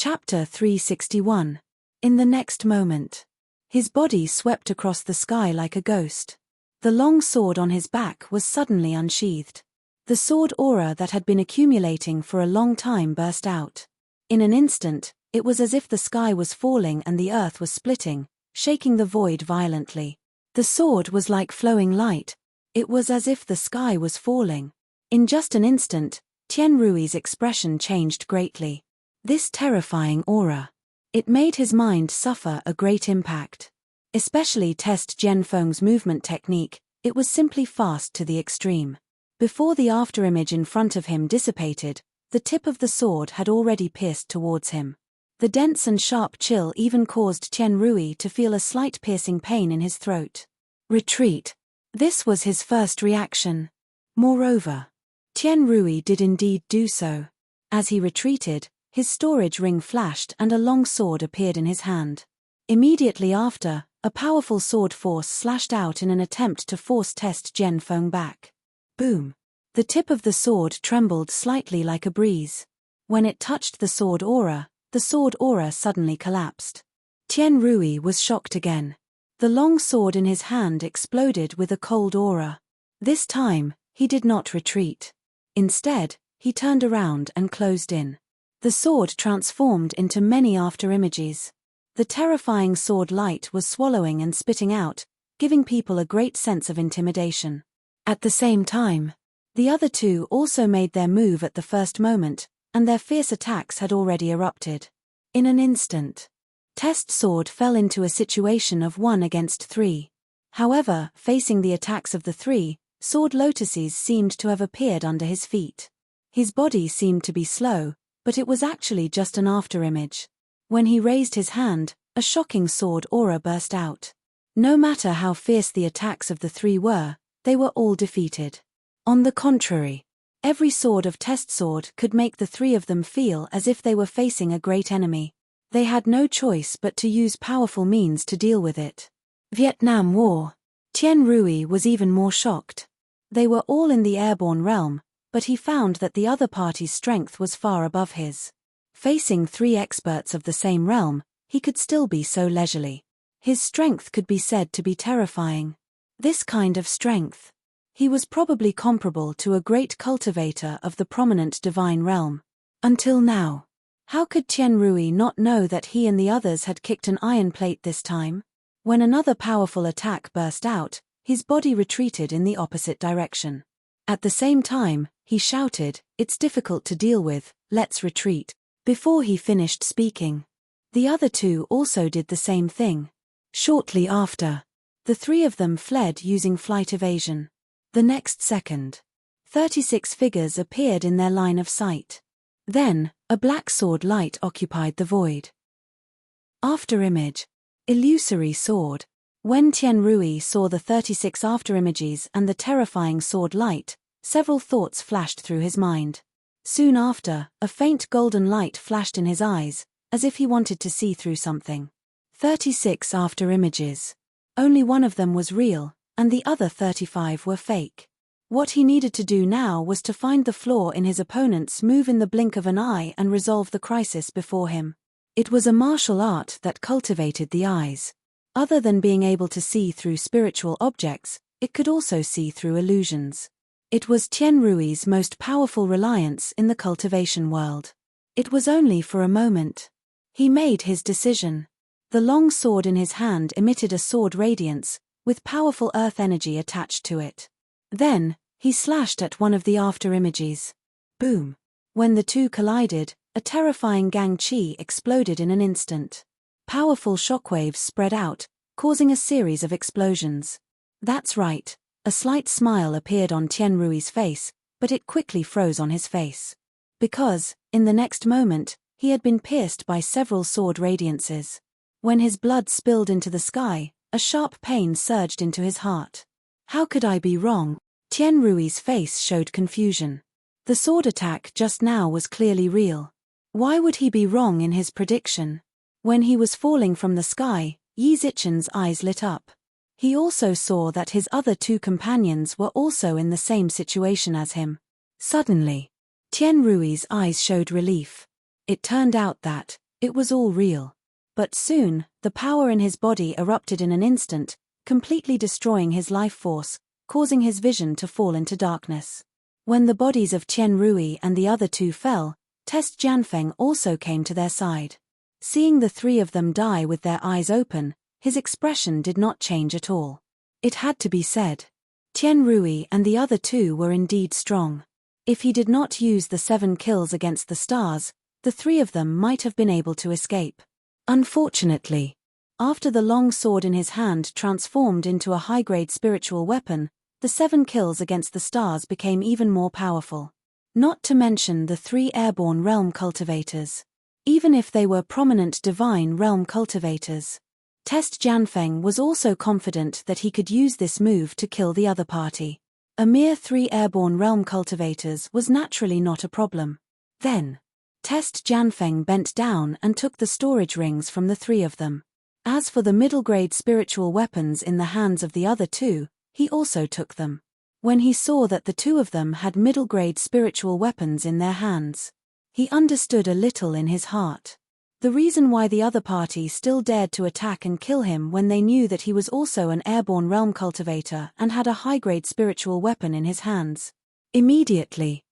Chapter 361. In the next moment, his body swept across the sky like a ghost. The long sword on his back was suddenly unsheathed. The sword aura that had been accumulating for a long time burst out. In an instant, it was as if the sky was falling and the earth was splitting, shaking the void violently. The sword was like flowing light. It was as if the sky was falling. In just an instant, Tianrui's expression changed greatly. This terrifying aura. It made his mind suffer a great impact. Especially Test Jianfeng's movement technique, it was simply fast to the extreme. Before the afterimage in front of him dissipated, the tip of the sword had already pierced towards him. The dense and sharp chill even caused Tianrui to feel a slight piercing pain in his throat. Retreat. This was his first reaction. Moreover, Tianrui did indeed do so. As he retreated, his storage ring flashed and a long sword appeared in his hand. Immediately after, a powerful sword force slashed out in an attempt to force Test Jianfeng back. Boom! The tip of the sword trembled slightly like a breeze. When it touched the sword aura suddenly collapsed. Tianrui was shocked again. The long sword in his hand exploded with a cold aura. This time, he did not retreat. Instead, he turned around and closed in. The sword transformed into many afterimages. The terrifying sword light was swallowing and spitting out, giving people a great sense of intimidation. At the same time, the other two also made their move at the first moment, and their fierce attacks had already erupted. In an instant, Test Sword fell into a situation of 1 against 3. However, facing the attacks of the 3, sword lotuses seemed to have appeared under his feet. His body seemed to be slow, but it was actually just an afterimage. When he raised his hand, a shocking sword aura burst out. No matter how fierce the attacks of the 3 were, they were all defeated. On the contrary, every sword of Test Sword could make the 3 of them feel as if they were facing a great enemy. They had no choice but to use powerful means to deal with it. Vietnam War. Tianrui was even more shocked. They were all in the airborne realm, but he found that the other party's strength was far above his. Facing 3 experts of the same realm, he could still be so leisurely. His strength could be said to be terrifying. This kind of strength. He was probably comparable to a great cultivator of the prominent divine realm. Until now. How could Tianrui not know that he and the others had kicked an iron plate this time? When another powerful attack burst out, his body retreated in the opposite direction. At the same time, he shouted, "It's difficult to deal with, let's retreat." Before he finished speaking, the other 2 also did the same thing. Shortly after, the 3 of them fled using flight evasion. The next second, 36 figures appeared in their line of sight. Then, a black sword light occupied the void. Afterimage. Illusory sword. When Tianrui saw the 36 afterimages and the terrifying sword light, several thoughts flashed through his mind. Soon after, a faint golden light flashed in his eyes, as if he wanted to see through something. 36 afterimages. Only one of them was real, and the other 35 were fake. What he needed to do now was to find the flaw in his opponent's move in the blink of an eye and resolve the crisis before him. It was a martial art that cultivated the eyes. Other than being able to see through spiritual objects, it could also see through illusions. It was Tianrui's most powerful reliance in the cultivation world. It was only for a moment. He made his decision. The long sword in his hand emitted a sword radiance, with powerful earth energy attached to it. Then, he slashed at one of the afterimages. Boom! When the 2 collided, a terrifying gang chi exploded in an instant. Powerful shockwaves spread out, causing a series of explosions. That's right. A slight smile appeared on Tianrui's face, but it quickly froze on his face. Because, in the next moment, he had been pierced by several sword radiances. When his blood spilled into the sky, a sharp pain surged into his heart. How could I be wrong? Tianrui's face showed confusion. The sword attack just now was clearly real. Why would he be wrong in his prediction? When he was falling from the sky, Yi Zichen's eyes lit up. He also saw that his other 2 companions were also in the same situation as him. Suddenly, Tianrui's eyes showed relief. It turned out that, It was all real. But soon, the power in his body erupted in an instant, completely destroying his life force, causing his vision to fall into darkness. When the bodies of Qian Rui and the other two fell, Test Jianfeng also came to their side. Seeing the three of them die with their eyes open, his expression did not change at all. It had to be said. Qian Rui and the other two were indeed strong. If he did not use the 7 kills against the stars, the three of them might have been able to escape. Unfortunately, after the long sword in his hand transformed into a high-grade spiritual weapon, the 7 kills against the stars became even more powerful. Not to mention the 3 airborne realm cultivators. Even if they were prominent divine realm cultivators, Test Jianfeng was also confident that he could use this move to kill the other party. A mere 3 airborne realm cultivators was naturally not a problem. Then, Test Jianfeng bent down and took the storage rings from the 3 of them. As for the middle-grade spiritual weapons in the hands of the other 2, he also took them. When he saw that the 2 of them had middle-grade spiritual weapons in their hands, he understood a little in his heart. The reason why the other party still dared to attack and kill him when they knew that he was also an airborne realm cultivator and had a high-grade spiritual weapon in his hands. Immediately,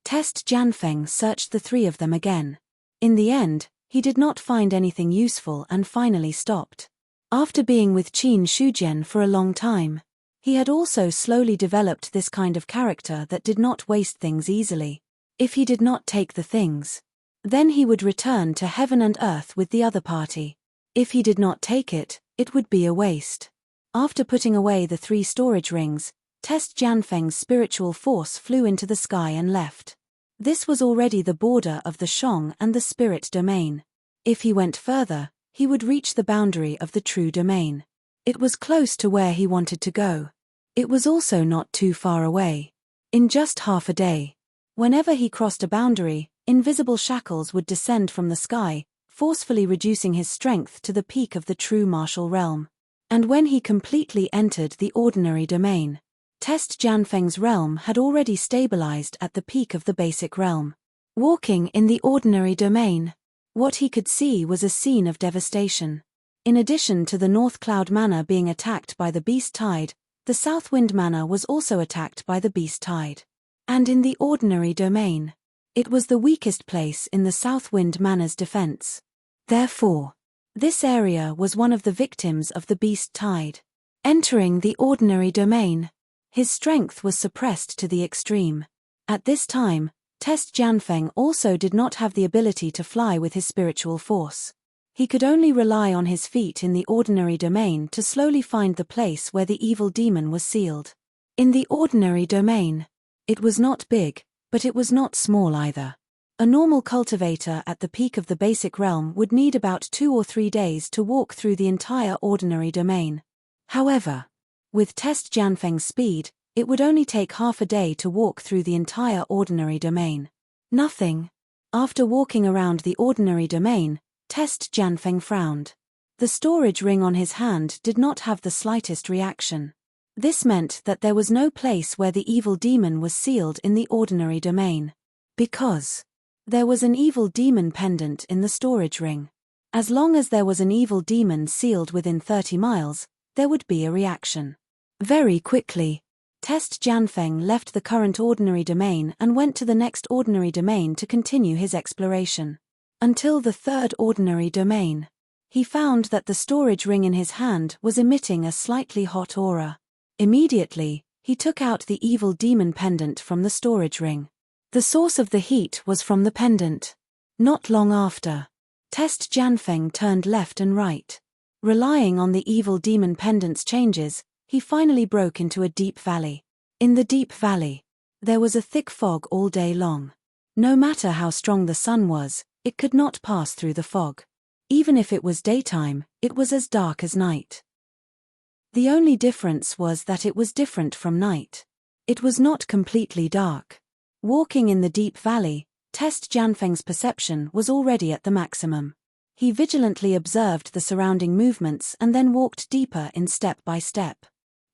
Test Jianfeng searched the 3 of them again. In the end, he did not find anything useful and finally stopped. After being with Qin Shujian for a long time, he had also slowly developed this kind of character that did not waste things easily. If he did not take the things, then he would return to heaven and earth with the other party. If he did not take it, it would be a waste. After putting away the 3 storage rings, Test Jianfeng's spiritual force flew into the sky and left. This was already the border of the Shong and the spirit domain. If he went further, he would reach the boundary of the true domain. It was close to where he wanted to go. It was also not too far away. In just half a day, whenever he crossed a boundary, invisible shackles would descend from the sky, forcefully reducing his strength to the peak of the true martial realm. And when he completely entered the ordinary domain, Test Jianfeng's realm had already stabilized at the peak of the basic realm. Walking in the ordinary domain, what he could see was a scene of devastation. In addition to the North Cloud Manor being attacked by the Beast Tide, the South Wind Manor was also attacked by the Beast Tide. And in the ordinary domain, it was the weakest place in the South Wind Manor's defense. Therefore, this area was one of the victims of the Beast Tide. Entering the ordinary domain, his strength was suppressed to the extreme. At this time, Test Jianfeng also did not have the ability to fly with his spiritual force. He could only rely on his feet in the ordinary domain to slowly find the place where the evil demon was sealed. In the ordinary domain, it was not big, but it was not small either. A normal cultivator at the peak of the basic realm would need about 2 or 3 days to walk through the entire ordinary domain. However, with Test Jianfeng's speed, it would only take half a day to walk through the entire ordinary domain. Nothing. After walking around the ordinary domain, Test Jianfeng frowned. The storage ring on his hand did not have the slightest reaction. This meant that there was no place where the evil demon was sealed in the ordinary domain. Because there was an evil demon pendant in the storage ring. As long as there was an evil demon sealed within 30 miles, there would be a reaction. Very quickly, Test Jianfeng left the current ordinary domain and went to the next ordinary domain to continue his exploration. Until the 3rd ordinary domain, he found that the storage ring in his hand was emitting a slightly hot aura. Immediately, he took out the evil demon pendant from the storage ring. The source of the heat was from the pendant. Not long after, Test Jianfeng turned left and right. Relying on the evil demon pendant's changes, he finally broke into a deep valley. In the deep valley, there was a thick fog all day long. No matter how strong the sun was, it could not pass through the fog. Even if it was daytime, it was as dark as night. The only difference was that it was different from night. It was not completely dark. Walking in the deep valley, Test Jianfeng's perception was already at the maximum. He vigilantly observed the surrounding movements and then walked deeper in step by step.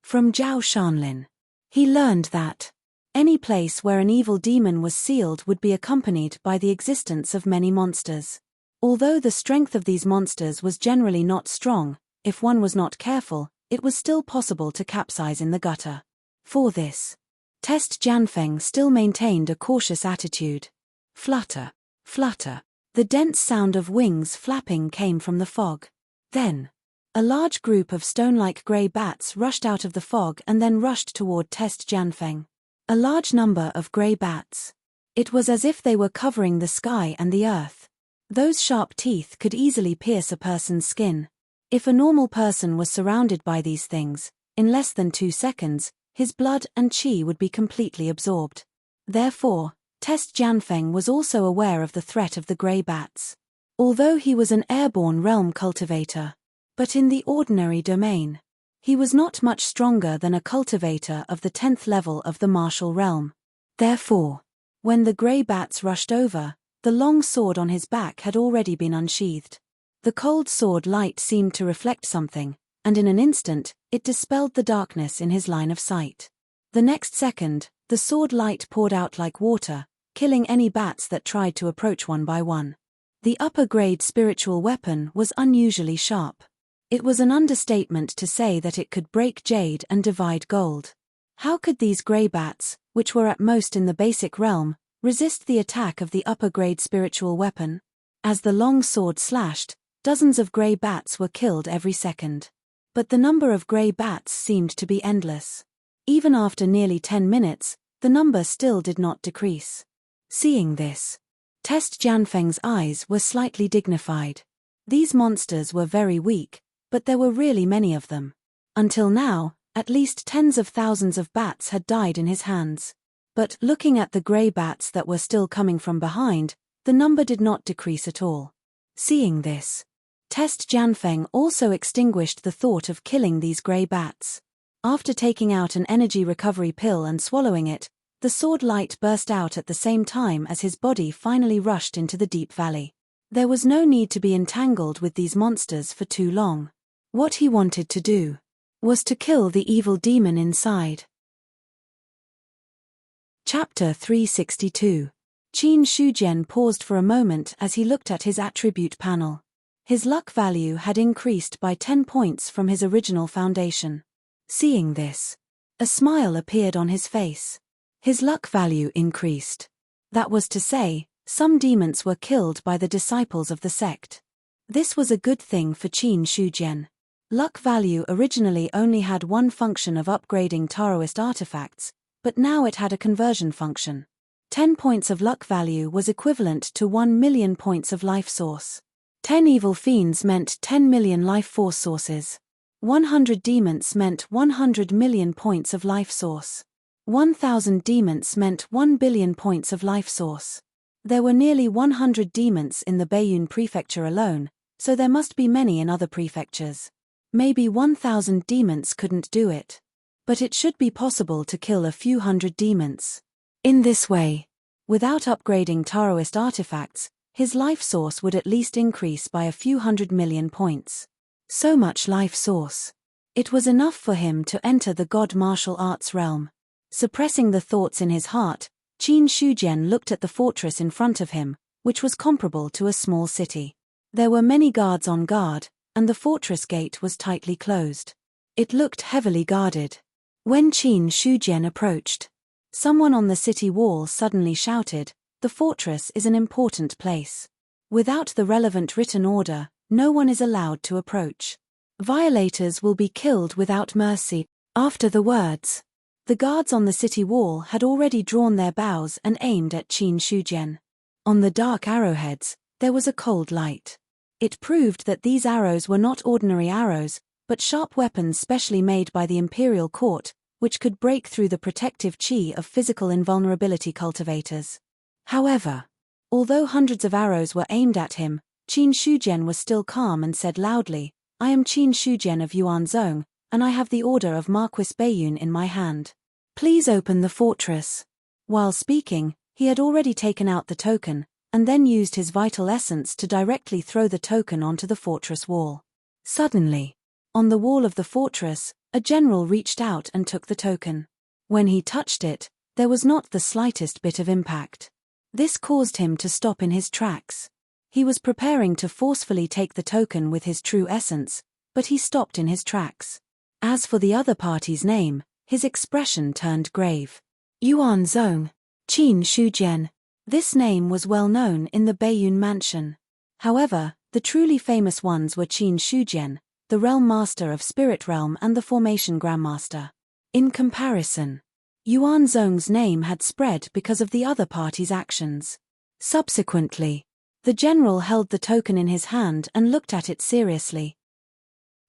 From Zhao Shanlin, he learned that any place where an evil demon was sealed would be accompanied by the existence of many monsters. Although the strength of these monsters was generally not strong, if one was not careful, it was still possible to capsize in the gutter. For this test, Jianfeng still maintained a cautious attitude. Flutter, flutter. The dense sound of wings flapping came from the fog. Then, a large group of stone-like grey bats rushed out of the fog and then rushed toward test Jianfeng. A large number of grey bats. It was as if they were covering the sky and the earth. Those sharp teeth could easily pierce a person's skin. If a normal person was surrounded by these things, in less than 2 seconds, his blood and qi would be completely absorbed. Therefore, Test Jianfeng was also aware of the threat of the grey bats. Although he was an airborne realm cultivator, but in the ordinary domain, he was not much stronger than a cultivator of the 10th level of the martial realm. Therefore, when the grey bats rushed over, the long sword on his back had already been unsheathed. The cold sword light seemed to reflect something, and in an instant, it dispelled the darkness in his line of sight. The next second, the sword light poured out like water, killing any bats that tried to approach one by one. The upper-grade spiritual weapon was unusually sharp. It was an understatement to say that it could break jade and divide gold. How could these grey bats, which were at most in the basic realm, resist the attack of the upper-grade spiritual weapon? As the long sword slashed, dozens of grey bats were killed every second. But the number of grey bats seemed to be endless. Even after nearly 10 minutes, the number still did not decrease. Seeing this, Test Jianfeng's eyes were slightly dignified. These monsters were very weak, but there were really many of them. Until now, at least tens of thousands of bats had died in his hands. But looking at the grey bats that were still coming from behind, the number did not decrease at all. Seeing this, Test Jianfeng also extinguished the thought of killing these grey bats. After taking out an energy recovery pill and swallowing it, the sword light burst out at the same time as his body finally rushed into the deep valley. There was no need to be entangled with these monsters for too long. What he wanted to do was to kill the evil demon inside. Chapter 362. Qin Shujian paused for a moment as he looked at his attribute panel. His luck value had increased by 10 points from his original foundation. Seeing this, a smile appeared on his face. His luck value increased. That was to say, some demons were killed by the disciples of the sect. This was a good thing for Qin Shujian. Luck value originally only had one function of upgrading Taoist artifacts, but now it had a conversion function. 10 points of luck value was equivalent to 1 million points of life source. 10 evil fiends meant 10 million life force sources. 100 demons meant 100 million points of life source. 1,000 demons meant 1 billion points of life source. There were nearly 100 demons in the Baiyun prefecture alone, so there must be many in other prefectures. Maybe 1,000 demons couldn't do it. But it should be possible to kill a few hundred demons. In this way, without upgrading Taoist artifacts, his life source would at least increase by a few 100 million points. So much life source. It was enough for him to enter the God martial arts realm. Suppressing the thoughts in his heart, Qin Shujian looked at the fortress in front of him, which was comparable to a small city. There were many guards on guard, and the fortress gate was tightly closed. It looked heavily guarded. When Qin Shujian approached, someone on the city wall suddenly shouted, "The fortress is an important place. Without the relevant written order, no one is allowed to approach. Violators will be killed without mercy." After the words, the guards on the city wall had already drawn their bows and aimed at Qin Shujian. On the dark arrowheads, there was a cold light. It proved that these arrows were not ordinary arrows, but sharp weapons specially made by the imperial court, which could break through the protective qi of physical invulnerability cultivators. However, although hundreds of arrows were aimed at him, Qin Shujian was still calm and said loudly, "I am Qin Shujian of Yuanzhong, and I have the order of Marquis Baiyun in my hand. Please open the fortress." While speaking, he had already taken out the token, and then used his vital essence to directly throw the token onto the fortress wall. Suddenly, on the wall of the fortress, a general reached out and took the token. When he touched it, there was not the slightest bit of impact. This caused him to stop in his tracks. He was preparing to forcefully take the token with his true essence, but he stopped in his tracks. As for the other party's name, his expression turned grave. Yuan Zong, Qin Shujian. This name was well known in the Baiyun mansion. However, the truly famous ones were Qin Shujian, the Realm Master of Spirit Realm and the Formation Grandmaster. In comparison, Yuan Zong's name had spread because of the other party's actions. Subsequently, the general held the token in his hand and looked at it seriously.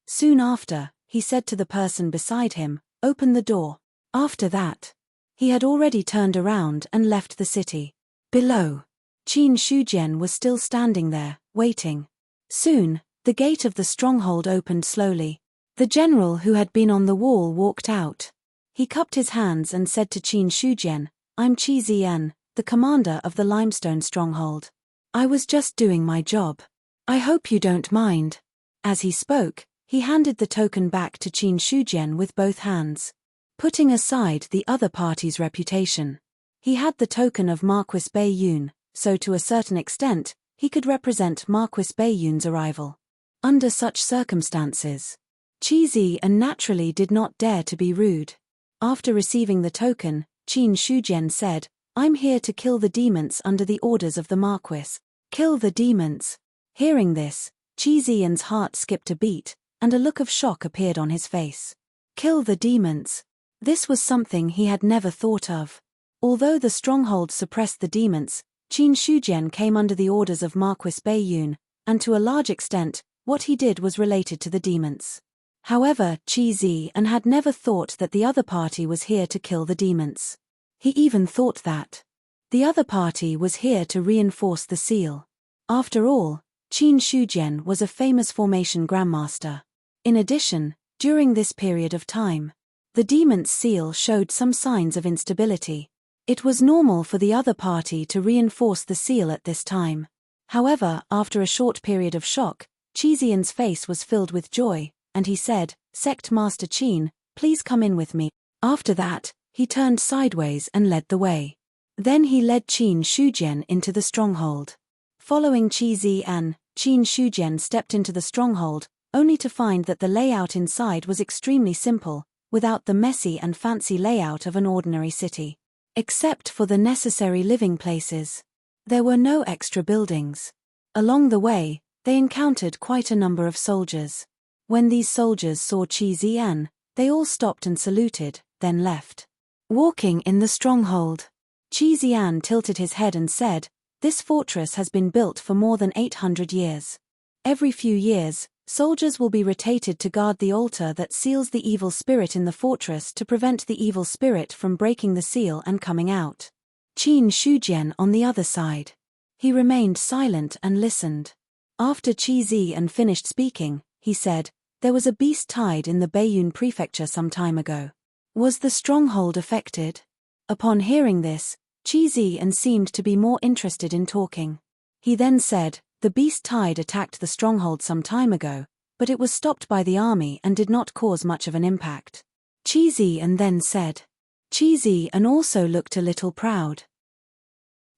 Soon after, he said to the person beside him, "Open the door." After that, he had already turned around and left the city. Below, Qin Shujian was still standing there, waiting. Soon, the gate of the stronghold opened slowly. The general who had been on the wall walked out. He cupped his hands and said to Qin Shujian, "I'm Qi Ziyan, the commander of the limestone stronghold. I was just doing my job. I hope you don't mind." As he spoke, he handed the token back to Qin Shujian with both hands. Putting aside the other party's reputation, he had the token of Marquis Baiyun, so to a certain extent, he could represent Marquis Baiyun's arrival. Under such circumstances, Qi Ziyan naturally did not dare to be rude. After receiving the token, Qin Shujian said, "I'm here to kill the demons under the orders of the Marquis." Kill the demons. Hearing this, Qi Ziyan's heart skipped a beat, and a look of shock appeared on his face. Kill the demons. This was something he had never thought of. Although the stronghold suppressed the demons, Qin Shujian came under the orders of Marquis Baiyun, and to a large extent, what he did was related to the demons. However, Qi Ziyan had never thought that the other party was here to kill the demons. He even thought that the other party was here to reinforce the seal. After all, Qin Shujian was a famous formation grandmaster. In addition, during this period of time, the demon's seal showed some signs of instability. It was normal for the other party to reinforce the seal at this time. However, after a short period of shock, Qi Ziyan's face was filled with joy, and he said, "Sect Master Qin, please come in with me." After that, he turned sideways and led the way. Then he led Qin Shujian into the stronghold. Following Qi Ziyan, Qin Shujian stepped into the stronghold, only to find that the layout inside was extremely simple, without the messy and fancy layout of an ordinary city. Except for the necessary living places, there were no extra buildings. Along the way, they encountered quite a number of soldiers. When these soldiers saw Qi Ziyan, they all stopped and saluted, then left. Walking in the stronghold, Qi Ziyan tilted his head and said, "This fortress has been built for more than 800 years. Every few years, soldiers will be rotated to guard the altar that seals the evil spirit in the fortress to prevent the evil spirit from breaking the seal and coming out." Qin Shujian on the other side. He remained silent and listened. After Qi Ziyan finished speaking, he said, "There was a beast tide in the Baiyun prefecture some time ago. Was the stronghold affected?" Upon hearing this, Qi Ziyan seemed to be more interested in talking. He then said, "The beast tide attacked the stronghold some time ago, but it was stopped by the army and did not cause much of an impact." Qi Ziyan then said. Qi Ziyan also looked a little proud.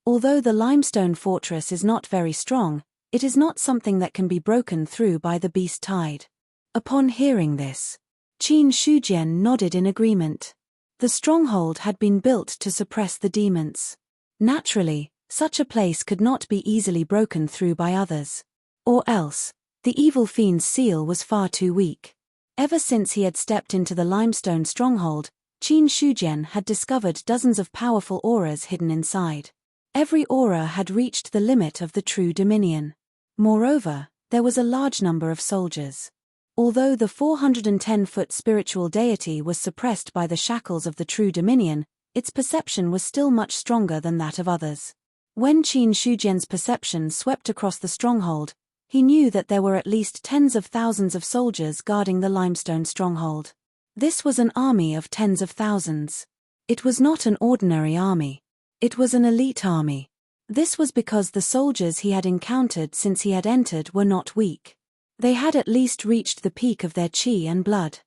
Although the limestone fortress is not very strong, it is not something that can be broken through by the beast tide. Upon hearing this, Qin Shujian nodded in agreement. The stronghold had been built to suppress the demons. Naturally, such a place could not be easily broken through by others. Or else, the evil fiend's seal was far too weak. Ever since he had stepped into the limestone stronghold, Qin Shujian had discovered dozens of powerful auras hidden inside. Every aura had reached the limit of the true dominion. Moreover, there was a large number of soldiers. Although the 410-foot spiritual deity was suppressed by the shackles of the true dominion, its perception was still much stronger than that of others. When Qin Shujian's perception swept across the stronghold, he knew that there were at least tens of thousands of soldiers guarding the limestone stronghold. This was an army of tens of thousands. It was not an ordinary army. It was an elite army. This was because the soldiers he had encountered since he had entered were not weak. They had at least reached the peak of their qi and blood.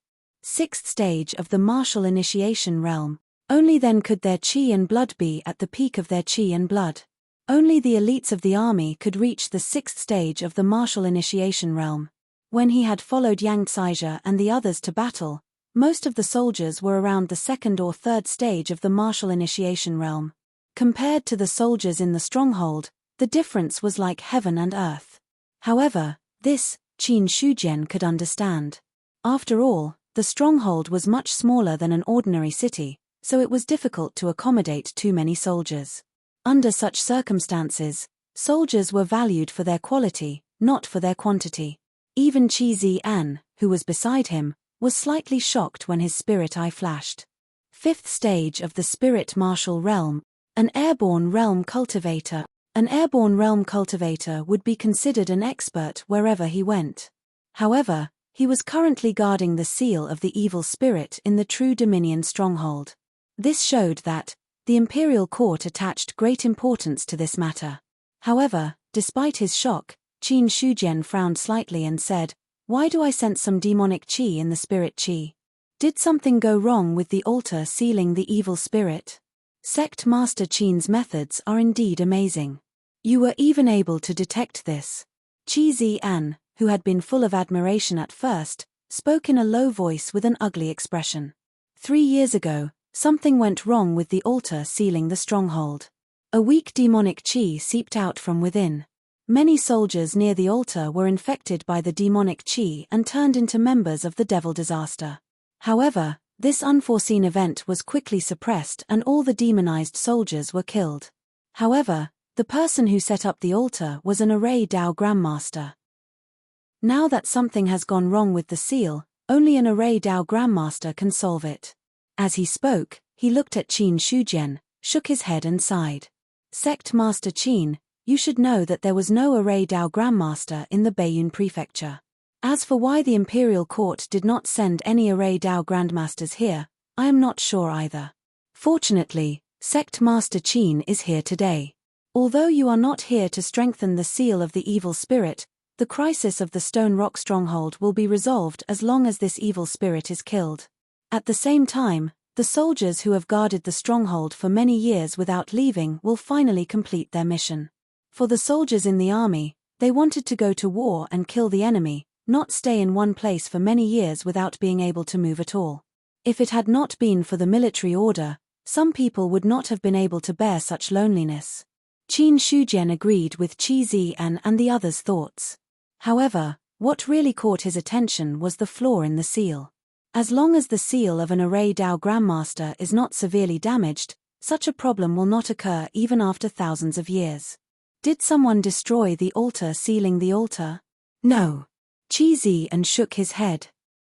6th stage of the martial initiation realm. Only then could their qi and blood be at the peak of their qi and blood. Only the elites of the army could reach the 6th stage of the martial initiation realm. When he had followed Yang Tsaizhe and the others to battle, most of the soldiers were around the 2nd or 3rd stage of the martial initiation realm. Compared to the soldiers in the stronghold, the difference was like heaven and earth. However, this, Qin Shujian could understand. After all, the stronghold was much smaller than an ordinary city, so it was difficult to accommodate too many soldiers. Under such circumstances, soldiers were valued for their quality, not for their quantity. Even Qi Zian, who was beside him, was slightly shocked when his spirit eye flashed. 5th stage of the spirit martial realm, an airborne realm cultivator. An airborne realm cultivator would be considered an expert wherever he went. However, he was currently guarding the seal of the evil spirit in the True Dominion stronghold. This showed that the imperial court attached great importance to this matter. However, despite his shock, Qin Shujian frowned slightly and said, "Why do I sense some demonic qi in the spirit qi? Did something go wrong with the altar sealing the evil spirit?" Sect Master Qin's methods are indeed amazing. You were even able to detect this. Qi Zian, who had been full of admiration at first, spoke in a low voice with an ugly expression. 3 years ago, something went wrong with the altar sealing the stronghold. A weak demonic qi seeped out from within. Many soldiers near the altar were infected by the demonic qi and turned into members of the devil disaster. However, this unforeseen event was quickly suppressed and all the demonized soldiers were killed. However, the person who set up the altar was an Array Dao Grandmaster. Now that something has gone wrong with the seal, only an Array Dao Grandmaster can solve it. As he spoke, he looked at Qin Shujian, shook his head and sighed. Sect Master Qin, you should know that there was no Array Dao Grandmaster in the Baiyun Prefecture. As for why the imperial court did not send any Array Dao Grandmasters here, I am not sure either. Fortunately, Sect Master Qin is here today. Although you are not here to strengthen the seal of the evil spirit, the crisis of the Stone Rock stronghold will be resolved as long as this evil spirit is killed. At the same time, the soldiers who have guarded the stronghold for many years without leaving will finally complete their mission. For the soldiers in the army, they wanted to go to war and kill the enemy, not stay in one place for many years without being able to move at all. If it had not been for the military order, some people would not have been able to bear such loneliness. Qin Shujian agreed with Qi Zian and the others' thoughts. However, what really caught his attention was the flaw in the seal. As long as the seal of an Array Dao Grandmaster is not severely damaged, such a problem will not occur even after thousands of years. Did someone destroy the altar sealing the altar? No. Qi Zian shook his head.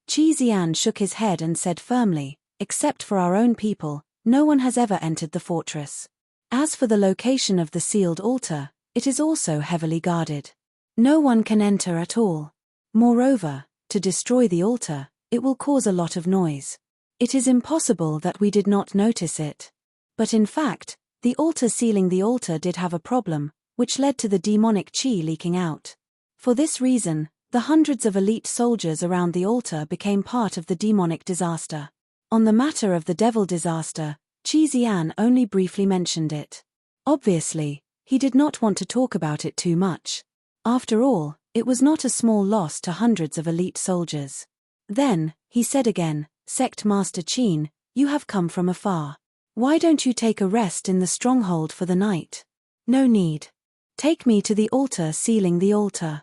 Qi Zian shook his head and said firmly, "Except for our own people, no one has ever entered the fortress. As for the location of the sealed altar, it is also heavily guarded. No one can enter at all. Moreover, to destroy the altar, it will cause a lot of noise. It is impossible that we did not notice it. But in fact, the altar sealing the altar did have a problem, which led to the demonic qi leaking out. For this reason, the hundreds of elite soldiers around the altar became part of the demonic disaster. On the matter of the devil disaster, Qi Zian only briefly mentioned it. Obviously, he did not want to talk about it too much. After all, it was not a small loss to hundreds of elite soldiers. Then, he said again, "Sect Master Qin, you have come from afar. Why don't you take a rest in the stronghold for the night?" "No need. Take me to the altar sealing the altar."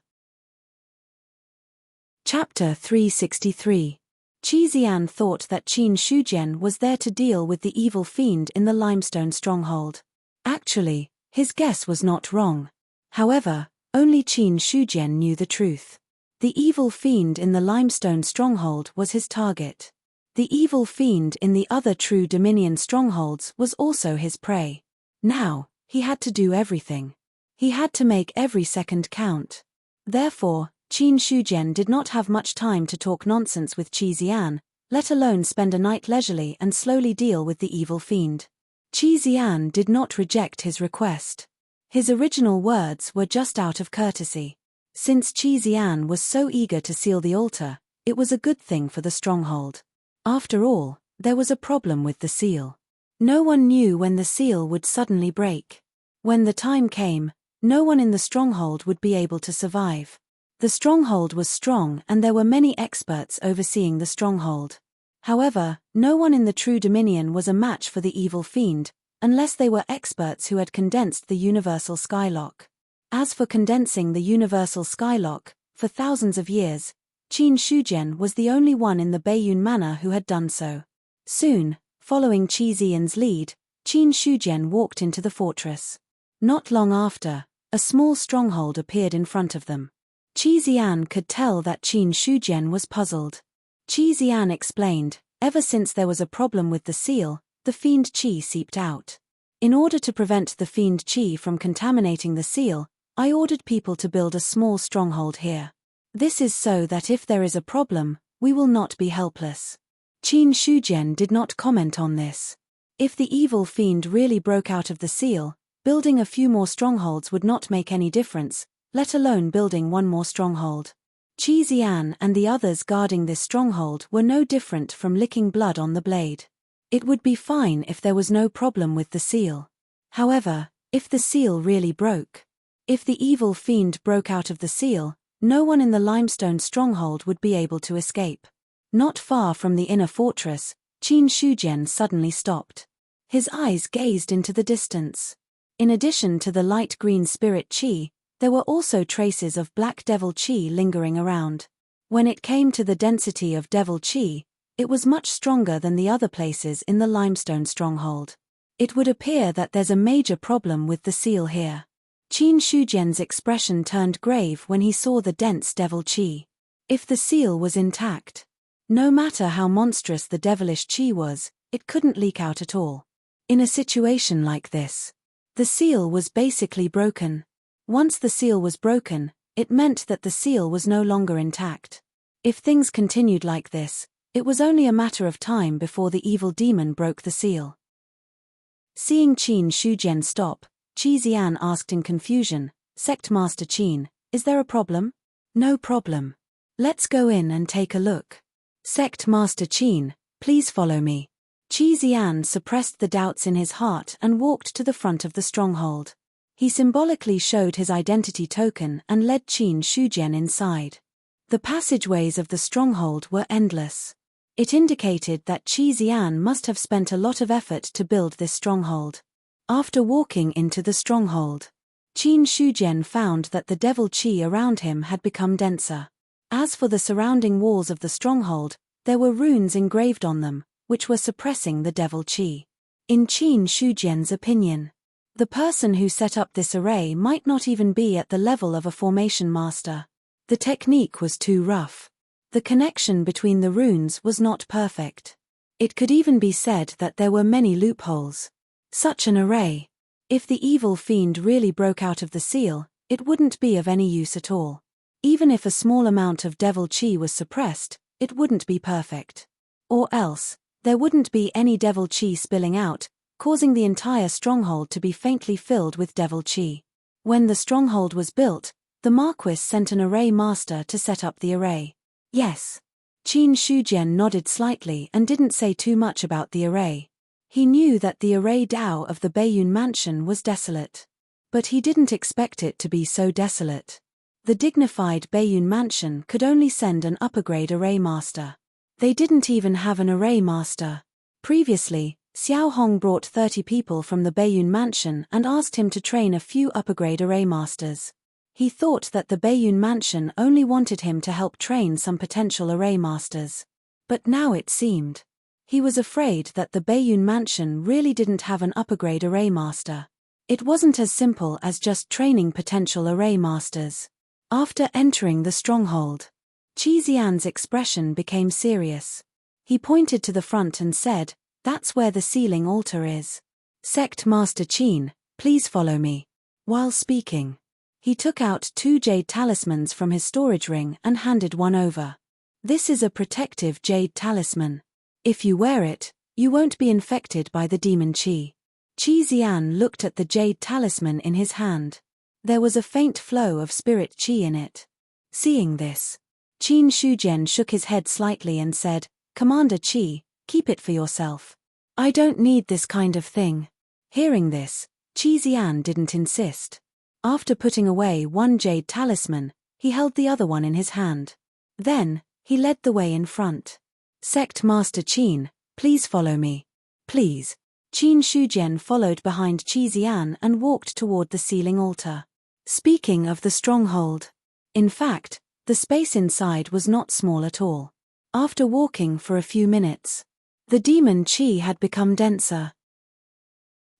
Chapter 363. Qi Zian thought that Qin Shujian was there to deal with the evil fiend in the limestone stronghold. Actually, his guess was not wrong. However, only Qin Shujian knew the truth. The evil fiend in the limestone stronghold was his target. The evil fiend in the other True Dominion strongholds was also his prey. Now, he had to do everything. He had to make every second count. Therefore, Qin Shujian did not have much time to talk nonsense with Qi Zian, let alone spend a night leisurely and slowly deal with the evil fiend. Qi Zian did not reject his request. His original words were just out of courtesy. Since Qi Zian was so eager to seal the altar, it was a good thing for the stronghold. After all, there was a problem with the seal. No one knew when the seal would suddenly break. When the time came, no one in the stronghold would be able to survive. The stronghold was strong and there were many experts overseeing the stronghold. However, no one in the true Dominion was a match for the evil fiend, unless they were experts who had condensed the universal skylock. As for condensing the universal skylock, for thousands of years, Qin Shujian was the only one in the Baiyun Manor who had done so. Soon, following Qi Xian's lead, Qin Shujian walked into the fortress. Not long after, a small stronghold appeared in front of them. Qi Xian could tell that Qin Shujian was puzzled. Qi Xian explained, ever since there was a problem with the seal, the fiend qi seeped out. In order to prevent the fiend qi from contaminating the seal, I ordered people to build a small stronghold here. This is so that if there is a problem, we will not be helpless. Qin Shujian did not comment on this. If the evil fiend really broke out of the seal, building a few more strongholds would not make any difference, let alone building one more stronghold. Qi Xian and the others guarding this stronghold were no different from licking blood on the blade. It would be fine if there was no problem with the seal. However, if the seal really broke, if the evil fiend broke out of the seal, no one in the limestone stronghold would be able to escape. Not far from the inner fortress, Qin Shujian suddenly stopped. His eyes gazed into the distance. In addition to the light green spirit qi, there were also traces of black devil qi lingering around. When it came to the density of devil qi, it was much stronger than the other places in the limestone stronghold. It would appear that there's a major problem with the seal here. Qin Shujian's expression turned grave when he saw the dense devil qi. If the seal was intact, no matter how monstrous the devilish qi was, it couldn't leak out at all. In a situation like this, the seal was basically broken. Once the seal was broken, it meant that the seal was no longer intact. If things continued like this, it was only a matter of time before the evil demon broke the seal. Seeing Qin Shujian stop, Qi Xian asked in confusion, "Sect Master Qin, is there a problem?" "No problem. Let's go in and take a look." "Sect Master Qin, please follow me." Qi Xian suppressed the doubts in his heart and walked to the front of the stronghold. He symbolically showed his identity token and led Qin Shujian inside. The passageways of the stronghold were endless. It indicated that Qi Xian must have spent a lot of effort to build this stronghold. After walking into the stronghold, Qin Shujian found that the devil qi around him had become denser. As for the surrounding walls of the stronghold, there were runes engraved on them, which were suppressing the devil qi. In Qin Shujian's opinion, the person who set up this array might not even be at the level of a formation master. The technique was too rough. The connection between the runes was not perfect. It could even be said that there were many loopholes. Such an array, if the evil fiend really broke out of the seal, it wouldn't be of any use at all. Even if a small amount of devil qi was suppressed, it wouldn't be perfect. Or else, there wouldn't be any devil qi spilling out, causing the entire stronghold to be faintly filled with devil qi. When the stronghold was built, the Marquis sent an array master to set up the array. Yes. Qin Shujian nodded slightly and didn't say too much about the array. He knew that the array Dao of the Baiyun mansion was desolate. But he didn't expect it to be so desolate. The dignified Baiyun mansion could only send an upper-grade array master. They didn't even have an array master. Previously, Xiao Hong brought 30 people from the Baiyun mansion and asked him to train a few upper-grade array masters. He thought that the Baiyun mansion only wanted him to help train some potential array masters. But now it seemed he was afraid that the Baiyun mansion really didn't have an upper-grade array master. It wasn't as simple as just training potential array masters. After entering the stronghold, Qi Xian's expression became serious. He pointed to the front and said, "That's where the sealing altar is. Sect Master Qin, please follow me." While speaking, he took out 2 jade talismans from his storage ring and handed one over. "This is a protective jade talisman. If you wear it, you won't be infected by the demon qi." Qi Xian looked at the jade talisman in his hand. There was a faint flow of spirit qi in it. Seeing this, Qin Shujian shook his head slightly and said, "Commander Qi, keep it for yourself. I don't need this kind of thing." Hearing this, Qi Xian didn't insist. After putting away one jade talisman, he held the other one in his hand. Then, he led the way in front. Sect Master Qin, please follow me. Please. Qin Shujian followed behind Qi Xian and walked toward the ceiling altar. Speaking of the stronghold. In fact, the space inside was not small at all. After walking for a few minutes, the demon qi had become denser.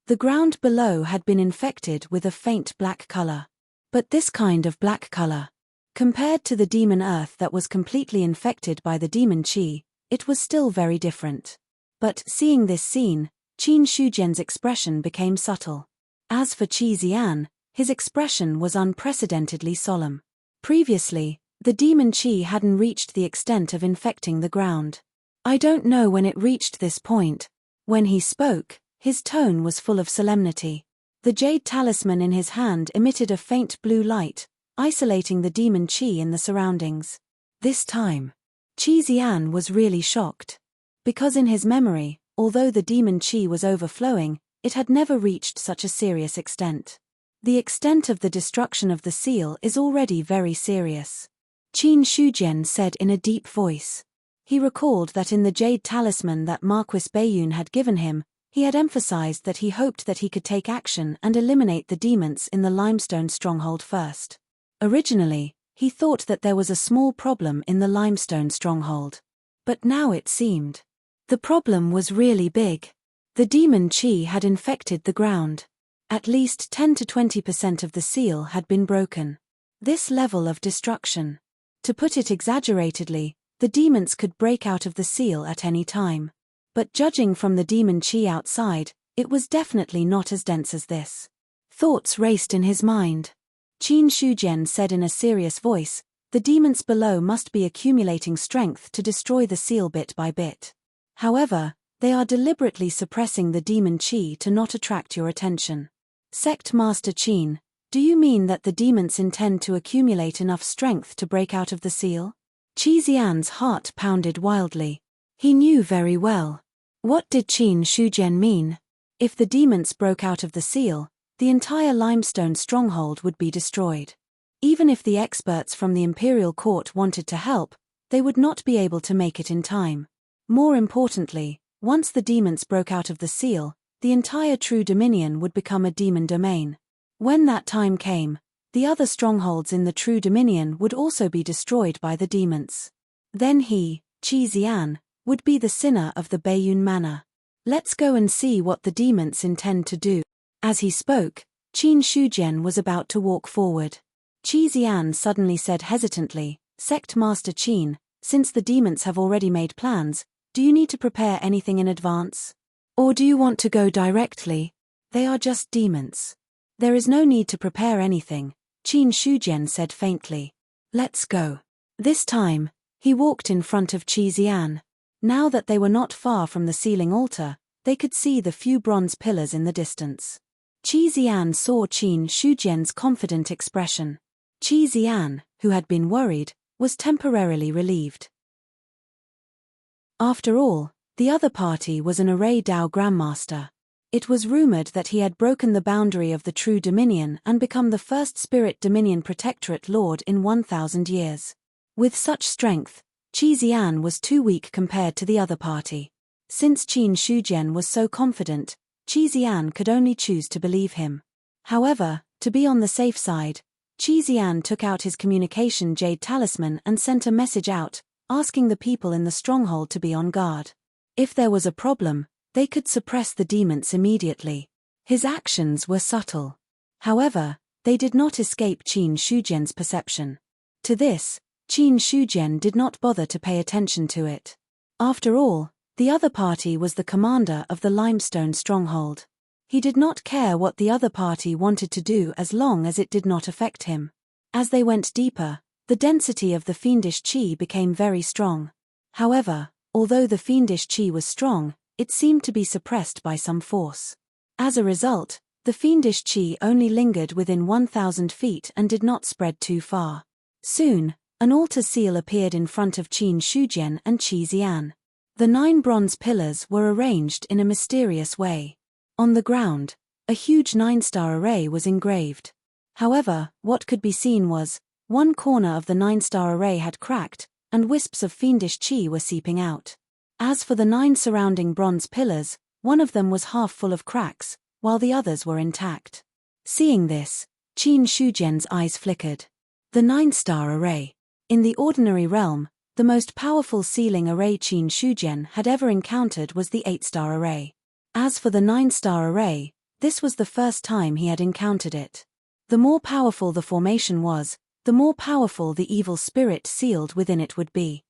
The ground below had been infected with a faint black color. But this kind of black color, compared to the demon earth that was completely infected by the demon qi, it was still very different. But, seeing this scene, Qin Shujian's expression became subtle. As for Qi Xian, his expression was unprecedentedly solemn. Previously, the demon qi hadn't reached the extent of infecting the ground. I don't know when it reached this point. When he spoke, his tone was full of solemnity. The jade talisman in his hand emitted a faint blue light, isolating the demon qi in the surroundings. This time, Qi Xian was really shocked. Because in his memory, although the demon qi was overflowing, it had never reached such a serious extent. The extent of the destruction of the seal is already very serious. Qin Shujian said in a deep voice. He recalled that in the jade talisman that Marquis Baiyun had given him, he had emphasized that he hoped that he could take action and eliminate the demons in the limestone stronghold first. Originally, he thought that there was a small problem in the limestone stronghold. But now it seemed the problem was really big. The demon qi had infected the ground. At least 10 to 20% of the seal had been broken. This level of destruction. To put it exaggeratedly, the demons could break out of the seal at any time. But judging from the demon qi outside, it was definitely not as dense as this. Thoughts raced in his mind. Qin Shujian said in a serious voice, the demons below must be accumulating strength to destroy the seal bit by bit. However, they are deliberately suppressing the demon qi to not attract your attention. Sect Master Qin, do you mean that the demons intend to accumulate enough strength to break out of the seal? Qi Xian's heart pounded wildly. He knew very well. What did Qin Shujian mean? If the demons broke out of the seal, the entire limestone stronghold would be destroyed. Even if the experts from the imperial court wanted to help, they would not be able to make it in time. More importantly, once the demons broke out of the seal, the entire True Dominion would become a demon domain. When that time came, the other strongholds in the True Dominion would also be destroyed by the demons. Then he, Qi Xian, would be the sinner of the Baiyun Manor. Let's go and see what the demons intend to do. As he spoke, Qin Shujian was about to walk forward. Qi Xian suddenly said hesitantly, Sect Master Qin, since the demons have already made plans, do you need to prepare anything in advance? Or do you want to go directly? They are just demons. There is no need to prepare anything, Qin Shujian said faintly. Let's go. This time, he walked in front of Qi Xian. Now that they were not far from the ceiling altar, they could see the few bronze pillars in the distance. Qi Xian saw Qin Shujian's confident expression. Qi Xian, who had been worried, was temporarily relieved. After all, the other party was an Array Dao Grandmaster. It was rumored that he had broken the boundary of the True Dominion and become the first Spirit Dominion Protectorate Lord in 1,000 years. With such strength, Qi Xian was too weak compared to the other party. Since Qin Shujian was so confident, Qi Xian could only choose to believe him. However, to be on the safe side, Qi Xian took out his communication jade talisman and sent a message out, asking the people in the stronghold to be on guard. If there was a problem, they could suppress the demons immediately. His actions were subtle. However, they did not escape Qin Shujian's perception. To this, Qin Shujian did not bother to pay attention to it. After all, the other party was the commander of the limestone stronghold. He did not care what the other party wanted to do as long as it did not affect him. As they went deeper, the density of the fiendish qi became very strong. However, although the fiendish qi was strong, it seemed to be suppressed by some force. As a result, the fiendish qi only lingered within 1,000 feet and did not spread too far. Soon, an altar seal appeared in front of Qin Shujian and Qi Xian. The 9 bronze pillars were arranged in a mysterious way. On the ground, A huge 9-star array was engraved. However, what could be seen was, one corner of the 9-star array had cracked, and wisps of fiendish chi were seeping out. As for the 9 surrounding bronze pillars, one of them was half full of cracks, while the others were intact. Seeing this, Qin Shujian's eyes flickered. The 9-star array. In the ordinary realm, the most powerful sealing array Qin Shujian had ever encountered was the 8-star array. As for the 9-star array, this was the first time he had encountered it. The more powerful the formation was, the more powerful the evil spirit sealed within it would be.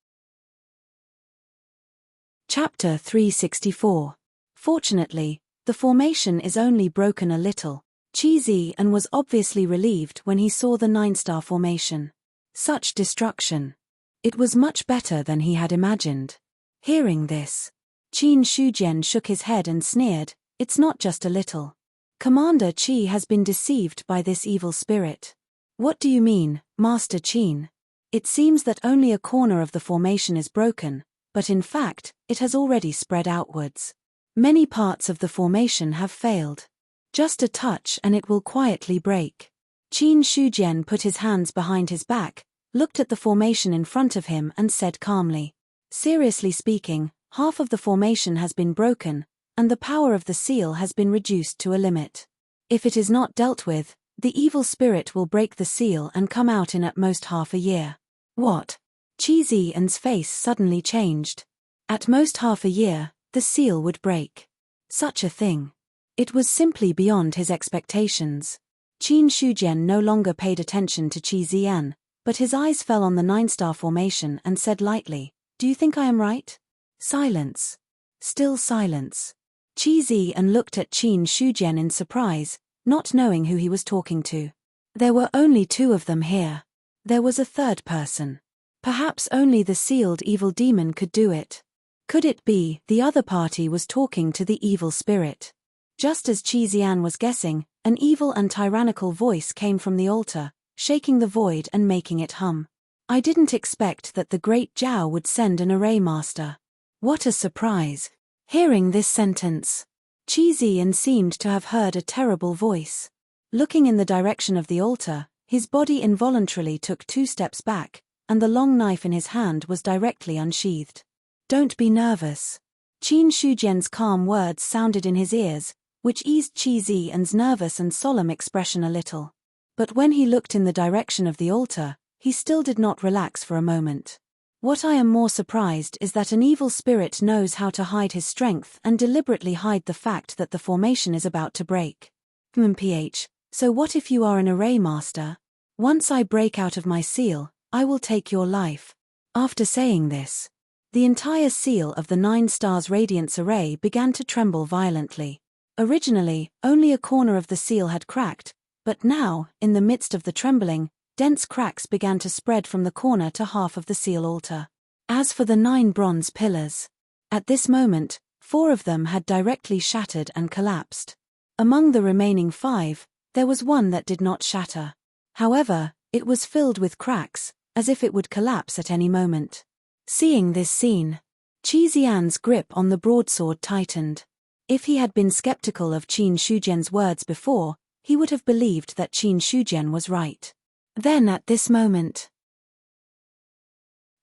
Chapter 364. Fortunately, the formation is only broken a little. Qi Ziyan was obviously relieved when he saw the 9-star formation. Such destruction. It was much better than he had imagined. Hearing this, Qin Shujian shook his head and sneered, "It's not just a little. Commander Qi has been deceived by this evil spirit." "What do you mean, Master Qin?" "It seems that only a corner of the formation is broken, but in fact, it has already spread outwards. Many parts of the formation have failed. Just a touch and it will quietly break." Qin Shujian put his hands behind his back, looked at the formation in front of him and said calmly, "Seriously speaking, half of the formation has been broken, and the power of the seal has been reduced to a limit. If it is not dealt with, the evil spirit will break the seal and come out in at most half a year." "What?" Qi Ziyan's face suddenly changed. At most half a year, the seal would break. Such a thing. It was simply beyond his expectations. Qin Shujian no longer paid attention to Qi Ziyan, but his eyes fell on the 9-star formation and said lightly, "Do you think I am right?" Silence. Still silence. Qi Ziyan looked at Qin Shujian in surprise, not knowing who he was talking to. There were only 2 of them here. There was a third person. Perhaps only the sealed evil demon could do it. Could it be the other party was talking to the evil spirit? Just as Qi Ziyan was guessing, an evil and tyrannical voice came from the altar, shaking the void and making it hum. "I didn't expect that the great Zhao would send an array master. What a surprise." Hearing this sentence, Qi Ziyan seemed to have heard a terrible voice. Looking in the direction of the altar, his body involuntarily took 2 steps back, and the long knife in his hand was directly unsheathed. "Don't be nervous." Qin Shujian's calm words sounded in his ears, which eased Qi Ziyan's nervous and solemn expression a little. But when he looked in the direction of the altar, he still did not relax for a moment. "What I am more surprised is that an evil spirit knows how to hide his strength and deliberately hide the fact that the formation is about to break. PH, so what if you are an array master? Once I break out of my seal, I will take your life." After saying this, the entire seal of the 9 stars radiance array began to tremble violently. Originally, only a corner of the seal had cracked, but now, in the midst of the trembling, dense cracks began to spread from the corner to half of the seal altar. As for the 9 bronze pillars, at this moment, 4 of them had directly shattered and collapsed. Among the remaining 5, there was one that did not shatter. However, it was filled with cracks, as if it would collapse at any moment. Seeing this scene, Qi Ziyan's grip on the broadsword tightened. If he had been skeptical of Qin Shujian's words before, he would have believed that Qin Shujian was right. Then at this moment,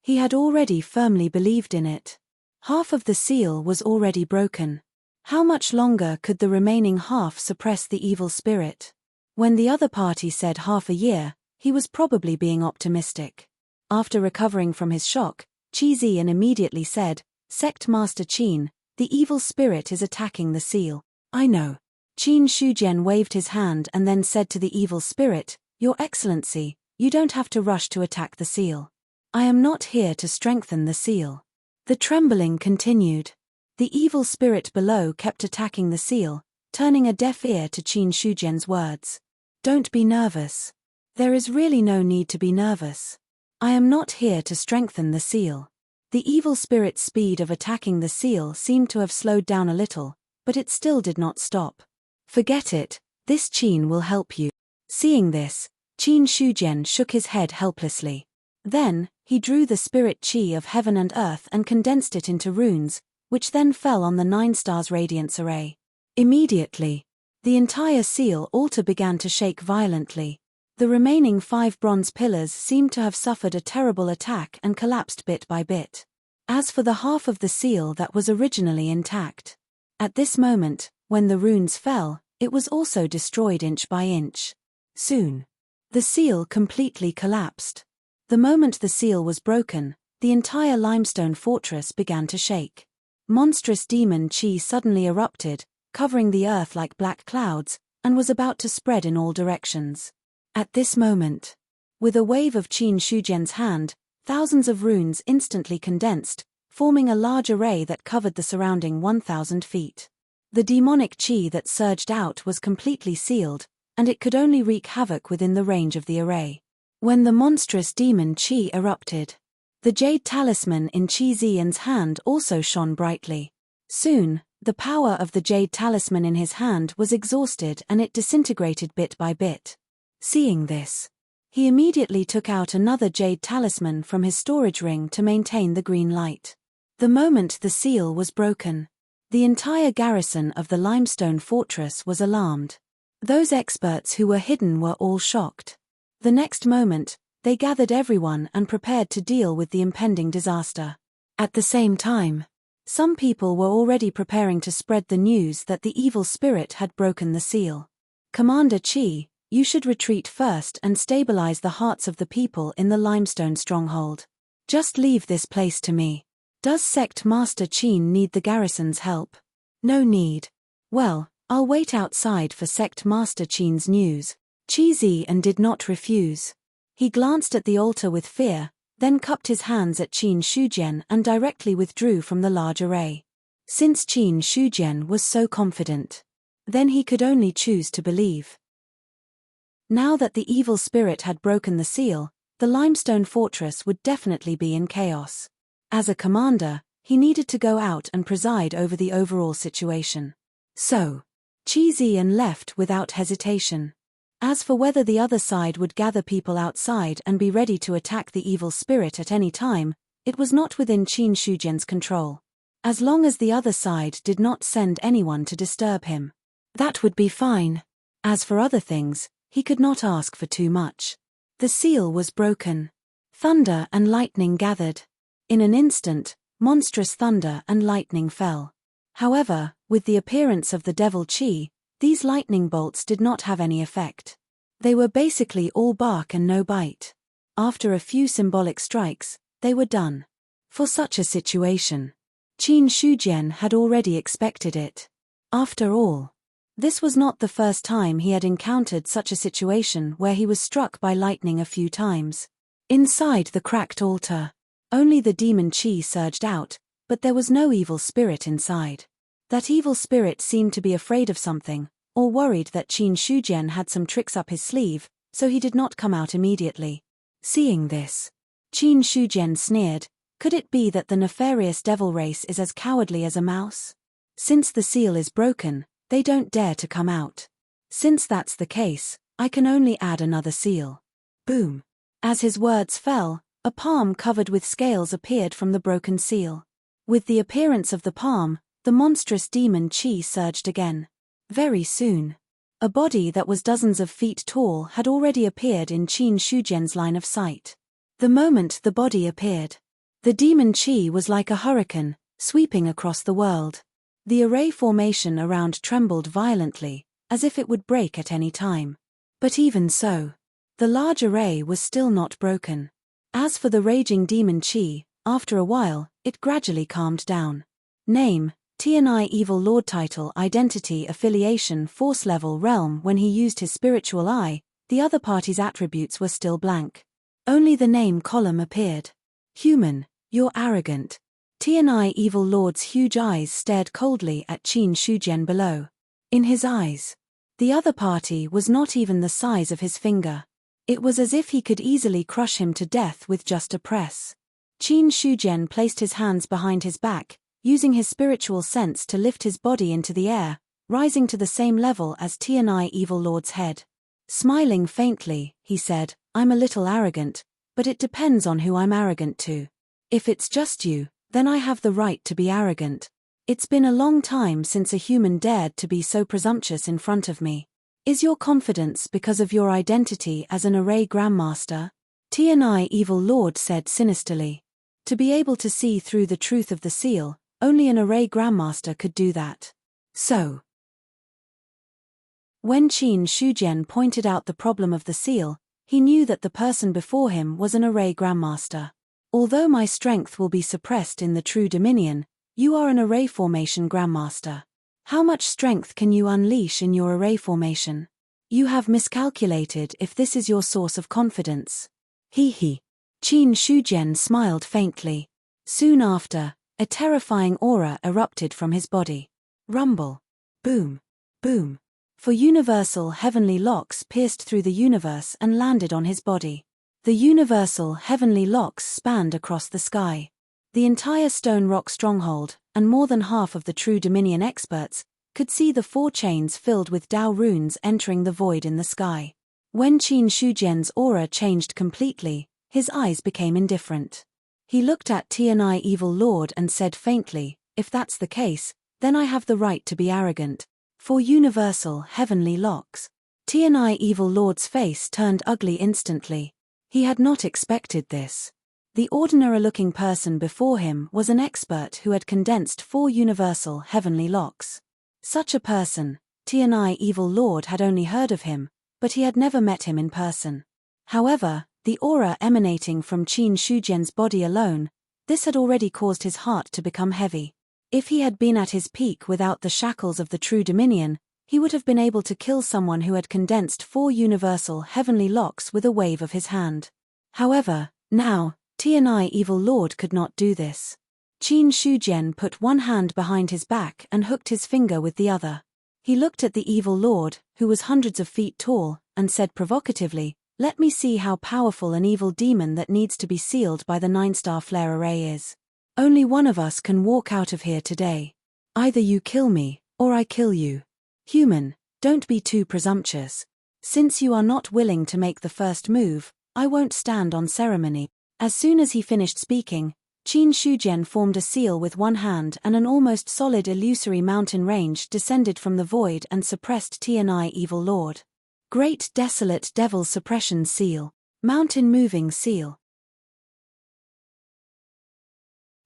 he had already firmly believed in it. Half of the seal was already broken. How much longer could the remaining half suppress the evil spirit? When the other party said half a year, he was probably being optimistic. After recovering from his shock, Qi Ziyan immediately said, "Sect Master Qin, the evil spirit is attacking the seal." "I know." Qin Shujian waved his hand and then said to the evil spirit, "Your Excellency, you don't have to rush to attack the seal. I am not here to strengthen the seal." The trembling continued. The evil spirit below kept attacking the seal, turning a deaf ear to Qin Shujian's words. "Don't be nervous. There is really no need to be nervous. I am not here to strengthen the seal." The evil spirit's speed of attacking the seal seemed to have slowed down a little, but it still did not stop. "Forget it, this Qin will help you." Seeing this, Qin Shujian shook his head helplessly. Then, he drew the spirit Qi of heaven and earth and condensed it into runes, which then fell on the 9 stars radiance array. Immediately, The entire seal altar began to shake violently. The remaining 5 bronze pillars seemed to have suffered a terrible attack and collapsed bit by bit. As for the half of the seal that was originally intact, at this moment, when the runes fell, it was also destroyed inch by inch. Soon, the seal completely collapsed. The moment the seal was broken, the entire limestone fortress began to shake. Monstrous demon chi suddenly erupted, covering the earth like black clouds, and was about to spread in all directions. At this moment, with a wave of Qin Shujian's hand, thousands of runes instantly condensed, forming a large array that covered the surrounding 1,000 feet. The demonic chi that surged out was completely sealed, and it could only wreak havoc within the range of the array. When the monstrous demon chi erupted, the jade talisman in Qi Ziyan's hand also shone brightly. Soon, the power of the jade talisman in his hand was exhausted and it disintegrated bit by bit. Seeing this, he immediately took out another jade talisman from his storage ring to maintain the green light. The moment the seal was broken, the entire garrison of the limestone fortress was alarmed. Those experts who were hidden were all shocked. The next moment, they gathered everyone and prepared to deal with the impending disaster. At the same time, some people were already preparing to spread the news that the evil spirit had broken the seal. Commander Qi, you should retreat first and stabilize the hearts of the people in the limestone stronghold. Just leave this place to me. Does Sect Master Qin need the garrison's help? No need. Well, I'll wait outside for Sect Master Qin's news. Qi Ziyan did not refuse. He glanced at the altar with fear, then cupped his hands at Qin Shujian and directly withdrew from the large array. Since Qin Shujian was so confident, then he could only choose to believe. Now that the evil spirit had broken the seal, the limestone fortress would definitely be in chaos. As a commander, he needed to go out and preside over the overall situation. So, Qi Ziyan left without hesitation. As for whether the other side would gather people outside and be ready to attack the evil spirit at any time, it was not within Qin Shujian's control. As long as the other side did not send anyone to disturb him, that would be fine. As for other things, he could not ask for too much. The seal was broken. Thunder and lightning gathered. In an instant, monstrous thunder and lightning fell. However, with the appearance of the devil Qi, these lightning bolts did not have any effect. They were basically all bark and no bite. After a few symbolic strikes, they were done. For such a situation, Qin Shujian had already expected it. After all, this was not the first time he had encountered such a situation where he was struck by lightning a few times. Inside the cracked altar, only the demon Qi surged out, but there was no evil spirit inside. That evil spirit seemed to be afraid of something, or worried that Qin Shujian had some tricks up his sleeve, so he did not come out immediately. Seeing this, Qin Shujian sneered, could it be that the nefarious devil race is as cowardly as a mouse? Since the seal is broken, they don't dare to come out. Since that's the case, I can only add another seal. Boom. As his words fell, a palm covered with scales appeared from the broken seal. With the appearance of the palm, the monstrous demon Qi surged again. Very soon, a body that was dozens of feet tall had already appeared in Qin Shujian's line of sight. The moment the body appeared, the demon Qi was like a hurricane, sweeping across the world. The array formation around trembled violently, as if it would break at any time. But even so, the large array was still not broken. As for the raging demon Qi, after a while, it gradually calmed down. Name, TNI Evil Lord. Title, Identity, Affiliation, Force Level, Realm. When he used his spiritual eye, the other party's attributes were still blank. Only the name column appeared. Human, you're arrogant. TNI Evil Lord's huge eyes stared coldly at Qin Shujian below. In his eyes, the other party was not even the size of his finger. It was as if he could easily crush him to death with just a press. Qin Shujian placed his hands behind his back, using his spiritual sense to lift his body into the air, rising to the same level as TNI Evil Lord's head. Smiling faintly, he said, I'm a little arrogant, but it depends on who I'm arrogant to. If it's just you, then I have the right to be arrogant. It's been a long time since a human dared to be so presumptuous in front of me. Is your confidence because of your identity as an array grandmaster? Tianai Evil Lord said sinisterly. To be able to see through the truth of the seal, only an array grandmaster could do that. So, when Qin Shujian pointed out the problem of the seal, he knew that the person before him was an array grandmaster. Although my strength will be suppressed in the true dominion, you are an array formation grandmaster. How much strength can you unleash in your array formation? You have miscalculated if this is your source of confidence. He. Qin Shujian smiled faintly. Soon after, a terrifying aura erupted from his body. Rumble. Boom. Boom. For universal heavenly locks pierced through the universe and landed on his body. The universal heavenly locks spanned across the sky. The entire stone rock stronghold, and more than half of the true dominion experts, could see the 4 chains filled with Dao runes entering the void in the sky. When Qin Shujian's aura changed completely, his eyes became indifferent. He looked at Tianai Evil Lord and said faintly, if that's the case, then I have the right to be arrogant. For universal heavenly locks. Tianai Evil Lord's face turned ugly instantly. He had not expected this. The ordinary-looking person before him was an expert who had condensed 4 universal heavenly locks. Such a person, Tianai Evil Lord had only heard of him, but he had never met him in person. However, the aura emanating from Qin Shujian's body alone, this had already caused his heart to become heavy. If he had been at his peak without the shackles of the true dominion, he would have been able to kill someone who had condensed 4 universal heavenly locks with a wave of his hand. However, now, Tianai Evil Lord could not do this. Qin Shujian put one hand behind his back and hooked his finger with the other. He looked at the Evil Lord, who was hundreds of feet tall, and said provocatively, "Let me see how powerful an evil demon that needs to be sealed by the 9-star flare array is. Only one of us can walk out of here today. Either you kill me, or I kill you. Human, don't be too presumptuous. Since you are not willing to make the first move, I won't stand on ceremony." As soon as he finished speaking, Qin Shujian formed a seal with one hand and an almost solid illusory mountain range descended from the void and suppressed Tianai Evil Lord. Great Desolate Devil Suppression Seal. Mountain Moving Seal.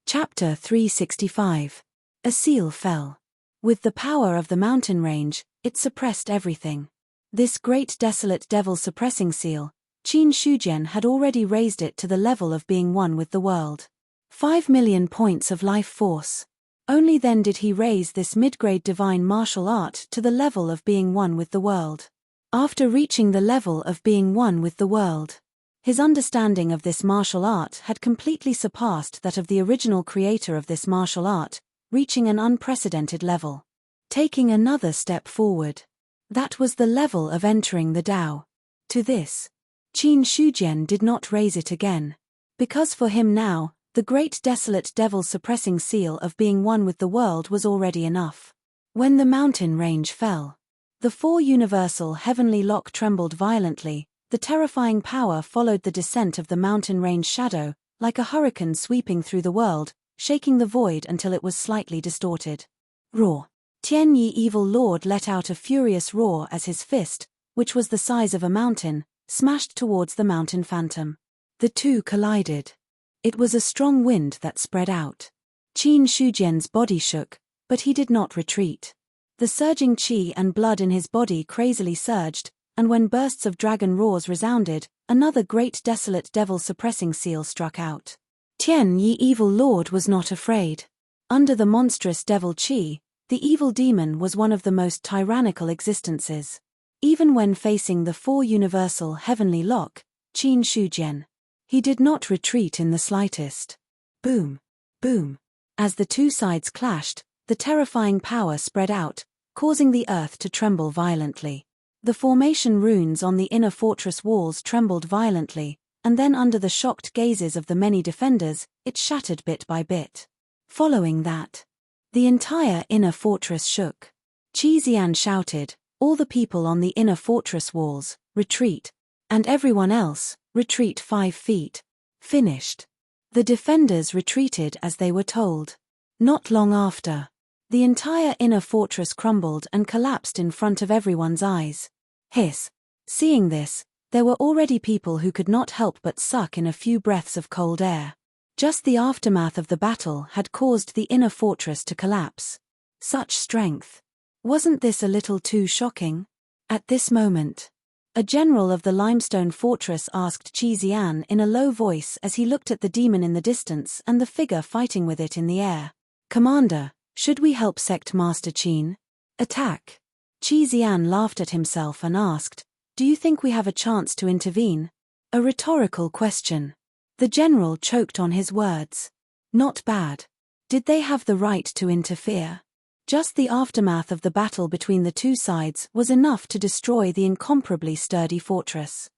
Chapter 365. A seal fell. With the power of the mountain range, it suppressed everything. This Great Desolate Devil Suppressing Seal, Qin Shujian had already raised it to the level of being one with the world. 5 million points of life force. Only then did he raise this mid-grade divine martial art to the level of being one with the world. After reaching the level of being one with the world, his understanding of this martial art had completely surpassed that of the original creator of this martial art, reaching an unprecedented level. Taking another step forward. That was the level of entering the Tao. To this, Qin Shujian did not raise it again. Because for him now, the Great Desolate Devil Suppressing Seal of being one with the world was already enough. When the mountain range fell, the 4 universal heavenly lock trembled violently. The terrifying power followed the descent of the mountain range shadow, like a hurricane sweeping through the world, shaking the void until it was slightly distorted. Roar. Tian Yi Evil Lord let out a furious roar as his fist, which was the size of a mountain, smashed towards the mountain phantom. The two collided. It was a strong wind that spread out. Qin Shujian's body shook, but he did not retreat. The surging qi and blood in his body crazily surged, and when bursts of dragon roars resounded, another Great Desolate Devil Suppressing Seal struck out. Tian Yi Evil Lord was not afraid. Under the monstrous devil qi, the evil demon was one of the most tyrannical existences. Even when facing the 4 universal heavenly lock, Qin Shujian, he did not retreat in the slightest. Boom. Boom. As the two sides clashed, the terrifying power spread out, causing the earth to tremble violently. The formation runes on the inner fortress walls trembled violently, and then under the shocked gazes of the many defenders, it shattered bit by bit. Following that, the entire inner fortress shook. Qi Xian shouted, "All the people on the inner fortress walls, retreat. And everyone else, retreat 5 feet. Finished." The defenders retreated as they were told. Not long after, The entire inner fortress crumbled and collapsed in front of everyone's eyes. Hiss. Seeing this, there were already people who could not help but suck in a few breaths of cold air. Just the aftermath of the battle had caused the inner fortress to collapse. Such strength. Wasn't this a little too shocking? At this moment, a general of the limestone fortress asked Qi Xian in a low voice as he looked at the demon in the distance and the figure fighting with it in the air. "Commander, should we help Sect Master Qin attack?" Qi Xian laughed at himself and asked, "Do you think we have a chance to intervene?" A rhetorical question. The general choked on his words. Not bad. Did they have the right to interfere? Just the aftermath of the battle between the two sides was enough to destroy the incomparably sturdy fortress.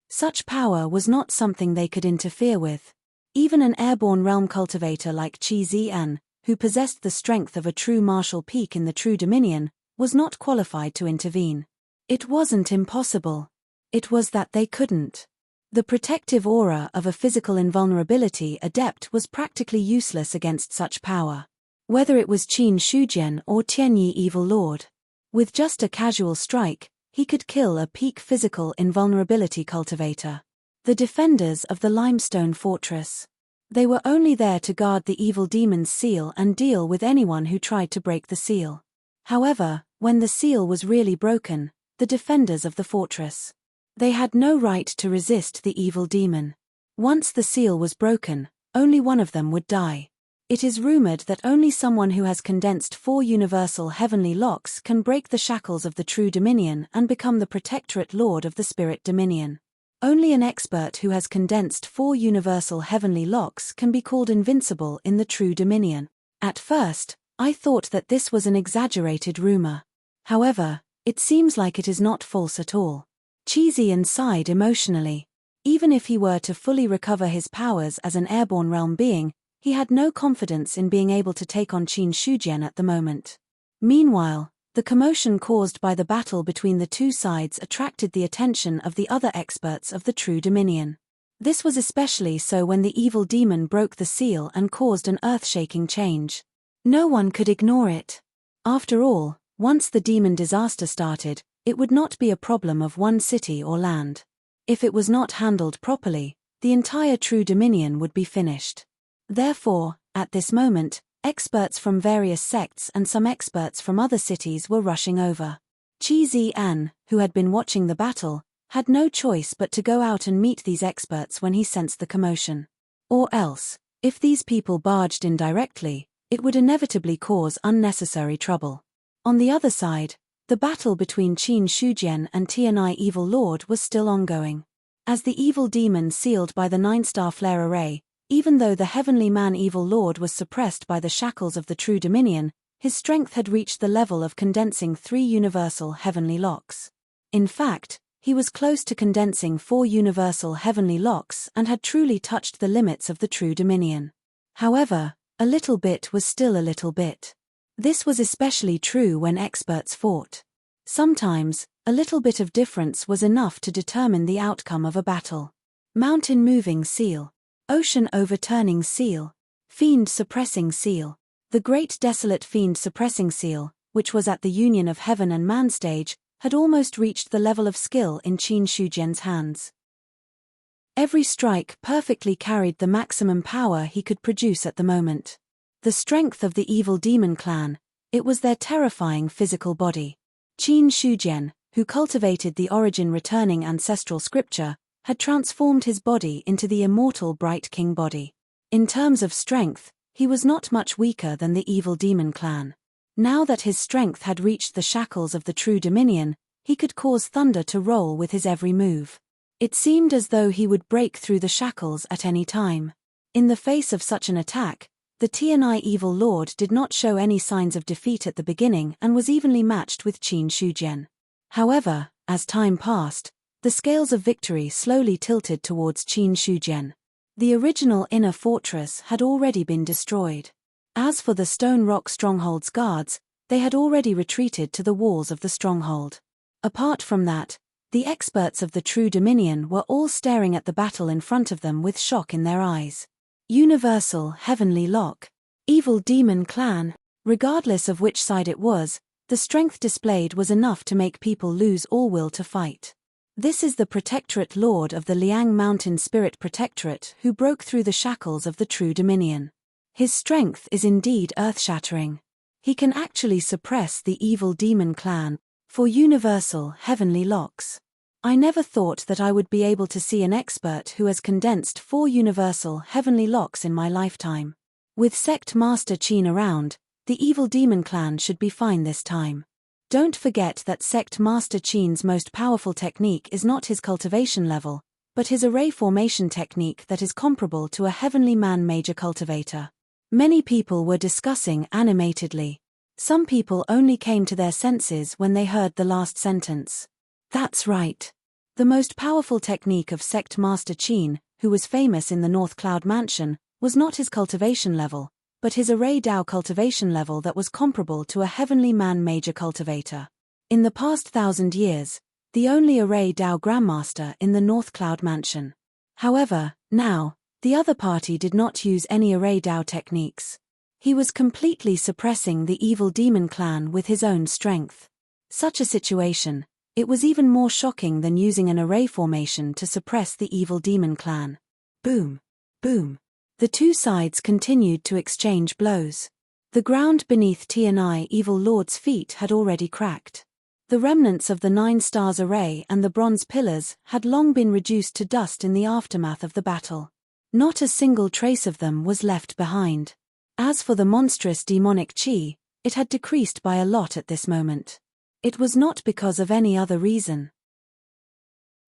Such power was not something they could interfere with. Even an airborne realm cultivator like Qi Xian, who possessed the strength of a true martial peak in the True Dominion, was not qualified to intervene. It wasn't impossible. It was that they couldn't. The protective aura of a physical invulnerability adept was practically useless against such power. Whether it was Qin Shujian or Tianyi Evil Lord. With just a casual strike, he could kill a peak physical invulnerability cultivator. The defenders of the limestone fortress. They were only there to guard the evil demon's seal and deal with anyone who tried to break the seal. However, when the seal was really broken, the defenders of the fortress. They had no right to resist the evil demon. Once the seal was broken, only one of them would die. It is rumored that only someone who has condensed 4 universal heavenly locks can break the shackles of the True Dominion and become the Protectorate Lord of the Spirit Dominion. Only an expert who has condensed 4 universal heavenly locks can be called invincible in the True Dominion. At first, I thought that this was an exaggerated rumor. However, it seems like it is not false at all. Qi Xian sighed emotionally. Even if he were to fully recover his powers as an airborne realm being, he had no confidence in being able to take on Qin Shujian at the moment. Meanwhile, the commotion caused by the battle between the two sides attracted the attention of the other experts of the True Dominion. This was especially so when the evil demon broke the seal and caused an earth-shaking change. No one could ignore it. After all, once the demon disaster started, it would not be a problem of one city or land. If it was not handled properly, the entire True Dominion would be finished. Therefore, at this moment, experts from various sects and some experts from other cities were rushing over. Qi Xian, who had been watching the battle, had no choice but to go out and meet these experts when he sensed the commotion. Or else, if these people barged in directly, it would inevitably cause unnecessary trouble. On the other side, the battle between Qin Shujian and Tianyi Evil Lord was still ongoing. As the evil demon sealed by the 9-star flare array, even though the heavenly man Evil Lord was suppressed by the shackles of the True Dominion, his strength had reached the level of condensing 3 universal heavenly locks. In fact, he was close to condensing 4 universal heavenly locks and had truly touched the limits of the True Dominion. However, a little bit was still a little bit. This was especially true when experts fought. Sometimes, a little bit of difference was enough to determine the outcome of a battle. Mountain moving seal. Ocean overturning seal. Fiend suppressing seal. The great desolate fiend suppressing seal, which was at the union of heaven and man stage, had almost reached the level of skill in Qin Shujian's hands. Every strike perfectly carried the maximum power he could produce at the moment. The strength of the evil demon clan, it was their terrifying physical body. Qin Shujian, who cultivated the origin returning ancestral scripture, had transformed his body into the immortal Bright King body. In terms of strength, he was not much weaker than the evil demon clan. Now that his strength had reached the shackles of the True Dominion, he could cause thunder to roll with his every move. It seemed as though he would break through the shackles at any time. In the face of such an attack, the Tianyi Evil Lord did not show any signs of defeat at the beginning and was evenly matched with Qin Shujian. However, as time passed, the scales of victory slowly tilted towards Qin Shujian. The original inner fortress had already been destroyed. As for the stone rock stronghold's guards, they had already retreated to the walls of the stronghold. Apart from that, the experts of the True Dominion were all staring at the battle in front of them with shock in their eyes. Universal Heavenly Lock. Evil demon clan. Regardless of which side it was, the strength displayed was enough to make people lose all will to fight. This is the Protectorate Lord of the Liang Mountain Spirit Protectorate who broke through the shackles of the true Dominion. His strength is indeed earth-shattering. He can actually suppress the evil demon clan for universal heavenly locks. I never thought that I would be able to see an expert who has condensed 4 universal heavenly locks in my lifetime. With Sect Master Qin around, the evil demon clan should be fine this time. Don't forget that Sect Master Qin's most powerful technique is not his cultivation level, but his array formation technique that is comparable to a heavenly man major cultivator. Many people were discussing animatedly. Some people only came to their senses when they heard the last sentence. That's right. The most powerful technique of Sect Master Qin, who was famous in the North Cloud Mansion, was not his cultivation level, but his array Dao cultivation level that was comparable to a heavenly man major cultivator. In the past 1,000 years, the only array Dao Grandmaster in the North Cloud Mansion. However, now, the other party did not use any array Dao techniques. He was completely suppressing the evil demon clan with his own strength. Such a situation, it was even more shocking than using an array formation to suppress the evil demon clan. Boom. Boom. The two sides continued to exchange blows. The ground beneath Tianai Evil Lord's feet had already cracked. The remnants of the 9 stars array and the bronze pillars had long been reduced to dust in the aftermath of the battle. Not a single trace of them was left behind. As for the monstrous demonic chi, it had decreased by a lot at this moment. It was not because of any other reason.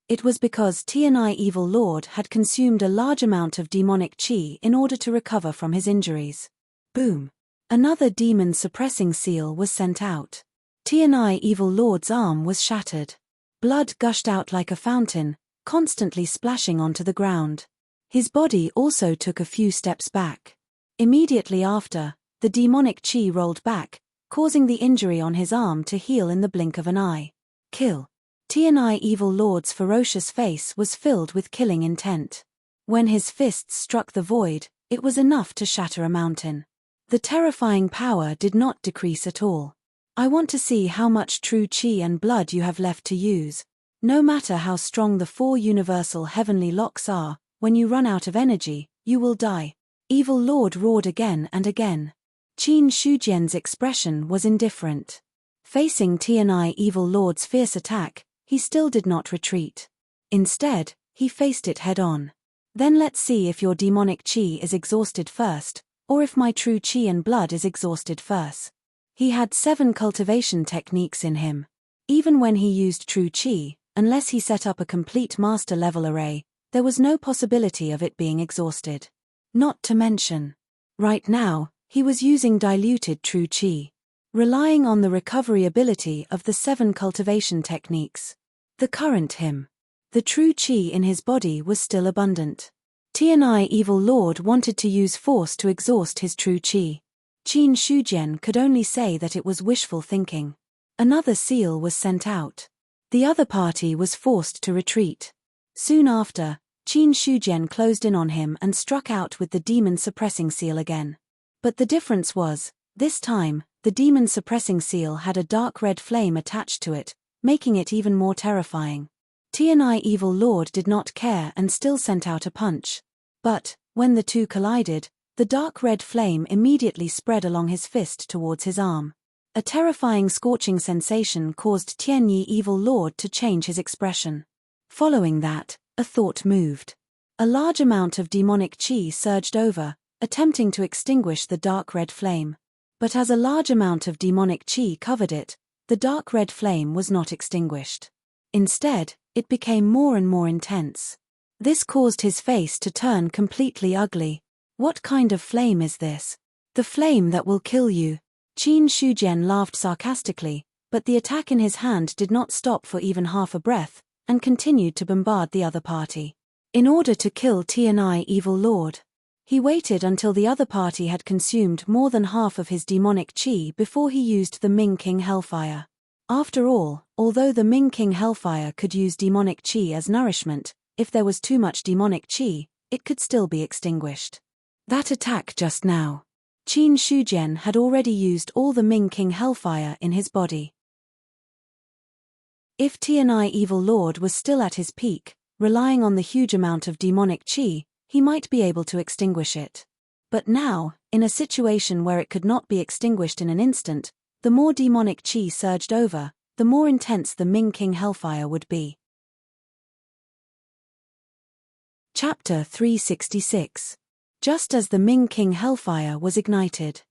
It was because Tianai Evil Lord had consumed a large amount of demonic chi in order to recover from his injuries. Boom. Another demon suppressing seal was sent out. Tianai Evil Lord's arm was shattered. Blood gushed out like a fountain, constantly splashing onto the ground. His body also took a few steps back. Immediately after, the demonic chi rolled back, causing the injury on his arm to heal in the blink of an eye. Kill. Tianai Evil Lord's ferocious face was filled with killing intent. When his fists struck the void, it was enough to shatter a mountain. The terrifying power did not decrease at all. I want to see how much true chi and blood you have left to use. No matter how strong the 4 universal heavenly locks are, when you run out of energy, you will die. Evil Lord roared again and again. Qin Shujian's expression was indifferent. Facing Tianai Evil Lord's fierce attack, he still did not retreat. Instead, he faced it head-on. Then let's see if your demonic chi is exhausted first, or if my true chi and blood is exhausted first. He had 7 cultivation techniques in him. Even when he used true chi, unless he set up a complete master-level array, there was no possibility of it being exhausted. Not to mention, right now, he was using diluted true chi, relying on the recovery ability of the 7 cultivation techniques. The current him. The true chi in his body was still abundant. Tianai Evil Lord wanted to use force to exhaust his true chi. Qin Shujian could only say that it was wishful thinking. Another seal was sent out. The other party was forced to retreat. Soon after, Qin Shujian closed in on him and struck out with the demon suppressing seal again. But the difference was, this time, the demon suppressing seal had a dark red flame attached to it, making it even more terrifying. Tianai Evil Lord did not care and still sent out a punch. But, when the two collided, the dark red flame immediately spread along his fist towards his arm. A terrifying scorching sensation caused Tianyi Evil Lord to change his expression. Following that, a thought moved. A large amount of demonic chi surged over, attempting to extinguish the dark red flame. But as a large amount of demonic chi covered it, the dark red flame was not extinguished. Instead, it became more and more intense. This caused his face to turn completely ugly. What kind of flame is this? The flame that will kill you. Qin Shujian laughed sarcastically, but the attack in his hand did not stop for even half a breath, and continued to bombard the other party. In order to kill Tianai Evil Lord, he waited until the other party had consumed more than half of his demonic chi before he used the Ming King Hellfire. After all, although the Ming King Hellfire could use demonic chi as nourishment, if there was too much demonic chi, it could still be extinguished. That attack just now. Qin Shujian had already used all the Ming King Hellfire in his body. If Tianai Evil Lord was still at his peak, relying on the huge amount of demonic qi, he might be able to extinguish it. But now, in a situation where it could not be extinguished in an instant, the more demonic qi surged over, the more intense the Ming King Hellfire would be. Chapter 366. Just as the Ming King Hellfire was ignited,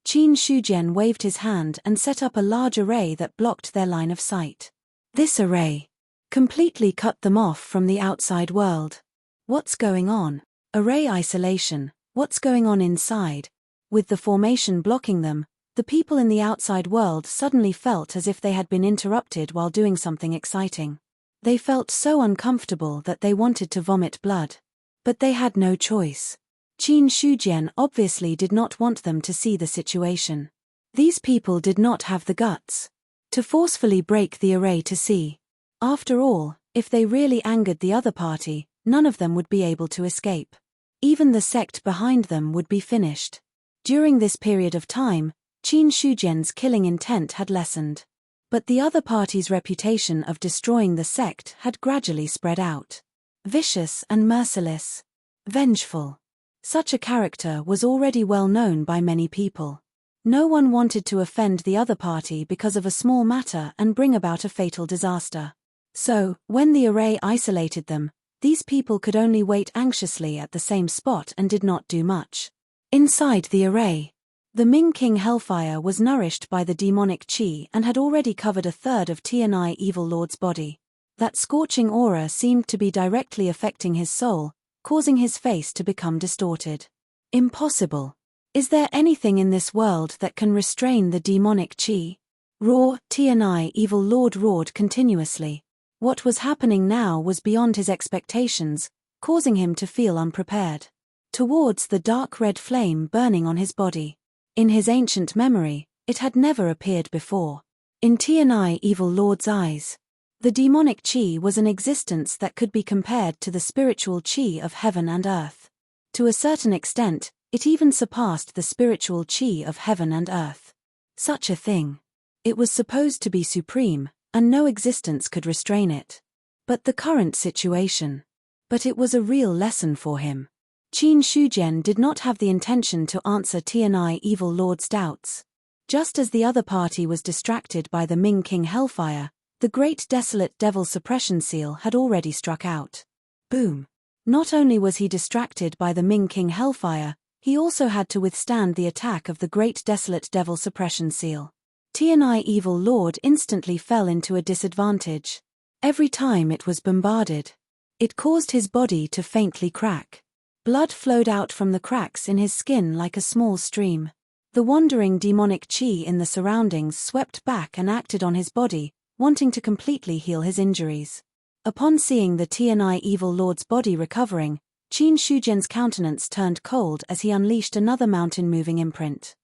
Qin Shujian waved his hand and set up a large array that blocked their line of sight. This array completely cut them off from the outside world. What's going on? Array isolation. What's going on inside? With the formation blocking them, the people in the outside world suddenly felt as if they had been interrupted while doing something exciting. They felt so uncomfortable that they wanted to vomit blood. But they had no choice. Qin Shujian obviously did not want them to see the situation. These people did not have the guts to forcefully break the array to see. After all, if they really angered the other party, none of them would be able to escape. Even the sect behind them would be finished. During this period of time, Qin Shujian's killing intent had lessened. But the other party's reputation of destroying the sect had gradually spread out. Vicious and merciless. Vengeful. Such a character was already well known by many people. No one wanted to offend the other party because of a small matter and bring about a fatal disaster. So, when the array isolated them, these people could only wait anxiously at the same spot and did not do much. Inside the array, the Ming King Hellfire was nourished by the demonic qi and had already covered a third of Tianai Evil Lord's body. That scorching aura seemed to be directly affecting his soul, causing his face to become distorted. Impossible. Is there anything in this world that can restrain the demonic qi? Roar, Tianai Evil Lord roared continuously. What was happening now was beyond his expectations, causing him to feel unprepared. Towards the dark red flame burning on his body. In his ancient memory, it had never appeared before. In Tianai Evil Lord's eyes, the demonic qi was an existence that could be compared to the spiritual qi of heaven and earth. To a certain extent, it even surpassed the spiritual qi of heaven and earth. Such a thing. It was supposed to be supreme, and no existence could restrain it. But the current situation. But it was a real lesson for him. Qin Shujian did not have the intention to answer Tianai Evil Lord's doubts. Just as the other party was distracted by the Ming King Hellfire, the Great Desolate Devil Suppression Seal had already struck out. Boom. Not only was he distracted by the Ming King Hellfire, he also had to withstand the attack of the Great Desolate Devil Suppression Seal. Tianai Evil Lord instantly fell into a disadvantage. Every time it was bombarded, it caused his body to faintly crack. Blood flowed out from the cracks in his skin like a small stream. The wandering demonic qi in the surroundings swept back and acted on his body, wanting to completely heal his injuries. Upon seeing the Tianai Evil Lord's body recovering, Qin Shujian's countenance turned cold as he unleashed another mountain-moving imprint.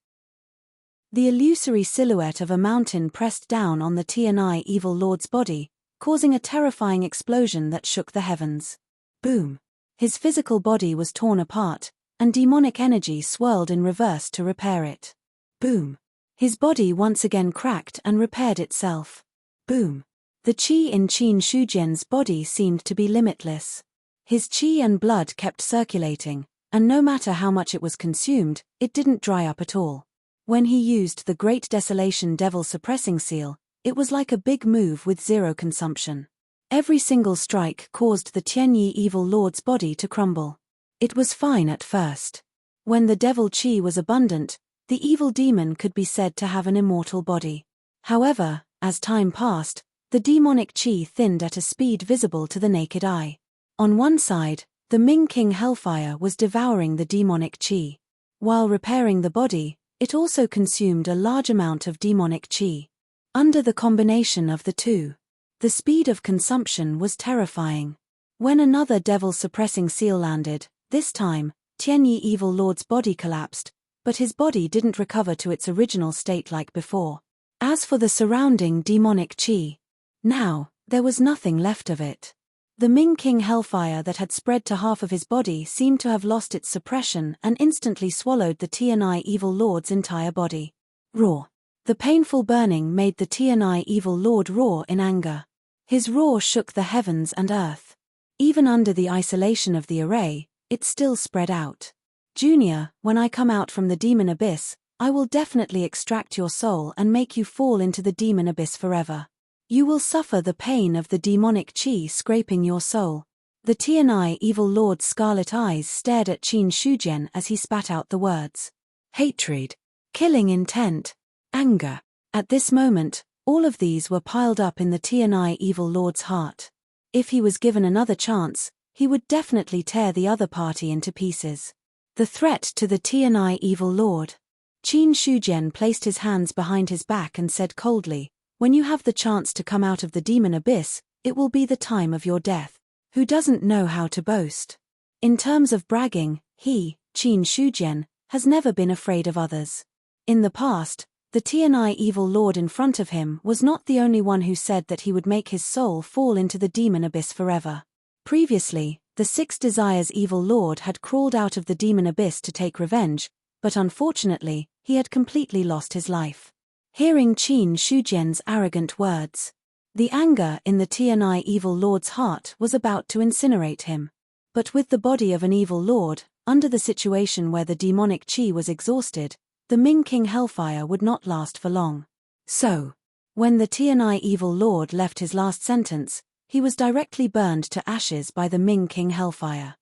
The illusory silhouette of a mountain pressed down on the Tianai Evil Lord's body, causing a terrifying explosion that shook the heavens. Boom! His physical body was torn apart, and demonic energy swirled in reverse to repair it. Boom! His body once again cracked and repaired itself. Boom! The qi in Qin Shujian's body seemed to be limitless. His qi and blood kept circulating, and no matter how much it was consumed, it didn't dry up at all. When he used the Great Desolation Devil Suppressing Seal, it was like a big move with zero consumption. Every single strike caused the Tianyi Evil Lord's body to crumble. It was fine at first. When the devil qi was abundant, the evil demon could be said to have an immortal body. However, as time passed, the demonic qi thinned at a speed visible to the naked eye. On one side, the Ming King Hellfire was devouring the demonic qi. While repairing the body, it also consumed a large amount of demonic qi. Under the combination of the two, the speed of consumption was terrifying. When another devil-suppressing seal landed, this time, Tianyi Evil Lord's body collapsed, but his body didn't recover to its original state like before. As for the surrounding demonic qi, now, there was nothing left of it. The Ming King hellfire that had spread to half of his body seemed to have lost its suppression and instantly swallowed the Tianai evil lord's entire body. Roar. The painful burning made the Tianai evil lord roar in anger. His roar shook the heavens and earth. Even under the isolation of the array, it still spread out. Junior, when I come out from the demon abyss, I will definitely extract your soul and make you fall into the demon abyss forever. You will suffer the pain of the demonic chi scraping your soul. The Tianai evil lord's scarlet eyes stared at Qin Shujian as he spat out the words. Hatred. Killing intent. Anger. At this moment, all of these were piled up in the Tianai evil lord's heart. If he was given another chance, he would definitely tear the other party into pieces. The threat to the Tianai evil lord. Qin Shujian placed his hands behind his back and said coldly, when you have the chance to come out of the demon abyss, it will be the time of your death. Who doesn't know how to boast? In terms of bragging, he, Qin Shujian, has never been afraid of others. In the past, the Tianai evil lord in front of him was not the only one who said that he would make his soul fall into the demon abyss forever. Previously, the Six Desires evil lord had crawled out of the demon abyss to take revenge, but unfortunately, he had completely lost his life. Hearing Qin Shujian's arrogant words, the anger in the Tianai evil lord's heart was about to incinerate him. But with the body of an evil lord, under the situation where the demonic chi was exhausted, the Ming King hellfire would not last for long. So, when the Tianai evil lord left his last sentence, he was directly burned to ashes by the Ming King hellfire.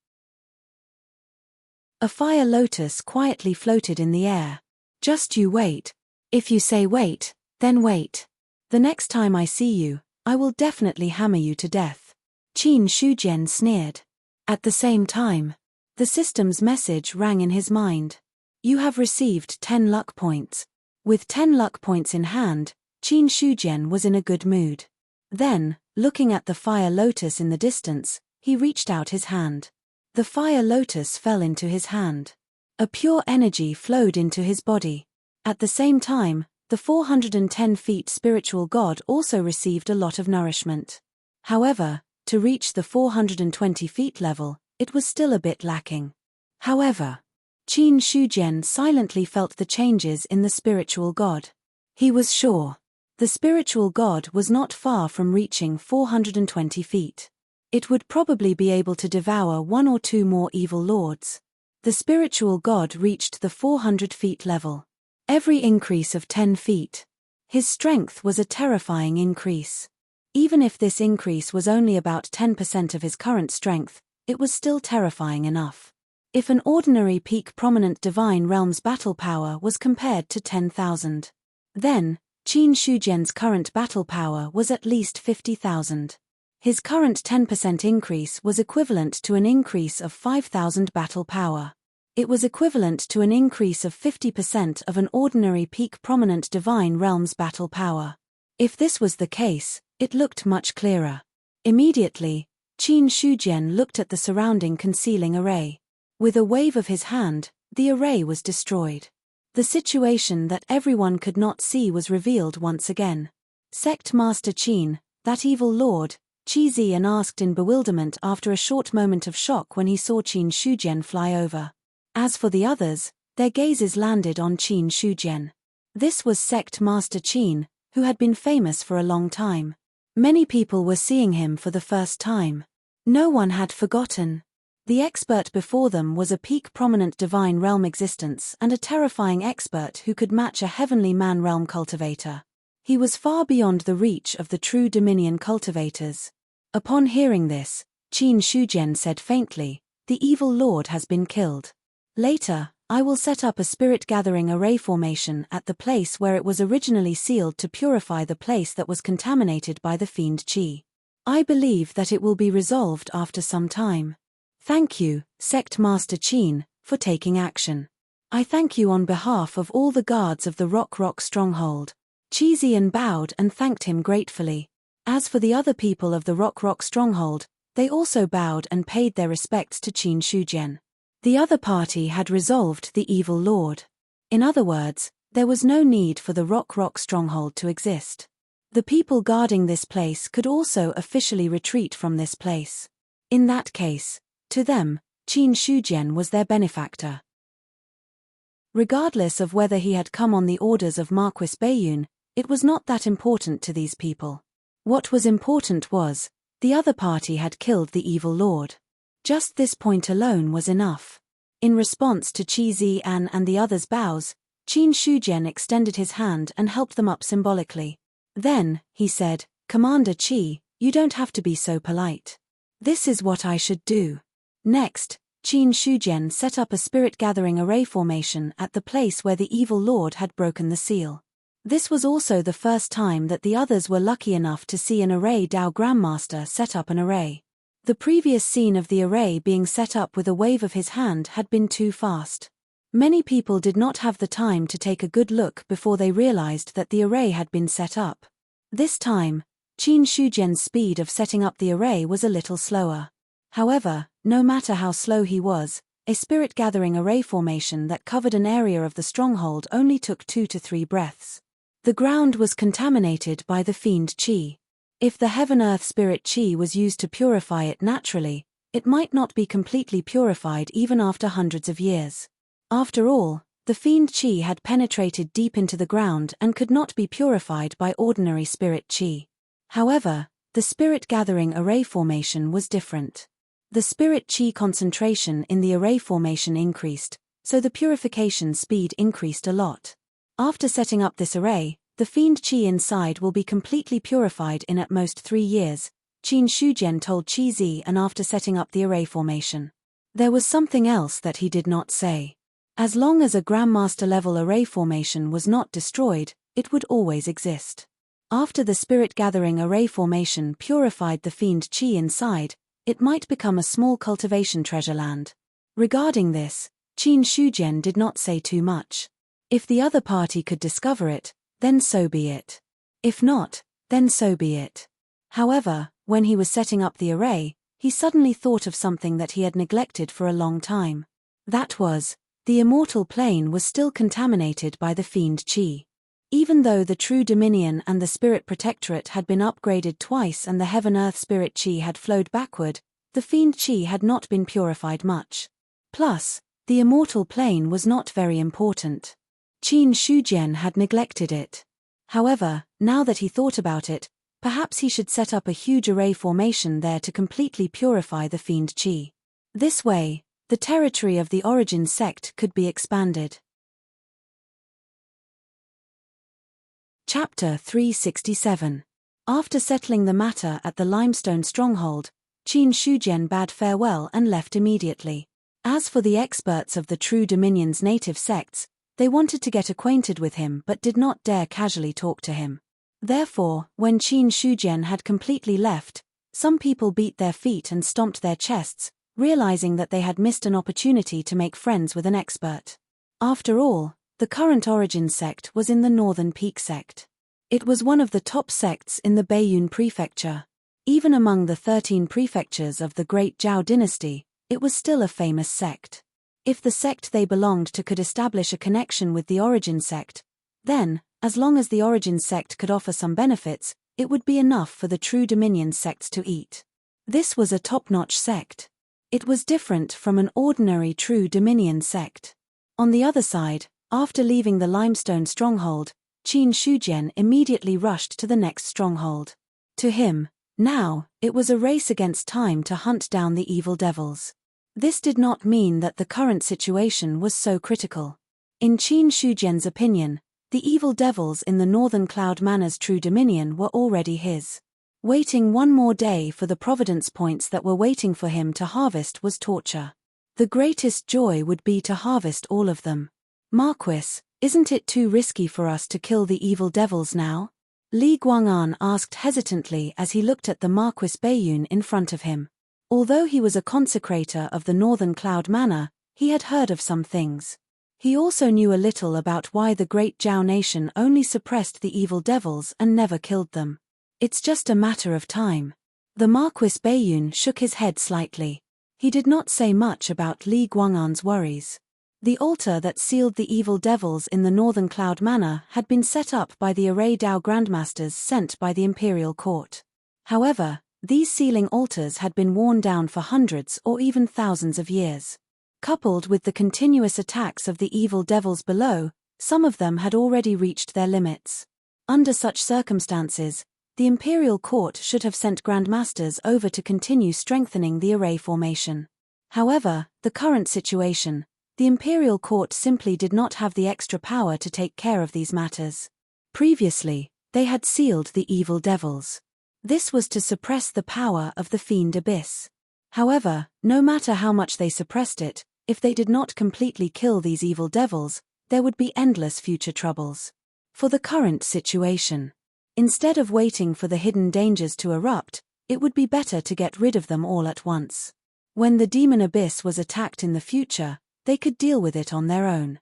A fire lotus quietly floated in the air. Just you wait. If you say wait, then wait. The next time I see you, I will definitely hammer you to death. Qin Shujian sneered. At the same time, the system's message rang in his mind. You have received 10 luck points. With 10 luck points in hand, Qin Shujian was in a good mood. Then, looking at the fire lotus in the distance, he reached out his hand. The fire lotus fell into his hand. A pure energy flowed into his body. At the same time, the 410 feet spiritual god also received a lot of nourishment. However, to reach the 420 feet level, it was still a bit lacking. However, Qin Shujian silently felt the changes in the spiritual god. He was sure. The spiritual god was not far from reaching 420 feet. It would probably be able to devour one or two more evil lords. The spiritual god reached the 400 feet level. Every increase of 10 feet. His strength was a terrifying increase. Even if this increase was only about 10% of his current strength, it was still terrifying enough. If an ordinary peak prominent divine realm's battle power was compared to 10,000, then, Qin Shujian's current battle power was at least 50,000. His current 10% increase was equivalent to an increase of 5,000 battle power. It was equivalent to an increase of 50% of an ordinary peak prominent divine realm's battle power. If this was the case, it looked much clearer. Immediately, Qin Shujian looked at the surrounding concealing array. With a wave of his hand, the array was destroyed. The situation that everyone could not see was revealed once again. Sect Master Qin, that evil lord, Qi Zian asked in bewilderment after a short moment of shock when he saw Qin Shujian fly over. As for the others, their gazes landed on Qin Shujian. This was Sect Master Qin, who had been famous for a long time. Many people were seeing him for the first time. No one had forgotten. The expert before them was a peak prominent divine realm existence and a terrifying expert who could match a heavenly man realm cultivator. He was far beyond the reach of the true Dominion cultivators. Upon hearing this, Qin Shujian said faintly, "The evil lord has been killed. Later, I will set up a spirit gathering array formation at the place where it was originally sealed to purify the place that was contaminated by the fiend chi. I believe that it will be resolved after some time. Thank you, Sect Master Qin, for taking action. I thank you on behalf of all the guards of the Rock Stronghold." Qi Zian bowed and thanked him gratefully. As for the other people of the Rock Stronghold, they also bowed and paid their respects to Qin Shujian. The other party had resolved the evil lord. In other words, there was no need for the Rock Stronghold to exist. The people guarding this place could also officially retreat from this place. In that case, to them, Qin Shujian was their benefactor. Regardless of whether he had come on the orders of Marquis Baiyun, it was not that important to these people. What was important was, the other party had killed the evil lord. Just this point alone was enough. In response to Qi Zian and the others' bows, Qin Shujian extended his hand and helped them up symbolically. Then, he said, "Commander Qi, you don't have to be so polite. This is what I should do." Next, Qin Shujian set up a spirit-gathering array formation at the place where the evil lord had broken the seal. This was also the first time that the others were lucky enough to see an array Dao Grandmaster set up an array. The previous scene of the array being set up with a wave of his hand had been too fast. Many people did not have the time to take a good look before they realized that the array had been set up. This time, Qin Shujian's speed of setting up the array was a little slower. However, no matter how slow he was, a spirit-gathering array formation that covered an area of the stronghold only took 2 to 3 breaths. The ground was contaminated by the fiend Qi. If the heaven-earth spirit Qi was used to purify it naturally, it might not be completely purified even after hundreds of years. After all, the fiend Qi had penetrated deep into the ground and could not be purified by ordinary spirit Qi. However, the spirit-gathering array formation was different. The spirit Qi concentration in the array formation increased, so the purification speed increased a lot. After setting up this array, the fiend Qi inside will be completely purified in at most 3 years, Qin Shujian told Qi Zi, and after setting up the array formation. There was something else that he did not say. As long as a Grandmaster-level array formation was not destroyed, it would always exist. After the spirit-gathering array formation purified the fiend Qi inside, it might become a small cultivation treasure land. Regarding this, Qin Shujian did not say too much. If the other party could discover it, then so be it. If not, then so be it. However, when he was setting up the array, he suddenly thought of something that he had neglected for a long time. That was, the immortal plane was still contaminated by the fiend Qi. Even though the True Dominion and the Spirit Protectorate had been upgraded twice and the Heaven-Earth Spirit Qi had flowed backward, the fiend Qi had not been purified much. Plus, the immortal plane was not very important. Qin Shujian had neglected it. However, now that he thought about it, perhaps he should set up a huge array formation there to completely purify the fiend Qi. This way, the territory of the origin sect could be expanded. Chapter 367. After settling the matter at the limestone stronghold, Qin Shujian bade farewell and left immediately. As for the experts of the True Dominion's native sects, they wanted to get acquainted with him but did not dare casually talk to him. Therefore, when Qin Shujian had completely left, some people beat their feet and stomped their chests, realizing that they had missed an opportunity to make friends with an expert. After all, the current origin sect was in the Northern Peak sect. It was one of the top sects in the Baiyun prefecture. Even among the 13 prefectures of the Great Zhao dynasty, it was still a famous sect. If the sect they belonged to could establish a connection with the origin sect, then, as long as the origin sect could offer some benefits, it would be enough for the True Dominion sects to eat. This was a top-notch sect. It was different from an ordinary True Dominion sect. On the other side, after leaving the limestone stronghold, Qin Shujian immediately rushed to the next stronghold. To him, now, it was a race against time to hunt down the evil devils. This did not mean that the current situation was so critical. In Qin Shujian's opinion, the evil devils in the Northern Cloud Manor's True Dominion were already his. Waiting one more day for the providence points that were waiting for him to harvest was torture. The greatest joy would be to harvest all of them. Marquis, isn't it too risky for us to kill the evil devils now? Li Guang'an asked hesitantly as he looked at the Marquis Baiyun in front of him. Although he was a consecrator of the Northern Cloud Manor, he had heard of some things. He also knew a little about why the Great Zhao nation only suppressed the evil devils and never killed them. It's just a matter of time. The Marquis Baiyun shook his head slightly. He did not say much about Li Guang'an's worries. The altar that sealed the evil devils in the Northern Cloud Manor had been set up by the Array Dao Grandmasters sent by the imperial court. However, these sealing altars had been worn down for hundreds or even thousands of years. Coupled with the continuous attacks of the evil devils below, some of them had already reached their limits. Under such circumstances, the imperial court should have sent grandmasters over to continue strengthening the array formation. However, the current situation, the imperial court simply did not have the extra power to take care of these matters. Previously, they had sealed the evil devils. This was to suppress the power of the fiend abyss. However, no matter how much they suppressed it, if they did not completely kill these evil devils, there would be endless future troubles. For the current situation, instead of waiting for the hidden dangers to erupt, it would be better to get rid of them all at once. When the demon abyss was attacked in the future, they could deal with it on their own.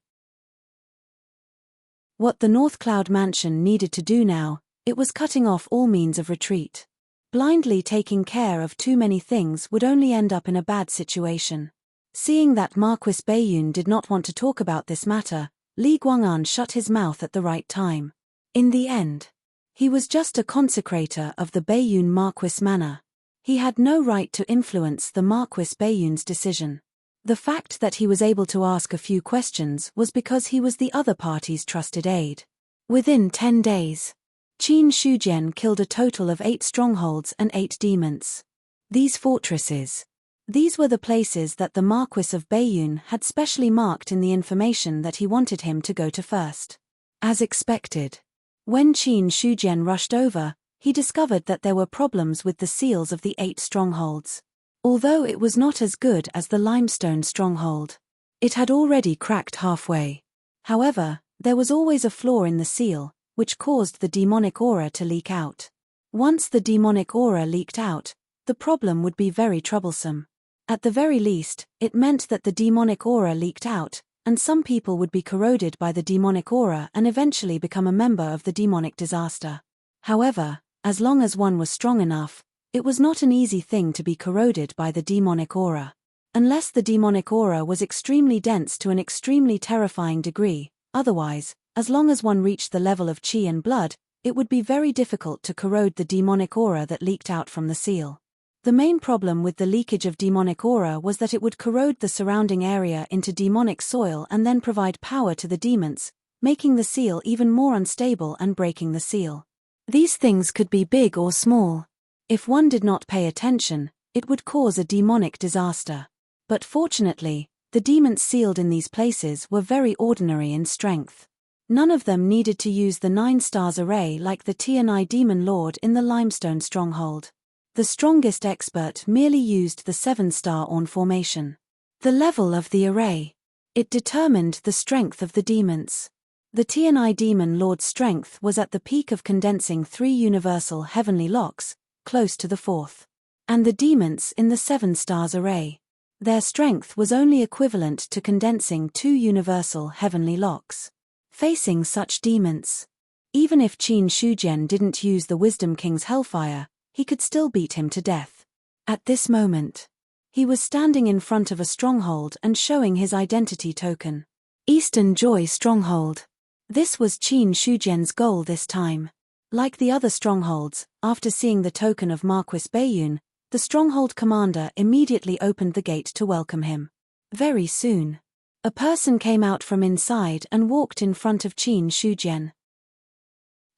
What the North Cloud Mansion needed to do now, it was cutting off all means of retreat. Blindly taking care of too many things would only end up in a bad situation. Seeing that Marquis Baiyun did not want to talk about this matter, Li Guang'an shut his mouth at the right time. In the end, he was just a consecrator of the Baiyun Marquis Manor. He had no right to influence the Marquis Baiyun's decision. The fact that he was able to ask a few questions was because he was the other party's trusted aide. Within 10 days, Qin Shujian killed a total of 8 strongholds and 8 demons. These fortresses. These were the places that the Marquis of Baiyun had specially marked in the information that he wanted him to go to first. As expected, when Qin Shujian rushed over, he discovered that there were problems with the seals of the 8 strongholds. Although it was not as good as the limestone stronghold, it had already cracked halfway. However, there was always a flaw in the seal, which caused the demonic aura to leak out. Once the demonic aura leaked out, the problem would be very troublesome. At the very least, it meant that the demonic aura leaked out, and some people would be corroded by the demonic aura and eventually become a member of the demonic disaster. However, as long as one was strong enough, it was not an easy thing to be corroded by the demonic aura. Unless the demonic aura was extremely dense to an extremely terrifying degree, otherwise, as long as one reached the level of qi and blood, it would be very difficult to corrode the demonic aura that leaked out from the seal. The main problem with the leakage of demonic aura was that it would corrode the surrounding area into demonic soil and then provide power to the demons, making the seal even more unstable and breaking the seal. These things could be big or small. If one did not pay attention, it would cause a demonic disaster. But fortunately, the demons sealed in these places were very ordinary in strength. None of them needed to use the 9 stars array like the Tianai demon lord in the limestone stronghold. The strongest expert merely used the 7-star Orn formation. The level of the array. It determined the strength of the demons. The Tianai demon lord's strength was at the peak of condensing 3 universal heavenly locks, close to the 4th. And the demons in the 7 stars array. Their strength was only equivalent to condensing 2 universal heavenly locks. Facing such demons, even if Qin Shujian didn't use the Wisdom King's Hellfire, he could still beat him to death. At this moment, he was standing in front of a stronghold and showing his identity token. Eastern Joy Stronghold. This was Qin Shujian's goal this time. Like the other strongholds, after seeing the token of Marquis Baiyun, the stronghold commander immediately opened the gate to welcome him. Very soon, a person came out from inside and walked in front of Qin Shujian.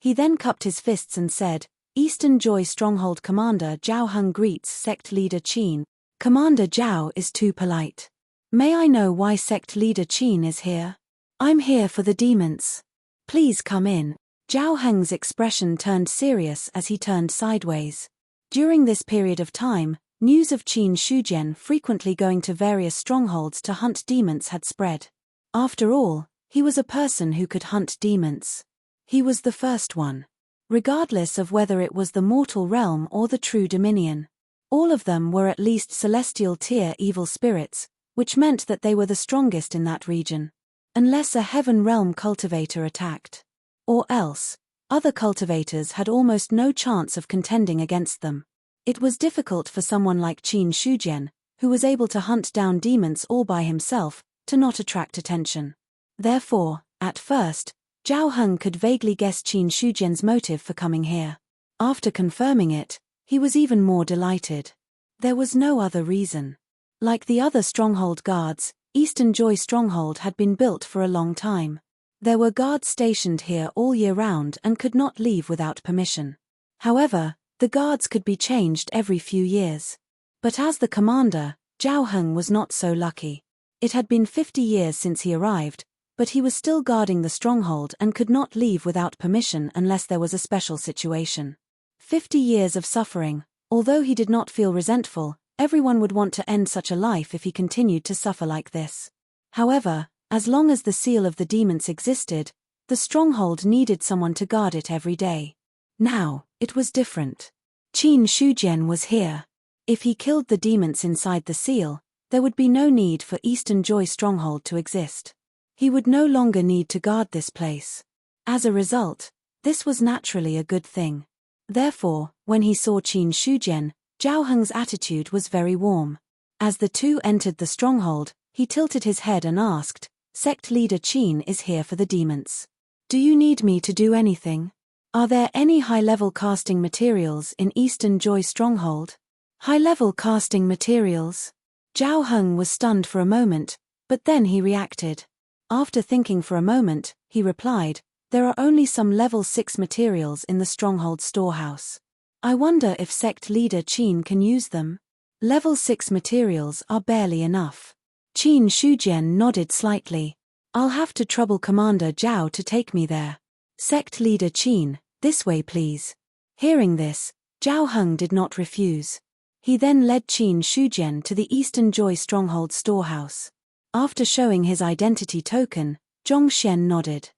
He then cupped his fists and said, "Eastern Joy Stronghold Commander Zhao Heng greets Sect Leader Qin. Commander Zhao is too polite. May I know why Sect Leader Qin is here? I'm here for the demons. Please come in." Zhao Heng's expression turned serious as he turned sideways. During this period of time, news of Qin Shujian frequently going to various strongholds to hunt demons had spread. After all, he was a person who could hunt demons. He was the first one. Regardless of whether it was the mortal realm or the true dominion. All of them were at least celestial tier evil spirits, which meant that they were the strongest in that region. Unless a heaven realm cultivator attacked. Or else, other cultivators had almost no chance of contending against them. It was difficult for someone like Qin Shujian, who was able to hunt down demons all by himself, to not attract attention. Therefore, at first, Zhao Heng could vaguely guess Qin Shujian's motive for coming here. After confirming it, he was even more delighted. There was no other reason. Like the other stronghold guards, Eastern Joy Stronghold had been built for a long time. There were guards stationed here all year round and could not leave without permission. However, the guards could be changed every few years. But as the commander, Zhao Heng was not so lucky. It had been 50 years since he arrived, but he was still guarding the stronghold and could not leave without permission unless there was a special situation. 50 years of suffering. Although he did not feel resentful, everyone would want to end such a life if he continued to suffer like this. However, as long as the seal of the demons existed, the stronghold needed someone to guard it every day. Now, it was different. Qin Shujian was here. If he killed the demons inside the seal, there would be no need for Eastern Joy Stronghold to exist. He would no longer need to guard this place. As a result, this was naturally a good thing. Therefore, when he saw Qin Shujian, Zhao Heng's attitude was very warm. As the two entered the stronghold, he tilted his head and asked, "Sect leader Qin is here for the demons. Do you need me to do anything? Are there any high-level casting materials in Eastern Joy Stronghold?" High-level casting materials? Zhao Heng was stunned for a moment, but then he reacted. After thinking for a moment, he replied, "There are only some level 6 materials in the stronghold storehouse. I wonder if sect leader Qin can use them. Level 6 materials are barely enough." Qin Shujian nodded slightly. "I'll have to trouble Commander Zhao to take me there. Sect leader Qin, this way please." Hearing this, Zhao Heng did not refuse. He then led Qin Shujian to the Eastern Joy Stronghold storehouse. After showing his identity token, Zhongxian nodded.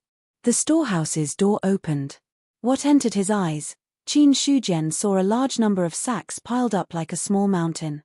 The storehouse's door opened. What entered his eyes? Qin Shujian saw a large number of sacks piled up like a small mountain.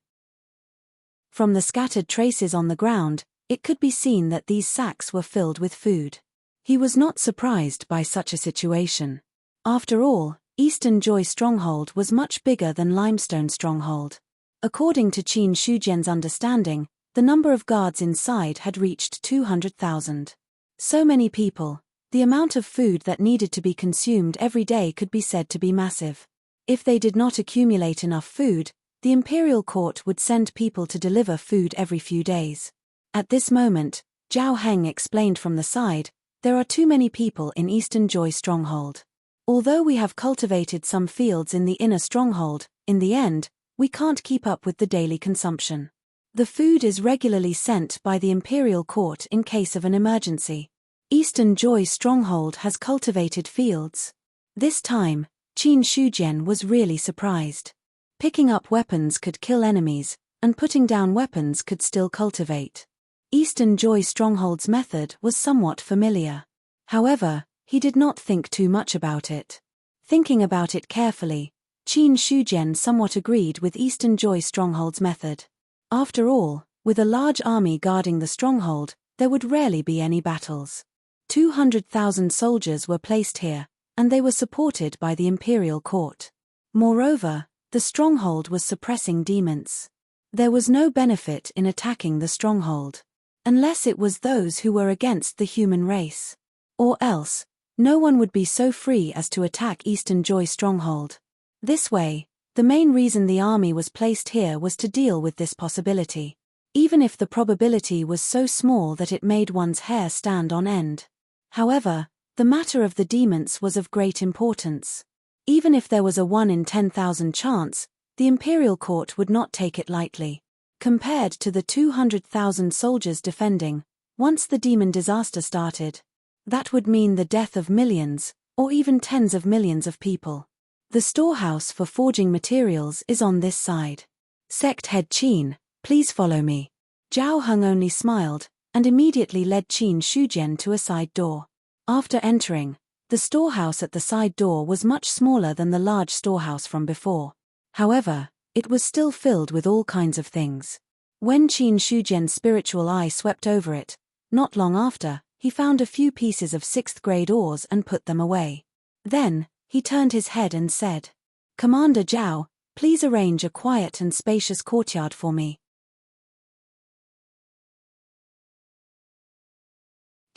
From the scattered traces on the ground, it could be seen that these sacks were filled with food. He was not surprised by such a situation. After all, Eastern Joy Stronghold was much bigger than Limestone Stronghold. According to Qin Shujian's understanding, the number of guards inside had reached 200,000. So many people. The amount of food that needed to be consumed every day could be said to be massive. If they did not accumulate enough food, the imperial court would send people to deliver food every few days. At this moment, Zhao Heng explained from the side, "There are too many people in Eastern Joy Stronghold. Although we have cultivated some fields in the inner stronghold, in the end, we can't keep up with the daily consumption. The food is regularly sent by the imperial court in case of an emergency. Eastern Joy Stronghold has cultivated fields." This time, Qin Shujian was really surprised. Picking up weapons could kill enemies, and putting down weapons could still cultivate. Eastern Joy Stronghold's method was somewhat familiar. However, he did not think too much about it. Thinking about it carefully, Qin Shujian somewhat agreed with Eastern Joy Stronghold's method. After all, with a large army guarding the stronghold, there would rarely be any battles. 200,000 soldiers were placed here, and they were supported by the imperial court. Moreover, the stronghold was suppressing demons. There was no benefit in attacking the stronghold. Unless it was those who were against the human race. Or else, no one would be so free as to attack Eastern Joy Stronghold. This way, the main reason the army was placed here was to deal with this possibility. Even if the probability was so small that it made one's hair stand on end. However, the matter of the demons was of great importance. Even if there was a 1 in 10,000 chance, the imperial court would not take it lightly. Compared to the 200,000 soldiers defending, once the demon disaster started, that would mean the death of millions, or even tens of millions of people. The storehouse for forging materials is on this side. Sect head Qin, please follow me. Zhao Heng only smiled, and immediately led Qin Shujian to a side door. After entering, the storehouse at the side door was much smaller than the large storehouse from before. However, it was still filled with all kinds of things. When Qin Shujian's spiritual eye swept over it, not long after, he found a few pieces of 6th-grade ores and put them away. Then, he turned his head and said, "Commander Zhao, please arrange a quiet and spacious courtyard for me.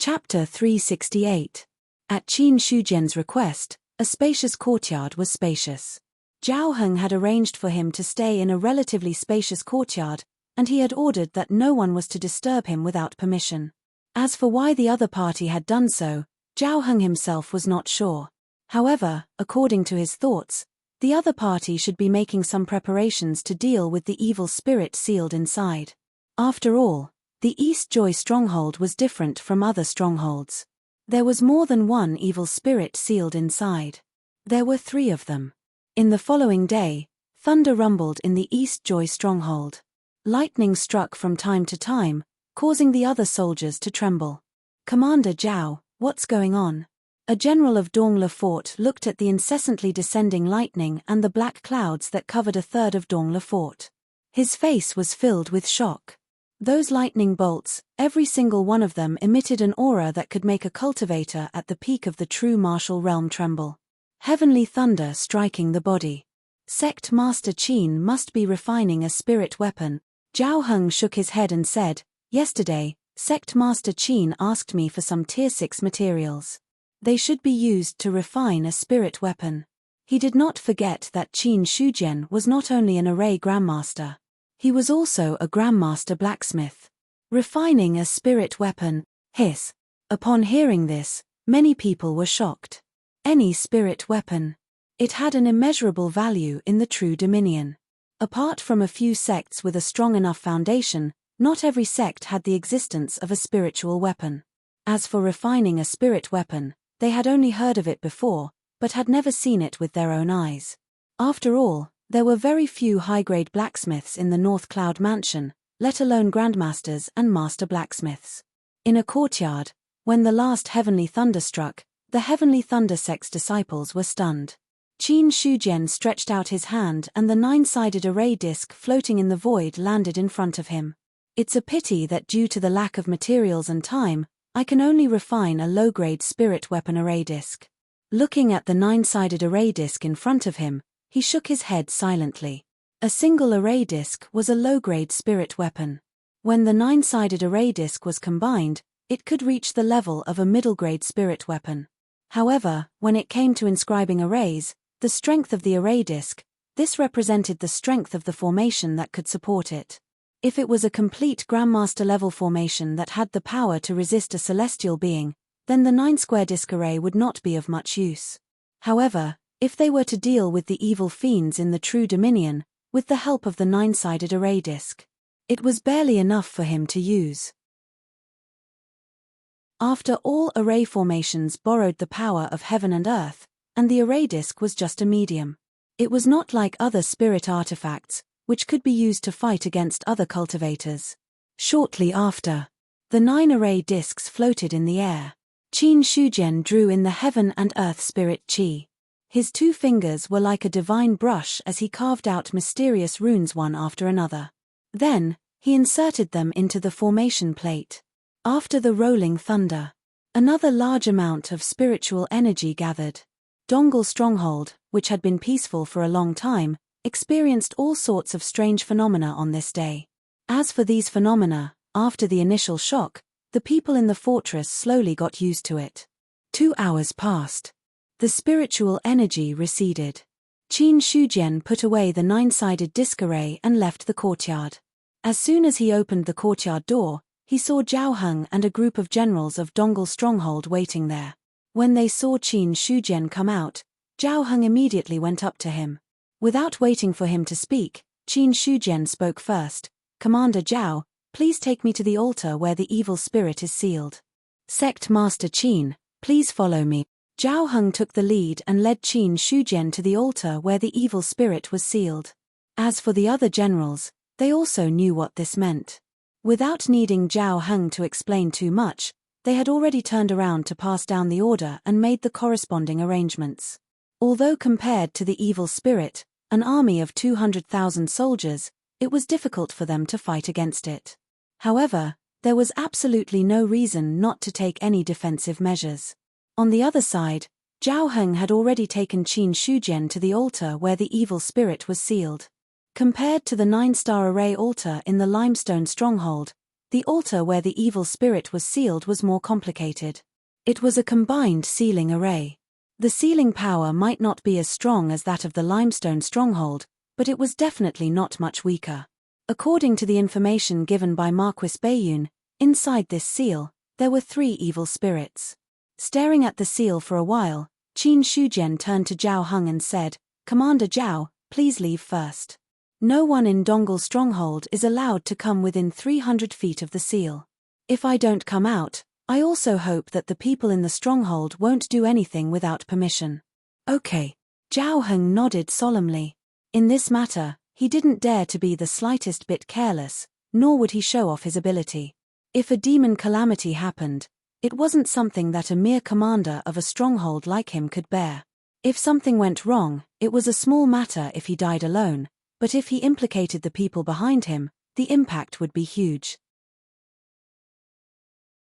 Chapter 368. At Qin Shujian's request, a spacious courtyard was spacious. Zhao Heng had arranged for him to stay in a relatively spacious courtyard, and he had ordered that no one was to disturb him without permission. As for why the other party had done so, Zhao Heng himself was not sure. However, according to his thoughts, the other party should be making some preparations to deal with the evil spirit sealed inside. After all, the East Joy stronghold was different from other strongholds. There was more than one evil spirit sealed inside. There were 3 of them. In the following day, thunder rumbled in the East Joy stronghold. Lightning struck from time to time, causing the other soldiers to tremble. "Commander Zhao, what's going on?" A general of Dongla Fort looked at the incessantly descending lightning and the black clouds that covered a third of Dongla Fort. His face was filled with shock. Those lightning bolts, every single one of them emitted an aura that could make a cultivator at the peak of the true martial realm tremble. Heavenly thunder striking the body. Sect Master Qin must be refining a spirit weapon. Zhao Heng shook his head and said, "Yesterday, Sect Master Qin asked me for some Tier 6 materials. They should be used to refine a spirit weapon." He did not forget that Qin Shujian was not only an array grandmaster. He was also a grandmaster blacksmith. Refining a spirit weapon, hiss. Upon hearing this, many people were shocked. Any spirit weapon. It had an immeasurable value in the true dominion. Apart from a few sects with a strong enough foundation, not every sect had the existence of a spiritual weapon. As for refining a spirit weapon, they had only heard of it before, but had never seen it with their own eyes. After all, there were very few high-grade blacksmiths in the North Cloud Mansion, let alone grandmasters and master blacksmiths. In a courtyard, when the last heavenly thunder struck, the heavenly thunder sect's disciples were stunned. Qin Shujian stretched out his hand and the 9-sided array disc floating in the void landed in front of him. "It's a pity that due to the lack of materials and time, I can only refine a low-grade spirit weapon array disc." Looking at the 9-sided array disc in front of him, he shook his head silently. A single array disc was a low-grade spirit weapon. When the 9-sided array disc was combined, it could reach the level of a middle-grade spirit weapon. However, when it came to inscribing arrays, the strength of the array disc, this represented the strength of the formation that could support it. If it was a complete Grandmaster-level formation that had the power to resist a celestial being, then the 9-square disc array would not be of much use. However, if they were to deal with the evil fiends in the true dominion, with the help of the 9-sided array disc, it was barely enough for him to use. After all array formations borrowed the power of heaven and earth, and the array disc was just a medium. It was not like other spirit artifacts, which could be used to fight against other cultivators. Shortly after, the 9 array discs floated in the air. Qin Shujian drew in the heaven and earth spirit qi. His 2 fingers were like a divine brush as he carved out mysterious runes one after another. Then, he inserted them into the formation plate. After the rolling thunder, another large amount of spiritual energy gathered. Dongul Stronghold, which had been peaceful for a long time, experienced all sorts of strange phenomena on this day. As for these phenomena, after the initial shock, the people in the fortress slowly got used to it. 2 hours passed. The spiritual energy receded. Qin Shujian put away the 9-sided disc array and left the courtyard. As soon as he opened the courtyard door, he saw Zhao Heng and a group of generals of Dongul Stronghold waiting there. When they saw Qin Shujian come out, Zhao Heng immediately went up to him. Without waiting for him to speak, Qin Shujian spoke first. "Commander Zhao, please take me to the altar where the evil spirit is sealed." "Sect Master Qin, please follow me." Zhao Heng took the lead and led Qin Shujian to the altar where the evil spirit was sealed. As for the other generals, they also knew what this meant. Without needing Zhao Heng to explain too much, they had already turned around to pass down the order and made the corresponding arrangements. Although compared to the evil spirit, an army of 200,000 soldiers, it was difficult for them to fight against it. However, there was absolutely no reason not to take any defensive measures. On the other side, Zhao Heng had already taken Qin Shujian to the altar where the evil spirit was sealed. Compared to the 9-star array altar in the limestone stronghold, The altar where the evil spirit was sealed was more complicated. It was a combined sealing array. The sealing power might not be as strong as that of the limestone stronghold, but it was definitely not much weaker. According to the information given by Marquis Bayun, inside this seal, there were 3 evil spirits. Staring at the seal for a while, Qin Shujian turned to Zhao Heng and said, "Commander Zhao, please leave first. No one in Dongul Stronghold is allowed to come within 300 feet of the seal. If I don't come out, I also hope that the people in the stronghold won't do anything without permission." "Okay." Zhao Heng nodded solemnly. In this matter, he didn't dare to be the slightest bit careless, nor would he show off his ability. If a demon calamity happened, it wasn't something that a mere commander of a stronghold like him could bear. If something went wrong, it was a small matter if he died alone, but if he implicated the people behind him, the impact would be huge.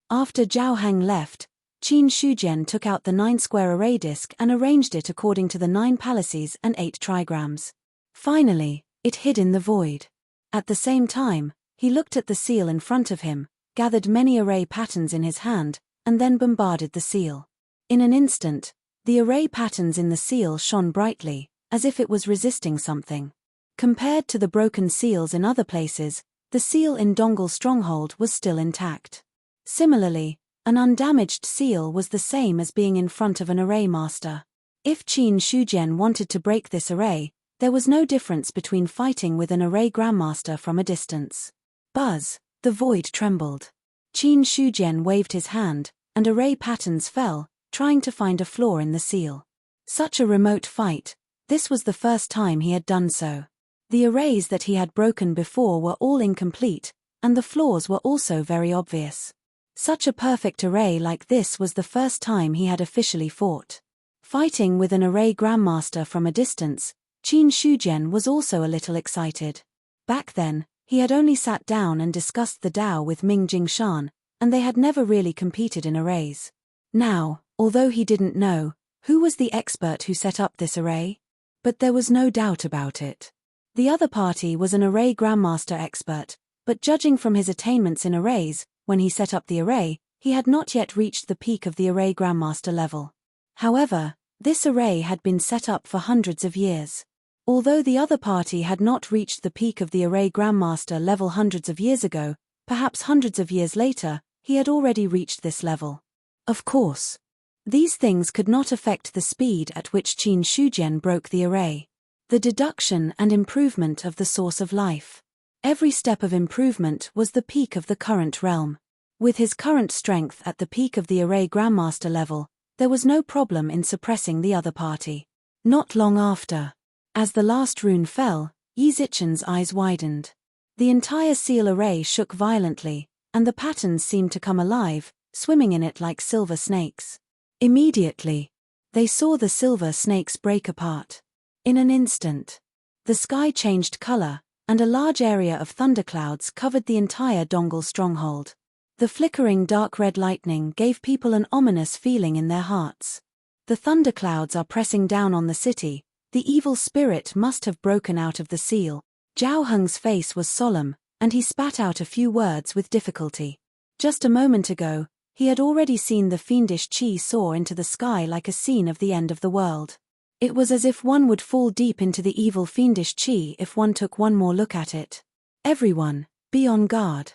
After Zhao Heng left, Qin Shujian took out the 9-square array disk and arranged it according to the 9 palaces and 8 trigrams. Finally, it hid in the void. At the same time, he looked at the seal in front of him, gathered many array patterns in his hand, and then bombarded the seal. In an instant, the array patterns in the seal shone brightly, as if it was resisting something. Compared to the broken seals in other places, the seal in Dongul Stronghold was still intact. Similarly, an undamaged seal was the same as being in front of an array master. If Qin Shujian wanted to break this array, there was no difference between fighting with an array grandmaster from a distance. Buzz, the void trembled. Qin Shujian waved his hand, and array patterns fell, trying to find a flaw in the seal. Such a remote fight, this was the first time he had done so. The arrays that he had broken before were all incomplete, and the flaws were also very obvious. Such a perfect array like this was the first time he had officially fought. Fighting with an array grandmaster from a distance, Qin Shujian was also a little excited. Back then, he had only sat down and discussed the Dao with Ming Jingshan, and they had never really competed in arrays. Now, although he didn't know, who was the expert who set up this array? But there was no doubt about it. The other party was an array grandmaster expert, but judging from his attainments in arrays, when he set up the array, he had not yet reached the peak of the array grandmaster level. However, this array had been set up for hundreds of years. Although the other party had not reached the peak of the array grandmaster level hundreds of years ago, perhaps hundreds of years later, he had already reached this level. Of course, these things could not affect the speed at which Qin Shujian broke the array. The deduction and improvement of the source of life. Every step of improvement was the peak of the current realm. With his current strength at the peak of the array grandmaster level, there was no problem in suppressing the other party. Not long after, as the last rune fell, Yi Zichen's eyes widened. The entire seal array shook violently, and the patterns seemed to come alive, swimming in it like silver snakes. Immediately, they saw the silver snakes break apart. In an instant, the sky changed color, and a large area of thunderclouds covered the entire Dongul stronghold. The flickering dark red lightning gave people an ominous feeling in their hearts. The thunderclouds are pressing down on the city, the evil spirit must have broken out of the seal. Zhao Heng's face was solemn, and he spat out a few words with difficulty. Just a moment ago, he had already seen the fiendish qi soar into the sky like a scene of the end of the world. It was as if one would fall deep into the evil fiendish qi if one took one more look at it. Everyone, be on guard.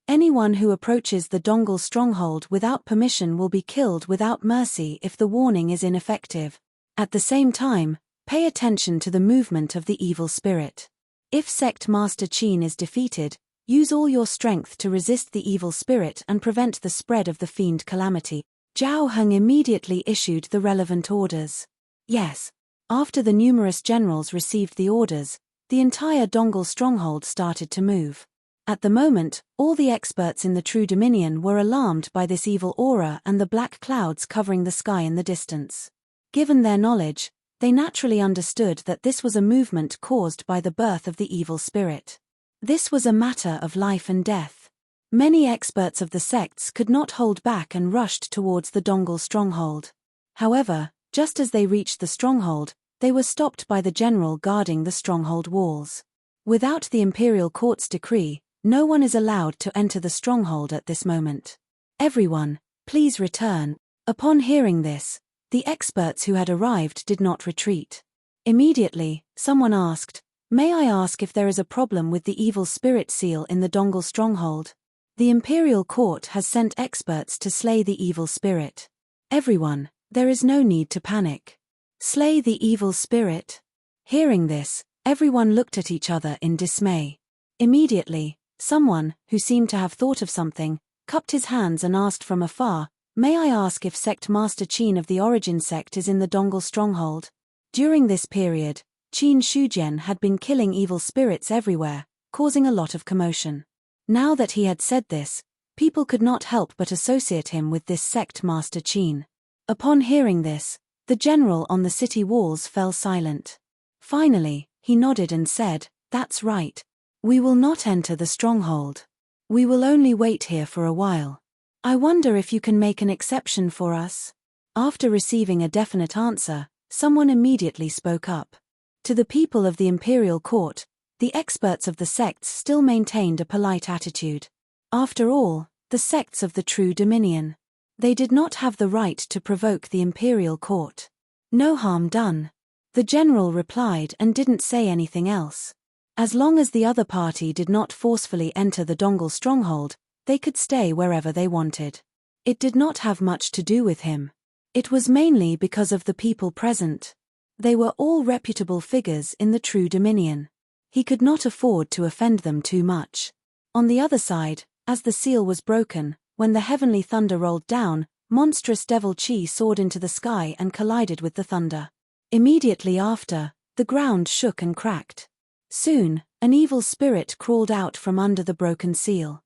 Anyone who approaches the Dongul stronghold without permission will be killed without mercy if the warning is ineffective. At the same time, pay attention to the movement of the evil spirit. If Sect Master Qin is defeated, use all your strength to resist the evil spirit and prevent the spread of the fiend calamity. Zhao Heng immediately issued the relevant orders. Yes. After the numerous generals received the orders, the entire Dongul stronghold started to move. At the moment, all the experts in the True Dominion were alarmed by this evil aura and the black clouds covering the sky in the distance. Given their knowledge, they naturally understood that this was a movement caused by the birth of the evil spirit. This was a matter of life and death. Many experts of the sects could not hold back and rushed towards the Dongul stronghold. However, just as they reached the stronghold, they were stopped by the general guarding the stronghold walls. Without the imperial court's decree, No one is allowed to enter the stronghold at this moment. Everyone, please return. Upon hearing this, the experts who had arrived did not retreat. Immediately, someone asked, "May I ask if there is a problem with the evil spirit seal in the Dongle stronghold? The Imperial Court has sent experts to slay the evil spirit." Everyone, there is no need to panic. Slay the evil spirit? Hearing this, everyone looked at each other in dismay. Immediately, someone, who seemed to have thought of something, cupped his hands and asked from afar, "May I ask if Sect Master Qin of the Origin Sect is in the Dongle stronghold?" During this period, Qin Shujian had been killing evil spirits everywhere, causing a lot of commotion. Now that he had said this, people could not help but associate him with this Sect Master Qin. Upon hearing this, the general on the city walls fell silent. Finally, he nodded and said, "That's right. We will not enter the stronghold. We will only wait here for a while. I wonder if you can make an exception for us?" After receiving a definite answer, someone immediately spoke up. To the people of the Imperial Court, the experts of the sects still maintained a polite attitude. After all, the sects of the true Dominion. They did not have the right to provoke the Imperial Court. No harm done. The general replied and didn't say anything else. As long as the other party did not forcefully enter the Dongle stronghold, they could stay wherever they wanted. It did not have much to do with him. It was mainly because of the people present. They were all reputable figures in the true Dominion. He could not afford to offend them too much. On the other side, as the seal was broken, when the heavenly thunder rolled down, monstrous devil Qi soared into the sky and collided with the thunder. Immediately after, the ground shook and cracked. Soon, an evil spirit crawled out from under the broken seal.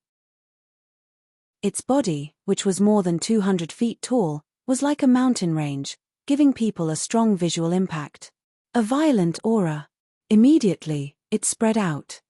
Its body, which was more than 200 feet tall, was like a mountain range, giving people a strong visual impact. A violent aura. Immediately, it spread out.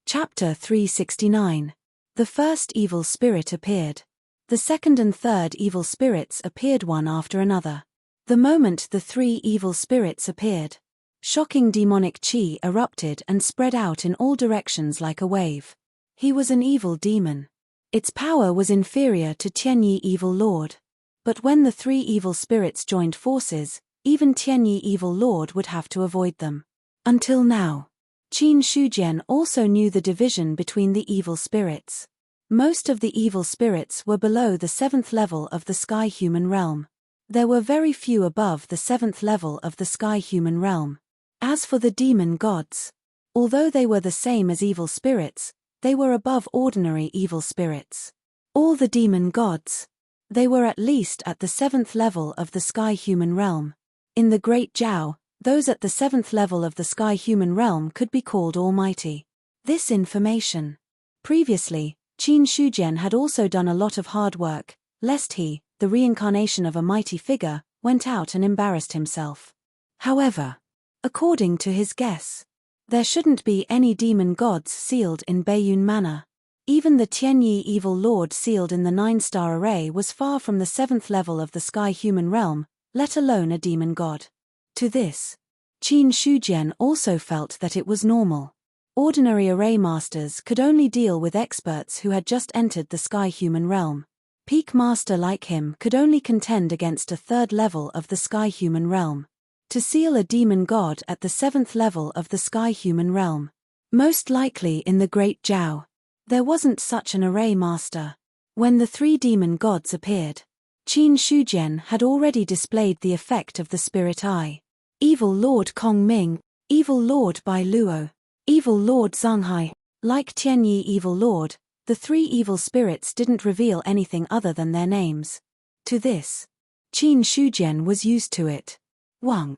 Chapter 369. The first evil spirit appeared. The second and third evil spirits appeared one after another. The moment the three evil spirits appeared, shocking demonic Qi erupted and spread out in all directions like a wave. He was an evil demon. Its power was inferior to Tianyi Evil Lord. But when the three evil spirits joined forces, even Tianyi Evil Lord would have to avoid them. Until now, Qin Shujian also knew the division between the evil spirits. Most of the evil spirits were below the 7th level of the Sky Human Realm. There were very few above the 7th level of the Sky Human Realm. As for the demon gods, although they were the same as evil spirits, they were above ordinary evil spirits. All the demon gods, they were at least at the 7th level of the Sky Human Realm. In the Great Jiao, those at the 7th level of the Sky Human Realm could be called Almighty. This information. Previously, Qin Shujian had also done a lot of hard work, lest he, the reincarnation of a mighty figure, went out and embarrassed himself. However, according to his guess, there shouldn't be any demon gods sealed in Baiyun Manor. Even the Tianyi Evil Lord sealed in the 9-star array was far from the 7th level of the Sky Human Realm, let alone a demon god. To this, Qin Shujian also felt that it was normal. Ordinary array masters could only deal with experts who had just entered the Sky Human Realm. Peak master like him could only contend against a 3rd level of the Sky Human Realm. To seal a demon god at the 7th level of the Sky Human Realm, most likely in the Great Jiao, there wasn't such an array master. When the three demon gods appeared, Qin Shujian had already displayed the effect of the spirit eye. Evil Lord Kong Ming, Evil Lord Bai Luo, Evil Lord Zhanghai. Like Tianyi Evil Lord, the three evil spirits didn't reveal anything other than their names. To this, Qin Shujian was used to it. Wang.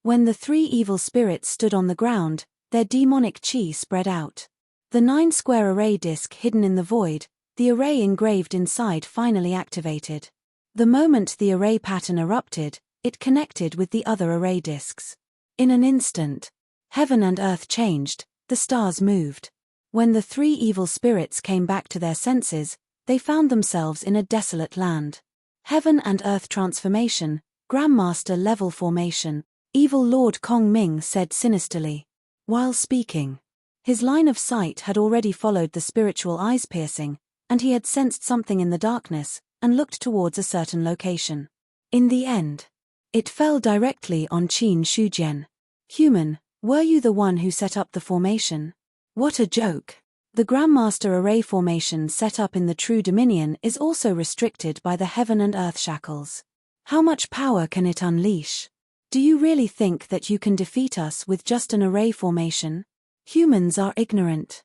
When the three evil spirits stood on the ground, their demonic Qi spread out. The 9-square array disk hidden in the void, the array engraved inside finally activated. The moment the array pattern erupted, it connected with the other array disks. In an instant, heaven and earth changed, the stars moved. When the three evil spirits came back to their senses, they found themselves in a desolate land. Heaven and earth transformation, Grandmaster level formation, Evil Lord Kong Ming said sinisterly. While speaking, his line of sight had already followed the spiritual eyes piercing, and he had sensed something in the darkness, and looked towards a certain location. In the end, it fell directly on Qin Shujian. Human, were you the one who set up the formation? What a joke. The Grandmaster Array formation set up in the True Dominion is also restricted by the Heaven and Earth shackles. How much power can it unleash? Do you really think that you can defeat us with just an array formation? Humans are ignorant.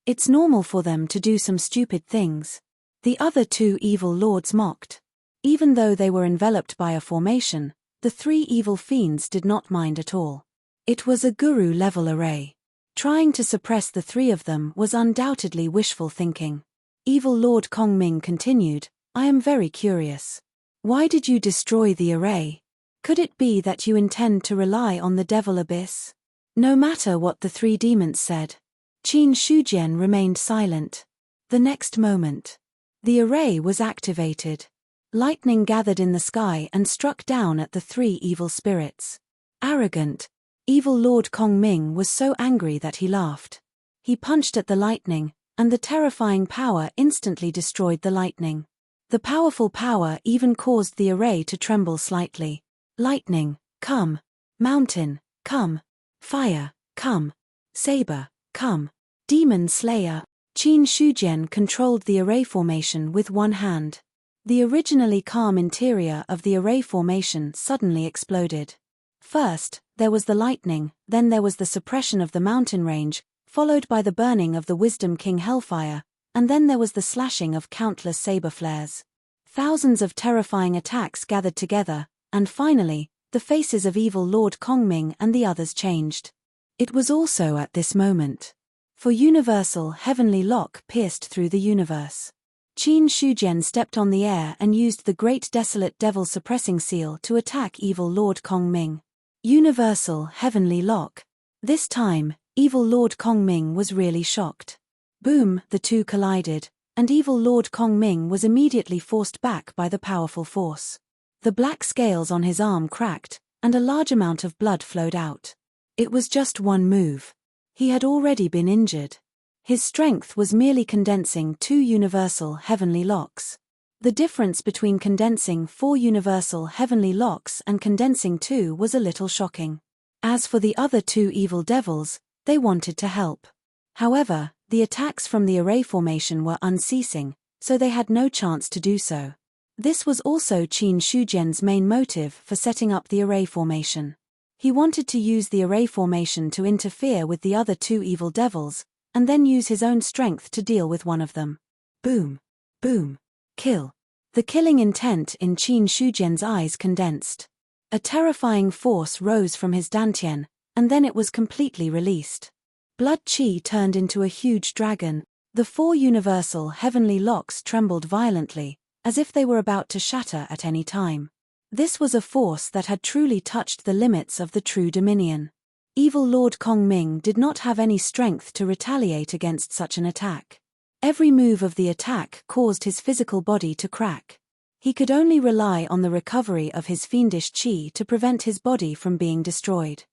It's normal for them to do some stupid things. The other two evil lords mocked. Even though they were enveloped by a formation, the three evil fiends did not mind at all. It was a guru-level array. Trying to suppress the three of them was undoubtedly wishful thinking. Evil Lord Kong Ming continued, I am very curious. Why did you destroy the array? Could it be that you intend to rely on the Devil Abyss? No matter what the three demons said, Qin Shujian remained silent. The next moment, the array was activated. Lightning gathered in the sky and struck down at the three evil spirits. Arrogant, Evil Lord Kong Ming was so angry that he laughed. He punched at the lightning, and the terrifying power instantly destroyed the lightning. The powerful power even caused the array to tremble slightly. Lightning, come. Mountain, come. Fire, come. Saber, come. Demon Slayer. Qin Shujian controlled the array formation with one hand. The originally calm interior of the array formation suddenly exploded. First, there was the lightning, then there was the suppression of the mountain range, followed by the burning of the Wisdom King Hellfire, and then there was the slashing of countless saber flares. Thousands of terrifying attacks gathered together, and finally, the faces of Evil Lord Kong Ming and the others changed. It was also at this moment. For universal heavenly lock pierced through the universe. Qin Shujian stepped on the air and used the Great Desolate Devil Suppressing Seal to attack Evil Lord Kong Ming. Universal Heavenly Lock. This time, Evil Lord Kong Ming was really shocked. Boom, the two collided, and Evil Lord Kong Ming was immediately forced back by the powerful force. The black scales on his arm cracked, and a large amount of blood flowed out. It was just one move. He had already been injured. His strength was merely condensing 2 universal heavenly locks. The difference between condensing 4 universal heavenly locks and condensing 2 was a little shocking. As for the other 2 evil devils, they wanted to help. However, the attacks from the array formation were unceasing, so they had no chance to do so. This was also Qin Shujian's main motive for setting up the array formation. He wanted to use the array formation to interfere with the other 2 evil devils, and then use his own strength to deal with one of them. Boom. Boom. Kill. The killing intent in Qin Shujian's eyes condensed. A terrifying force rose from his dantian, and then it was completely released. Blood Qi turned into a huge dragon. The 4 universal heavenly locks trembled violently, as if they were about to shatter at any time. This was a force that had truly touched the limits of the True Dominion. Evil Lord Kong Ming did not have any strength to retaliate against such an attack. Every move of the attack caused his physical body to crack. He could only rely on the recovery of his fiendish qi to prevent his body from being destroyed.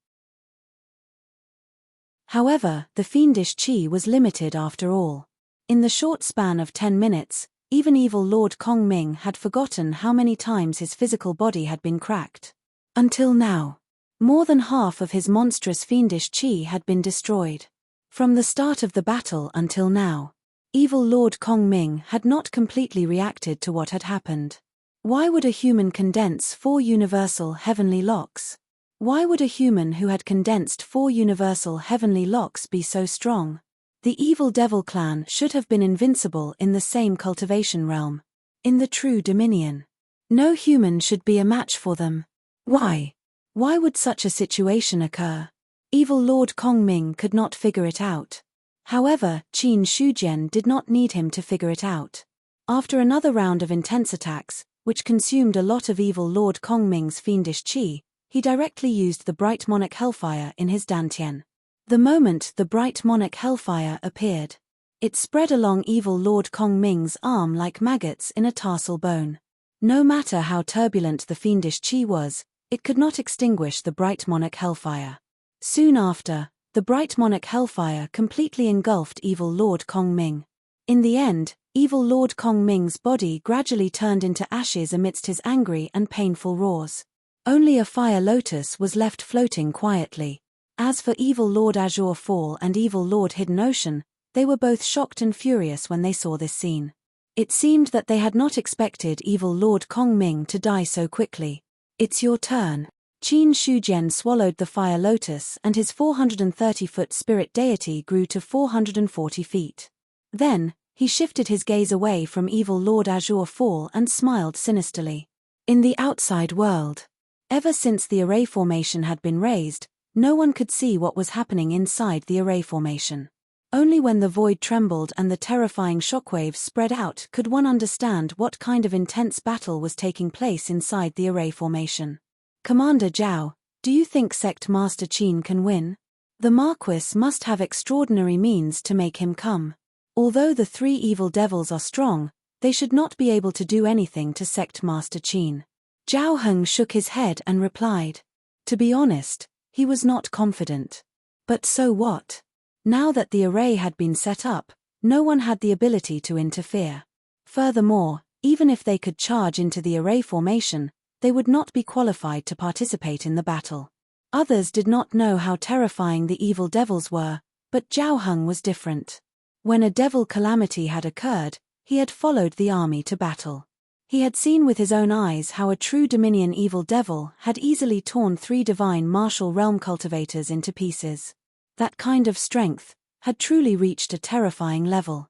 However, the fiendish qi was limited after all. In the short span of 10 minutes, even Evil Lord Kong Ming had forgotten how many times his physical body had been cracked. Until now, more than half of his monstrous fiendish qi had been destroyed. From the start of the battle until now, Evil Lord Kong Ming had not completely reacted to what had happened. Why would a human condense 4 universal heavenly locks? Why would a human who had condensed 4 universal heavenly locks be so strong? The evil devil clan should have been invincible in the same cultivation realm. In the True Dominion. No human should be a match for them. Why? Why would such a situation occur? Evil Lord Kong Ming could not figure it out. However, Qin Shujian did not need him to figure it out. After another round of intense attacks, which consumed a lot of Evil Lord Kong Ming's fiendish qi, he directly used the Bright Monarch Hellfire in his dantian. The moment the Bright Monarch Hellfire appeared, it spread along Evil Lord Kong Ming's arm like maggots in a tarsal bone. No matter how turbulent the fiendish qi was, it could not extinguish the bright monarch hellfire. Soon after, the bright monarch hellfire completely engulfed evil Lord Kong Ming. In the end, evil Lord Kong Ming's body gradually turned into ashes amidst his angry and painful roars. Only a fire lotus was left floating quietly. As for evil Lord Azure Fall and evil Lord Hidden Ocean, they were both shocked and furious when they saw this scene. It seemed that they had not expected evil Lord Kong Ming to die so quickly. It's your turn. Qin Shujian swallowed the fire lotus and his 430-foot spirit deity grew to 440 feet. Then, he shifted his gaze away from evil Lord Azure Fall and smiled sinisterly. In the outside world, ever since the array formation had been raised, no one could see what was happening inside the array formation. Only when the void trembled and the terrifying shockwaves spread out could one understand what kind of intense battle was taking place inside the array formation. Commander Zhao, do you think Sect Master Qin can win? The Marquis must have extraordinary means to make him come. Although the three evil devils are strong, they should not be able to do anything to Sect Master Qin. Zhao Heng shook his head and replied. To be honest, he was not confident. But so what? Now that the array had been set up, no one had the ability to interfere. Furthermore, even if they could charge into the array formation, they would not be qualified to participate in the battle. Others did not know how terrifying the evil devils were, but Zhao Heng was different. When a devil calamity had occurred, he had followed the army to battle. He had seen with his own eyes how a true Dominion evil devil had easily torn 3 divine martial realm cultivators into pieces. That kind of strength had truly reached a terrifying level.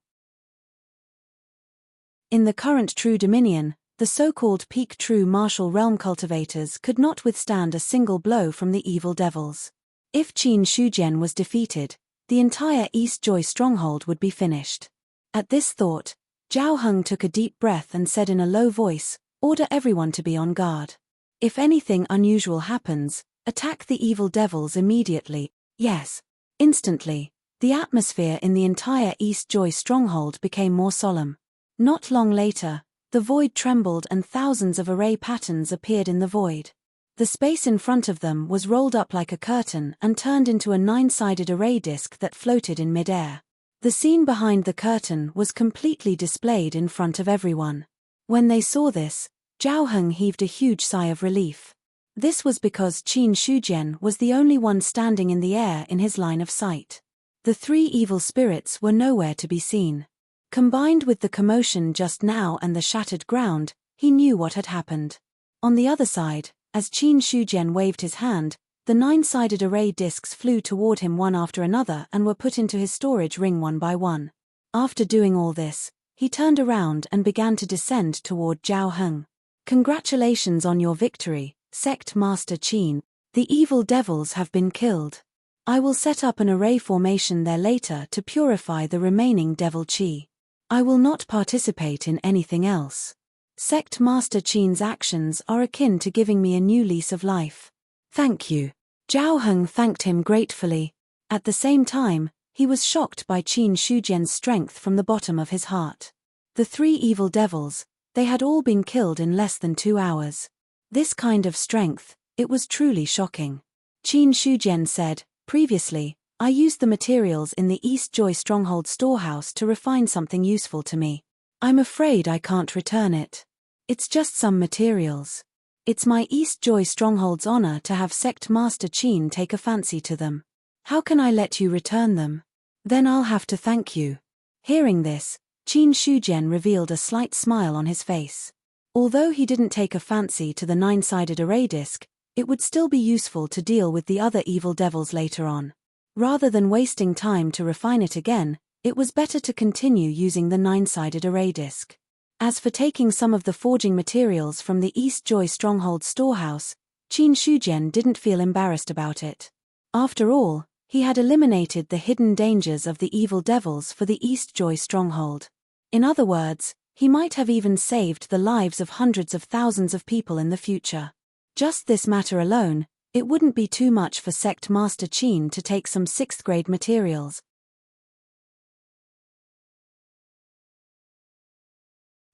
In the current True Dominion, the so-called peak True Martial Realm cultivators could not withstand a single blow from the evil devils. If Qin Shujian was defeated, the entire East Joy stronghold would be finished. At this thought, Zhao Heng took a deep breath and said in a low voice, "Order everyone to be on guard. If anything unusual happens, attack the evil devils immediately." Yes. Instantly, the atmosphere in the entire East Joy stronghold became more solemn. Not long later, the void trembled and thousands of array patterns appeared in the void. The space in front of them was rolled up like a curtain and turned into a 9-sided array disk that floated in midair. The scene behind the curtain was completely displayed in front of everyone. When they saw this, Zhao Heng heaved a huge sigh of relief. This was because Qin Shujian was the only one standing in the air in his line of sight. The 3 evil spirits were nowhere to be seen. Combined with the commotion just now and the shattered ground, he knew what had happened. On the other side, as Qin Shujian waved his hand, the 9-sided array discs flew toward him one after another and were put into his storage ring one by one. After doing all this, he turned around and began to descend toward Zhao Heng. Congratulations on your victory, Sect Master Qin. The evil devils have been killed. I will set up an array formation there later to purify the remaining devil qi. I will not participate in anything else. Sect Master Qin's actions are akin to giving me a new lease of life. Thank you. Zhao Heng thanked him gratefully. At the same time, he was shocked by Qin Shujian's strength from the bottom of his heart. The 3 evil devils, they had all been killed in less than 2 hours. This kind of strength, it was truly shocking. Qin Shujian said, "Previously, I used the materials in the East Joy Stronghold storehouse to refine something useful to me. I'm afraid I can't return it. It's just some materials. It's my East Joy Stronghold's honor to have Sect Master Qin take a fancy to them. How can I let you return them? Then I'll have to thank you." Hearing this, Qin Shujian revealed a slight smile on his face. Although he didn't take a fancy to the 9-sided array disk, it would still be useful to deal with the other evil devils later on. Rather than wasting time to refine it again, it was better to continue using the 9-sided array disk. As for taking some of the forging materials from the East Joy Stronghold storehouse, Qin Shujian didn't feel embarrassed about it. After all, he had eliminated the hidden dangers of the evil devils for the East Joy Stronghold. In other words, he might have even saved the lives of hundreds of thousands of people in the future. Just this matter alone, it wouldn't be too much for Sect Master Qin to take some 6th grade materials.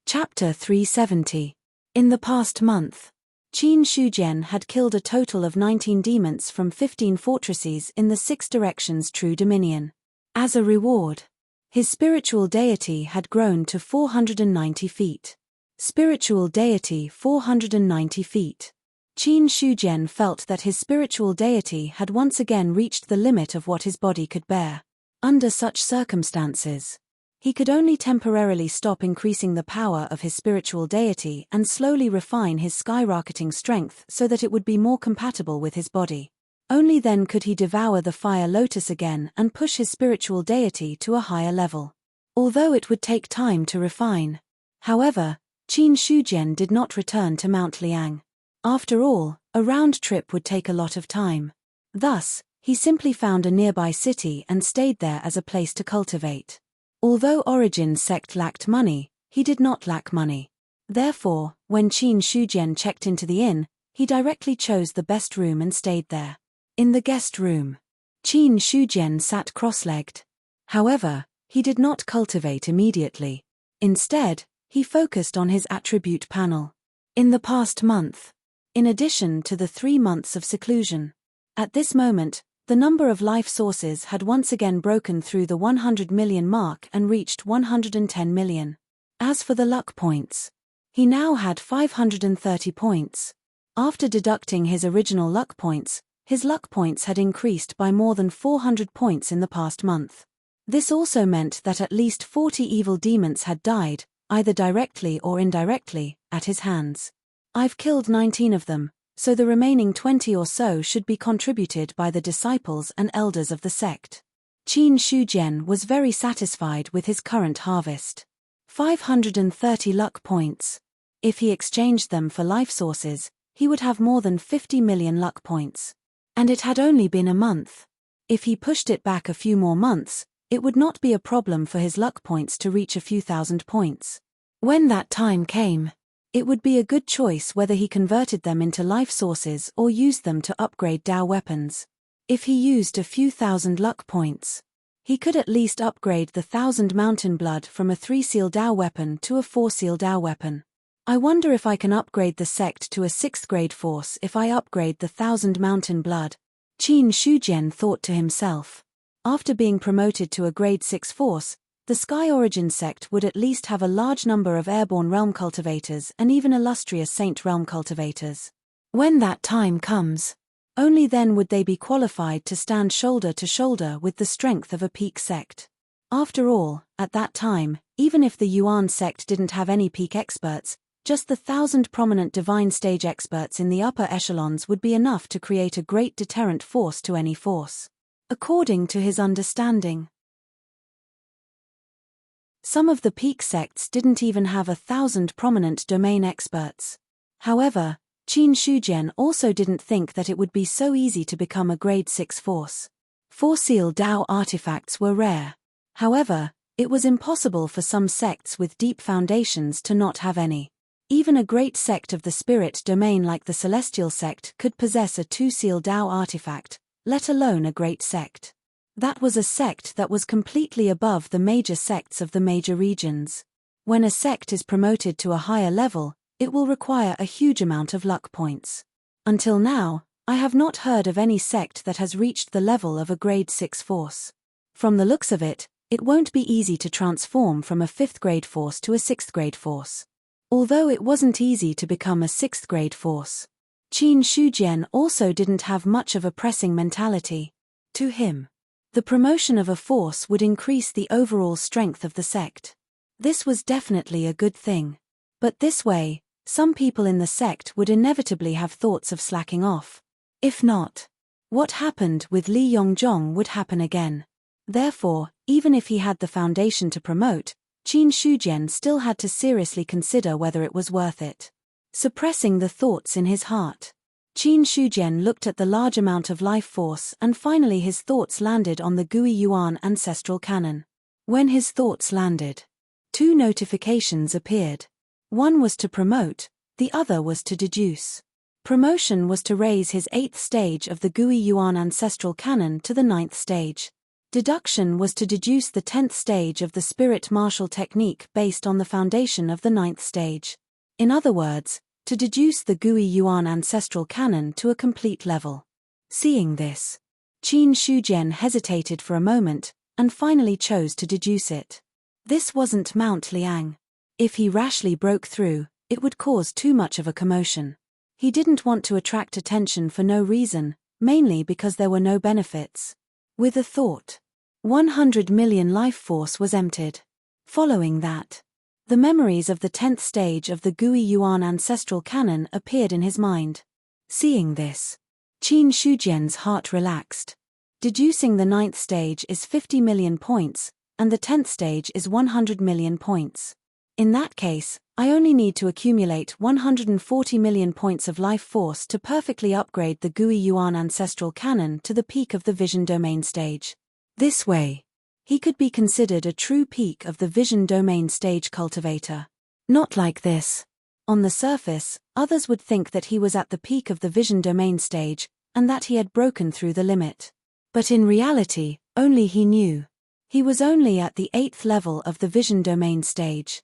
Chapter 370. In the past month, Qin Shujian had killed a total of 19 demons from 15 fortresses in the 6 directions True Dominion. As a reward, his spiritual deity had grown to 490 feet. Spiritual deity 490 feet. Qin Shujian felt that his spiritual deity had once again reached the limit of what his body could bear. Under such circumstances, he could only temporarily stop increasing the power of his spiritual deity and slowly refine his skyrocketing strength so that it would be more compatible with his body. Only then could he devour the fire lotus again and push his spiritual deity to a higher level. Although it would take time to refine. However, Qin Shujian did not return to Mount Liang. After all, a round trip would take a lot of time. Thus, he simply found a nearby city and stayed there as a place to cultivate. Although Origin's sect lacked money, he did not lack money. Therefore, when Qin Shujian checked into the inn, he directly chose the best room and stayed there. In the guest room, Qin Shujian sat cross-legged. However, he did not cultivate immediately. Instead, he focused on his attribute panel. In the past month, in addition to the 3 months of seclusion, at this moment, the number of life sources had once again broken through the 100 million mark and reached 110 million. As for the luck points, he now had 530 points. After deducting his original luck points, his luck points had increased by more than 400 points in the past month. This also meant that at least 40 evil demons had died, either directly or indirectly, at his hands. I've killed 19 of them, so the remaining 20 or so should be contributed by the disciples and elders of the sect. Qin Shujian was very satisfied with his current harvest. 530 luck points. If he exchanged them for life sources, he would have more than 50 million luck points. And it had only been a month. If he pushed it back a few more months, it would not be a problem for his luck points to reach a few thousand points. When that time came, it would be a good choice whether he converted them into life sources or used them to upgrade Dao weapons. If he used a few thousand luck points, he could at least upgrade the 1000 mountain blood from a 3-seal Dao weapon to a 4-seal Dao weapon. I wonder if I can upgrade the sect to a 6th grade force if I upgrade the 1000 mountain blood. Qin Shujian thought to himself. After being promoted to a grade 6 force, the Sky Origin sect would at least have a large number of airborne realm cultivators and even illustrious saint realm cultivators. When that time comes, only then would they be qualified to stand shoulder to shoulder with the strength of a peak sect. After all, at that time, even if the Yuan sect didn't have any peak experts, just the 1000 prominent divine stage experts in the upper echelons would be enough to create a great deterrent force to any force. According to his understanding, some of the peak sects didn't even have 1000 prominent domain experts. However, Qin Shujian also didn't think that it would be so easy to become a grade 6 force. 4-seal Dao artifacts were rare. However, it was impossible for some sects with deep foundations to not have any. Even a great sect of the spirit domain like the Celestial sect could possess a 2-seal Dao artifact, let alone a great sect. That was a sect that was completely above the major sects of the major regions. When a sect is promoted to a higher level, it will require a huge amount of luck points. Until now, I have not heard of any sect that has reached the level of a grade 6 force. From the looks of it, it won't be easy to transform from a 5th grade force to a 6th grade force. Although it wasn't easy to become a 6th grade force, Qin Shujian also didn't have much of a pressing mentality. To him, the promotion of a force would increase the overall strength of the sect. This was definitely a good thing. But this way, some people in the sect would inevitably have thoughts of slacking off. If not, what happened with Li Yongzhong would happen again. Therefore, even if he had the foundation to promote, Qin Shujian still had to seriously consider whether it was worth it. Suppressing the thoughts in his heart, Qin Shujian looked at the large amount of life force and finally his thoughts landed on the Gui Yuan ancestral cannon. When his thoughts landed, 2 notifications appeared. One was to promote, the other was to deduce. Promotion was to raise his 8th stage of the Gui Yuan ancestral cannon to the 9th stage. Deduction was to deduce the 10th stage of the spirit martial technique based on the foundation of the 9th stage. In other words, to deduce the Gui Yuan ancestral canon to a complete level. Seeing this, Qin Shujian hesitated for a moment, and finally chose to deduce it. This wasn't Mount Liang. If he rashly broke through, it would cause too much of a commotion. He didn't want to attract attention for no reason, mainly because there were no benefits. With a thought, 100 million life force was emptied. Following that, the memories of the 10th stage of the Gui Yuan ancestral canon appeared in his mind. Seeing this, Qin Shujian's heart relaxed. Deducing the 9th stage is 50 million points, and the 10th stage is 100 million points. In that case, I only need to accumulate 140 million points of life force to perfectly upgrade the Gui Yuan ancestral canon to the peak of the vision domain stage. This way, he could be considered a true peak of the vision domain stage cultivator. Not like this. On the surface, others would think that he was at the peak of the vision domain stage, and that he had broken through the limit. But in reality, only he knew. He was only at the 8th level of the vision domain stage.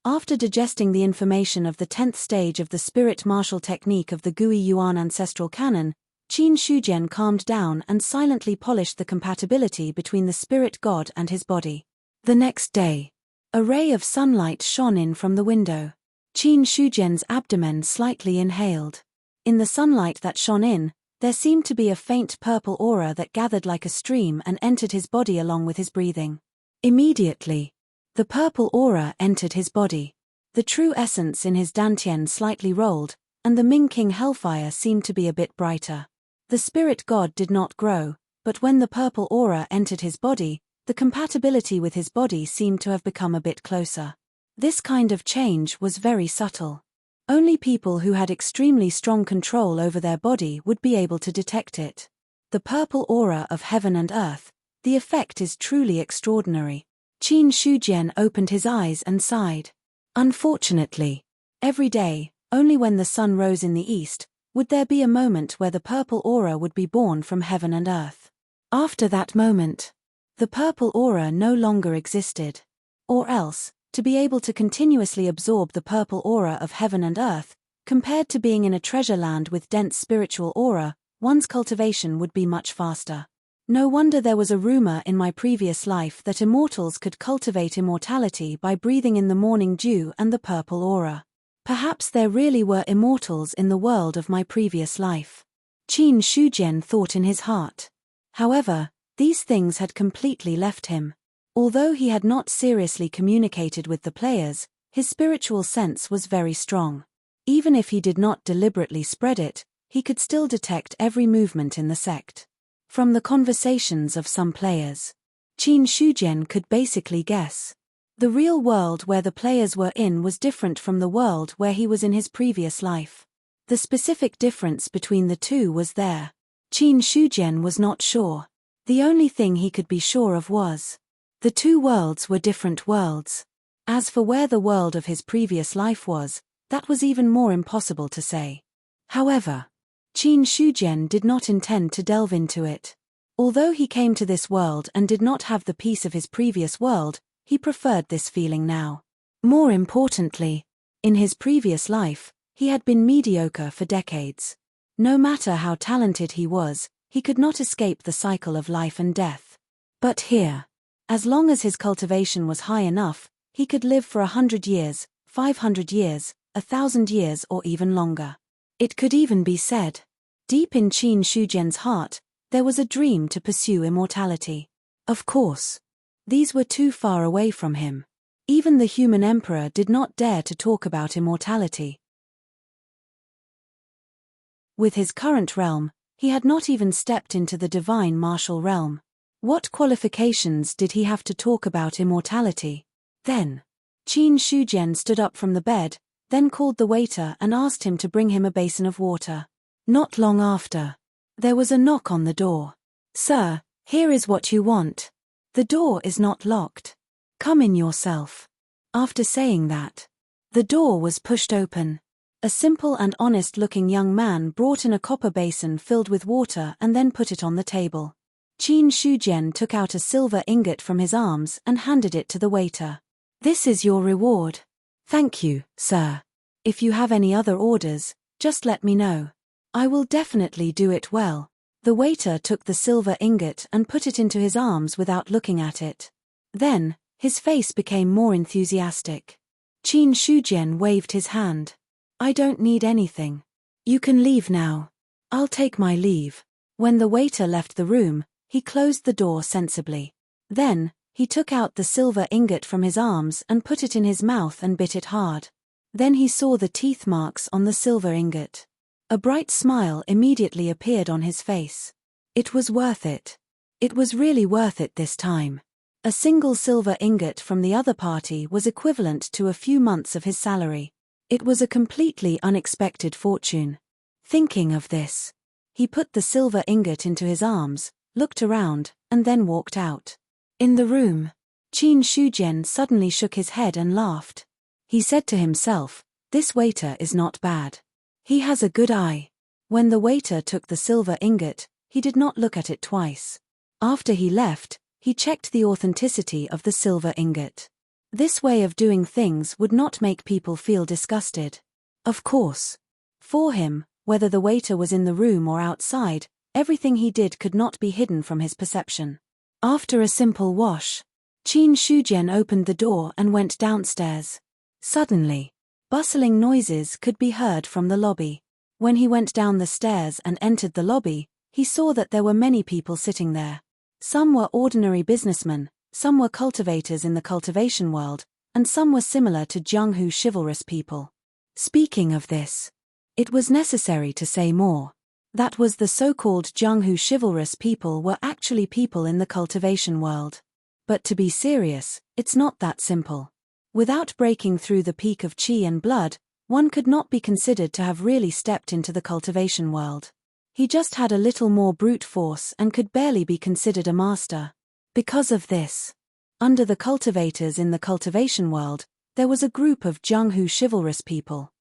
After digesting the information of the 10th stage of the spirit martial technique of the Gui Yuan ancestral canon, Qin Shujian calmed down and silently polished the compatibility between the spirit god and his body. The next day, a ray of sunlight shone in from the window. Qin Shujian's abdomen slightly inhaled. In the sunlight that shone in, there seemed to be a faint purple aura that gathered like a stream and entered his body along with his breathing. Immediately, the purple aura entered his body. The true essence in his dantian slightly rolled, and the Ming King Hellfire seemed to be a bit brighter. The spirit god did not grow, but when the purple aura entered his body, the compatibility with his body seemed to have become a bit closer. This kind of change was very subtle. Only people who had extremely strong control over their body would be able to detect it. The purple aura of heaven and earth, the effect is truly extraordinary. Qin Shujian opened his eyes and sighed. Unfortunately, every day, only when the sun rose in the east, would there be a moment where the purple aura would be born from heaven and earth. After that moment, the purple aura no longer existed. Or else, to be able to continuously absorb the purple aura of heaven and earth, compared to being in a treasure land with dense spiritual aura, one's cultivation would be much faster. No wonder there was a rumor in my previous life that immortals could cultivate immortality by breathing in the morning dew and the purple aura. Perhaps there really were immortals in the world of my previous life. Qin Shujian thought in his heart. However, these things had completely left him. Although he had not seriously communicated with the players, his spiritual sense was very strong. Even if he did not deliberately spread it, he could still detect every movement in the sect. From the conversations of some players, Qin Shujian could basically guess. The real world where the players were in was different from the world where he was in his previous life. The specific difference between the two was there. Qin Shujian was not sure. The only thing he could be sure of was, the two worlds were different worlds. As for where the world of his previous life was, that was even more impossible to say. However, Qin Shujian did not intend to delve into it. Although he came to this world and did not have the peace of his previous world, he preferred this feeling now. More importantly, in his previous life, he had been mediocre for decades. No matter how talented he was, he could not escape the cycle of life and death. But here, as long as his cultivation was high enough, he could live for 100 years, 500 years, 1,000 years or even longer. It could even be said, deep in Qin Shujian's heart, there was a dream to pursue immortality. Of course, these were too far away from him. Even the human emperor did not dare to talk about immortality. With his current realm, he had not even stepped into the divine martial realm. What qualifications did he have to talk about immortality? Then, Qin Shujian stood up from the bed, then called the waiter and asked him to bring him a basin of water. Not long after, there was a knock on the door. "Sir, here is what you want. The door is not locked. Come in yourself." After saying that, the door was pushed open. A simple and honest-looking young man brought in a copper basin filled with water and then put it on the table. Qin Shujian took out a silver ingot from his arms and handed it to the waiter. "This is your reward. Thank you, sir. If you have any other orders, just let me know. I will definitely do it well. The waiter took the silver ingot and put it into his arms without looking at it. Then, his face became more enthusiastic. Qin Shujian waved his hand. I don't need anything. You can leave now. I'll take my leave. When the waiter left the room, he closed the door sensibly. Then, he took out the silver ingot from his arms and put it in his mouth and bit it hard. Then he saw the teeth marks on the silver ingot. A bright smile immediately appeared on his face. It was worth it. It was really worth it this time. A single silver ingot from the other party was equivalent to a few months of his salary. It was a completely unexpected fortune. Thinking of this, he put the silver ingot into his arms, looked around, and then walked out. In the room, Qin Shujian suddenly shook his head and laughed. He said to himself, "This waiter is not bad. He has a good eye." When the waiter took the silver ingot, he did not look at it twice. After he left, he checked the authenticity of the silver ingot. This way of doing things would not make people feel disgusted. Of course. For him, whether the waiter was in the room or outside, everything he did could not be hidden from his perception. After a simple wash, Qin Shujian opened the door and went downstairs. Suddenly, bustling noises could be heard from the lobby. When he went down the stairs and entered the lobby, he saw that there were many people sitting there. Some were ordinary businessmen, some were cultivators in the cultivation world, and some were similar to Jianghu chivalrous people. Speaking of this, it was necessary to say more. That was the so-called Jianghu chivalrous people were actually people in the cultivation world. But to be serious, it's not that simple. Without breaking through the peak of qi and blood, one could not be considered to have really stepped into the cultivation world. He just had a little more brute force and could barely be considered a master. Because of this, under the cultivators in the cultivation world, there was a group of Jianghu chivalrous people.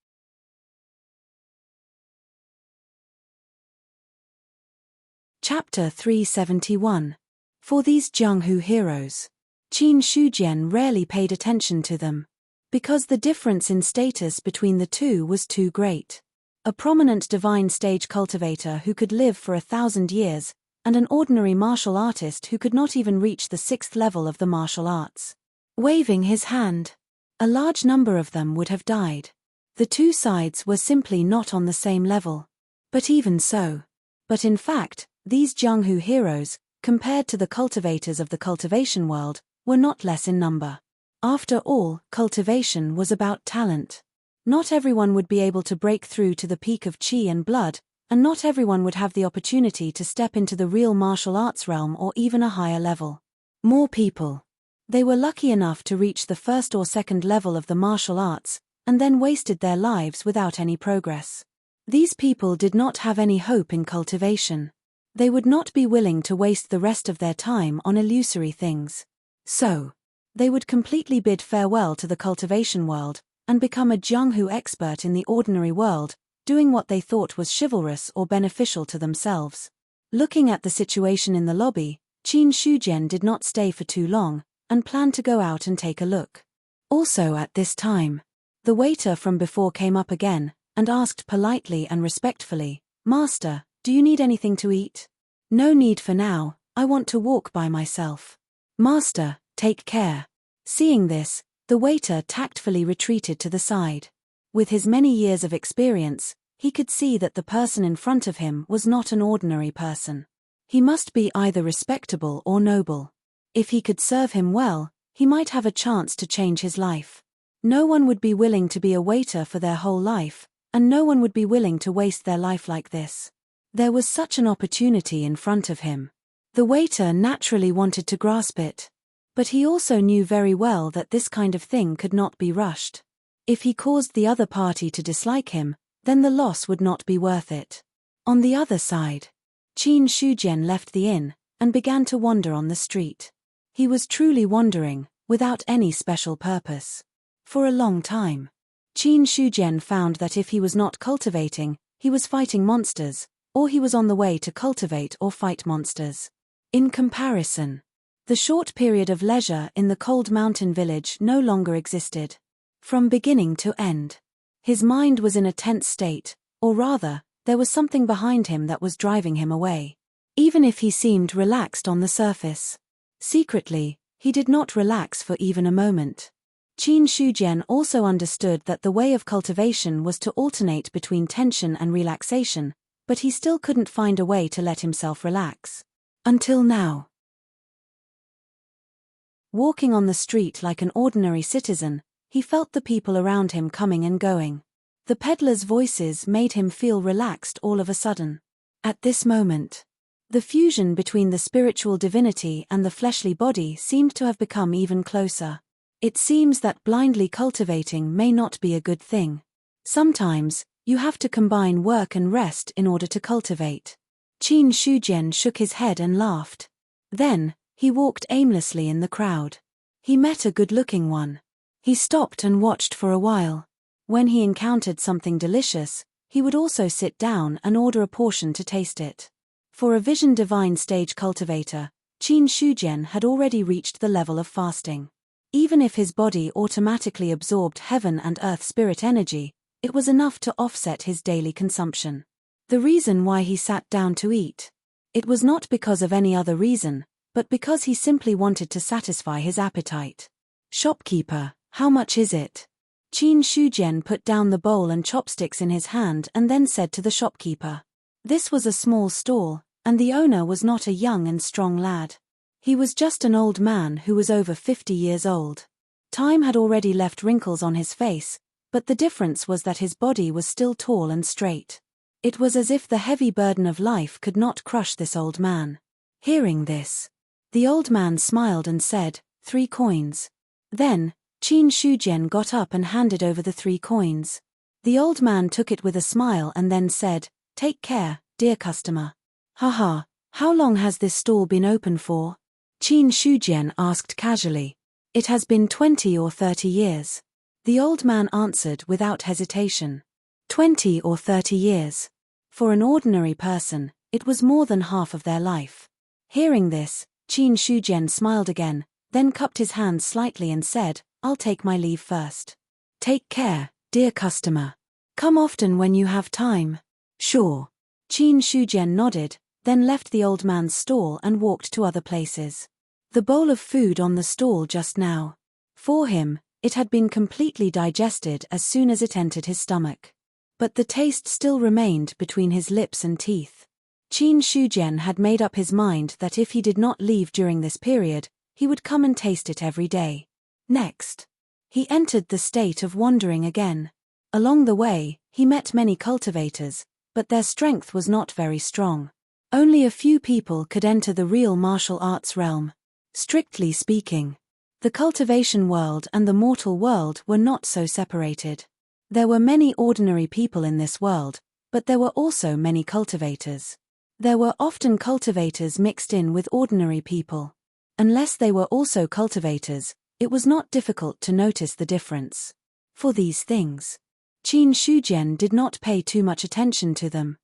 Chapter 371. For these Jianghu heroes, Qin Shujian rarely paid attention to them, because the difference in status between the two was too great. A prominent divine stage cultivator who could live for 1,000 years, and an ordinary martial artist who could not even reach the 6th level of the martial arts. Waving his hand, a large number of them would have died. The two sides were simply not on the same level. But even so. But in fact, these Jianghu heroes, compared to the cultivators of the cultivation world, were not less in number. After all, cultivation was about talent. Not everyone would be able to break through to the peak of qi and blood, and not everyone would have the opportunity to step into the real martial arts realm or even a higher level. More people. They were lucky enough to reach the 1st or 2nd level of the martial arts, and then wasted their lives without any progress. These people did not have any hope in cultivation. They would not be willing to waste the rest of their time on illusory things. So, they would completely bid farewell to the cultivation world, and become a Jianghu expert in the ordinary world, doing what they thought was chivalrous or beneficial to themselves. Looking at the situation in the lobby, Qin Shujian did not stay for too long, and planned to go out and take a look. Also at this time, the waiter from before came up again, and asked politely and respectfully, "Master, do you need anything to eat?" "No need for now, I want to walk by myself." "Master, take care." Seeing this, the waiter tactfully retreated to the side. With his many years of experience, he could see that the person in front of him was not an ordinary person. He must be either respectable or noble. If he could serve him well, he might have a chance to change his life. No one would be willing to be a waiter for their whole life, and no one would be willing to waste their life like this. There was such an opportunity in front of him. The waiter naturally wanted to grasp it. But he also knew very well that this kind of thing could not be rushed. If he caused the other party to dislike him, then the loss would not be worth it. On the other side, Qin Shujian left the inn, and began to wander on the street. He was truly wandering, without any special purpose. For a long time, Qin Shujian found that if he was not cultivating, he was fighting monsters, or he was on the way to cultivate or fight monsters. In comparison, the short period of leisure in the cold mountain village no longer existed. from beginning to end. His mind was in a tense state, or rather, there was something behind him that was driving him away. Even if he seemed relaxed on the surface, secretly, he did not relax for even a moment. Qin Shujian also understood that the way of cultivation was to alternate between tension and relaxation, but he still couldn't find a way to let himself relax. Until now. Walking on the street like an ordinary citizen, he felt the people around him coming and going. The peddlers' voices made him feel relaxed all of a sudden. At this moment, the fusion between the spiritual divinity and the fleshly body seemed to have become even closer. It seems that blindly cultivating may not be a good thing. Sometimes, you have to combine work and rest in order to cultivate. Qin Shujian shook his head and laughed. Then, he walked aimlessly in the crowd. He met a good-looking one. He stopped and watched for a while. When he encountered something delicious, he would also sit down and order a portion to taste it. For a vision divine stage cultivator, Qin Shujian had already reached the level of fasting. Even if his body automatically absorbed heaven and earth spirit energy, it was enough to offset his daily consumption. The reason why he sat down to eat, it was not because of any other reason, but because he simply wanted to satisfy his appetite. Shopkeeper, how much is it? Qin Shujian put down the bowl and chopsticks in his hand and then said to the shopkeeper. This was a small stall, and the owner was not a young and strong lad. He was just an old man who was over 50 years old. Time had already left wrinkles on his face, but the difference was that his body was still tall and straight. It was as if the heavy burden of life could not crush this old man. Hearing this, the old man smiled and said, 3 coins. Then, Qin Shujian got up and handed over the 3 coins. The old man took it with a smile and then said, Take care, dear customer. Haha, how long has this stall been open for? Qin Shujian asked casually. It has been 20 or 30 years. The old man answered without hesitation. 20 or 30 years. For an ordinary person, it was more than half of their life. Hearing this, Qin Shujian smiled again, then cupped his hands slightly and said, I'll take my leave first. Take care, dear customer. Come often when you have time. Sure. Qin Shujian nodded, then left the old man's stall and walked to other places. The bowl of food on the stall just now. For him, it had been completely digested as soon as it entered his stomach. But the taste still remained between his lips and teeth. Qin Shujian had made up his mind that if he did not leave during this period, he would come and taste it every day. Next, he entered the state of wandering again. Along the way, he met many cultivators, but their strength was not very strong. Only a few people could enter the real martial arts realm. Strictly speaking, the cultivation world and the mortal world were not so separated. There were many ordinary people in this world, but there were also many cultivators. There were often cultivators mixed in with ordinary people. Unless they were also cultivators, it was not difficult to notice the difference. For these things, Qin Shujian did not pay too much attention to them.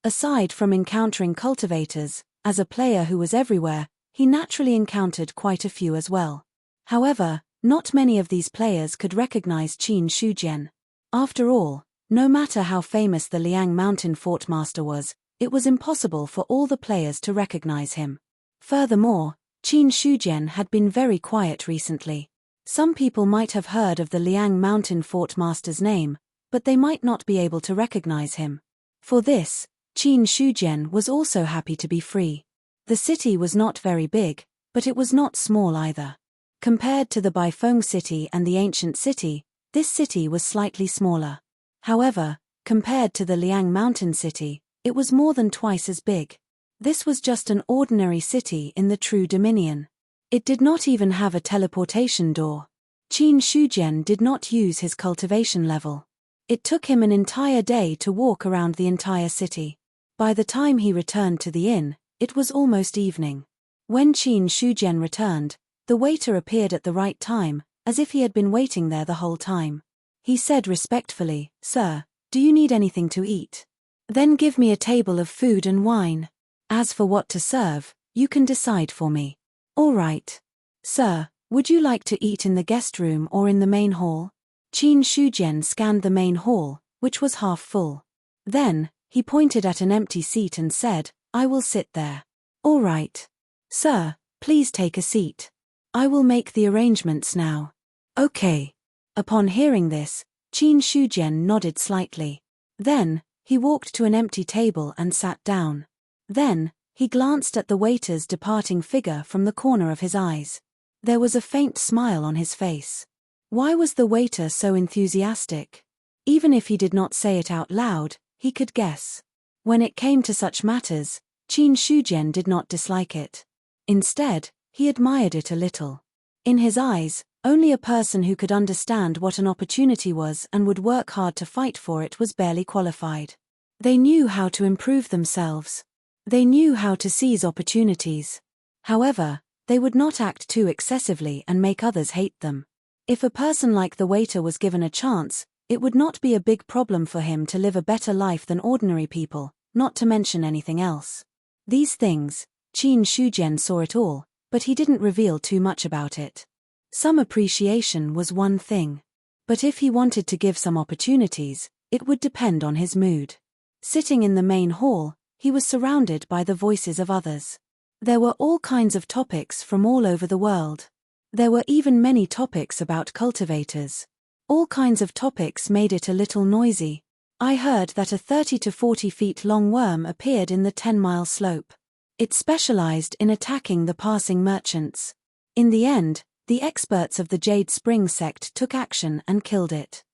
Aside from encountering cultivators, as a player who was everywhere, he naturally encountered quite a few as well. However, not many of these players could recognize Qin Shujian. After all, no matter how famous the Liang Mountain Fort Master was, it was impossible for all the players to recognize him. Furthermore, Qin Shujian had been very quiet recently. Some people might have heard of the Liang Mountain Fort Master's name, but they might not be able to recognize him. For this, Qin Shujian was also happy to be free. The city was not very big, but it was not small either. Compared to the Baifeng city and the ancient city, this city was slightly smaller. However, compared to the Liang Mountain city, it was more than twice as big. This was just an ordinary city in the true dominion. It did not even have a teleportation door. Qin Shujian did not use his cultivation level. It took him an entire day to walk around the entire city. By the time he returned to the inn, it was almost evening. When Qin Shujian returned, the waiter appeared at the right time, as if he had been waiting there the whole time. He said respectfully, Sir, do you need anything to eat? Then give me a table of food and wine. As for what to serve, you can decide for me. All right. Sir, Would you like to eat in the guest room or in the main hall? Qin Shujian scanned the main hall, which was half full. Then, he pointed at an empty seat and said, I will sit there. All right. Sir, please take a seat. I will make the arrangements now. Okay. Upon hearing this, Qin Shujian nodded slightly. Then, he walked to an empty table and sat down. Then, he glanced at the waiter's departing figure from the corner of his eyes. There was a faint smile on his face. Why was the waiter so enthusiastic? Even if he did not say it out loud, he could guess. When it came to such matters, Qin Shujian did not dislike it. Instead, he admired it a little. In his eyes, only a person who could understand what an opportunity was and would work hard to fight for it was barely qualified. They knew how to improve themselves. They knew how to seize opportunities. However, they would not act too excessively and make others hate them. If a person like the waiter was given a chance, it would not be a big problem for him to live a better life than ordinary people, not to mention anything else. These things, Qin Shujian saw it all, but he didn't reveal too much about it. Some appreciation was one thing. But if he wanted to give some opportunities, it would depend on his mood. Sitting in the main hall, he was surrounded by the voices of others. There were all kinds of topics from all over the world. There were even many topics about cultivators. All kinds of topics made it a little noisy. I heard that a 30 to 40 feet long worm appeared in the 10-mile slope. It specialized in attacking the passing merchants. In the end, the experts of the Jade Spring sect took action and killed it.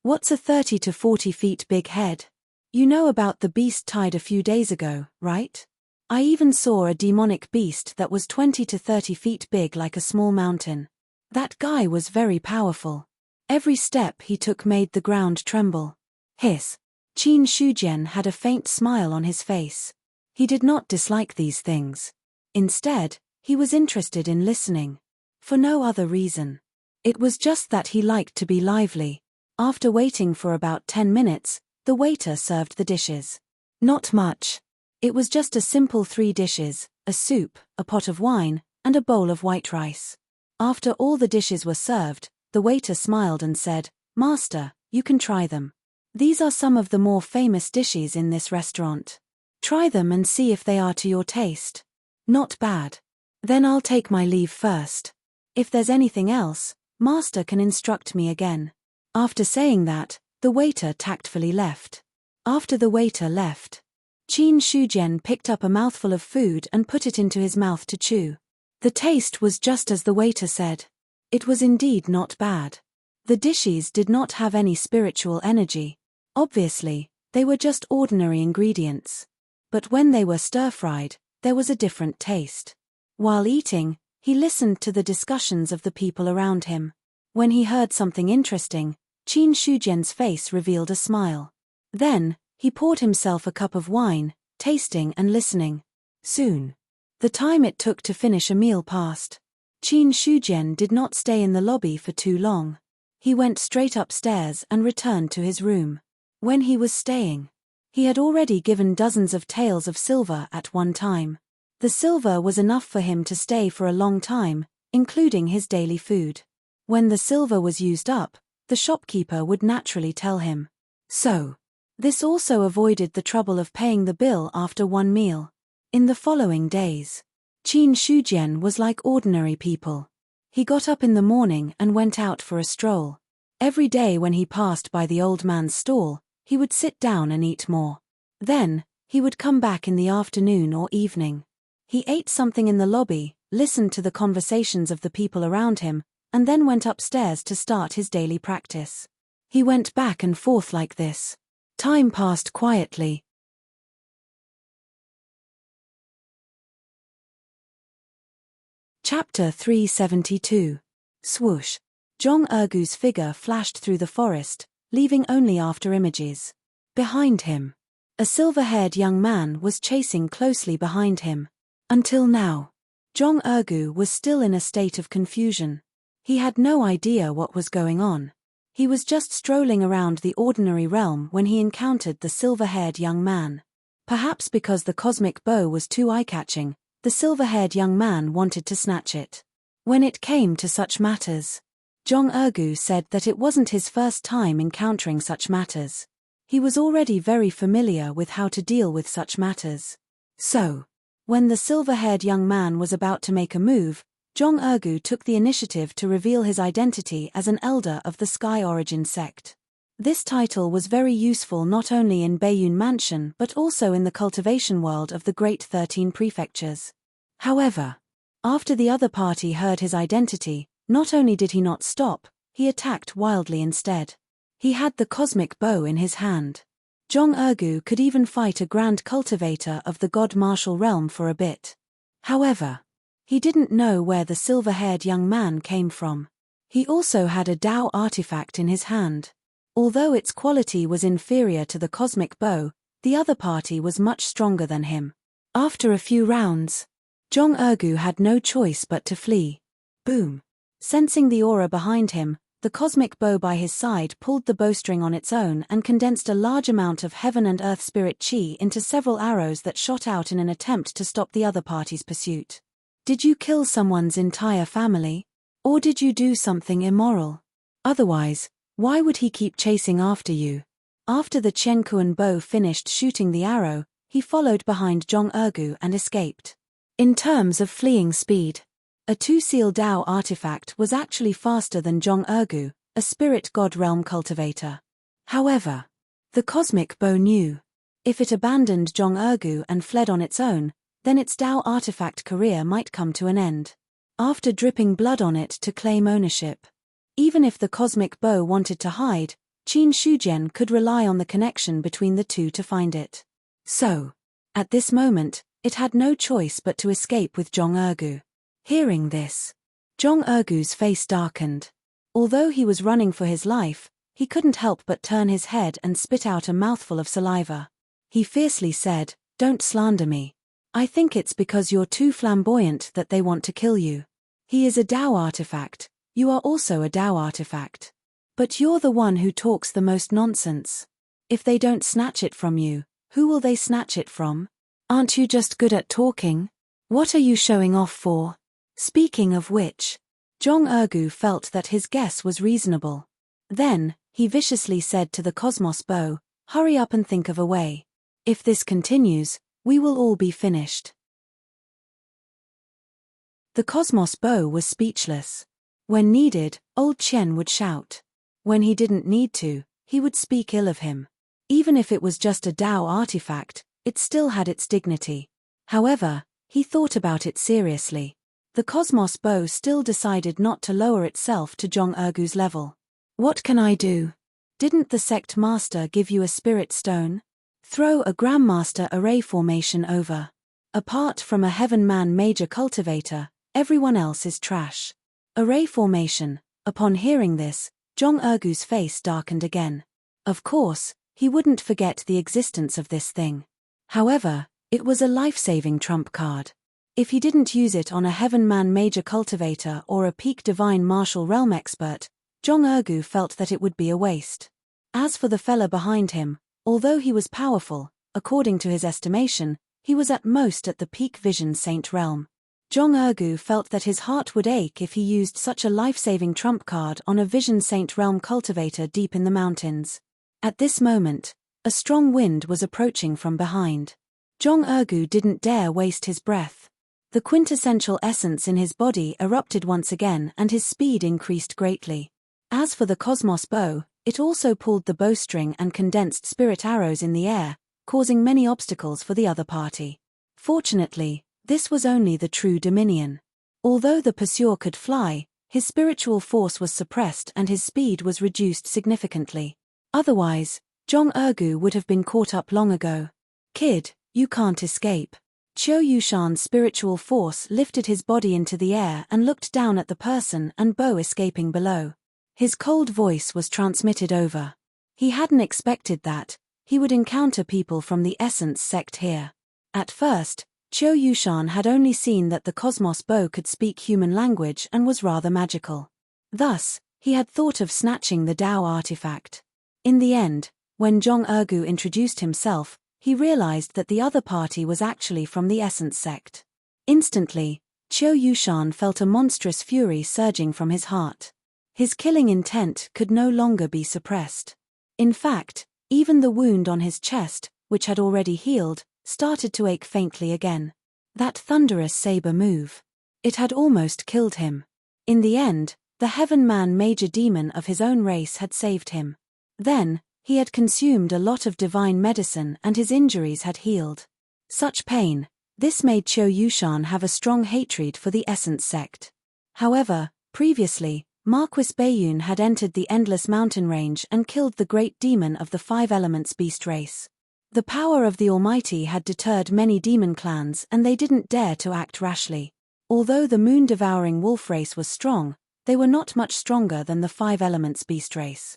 What's a 30 to 40 feet big head? You know about the beast tied a few days ago, right? I even saw a demonic beast that was 20 to 30 feet big like a small mountain. That guy was very powerful. Every step he took made the ground tremble. Hiss. Qin Shujian had a faint smile on his face. He did not dislike these things. Instead, he was interested in listening. For no other reason. It was just that he liked to be lively. After waiting for about 10 minutes, the waiter served the dishes. Not much. It was just a simple 3 dishes, a soup, a pot of wine, and a bowl of white rice. After all the dishes were served, the waiter smiled and said, Master, you can try them. These are some of the more famous dishes in this restaurant. Try them and see if they are to your taste. Not bad. Then I'll take my leave first. If there's anything else, Master can instruct me again. After saying that, the waiter tactfully left. After the waiter left, Qin Shujian picked up a mouthful of food and put it into his mouth to chew. The taste was just as the waiter said. It was indeed not bad. The dishes did not have any spiritual energy. Obviously, they were just ordinary ingredients. But when they were stir-fried, there was a different taste. While eating, he listened to the discussions of the people around him. When he heard something interesting, Qin Shujian's face revealed a smile. Then, he poured himself a cup of wine, tasting and listening. Soon, the time it took to finish a meal passed. Qin Shujian did not stay in the lobby for too long. He went straight upstairs and returned to his room. When he was staying, he had already given dozens of taels of silver at one time. The silver was enough for him to stay for a long time, including his daily food. When the silver was used up, the shopkeeper would naturally tell him. So, this also avoided the trouble of paying the bill after one meal. In the following days, Qin Shujian was like ordinary people. He got up in the morning and went out for a stroll. Every day when he passed by the old man's stall, he would sit down and eat more. Then, he would come back in the afternoon or evening. He ate something in the lobby, listened to the conversations of the people around him, and then went upstairs to start his daily practice. He went back and forth like this. Time passed quietly. Chapter 372. Swoosh. Zhong Ergu's figure flashed through the forest, leaving only after images. Behind him, a silver-haired young man was chasing closely behind him. Until now, Zhong Ergu was still in a state of confusion. He had no idea what was going on. He was just strolling around the ordinary realm when he encountered the silver-haired young man. Perhaps because the cosmic bow was too eye-catching, the silver-haired young man wanted to snatch it. When it came to such matters, Jong-ergu said that it wasn't his first time encountering such matters. He was already very familiar with how to deal with such matters. So, when the silver-haired young man was about to make a move, Jong-ergu took the initiative to reveal his identity as an elder of the Sky Origin sect. This title was very useful not only in Baiyun Mansion but also in the cultivation world of the Great 13 Prefectures. However, after the other party heard his identity, not only did he not stop, he attacked wildly instead. He had the cosmic bow in his hand. Jong-ergu could even fight a grand cultivator of the god martial realm for a bit. However, he didn't know where the silver-haired young man came from. He also had a Dao artifact in his hand. Although its quality was inferior to the cosmic bow, the other party was much stronger than him. After a few rounds, Jong-ergu had no choice but to flee. Boom! Sensing the aura behind him, the cosmic bow by his side pulled the bowstring on its own and condensed a large amount of heaven and earth spirit chi into several arrows that shot out in an attempt to stop the other party's pursuit. Did you kill someone's entire family? Or did you do something immoral? Otherwise, why would he keep chasing after you? After the Qianquan bow finished shooting the arrow, he followed behind Jong-ergu and escaped. In terms of fleeing speed, a two-seal Dao artifact was actually faster than Jong-ergu, a spirit god realm cultivator. However, the cosmic bow knew. If it abandoned Jong-ergu and fled on its own, then its Dao artifact career might come to an end. After dripping blood on it to claim ownership. Even if the cosmic bow wanted to hide, Qin Shujian could rely on the connection between the two to find it. So, at this moment, it had no choice but to escape with Jong-ergu. Hearing this, Jong-ergu's face darkened. Although he was running for his life, he couldn't help but turn his head and spit out a mouthful of saliva. He fiercely said, "Don't slander me. I think it's because you're too flamboyant that they want to kill you. He is a Dao artifact, you are also a Dao artifact. But you're the one who talks the most nonsense. If they don't snatch it from you, who will they snatch it from? Aren't you just good at talking? What are you showing off for?" Speaking of which, Jong-ergu felt that his guess was reasonable. Then, he viciously said to the Cosmos Bow, "Hurry up and think of a way. If this continues, we will all be finished." The Cosmos Bow was speechless. When needed, old Chen would shout. When he didn't need to, he would speak ill of him. Even if it was just a Dao artifact, it still had its dignity. However, he thought about it seriously. The Cosmos Bow still decided not to lower itself to Jong-ergu's level. "What can I do? Didn't the sect master give you a spirit stone? Throw a Grandmaster array formation over. Apart from a Heaven Man major cultivator, everyone else is trash." Array formation. Upon hearing this, Jong-ergu's face darkened again. Of course, he wouldn't forget the existence of this thing. However, it was a life-saving trump card. If he didn't use it on a Heaven Man major cultivator or a peak divine martial realm expert, Jong-ergu felt that it would be a waste. As for the fella behind him, although he was powerful, according to his estimation, he was at most at the peak vision saint realm. Jong-ergu felt that his heart would ache if he used such a life-saving trump card on a vision saint realm cultivator deep in the mountains. At this moment, a strong wind was approaching from behind. Jong-ergu didn't dare waste his breath. The quintessential essence in his body erupted once again and his speed increased greatly. As for the Cosmos Bow, it also pulled the bowstring and condensed spirit arrows in the air, causing many obstacles for the other party. Fortunately, this was only the true Dominion. Although the pursuer could fly, his spiritual force was suppressed and his speed was reduced significantly. Otherwise, Jong-ergu would have been caught up long ago. "Kid, you can't escape." Qiu Yushan's spiritual force lifted his body into the air and looked down at the person and bow escaping below. His cold voice was transmitted over. He hadn't expected that he would encounter people from the Essence sect here. At first, Qiu Yushan had only seen that the Cosmos Bow could speak human language and was rather magical. Thus, he had thought of snatching the Dao artifact. In the end, when Jong-ergu introduced himself, he realized that the other party was actually from the Essence sect. Instantly, Qiu Yushan felt a monstrous fury surging from his heart. His killing intent could no longer be suppressed. In fact, even the wound on his chest, which had already healed, started to ache faintly again. That thunderous saber move. It had almost killed him. In the end, the Heaven Man major demon of his own race had saved him. Then, he had consumed a lot of divine medicine and his injuries had healed. Such pain, this made Qiu Yushan have a strong hatred for the Essence sect. However, previously, Marquis Baiyun had entered the Endless Mountain Range and killed the great demon of the Five Elements beast race. The power of the Almighty had deterred many demon clans and they didn't dare to act rashly. Although the moon-devouring wolf race was strong, they were not much stronger than the Five Elements beast race.